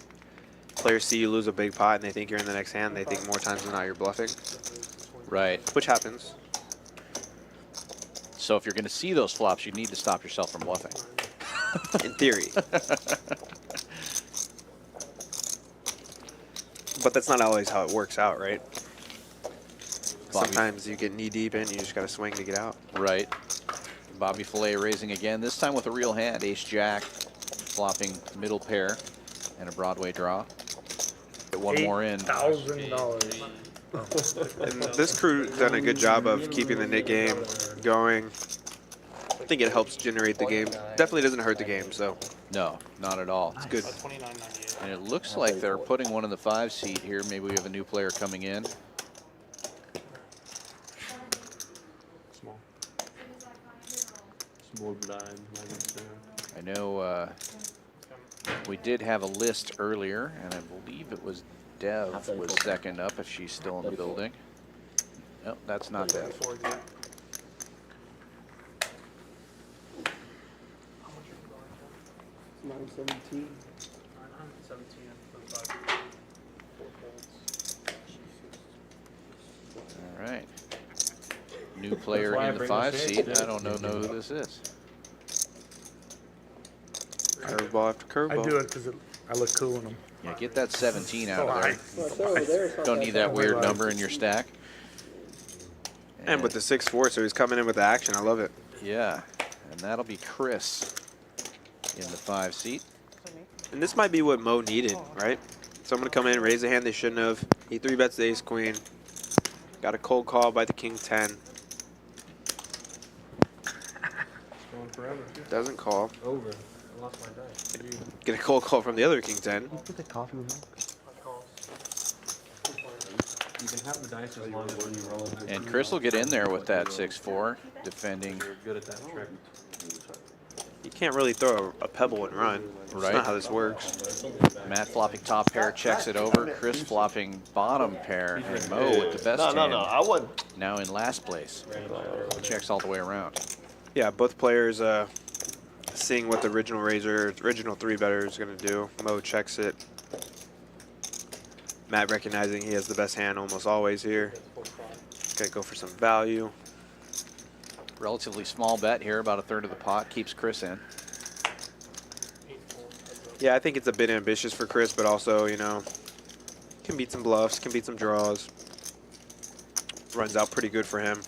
players see you lose a big pot and they think you're in the next hand. They think more times than not you're bluffing. Right. Which happens. So if you're going to see those flops, you need to stop yourself from bluffing. In theory. But that's not always how it works out, right? Sometimes you get knee deep in, you just got to swing to get out. Right. Bobby Fillet raising again, this time with a real hand. Ace-Jack, flopping middle pair, and a Broadway draw. Get one more in. $8,000. And this crew done a good job of keeping the knit game going. I think it helps generate the game. Definitely doesn't hurt the game, so. No, not at all. It's good. And it looks like they're putting one in the 5 seat here. Maybe we have a new player coming in. Small blind, I know we did have a list earlier, and I believe it was Dev was second up if she's still in the building. No, that's not Dev. All right. New player why I in the bring 5 this in. seat. I don't know who this is. Curveball after curveball. I do it because I look cool in them. Yeah, get that 17 out of Why? there. Don't need that weird number in your stack. And with the 6-4, so he's coming in with the action. I love it. Yeah, and that'll be Chris in the 5 seat. And this might be what Mo needed, right? Someone to come in, raise a hand they shouldn't have. He 3-bets the ace-queen. Got a cold call by the king-10. Going forever. Doesn't call. Over. I lost my dice. Get a cold call from the other king-10. Put the coffee with milk. You can have the dice as long as when you roll it. And Chris will get in there with that 6-4, defending. You're good at that trick. You can't really throw a pebble and run. That's Right. not how this works. Matt flopping top pair, checks it over. Chris flopping bottom pair, and Mo with the best hand. No, I wasn't. Now in last place. Checks all the way around. Yeah, both players seeing what the original 3-better is going to do. Mo checks it. Matt recognizing he has the best hand almost always here. Got to go for some value. Relatively small bet here, about a third of the pot, keeps Chris in. Yeah, I think it's a bit ambitious for Chris, but also, you know, can beat some bluffs, can beat some draws. Runs out pretty good for him.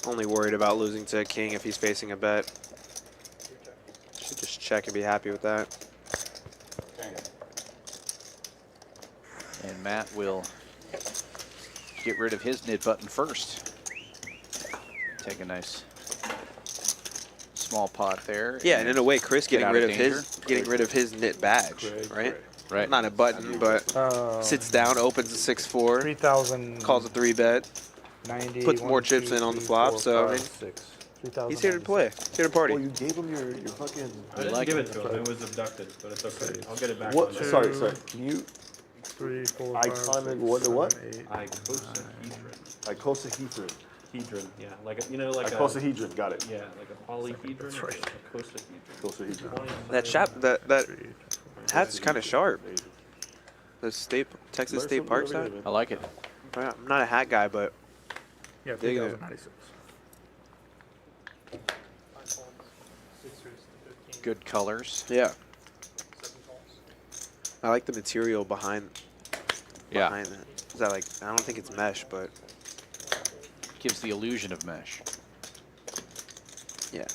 Only worried about losing to a king if he's facing a bet. Should just check and be happy with that. And Matt will get rid of his nid button first. Take a nice small pot there. Yeah, and in a way, Chris get getting out rid of of his knit badge, right? Right. Not a button, but sits down, opens a 6-4, 3,000. calls a 3-bet, 90. puts more chips in on the flop. So I mean, he's here to play. He's here to party. Well, you gave him your fucking. I didn't give it to him. It was abducted, but it's okay. I'll get it back. What? one day. Sorry. Can you? 3, 4, I 5, comment 6, what? 7, What? 8, Icosahedron. Icosahedron. Hedron, yeah, like a, you know, like Icosahedron. Got it. yeah, like a polyhedron. That's right. Icosahedron. That hat's kind of sharp. The Texas State Park side. I like it. I'm not a hat guy, but Yeah, digging it. 3096. Good colors. Yeah. I like the material behind. Yeah. Behind that. Is that like? I don't think it's mesh, but Gives the illusion of mesh. yeah.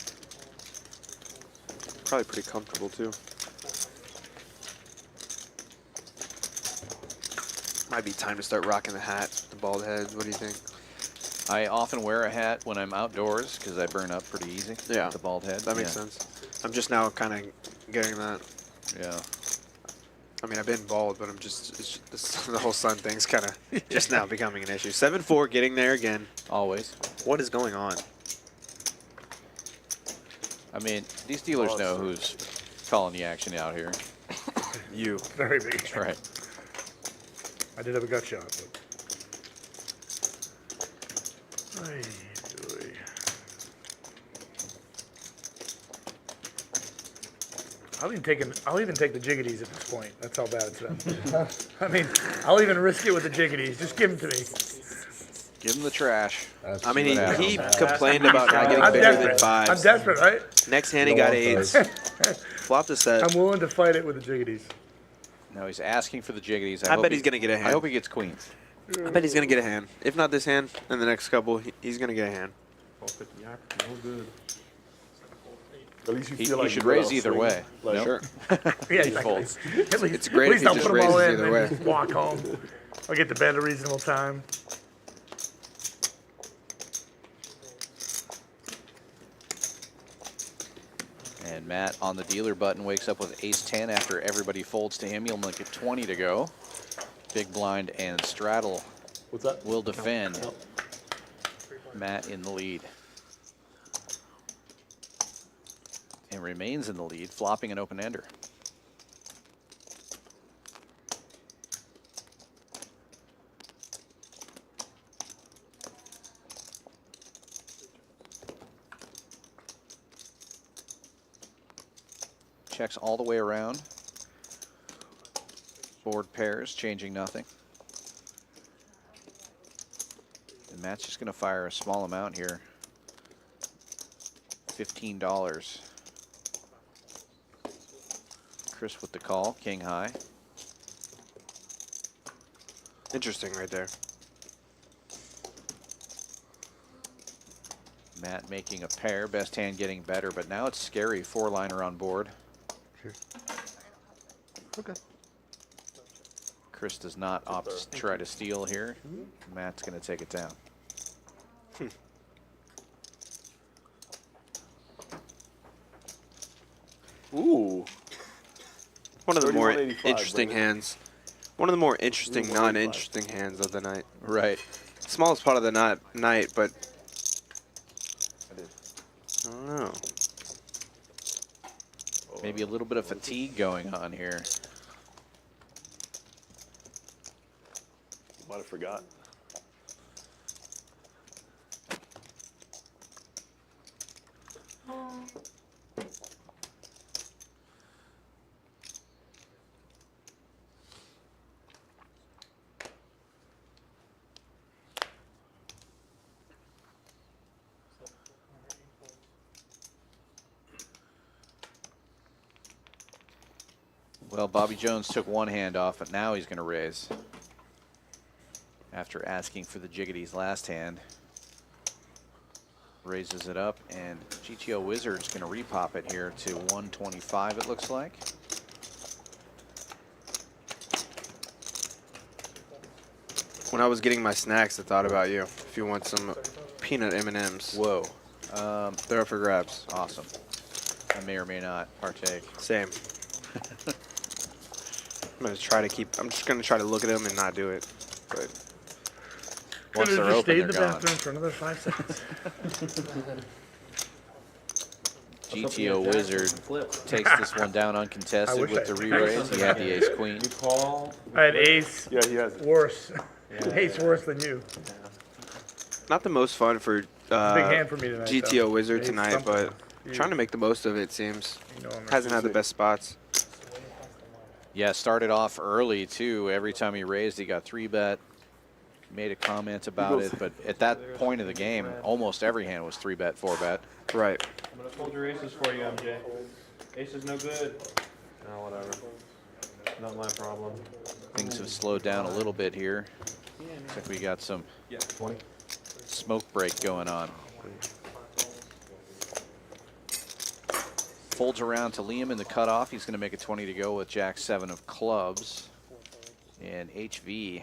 Probably pretty comfortable too. Might be time to start rocking the hats, the bald heads. What do you think? I often wear a hat when I'm outdoors because I burn up pretty easy. Yeah. With the bald head. That makes sense. I'm just now kind of getting that. Yeah. I mean, I've been bald, but I'm just the whole sun thing's kind of just now becoming an issue. 7-4, getting there again. Always. What is going on? I mean, these dealers know who's calling the action out here. You. Very big. That's right. I did have a gut shot, but. Ay, boy. I'll even take the jiggities at this point. That's how bad it's been. I mean, I'll even risk it with the jiggities. Just give them to me. Give him the trash. I mean, he complained about not getting bigger than 5s. I'm desperate, right? Next hand, he got 8s. Flopped a set. I'm willing to fight it with the jiggities. Now he's asking for the jiggities. I bet he's going to get a hand. I hope he gets queens. I bet he's going to get a hand. If not this hand, then the next couple, he's going to get a hand. No good. At least you He feel like should you're raise out either swinging. way. Like, Nope. Sure. Yeah, He exactly. folds. At least, It's great at if least he I'll just put them all raises in either and way. just walk home. I'll get to bed at a reasonable time. And Matt on the dealer button wakes up with ace-10 after everybody folds to him. He'll make it 20 to go. Big blind and straddle. What's that? Will defend. Matt in the lead. And remains in the lead, flopping an open-ender. Checks all the way around. Board pairs, changing nothing. And Matt's just going to fire a small amount here. $15. Chris with the call, king high. Interesting right there. Matt making a pair, best hand getting better, but now it's scary. 4-liner on board. Sure. Okay. Chris does not opt to try to steal here. Matt's going to take it down. Ooh. One of the more 31.85, interesting baby. hands. One of the more interesting, 31.85. non-interesting hands of the night. Right. Smallest part of the night, but I don't know. Maybe a little bit of fatigue going on here. Might have forgot. Well, Bobby Jones took one hand off, but now he's going to raise. After asking for the jiggities last hand. Raises it up, and GTO Wizard's going to repop it here to 125, it looks like. When I was getting my snacks, I thought about you. If you want some peanut M&Ms. Whoa. They're up for grabs. Awesome. I may or may not partake. Same. I'm just gonna try to look at them and not do it. But Once Could've they're just open, stayed they're in the gone. bathroom for another 5 seconds. GTO Wizard takes this one down uncontested wish with I the had re-raise. He had the ace-queen. You call. I had ace. Yeah, he has it. Worse. Yeah. Ace worse than you. not the most fun for Big hand for me tonight, GTO though. Wizard Ace tonight, something. but You- trying to make the most of it, seems. You know I'm Hasn't had the best spots. Yeah, started off early, too. Every time he raised, he got 3-bet. made a comment about it, but at that point of the game, almost every hand was 3-bet, 4-bet. Right. I'm going to fold your aces for you, MJ. Ace is no good. No, whatever. Not my problem. Things have slowed down a little bit here. Looks like we got some smoke break going on. Folds around to Liam in the cutoff. He's going to make a 20 to go with Jack 7 of clubs. And HV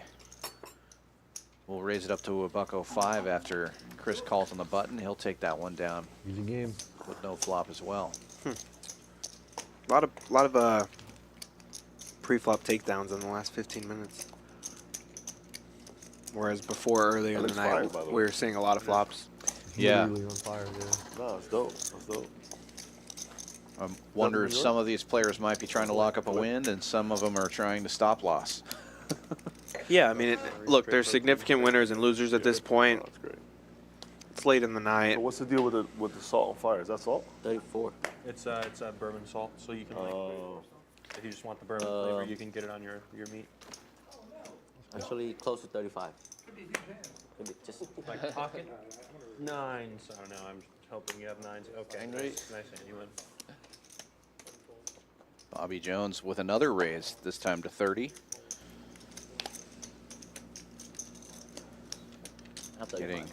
will raise it up to a $1.05 after Chris calls on the button. He'll take that one down. Easy game. With no flop as well. A lot of pre-flop takedowns in the last 15 minutes. Whereas before, earlier in the night, we were seeing a lot of flops. Yeah. Really on fire, yeah. No, it's dope. That's dope. I wonder if some of these players might be trying to lock up a win and some of them are trying to stop loss. Yeah, I mean, look, there's significant winners and losers at this point. That's great. It's late in the night. So what's the deal with the salt on fire? Is that salt? 34. It's bourbon salt, so you can like, if you just want the bourbon flavor, you can get it on your meat. Actually, close to 35. Could be just Like pocket nines. I don't know. I'm hoping you have nines. Okay, nice hand. You win. Bobby Jones with another raise, this time to 30. Getting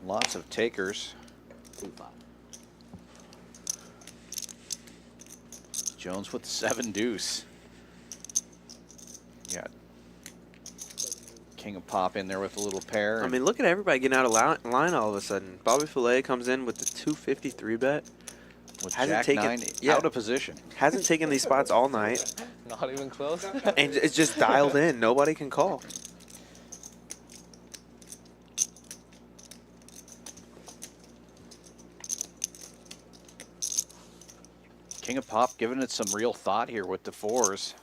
lots of takers. 35. Jones with 7 deuce. Got King of Pop in there with a little pair. I mean, look at everybody getting out of line all of a sudden. Bobby Fillet comes in with the 253 bet. With Hasn't Jack taken 9 out of position. Hasn't taken these spots all night. Not even close. And it's just dialed in. Nobody can call. King of Pop giving it some real thought here with the 4s.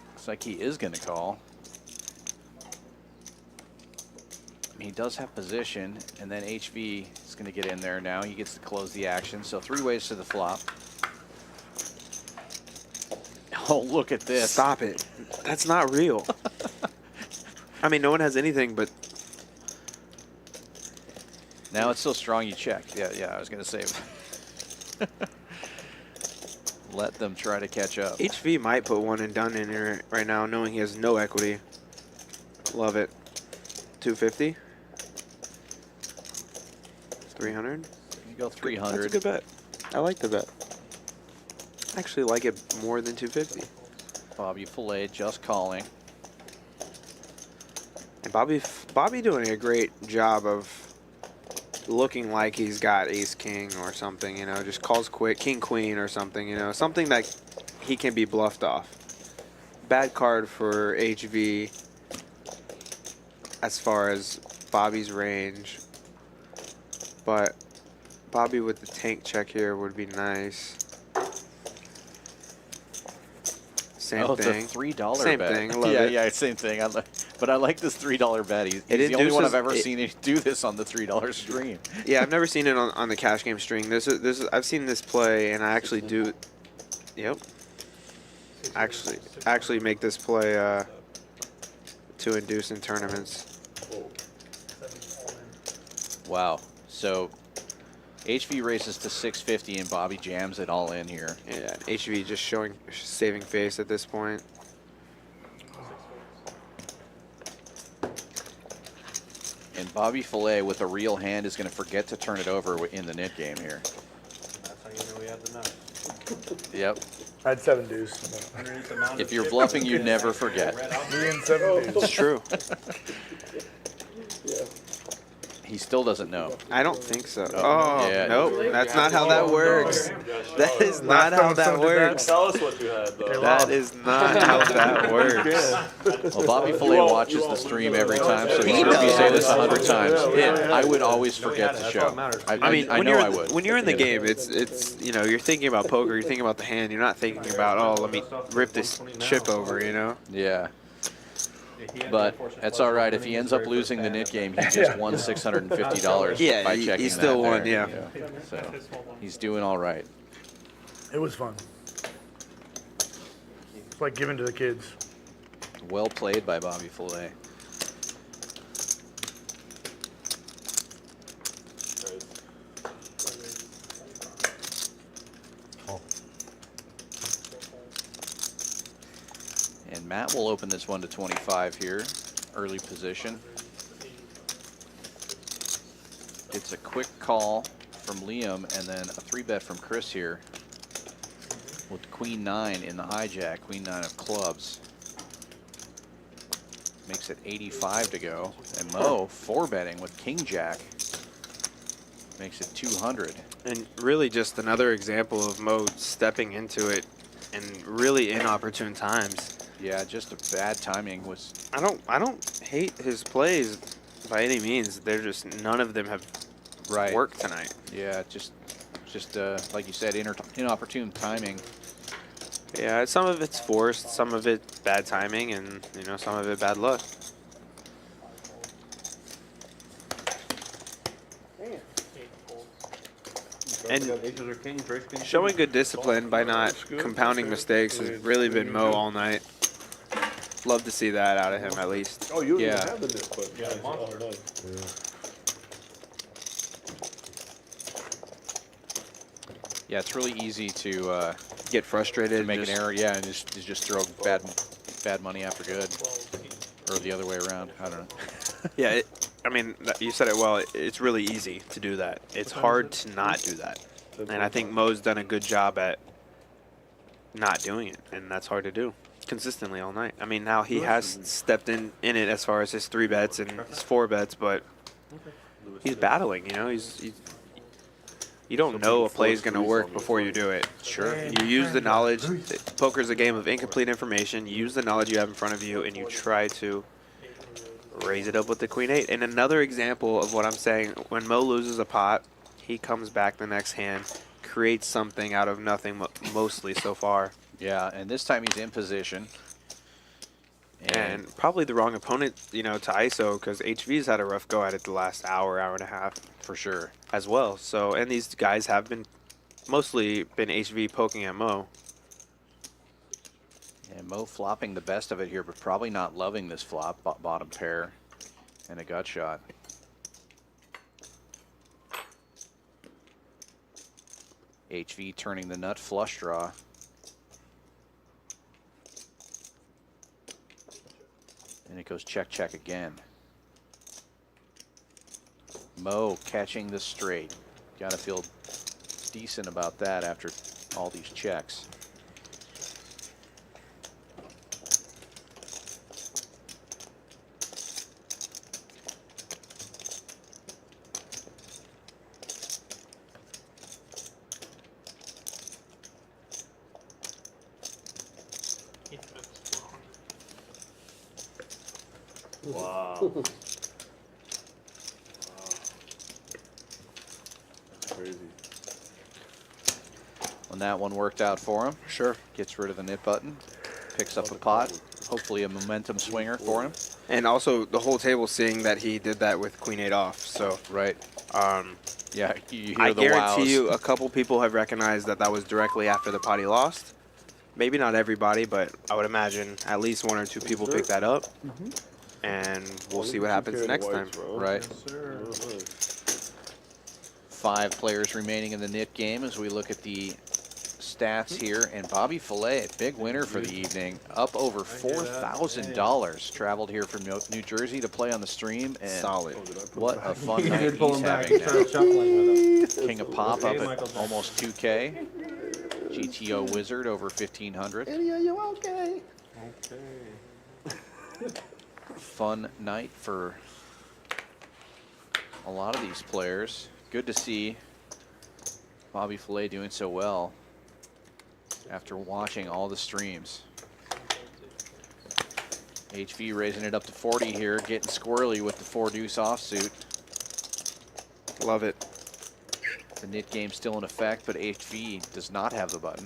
Looks like he is going to call. He does have position, and then HV is going to get in there now. He gets to close the action. So 3 ways to the flop. Oh, look at this. Stop it. That's not real. I mean, no one has anything, but... Now it's so strong you check. Yeah, I was going to say. Let them try to catch up. HV might put one and done in here right now, knowing he has no equity. Love it. 250. 300. You go 300. That's a good bet. I like the bet. I actually like it more than 250. Bobby Fillet just calling. And Bobby doing a great job of looking like he's got ace king or something, you know, just calls quick, king queen or something, you know, something that he can be bluffed off. Bad card for HV as far as Bobby's range, but Bobby with the tank check here would be nice. Same thing. The $3 Same bet. thing. Love it. Yeah, same thing. But I like this $3 bet. He's the only one I've ever seen do this on the $3 stream. Yeah, I've never seen it on the cash game string. I've seen this play, and I actually do. Yep. Actually make this play to induce in tournaments. Wow. So HV races to 650 and Bobby jams it all in here. Yeah, HV just saving face at this point. And Bobby Fillet with a real hand is going to forget to turn it over in the nit game here. That's how you know we have the nuts. Yep. I had 7 deuce. If you're bluffing, you never forget. Me and 7 deuce. It's true. He still doesn't know. I don't think so. Oh, yeah. Nope. That's not how that works. That is not how that works. Tell us what you had, though. That is not how that works. Well, Bobby Fillet watches the stream every time, so he's heard me say this 100 times. I would always forget to show. I mean, I know I would. When you're in the game, it's you know, you're thinking about poker, you're thinking about the hand, you're not thinking about, oh, let me rip this chip over, you know? Yeah. But that's all right. If he ends up losing the nit game, he just won $650 Yeah, by checking he still that won, there. yeah. So he's doing all right. It was fun. It's like giving to the kids. Well played by Bobby Fillet. Matt will open this one to 25 here. Early position. It's a quick call from Liam and then a 3-bet from Chris here with Queen 9 in the hijack, Queen 9 of clubs. Makes it 85 to go. And Mo 4-betting with King Jack. Makes it 200. And really just another example of Mo stepping into it in really inopportune times. Yeah, just a bad timing was. I don't hate his plays by any means. They're just none of them have worked tonight. Yeah, just like you said, inopportune timing. Yeah, some of it's forced, some of it bad timing, and you know, some of it bad luck. And showing good discipline by not compounding mistakes has really been Mo all night. Love to see that out of him at least. Oh, you Yeah. even have the nip, but yeah, all night. Yeah, it's really easy to get frustrated, to make an error. Yeah, and just throw bad money after good, or the other way around. I don't know. Yeah, I mean, you said it well. It's really easy to do that. It's hard to not do that. And I think Mo's done a good job at not doing it, and that's hard to do consistently all night. I mean, now he has stepped in it as far as his 3-bets and his 4-bets, but he's battling, you know. You don't know a play is going to work before you do it. Sure. You use the knowledge. Poker's a game of incomplete information. You use the knowledge you have in front of you, and you try to raise it up with the Queen 8. And another example of what I'm saying, when Mo loses a pot, he comes back the next hand, creates something out of nothing mostly so far. Yeah, and this time he's in position. And probably the wrong opponent, you know, to ISO, because HV's had a rough go at it the last hour and a half. For sure. As well. So, and these guys have mostly been HV poking at Mo. And Mo flopping the best of it here, but probably not loving this flop. Bottom pair and a gut shot. HV turning the nut flush draw. And it goes check, check again. Mo catching the straight. Got to feel decent about that after all these checks. Wow. That's crazy. When that one worked out for him. Sure. Gets rid of the nit button. Picks up a pot. Hopefully a momentum swinger for him. And also the whole table seeing that he did that with Queen 8 off. So right. Yeah, you hear I the guarantee wows. you a couple people have recognized that was directly after the pot he lost. Maybe not everybody, but I would imagine at least 1 or 2 people pick that up. And we'll see what happens next time. Right. 5 players remaining in the nit game as we look at the stats here. And Bobby Fillet, big winner for the evening, up over $4,000. Traveled here from New Jersey to play on the stream. And solid. What a fun You night did pull he's him back. having He started now. shuffling with him. King of Pop up Okay, at Michael. almost 2K. GTO Wizard over 1,500. Are you okay? Fun night for a lot of these players. Good to see Bobby Fillet doing so well after watching all the streams. HV raising it up to 40 here, getting squirrely with the 4-deuce offsuit. Love it. The nit game still in effect, but HV does not have the button.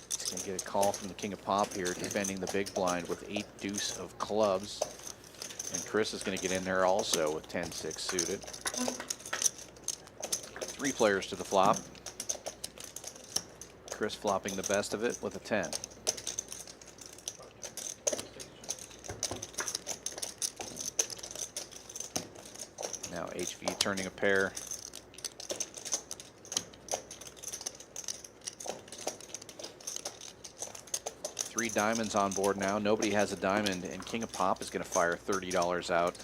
He's going to get a call from the King of Pop here, defending the big blind with 8-deuce of clubs. And Chris is going to get in there also with 10-6 suited. 3 players to the flop. Chris flopping the best of it with a 10. Now HV turning a pair. 3 diamonds on board now. Nobody has a diamond, and King of Pop is going to fire $30 out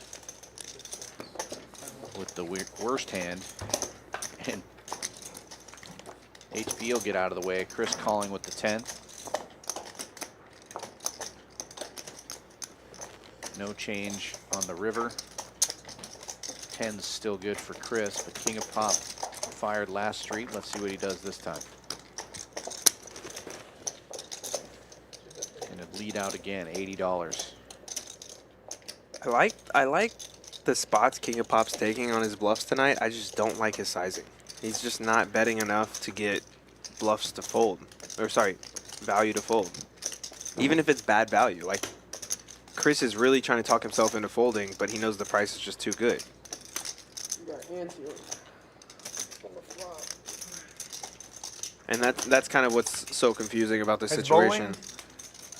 with the worst hand. And HV will get out of the way. Chris calling with the 10. No change on the river. 10's still good for Chris, but King of Pop fired last street. Let's see what he does this time. And a lead out again, $80. I like the spots King of Pop's taking on his bluffs tonight. I just don't like his sizing. He's just not betting enough to get bluffs to fold. Or sorry, value to fold. Even if it's bad value. Like, Chris is really trying to talk himself into folding, but he knows the price is just too good. You got hands here on the flop. And that's kind of what's so confusing about this situation.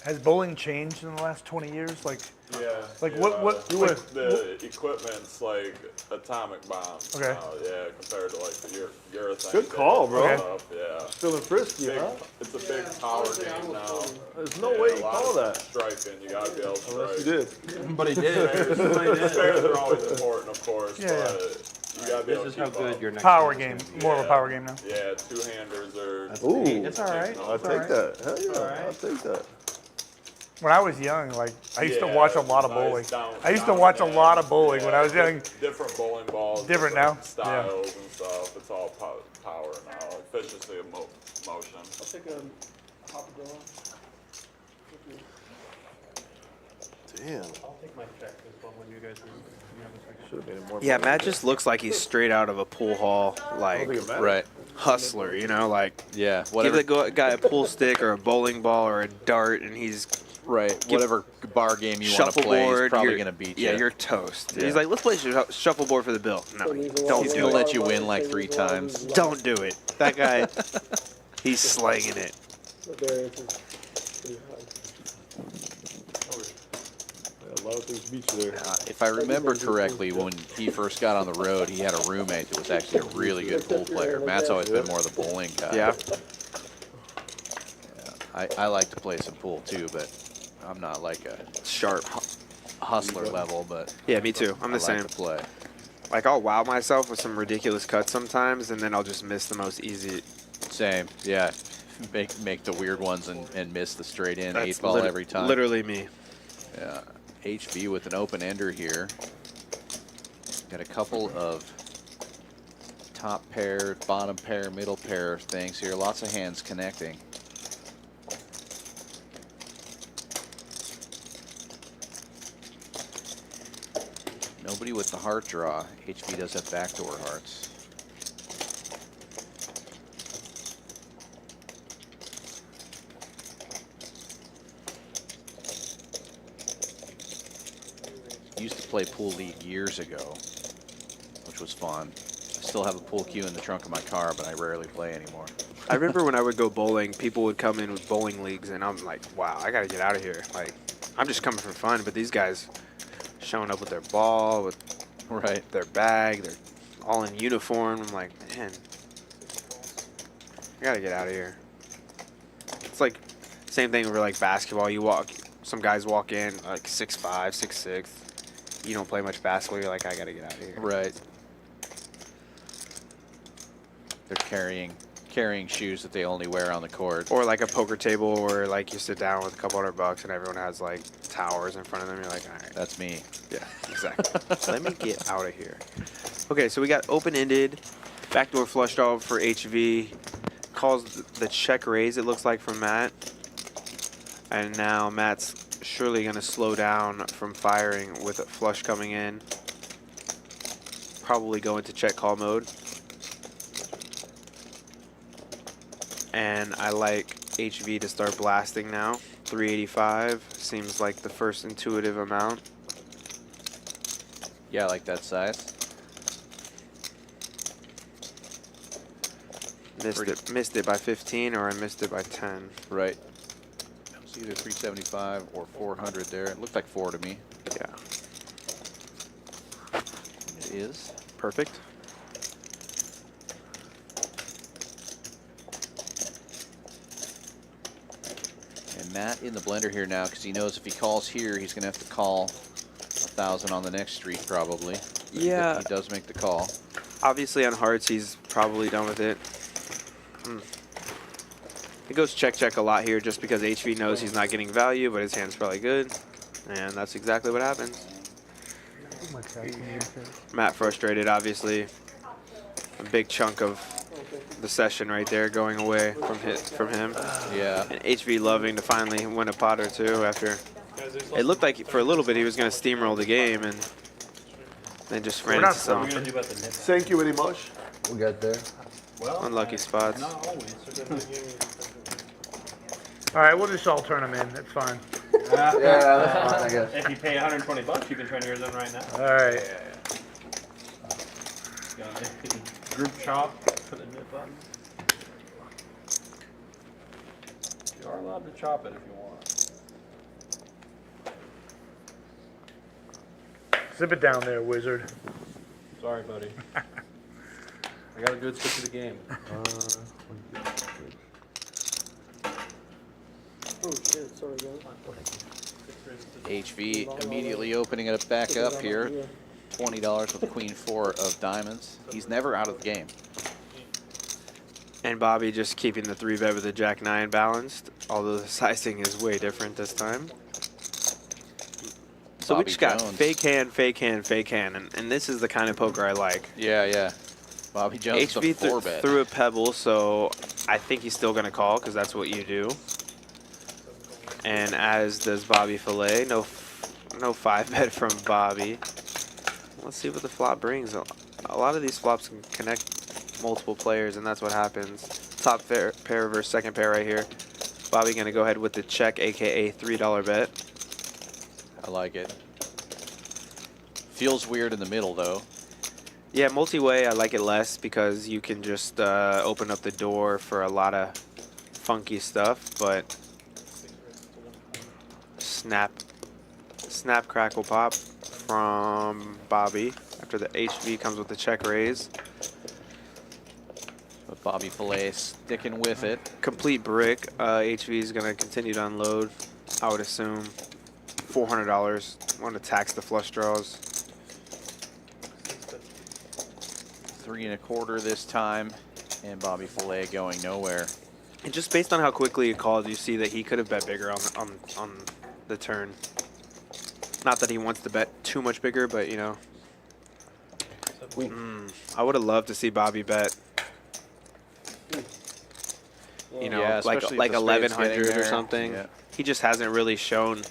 Has bowling changed in the last 20 years? Like, Yeah. Like yeah. what? The equipment's like atomic bombs. Okay. Yeah, compared to like the urethane. Good call, bro. Stuff, yeah. Feeling frisky, Big- huh? It's a big power game now. There's no way you a lot call of that. Striking, you gotta be able to strike. Unless you did. But he did. Spares are always important, of course, Yeah, but you gotta be able to This is how keep good up. your next Power game is game, gonna be. more of a power game now. Yeah, two-handers are... Ooh. It's all right. I'll It's all take right. that. Hell yeah, All right. I'll take that. When I was young, like I used to Yeah, watch a lot of nice bowling. down- I used to down watch a game. lot of bowling when I Yeah, was young. Different bowling balls. Different now? Styles and stuff. It's all power now. Efficiency of motion. I'll take a hop of dough. Damn. I'll take my check as well when you guys Should have made it more. Yeah, Matt just looks like he's straight out of a pool hall, like think it matters. Right. hustler, you know, like Yeah. give Whatever. the guy a pool stick or a bowling ball or a dart, and he's Right. Whatever bar game you want to play, he's shuffleboard. probably you're- going to beat Yeah, you. you're toast. Yeah. He's like, let's play shuffleboard for the bill. No, don't He's do going to it. let you win like 3 times. Don't do it. That guy, he's slanging it. The variance is pretty high. Yeah, a lot of things beat you there. If I remember correctly, when he first got on the road, he had a roommate that was actually a really good pool player. Matt's always been more the bowling guy. Yeah. I like to play some pool too, but I'm not like a Sharp. hustler level, but Yeah, me too. I'm the I same. like to play. Like, I'll wow myself with some ridiculous cuts sometimes, and then I'll just miss the most easy. Same, yeah. Make the weird ones and miss the straight in That's 8-ball every time. Literally me. Yeah. HV with an open ender here. Got a couple of top pair, bottom pair, middle pair things here. Lots of hands connecting. Nobody with the heart draw. HV does have backdoor hearts. Used to play pool league years ago, which was fun. I still have a pool cue in the trunk of my car, but I rarely play anymore. I remember when I would go bowling, people would come in with bowling leagues, and I'm like, wow, I got to get out of here. Like, I'm just coming for fun, but these guys showing up with their ball, with their bag, they're all in uniform. I'm like, man, I got to get out of here. It's like same thing over like basketball. You walk, some guys walk in like 6'5", 6'6". You don't play much basketball. You're like, I got to get out of here. Right. They're carrying shoes that they only wear on the court. Or like a poker table where like you sit down with a couple $100 and everyone has like towers in front of them. You're like, all right. That's me. Yeah, exactly. Let me get out of here. Okay, so we got open-ended, backdoor flushed out for HV. Calls the check raise, it looks like, from Matt. And now Matt's surely going to slow down from firing with a flush coming in. Probably go into check call mode. And I like HV to start blasting now. 385 seems like the first intuitive amount. Yeah, I like that size. Missed it by 15, or I missed it by 10. Right. It's either 375 or 400 there. It looked like 4 to me. Yeah. It is. Perfect. And And Matt in the blender here now because he knows if he calls here, he's going to have to call 1,000 on the next street probably. But Yeah. he does make the call. Obviously on hearts, he's probably done with it. He goes check a lot here just because HV knows he's not getting value, but his hand's probably good. And that's exactly what happens. Matt frustrated, obviously. A big chunk of the session right there going away from him. Yeah. And HV loving to finally win a pot or two after it looked like for a little bit he was going to steamroll the game and then just ran into some Thank you very much. We'll get there. unlucky spots. Not always. All right, we'll just all turn them in. That's fine. Yeah, that's fine, I guess. If you pay $120, you can turn yours in right now. All right. Group chop for the nip button. You are allowed to chop it if you want. Zip it down there, wizard. Sorry, buddy. I got a good stick to the game. Oh shit, sorry guys. HV immediately opening it back up here. $20 with Queen 4 of diamonds. He's never out of the game. And Bobby just keeping the 3-bet with the Jack 9 balanced, although the sizing is way different this time. So we Bobby just got Jones. fake hand, fake hand, fake hand, and this is the kind of poker I like. Yeah, yeah. Bobby Jones HV is a 4-bet. threw a pebble, so I think he's still going to call because that's what you do. And as does Bobby Filet. No 5-bet from Bobby. Let's see what the flop brings. A lot of these flops can connect multiple players, and that's what happens. Top pair versus second pair right here. Bobby going to go ahead with the check, a.k.a. $3 bet. I like it. Feels weird in the middle, though. Yeah, multi-way, I like it less because you can just open up the door for a lot of funky stuff, but snap, crackle, pop from Bobby after the HV comes with the check raise. But Bobby Filet sticking with it. Complete brick. HV is going to continue to unload, I would assume. $400. Want to tax the flush draws. 3 1/4 this time, and Bobby Filet going nowhere. And just based on how quickly he called, you see that he could have bet bigger on the turn. Not that he wants to bet too much bigger, but you know. I would have loved to see Bobby bet. You know, Yeah, like especially if the spade's 1100 getting or there. something. Yeah. He just hasn't really shown.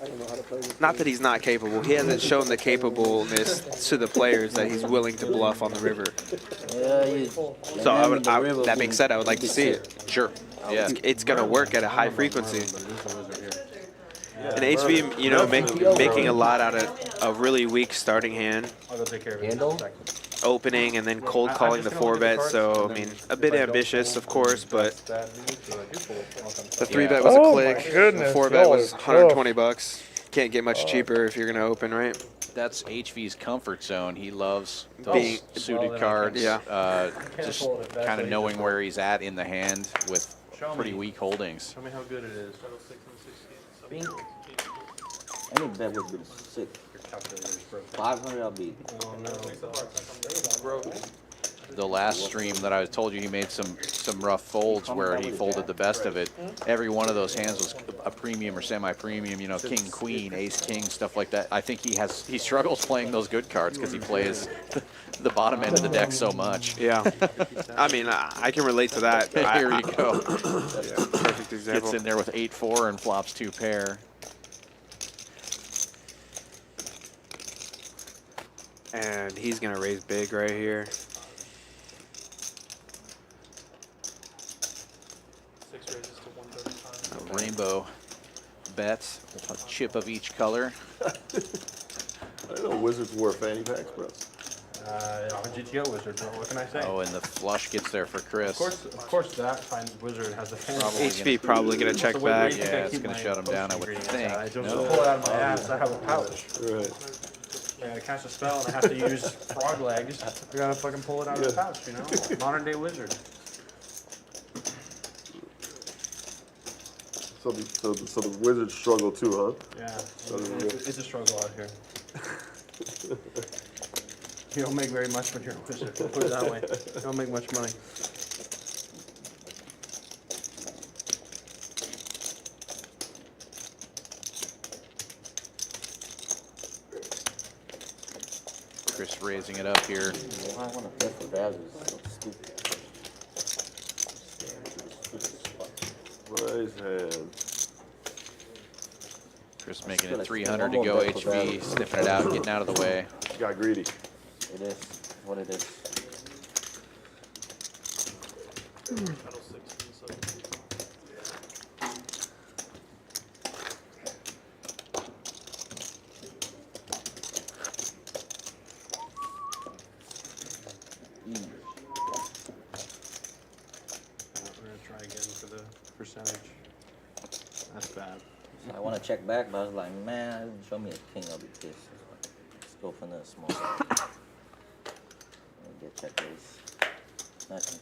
I don't know how to play this. Not that he's not capable. He hasn't shown the capableness to the players that he's willing to bluff on the river. So that being said, I would like to see it. Sure. Yeah. It's going to work at a high frequency. And HV, you know, making a lot out of a really weak starting hand. I'll go take care of it. Handle? Opening and then cold calling the 4-bet. So, I mean, a bit ambitious, of course, but the 3-bet was a click. my goodness, The 4-bet was y'all are $120. Can't get much cheaper if you're going to open, right? That's HV's comfort zone. He loves Being- those suited cards. Yeah. Just kind of knowing where he's at in the hand with pretty weak holdings. Show me how good it is. Any bet would be sick. 500 I'll beat. The last stream that I told you he made some rough folds where he folded the best of it. Every one of those hands was a premium or semi-premium, you know, king, queen, ace, king, stuff like that. I think he struggles playing those good cards because he plays the bottom end of the deck so much. Yeah. I mean, I can relate to that. Here you go. Perfect example. Gets in there with 8-4 and flops 2 pair. And he's going to raise big right here. A rainbow bets, a chip of each color. I didn't know Wizards wore fanny packs, bro. I'm a GTO wizard, bro. What can I say? Oh, and the flush gets there for Chris. Of course, that fine wizard has a fan. HV probably going to check back. Yeah, it's going to shut him down, I would think. I don't No. pull it out of my ass. I have a pouch. Right. Yeah, I cast a spell and I have to use frog legs. I gotta fucking pull it out of the pouch, you know? Modern day wizard. So the Wizards struggle too, huh? Yeah, So it's a struggle out here. You don't make very much when you're a wizard. Put it that way. You don't make much money. Chris raising it up here. Why I want to bet for grabs is so stupid. Raise hand. Chris making it 300 to go. HV sniffing it out, getting out of the way. Got greedy. It is what it is. We're gonna try again for the percentage. That's bad. I want to check back, but I was like, man, show me a king, I'll be pissed. Let's go for the small side. Get check raise. Nothing.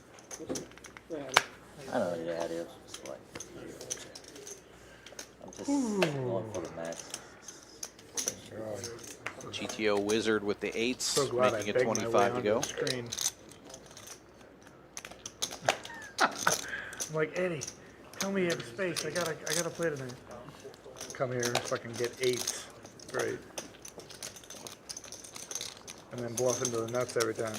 I know, yeah, it is. It's like, I'm just going for the max. GTO Wizard with the 8s, So glad making I it begged my way 25 to onto go. the screen. I'm like, Eddie, tell me you have space. I gotta play tonight. Come here so I can get 8s. Great. And then bluff into the nuts every time.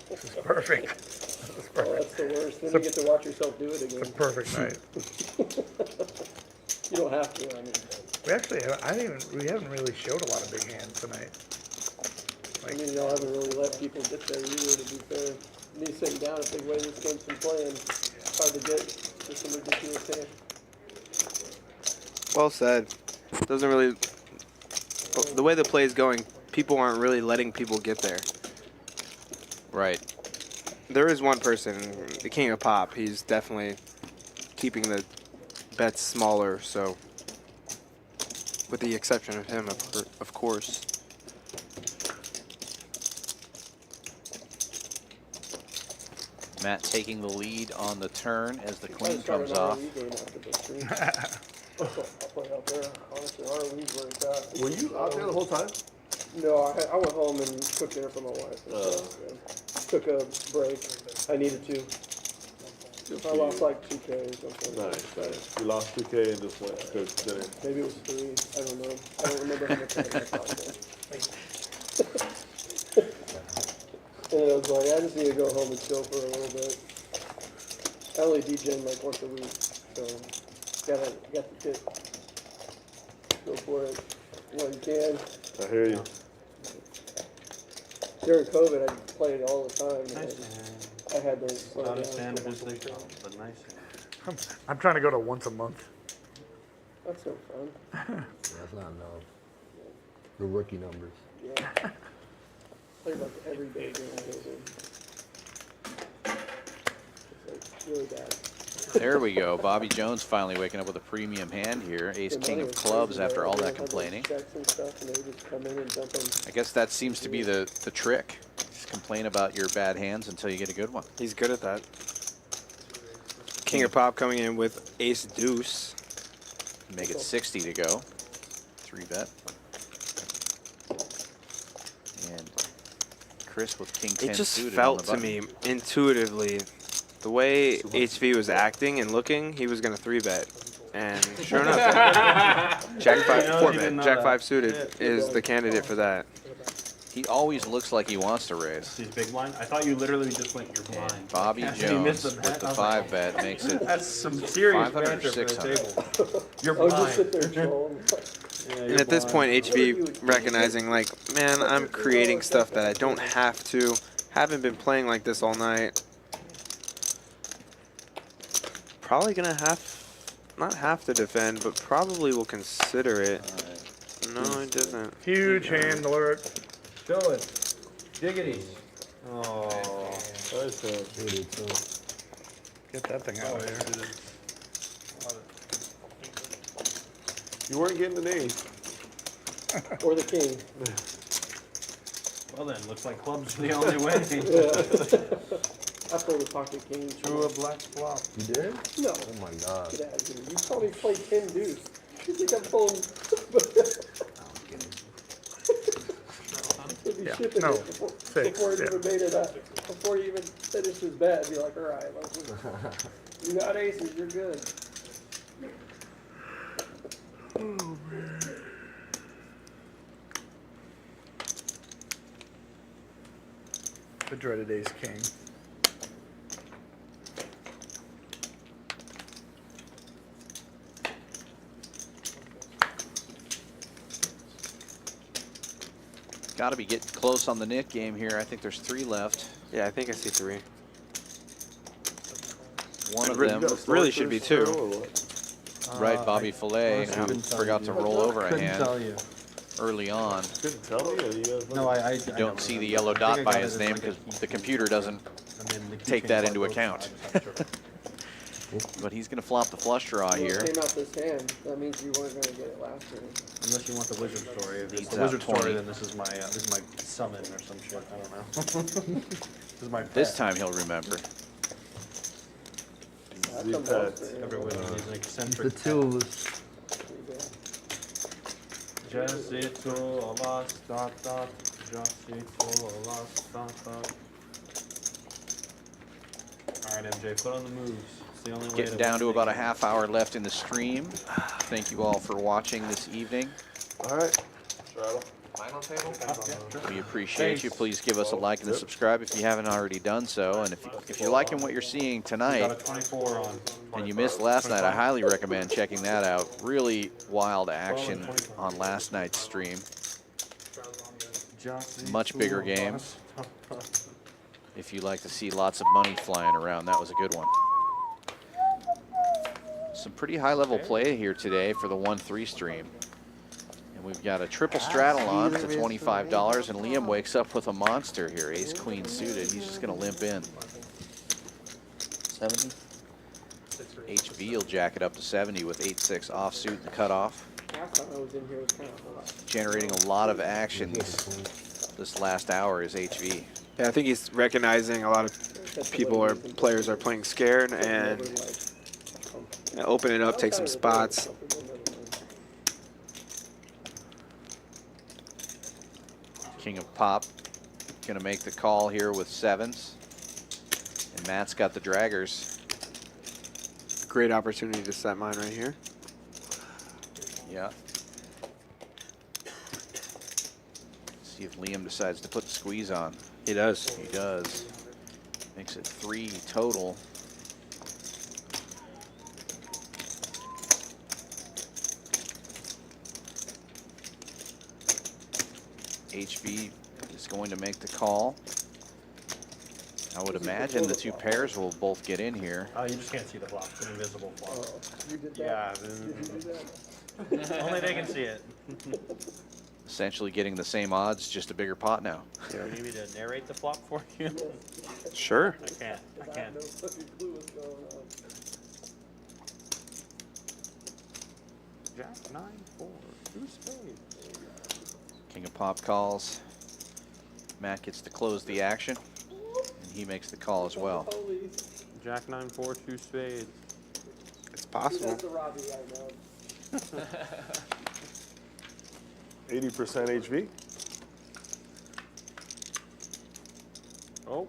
This is perfect. This is perfect. Oh, that's the worst. Then you get to watch yourself do it again. It's a perfect night. You don't have to. I mean, We actually we haven't really showed a lot of big hands tonight. I mean, y'all haven't really let people get there either. To be fair, me sitting down at the way this game's been playing, it's hard to get just some ridiculous hand. Well said. Doesn't really. The way the play is going, people aren't really letting people get there. Right. There is one person, the king of pop. He's definitely keeping the bets smaller. So, with the exception of him, of course. Matt taking the lead on the turn as the queen comes off. I'll play out there. Honestly, ROE's where it's at. Were you out there the whole time? No, I went home and cooked dinner for my wife. And took a break. I needed to. I lost like 2K or something. Nice. You lost 2K and just went to cook dinner. Maybe it was 3. I don't know. I don't remember how much I lost. And I was like, I just need to go home and chill for a little bit. I only DJing like once a week, so got the kit. Go for it when you can. I hear you. During COVID, I played all the time. And I had to slow Not down. as standard as they go, but nice. I'm trying to go to once a month. That's no fun. That's not enough. The rookie numbers. Yeah. Played like every day during COVID. It's like really bad. There we go. Bobby Jones finally waking up with a premium hand here. Ace king of clubs after all that complaining. I guess that seems to be the trick. Just complain about your bad hands until you get a good one. He's good at that. King of pop coming in with ace deuce. Make it 60 to go. 3-bet. And Chris with king 10 It just suited felt on the to button. me intuitively, the way HV was acting and looking, he was going to 3-bet. And sure enough, Jack 5, 4-bet, Jack 5 suited is the candidate for that. He always looks like he wants to raise. He's big blind. I thought you literally just went your blind. Bobby He Jones missed with bet. the I was like, 5-bet makes it That's some serious 500 or banter for the 600. table. You're I'll blind. just sit there trolling. And at this point, HV recognizing, like, man, I'm creating stuff that I don't have to. Haven't been playing like this all night. Probably gonna not have to defend, but probably will consider it. No, it doesn't. Huge hand alert. Show it. Diggity. Oh. Get that thing out of here. You weren't getting the name. Or the king. Well then, looks like clubs are the only way. I pulled a pocket king. Drew a black flop. You did? No. Oh my god. Get out of here. You told me to play 10 deuce. You think I'm pulling? He'd be Yeah, shipping no, it before six, it yeah. even made it up. Before he even finished his bet, I'd be like, all right, you got aces, you're good. Oh, man. The dreaded ace king. Got to be getting close on the Nick game here. I think there's 3 left. Yeah, I think I see 3. One of Re- them really should be 2. Right, Bobby Fillet, I who couldn't tell forgot you. to roll over a Couldn't hand tell you. early on. Couldn't tell me. Or you guys No, I You don't see the yellow dot by his name because the computer doesn't take that into account. But he's going to flop the flush draw Well, here. it came out this hand. That means you weren't going to get it last turn. Unless you want the wizard story. If it's Needs the that wizard 20. story, then this is my summon or some shit. I don't know. This is my This pet. time he'll remember. That's a monster. Every wizard is an The eccentric. two of us. Just it to a last dot dot. Just it to a last dot dot. All right, MJ, put on the moves. It's the only way. Getting down to about a half hour left in the stream. Thank you all for watching this evening. All right. Final table? We appreciate you. Please give us a like and a subscribe if you haven't already done so. And if you're liking what you're seeing Got a tonight 24 on. and you missed last night, I highly recommend checking that out. Really wild action on last night's stream. Much bigger games. If you like to see lots of money flying around, that was a good one. Some pretty high level play here today for the 1-3 stream. And we've got a triple straddle on for $25, and Liam wakes up with a monster here, ace queen suited. He's just going to limp in. 70? HV will jack it up to 70 with 8-6 offsuit and the cutoff. Last time I was in here, it was kind of Generating a lot of action this last hour is HV. Yeah, I think he's recognizing a lot of people or players are playing scared and open it up, take some spots. King of Pop going to make the call here with 7s. And Matt's got the draggers. Great opportunity to set mine right here. Yeah. See if Liam decides to put the squeeze on. He does. He does. Makes it 3 total. HV is going to make the call. I would imagine the 2 pairs will both get in here. Oh, you just can't see the flop. It's an invisible flop. You did that? Yeah. Did you do that? Only they can see it. Essentially getting the same odds, just a bigger pot now. Do you need me to narrate the flop for you? Sure. I can't. I I have can't. no fucking clue what's going on. Jack 9, 4, 2 spades. King of Pop calls. Matt gets to close the action, and he makes the call as well. Jack 9, 4, 2 spades. It's possible. That's the Robbie I know. 80% HV. Oh.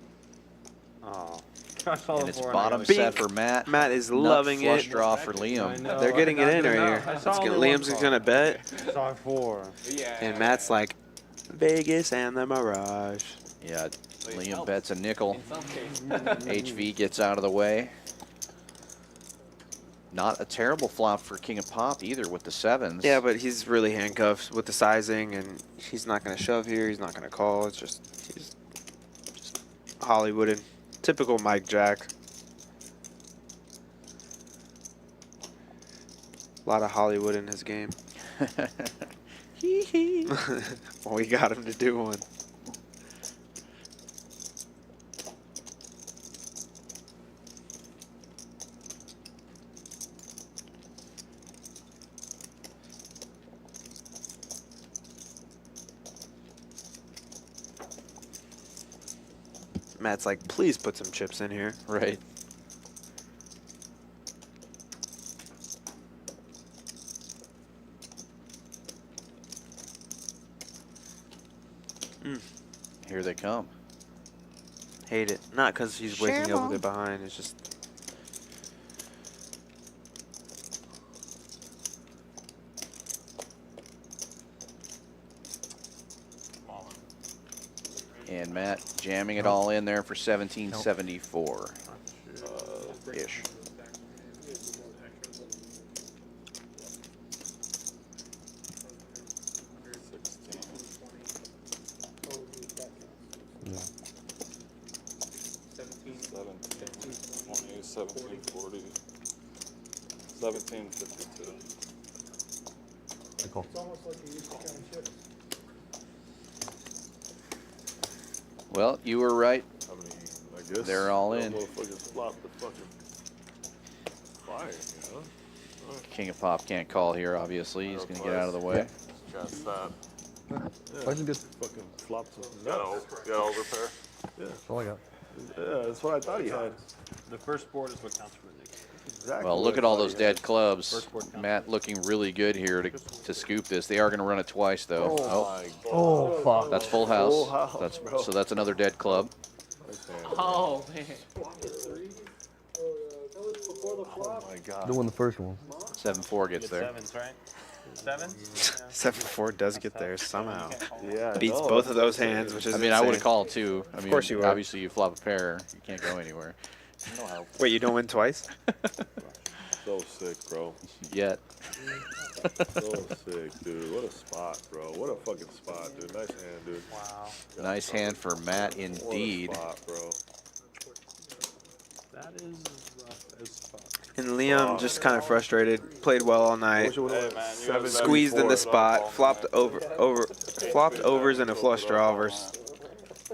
Oh. And it's bottom set for Matt. Matt is Nut loving flush it. draw for Liam. They're getting it in right here. Let's get Liam's gonna bet. Saw 4. And Matt's like, Vegas and the Mirage. Yeah, Liam bets a nickel. HV gets out of the way. Not a terrible flop for King of Pop either with the 7s. Yeah, but he's really handcuffed with the sizing, and he's not going to shove here. He's not going to call. It's just, he's just Hollywooded. Typical Mike Jack. A lot of Hollywood in his game. Well, we got him to do one. Matt's like, please put some chips in here. Right. Here they come. Hate it. Not because he's waking up with it behind. It's just. And Matt jamming it all in there for 1774 ish. Yeah. 17, 20, 1740, 1752. Good call. It's almost like you used to count chips. Well, you were right. I mean, I guess They're all that in. motherfuckers flopped the fucking fire, you know? King of Pop can't call here, obviously. He's going to get out of the way. Got that. Twice is good. Fucking flopped some Got nuts. overpair. Yeah. That's all I got. Yeah, that's what I thought he had. The first board is what counts for the next. Exactly. Well, what look I at all thought those he had. dead clubs. First board count. Matt looking really good here to scoop this. They are going to run it twice, though. Oh, my God. Oh, fuck. That's full house. Full house, bro. So that's another dead club. Oh, man. Oh, my God. The one, the first one. 7-4 gets there. Sevens, right? 7? 7-4 does get there somehow. Yeah, I Beats know. both of those hands, which is I mean, I would have insane. called, too. I mean, course you would. Obviously, you flop a pair. You can't go anywhere. No help. Wait, you don't win twice? So sick, bro. Yet. So sick, dude. What a spot, bro. What a fucking spot, dude. Nice hand, dude. Wow. Nice hand for Matt, indeed. What a spot, bro. That is rough as fuck. And Liam just kind of frustrated. Played well all night. Wish it would've went Squeezed in the 7-4. spot. Flopped flopped overs and a flush draw versus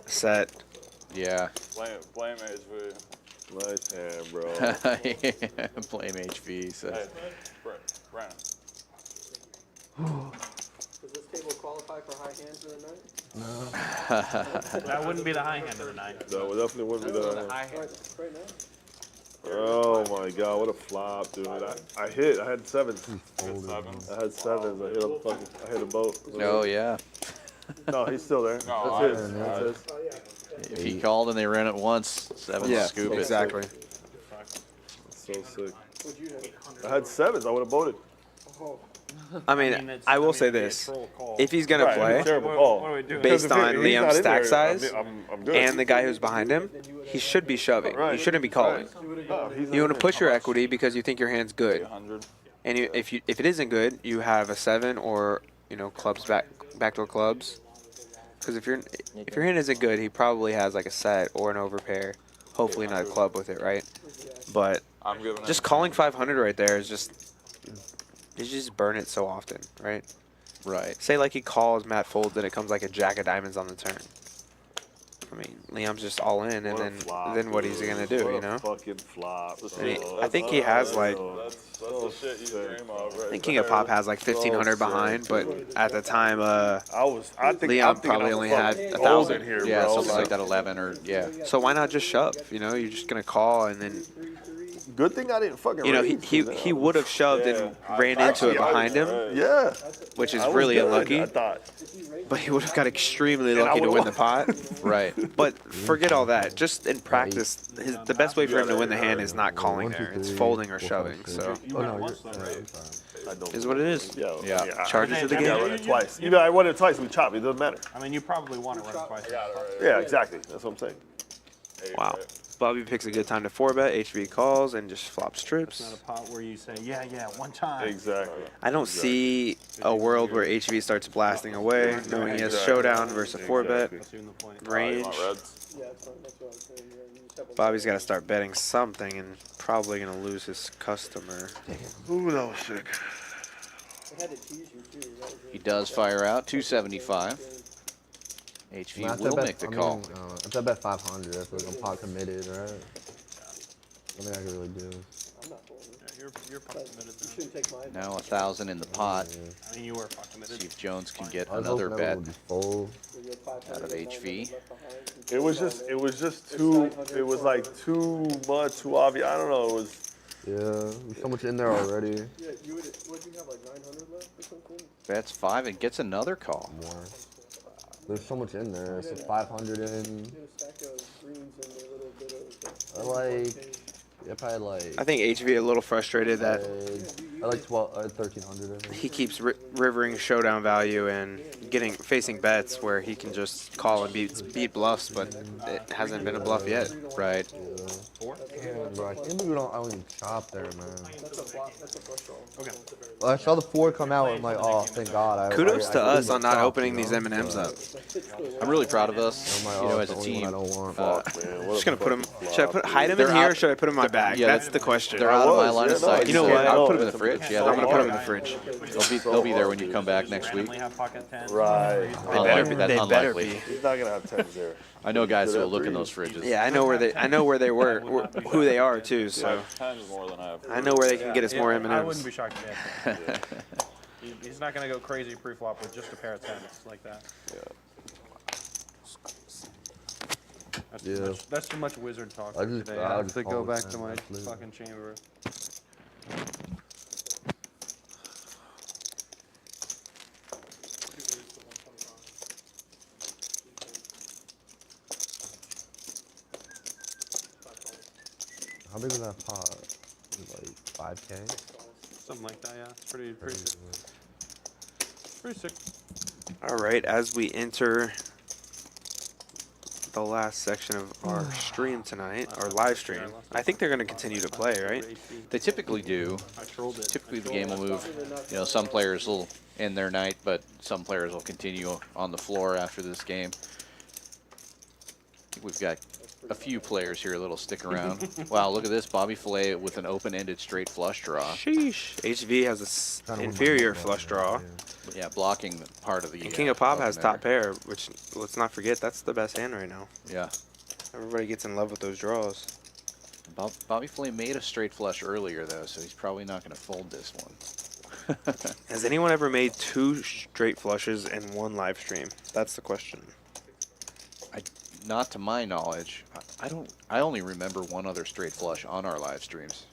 set. Yeah. Blame HV. Nice hand, bro. Blame HV. So. Hey, Brandon. Does this table qualify for high hands of the night? That wouldn't be the high hand of the night. No, it definitely wouldn't be that. High hand. Right now? Oh my God, what a flop, dude! I hit. I had sevens. I had sevens. I hit a boat. Oh yeah. No, he's still there. No, That's his. That's his. If he called and they ran it once, seven scoop it. Exactly. That's so sick. I had sevens. I would have boated. I mean, I will say this: if he's gonna Right, play, terrible call. What are we doing? Because based if on he's Liam's not in stack there, size I'm good. and the guy who's behind him, he should be shoving. Right. You shouldn't be calling. No, he's You want to not push your equity because you think your hand's good, 100. and if it isn't good, you have a 7 or clubs backdoor clubs. Because if your hand isn't good, he probably has like a set or an overpair. Hopefully not a club with it, right? But I'm giving just calling 500 right there is just you just burn it so often, right? Right. Say like he calls, Matt folds, and it comes like a jack of diamonds on the turn. I mean, Liam's just all in, and then what he's gonna do, What a fucking flop. I mean, I think he has like. That's the shit you dream of, right? I think King of Pop has like 1,500 behind, but at the time, I think Liam probably only had 1,000 here, Yeah, bro. something like that, 11 or yeah. So why not just shove? You're just gonna call, and then Good thing I didn't fucking. he would have shoved and ran into it behind him, Yeah. which is I was really good, unlucky. I thought. But he would have got extremely And I lucky to would've win the pot. Right. But forget all that. Just in practice, the best way for him to win the hand is not calling there. It's folding or shoving. So Oh, no, you're right. is what it is. Yeah. Charges of the You gotta game. run it twice. You know, I won it twice. We chop. It doesn't matter. I mean, you probably want to run twice. Yeah, exactly. That's what I'm saying. Wow. Bobby picks a good time to 4-bet. HV calls and just flops It's trips. not a pot where you say, yeah, one time. Exactly. I don't see a world where HV starts blasting away, knowing he has showdown versus a 4-bet That's even the point. range. Reds. Yeah, that's what I'm saying. Yeah, you just have a- Bobby's got to start betting something and probably going to lose his customer. Ooh, that was sick. I had to tease you too. That was He does fire out 275. HV Nah, will make the call. If I bet 500, I feel like I'm pot committed, right? Nothing I can really do. I'm not folding. You're fucking committed. You shouldn't take mine. Now 1,000 in the pot. I mean, you were fucking committed. See if Jones can get I was another hoping bet everyone would be full. out of HV. It was just too. It was like too much, too obvious. I don't know. It was. Yeah, there's so much in there already. Yeah, you would. What do you have, like 900 left or something? Bets 5 and gets another call. More. There's so much in there. So 500 in. Get a stack of greens and a little bit of. I like. Yeah, probably like. I think HV a little frustrated that I like 1,300. I think. he keeps rivering showdown value and facing bets where he can just call and beat bluffs, but it hasn't been a bluff yet. Right. Damn, bro, I can't believe I don't even chop there, man. That's a flush draw. Okay. Well, I saw the 4 come out. I'm like, oh, thank God. Kudos to I us on not opening these M&Ms up. I'm really proud of us, I'm like, you know, oh, as it's a the only team. one I don't want. Fuck, man. What Just a gonna put them. fucking Should I flop. hide them in They're here, out- or should I put them in my bag? Yeah, That's the question. They're out of my was, line of yeah, no, sight. You know yeah, what? I'll no, put them in the it's a- fridge. Yeah, I'm gonna put them in the they're- fridge. they'll be there when you come back next week. Randomly have pocket 10. Right. They better be. That's They better unlikely. be. He's not gonna have tens there. I know guys who will Good look in at those fridges. Yeah, I know where they were, who they are too. So 10's more than I have. I know where they can get us more I wouldn't M&Ms. be shocked if he had 10. He's not going to go crazy pre-flop with just a pair of 10s like that. That's too Yeah. much, that's too much wizard talk I just- today. I'll I have just to call go it back 10, to my absolutely. fucking chamber. How big is that pot? Is it like 5K? Something like that, yeah. It's pretty sick. Pretty sick. All right, as we enter the last section of our stream tonight, our live stream, I think they're going to continue to play, right? They typically do. Typically the game will move. You know, some players will end their night, but some players will continue on the floor after this game. I think we've got a few players here that'll stick around. Wow, look at this. Bobby Filet with an open-ended straight flush draw. Sheesh. HV has an inferior flush draw. Yeah, blocking part of the... And King of Pop has there. top pair, which, let's not forget, that's the best hand right now. Yeah. Everybody gets in love with those draws. Bobby Filet made a straight flush earlier, though, so he's probably not going to fold this one. Has anyone ever made 2 straight flushes in one live stream? That's the question. Not to my knowledge. I only remember one other straight flush on our live streams.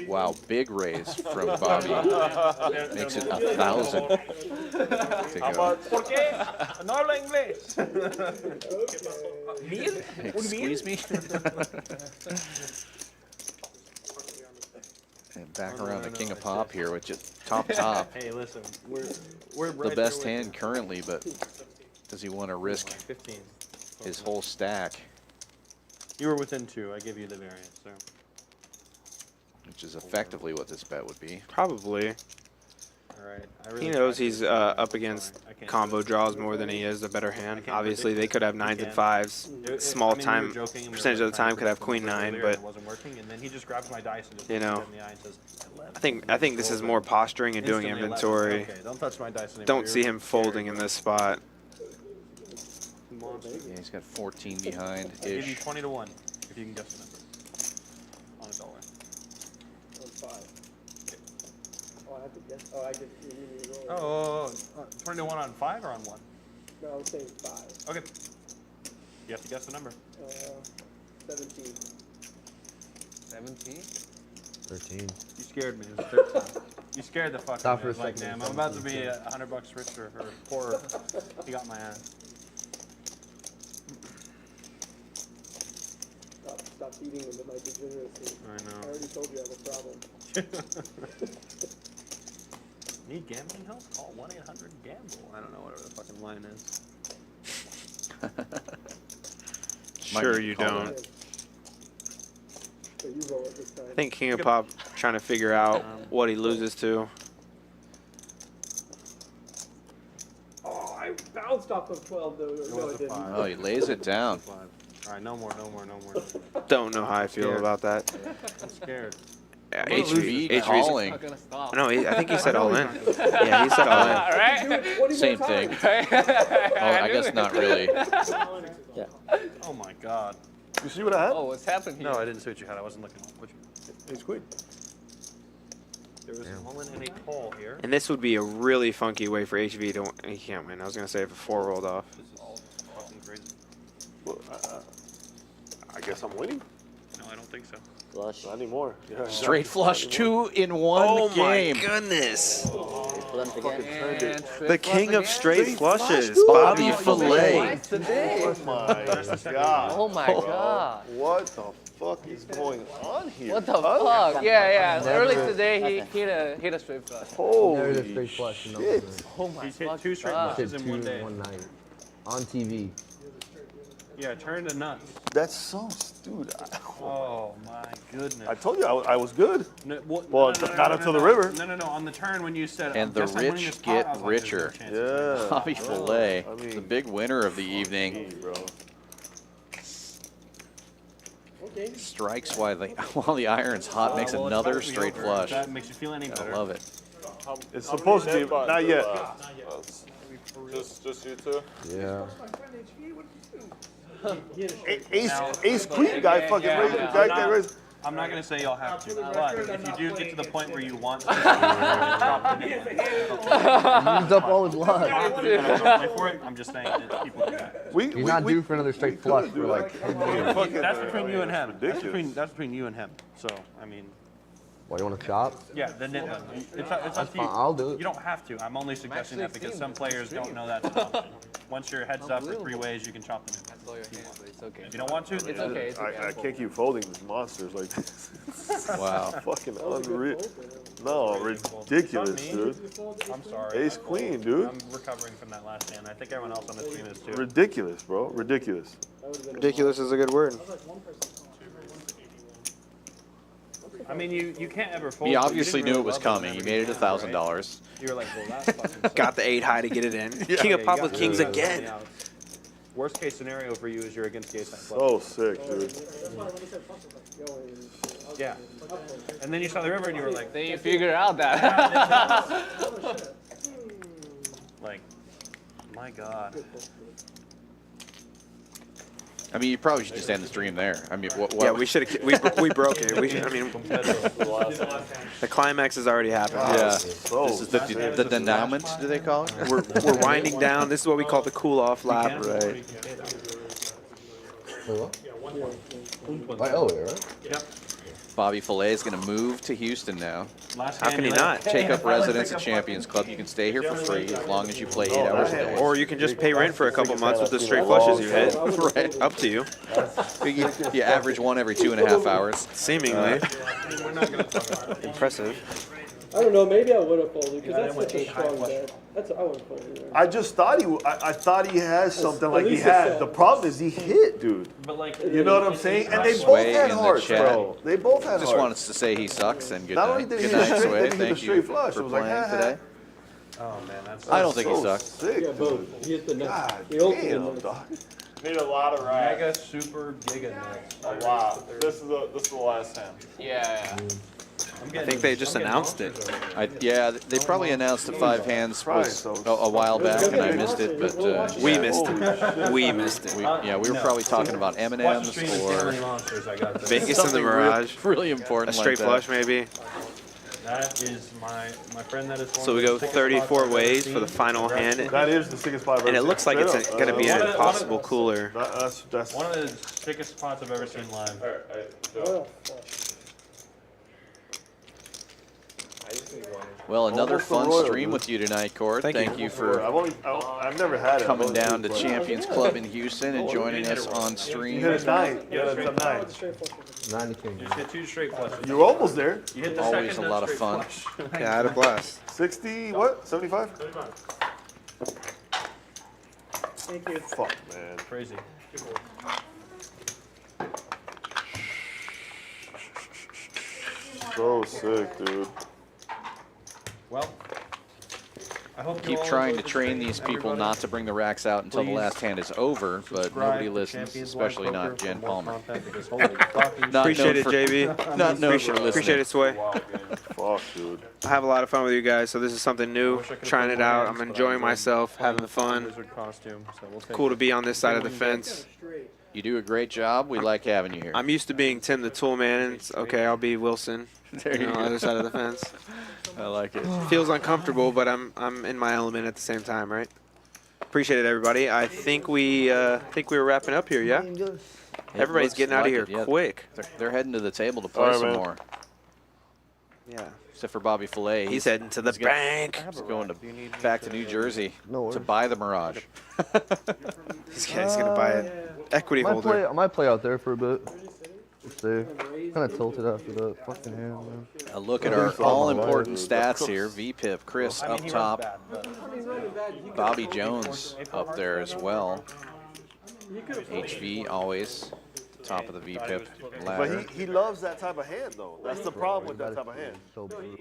Wow, big raise from Bobby. Makes it 1,000. ¿Por qué? No habla inglés. Excuse me? And back around the King of Pop here, which is top. Hey, listen, we're The right best there with hand currently, but does he want to risk 15. his whole stack? You were within 2. I give you the variance, so. Which is effectively what this bet would be. Probably. All right. He knows he's up against combo draws more than he is a better hand. Obviously, they could have 9s and 5s. Small time percentage of the time could have queen 9, but wasn't working, and then he just grabs my dice and just you know, looks me in the eye and says, I think this is more posturing and doing Instantly 11. inventory. Okay, don't touch my dice anymore. Don't see him folding in this spot. Yeah, he's got 14 I'll give you behind-ish. 20 to 1 if you can guess the number. On $1. On 5. Oh, I have to guess. Oh, I get. You need me to roll. 20 to 1 on 5 or on 1? No, I was saying 5. Okay. You have to guess the number. 17. 17? 13. You scared me. It was 13. You scared the fuck Stop out of for me. a Like, second. damn, I'm about to be $100 richer or poorer. He got my ass. Stop feeding into my degeneracy. I know. I already told you I have a problem. Need gambling help? Call 1-800-GAMBLE. I don't know whatever the fucking line is. Sure you don't. So you roll it this time. I think King of Pop trying to figure out what he loses to. Oh, I bounced off of 12 though. No, I didn't. Oh, he lays it down. All right, no more. Don't know how I feel about that. I'm scared. Yeah, HV calling. No, I think he said all in. Yeah, he said all in. Right? Same thing. Oh, I guess not really. Yeah. Oh my god. You see what I had? Oh, what's happening here? No, I didn't see what you had. I wasn't looking. What you... Ace queen. There was an all-in and a call here. And this would be a really funky way for HV to. He can't win. I was gonna say if a 4 rolled off. This is all fucking crazy. Well, I guess I'm winning. No, I don't think so. Flush. Not anymore. Yeah, Straight flush 2 in 1 game. Oh my goodness! Blunt again. The king of straight flushes, Bobby Bobby Filet. Oh my god. Oh my god. What the fuck is going on here? What the fuck? Yeah. Early today he hit a straight flush. Never did Holy straight flush. No, shit. Oh my He's hit fuck. 2 straight Did flushes 2 in 1 day. in 1 night. On TV. Yeah, turn to nuts. That's so dude. Oh my goodness. I told you I was good. No, Well, not until the river. No. On the turn when you said. And the "Guess I'm winning rich this pot," get I was like, "There's no richer. chance." Yeah. Bobby Filet, I mean, the big winner of the evening, Hey, bro. Okay. strikes while the iron's hot, makes Well, it's another about to be straight over. flush. If that makes you feel any better. I love it. It's supposed to be, not yet. Just you two? Yeah. Ace queen guy fucking raised. Guy raised. I'm not gonna say y'all have to, but if you do get to the point where you want to, drop the name. Used up all his luck. Play for it. I'm just saying that people do that. He's not due for another straight flush for like 10 years. That's between you and him. Ridiculous. That's between you and him. So I mean, What, you want to chop? yeah, the nit one. It's up to you. I'll do it. You don't have to. I'm only suggesting that because some players don't know that's an option. Once your head's up for 3 ways, you can chop them in. That's all your hands, but it's okay. If you don't want to, It's okay. It's okay. I can't keep folding these monsters like this. Wow. Fucking unreal. No, ridiculous, dude. I'm sorry. Ace queen, dude. I'm recovering from that last hand. I think everyone else on the stream is too. Ridiculous, bro. Ridiculous. Ridiculous is a good word. I mean, you can't ever fold. He but you obviously didn't knew really it was love coming. He every made it hand, $1,000. right? You were like, well, that's fucking Got the 8 high to get it in. King of pop with kings again. Worst case scenario for you is you're against ace high So sick, dude. Yeah. And then you saw the river and you were like, Then you figure out that. like, my God. I mean, you probably should just end the stream there. I mean, what? Yeah, we should have. We broke it. I mean, the climax has already happened. Yeah. So This is the denouement, do they call it? We're winding down. This is what we call the cool off lap. Right. Wait, what? I owe it, right? Yep. Bobby Filet is going to move to Houston now. Last How hand can he you not? Take up residence at Champions Club. You can stay here for free as long as you play 8 hours a day. Or you can just pay rent for a couple months with the straight flushes you hit. Right. Up to you. You average one every 2.5 hours. Seemingly. We're not going to talk about it. Impressive. I don't know. Maybe I would have folded because that's such a strong bet. I would have folded there. I just thought I thought he has something like he least had. it's The problem is he hit, dude. But like, You know what I'm saying? And they both Sway had in the hearts, chat. bro. They both had Just hearts. wanted to say he sucks and good Not only night. did he Good hit night, straight, Sway. then he hit Thank the straight you flush. for It was like, playing ha, ha. today. oh man, that's. I don't think he So sucks. sick, Yeah, dude. both. He hit the nuts. God The ultimate damn, nuts. dog. Need a lot of racks. Mega super giga nuts. A lot. This is the last hand. Yeah. I think they just announced it. Yeah, they probably announced the 5 hands was a while back, and I missed it. But We yeah. missed it. We missed it. We were probably talking about Watch the M&Ms stream and see how or many monsters I got. Vegas in the something Mirage. really A important straight like flush, that. maybe. That is my friend that is. one So of we the go sickest 34 spots I've ever ways seen. for the final hand. That is the sickest spot I've And ever it looks like seen. it's going to be an impossible cooler. That's One of the sickest spots I've ever seen live. Well, another Almost a fun royal, stream dude. with you tonight, Cord. Thank you for I've never had it. coming down to Champions Club in Houston and joining us on You stream. hit a 9. You hit a 9. 90 king. You just hit 2 straight flushes. You were almost there. You hit the Always second a nut lot of straight fun. flush. Yeah, I had a blast. 60, what? 75? Thank you. Fuck, man. Crazy. So sick, dude. Well, I hope you Keep all trying to enjoyed the train stream, these people everybody. not to bring the racks out until the Please last hand is over, but Subscribe nobody to listens, Champions especially Live not Poker Jen for more Palmer. content because holy fuck, he's Not Appreciate known it, for- JB. Not known for listening. Appreciate it, Sway. Fuck, dude. I have a lot of fun with you guys, so this is something new. Trying it out. I'm enjoying myself, having the fun. Wizard costume, so we'll take Cool to be on this side of the fence. You do a great job. We like having you here. I'm used to being Tim the Tool Man, and it's okay, I'll be Wilson. There you on the go. other side of the fence. I like it. Feels uncomfortable, but I'm in my element at the same time, right? Appreciate it, everybody. I think we're wrapping up here, yeah? Everybody's looks getting out of like here it, yeah. quick. They're heading to the table to play All right, some man. more. Yeah. Except for Bobby Fillet. He's heading to the bank. He's going back to New Jersey No to worries. buy the Mirage. This guy's gonna buy an equity holder. I might play out there for a bit. We'll see. Kind of tilted after that fucking hand, man. A look at our all-important stats here. VPIP, Chris up top. Bobby Jones up there as well. HV always top of the VPIP ladder. But he loves that type of hand, though. That's the problem with that type of hand. So brutal.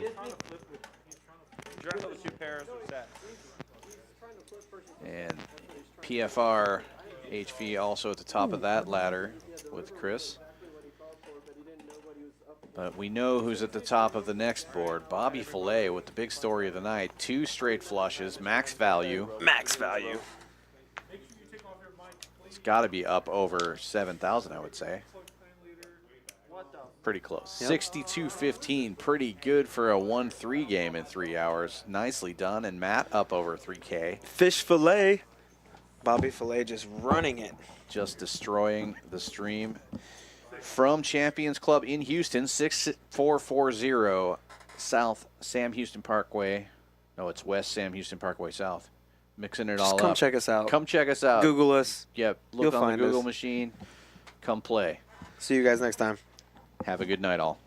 And PFR HV also at the top of that ladder with Chris. But we know who's at the top of the next board. Bobby Fillet with the big story of the night. 2 straight flushes, max value. Max value. It's got to be up over 7,000, I would say. Pretty close. Yep. 62-15, pretty good for a 1-3 game in 3 hours. Nicely done. And Matt up over 3K. Fish fillet. Bobby Fillet just running it. Just destroying the stream. From Champions Club in Houston, 6440 South Sam Houston Parkway. No, it's West Sam Houston Parkway South. Mixing it all up. Come check us out. Come check us out. Google us. Yep. Look You'll on the find Google us. machine. Come play. See you guys next time. Have a good night, all.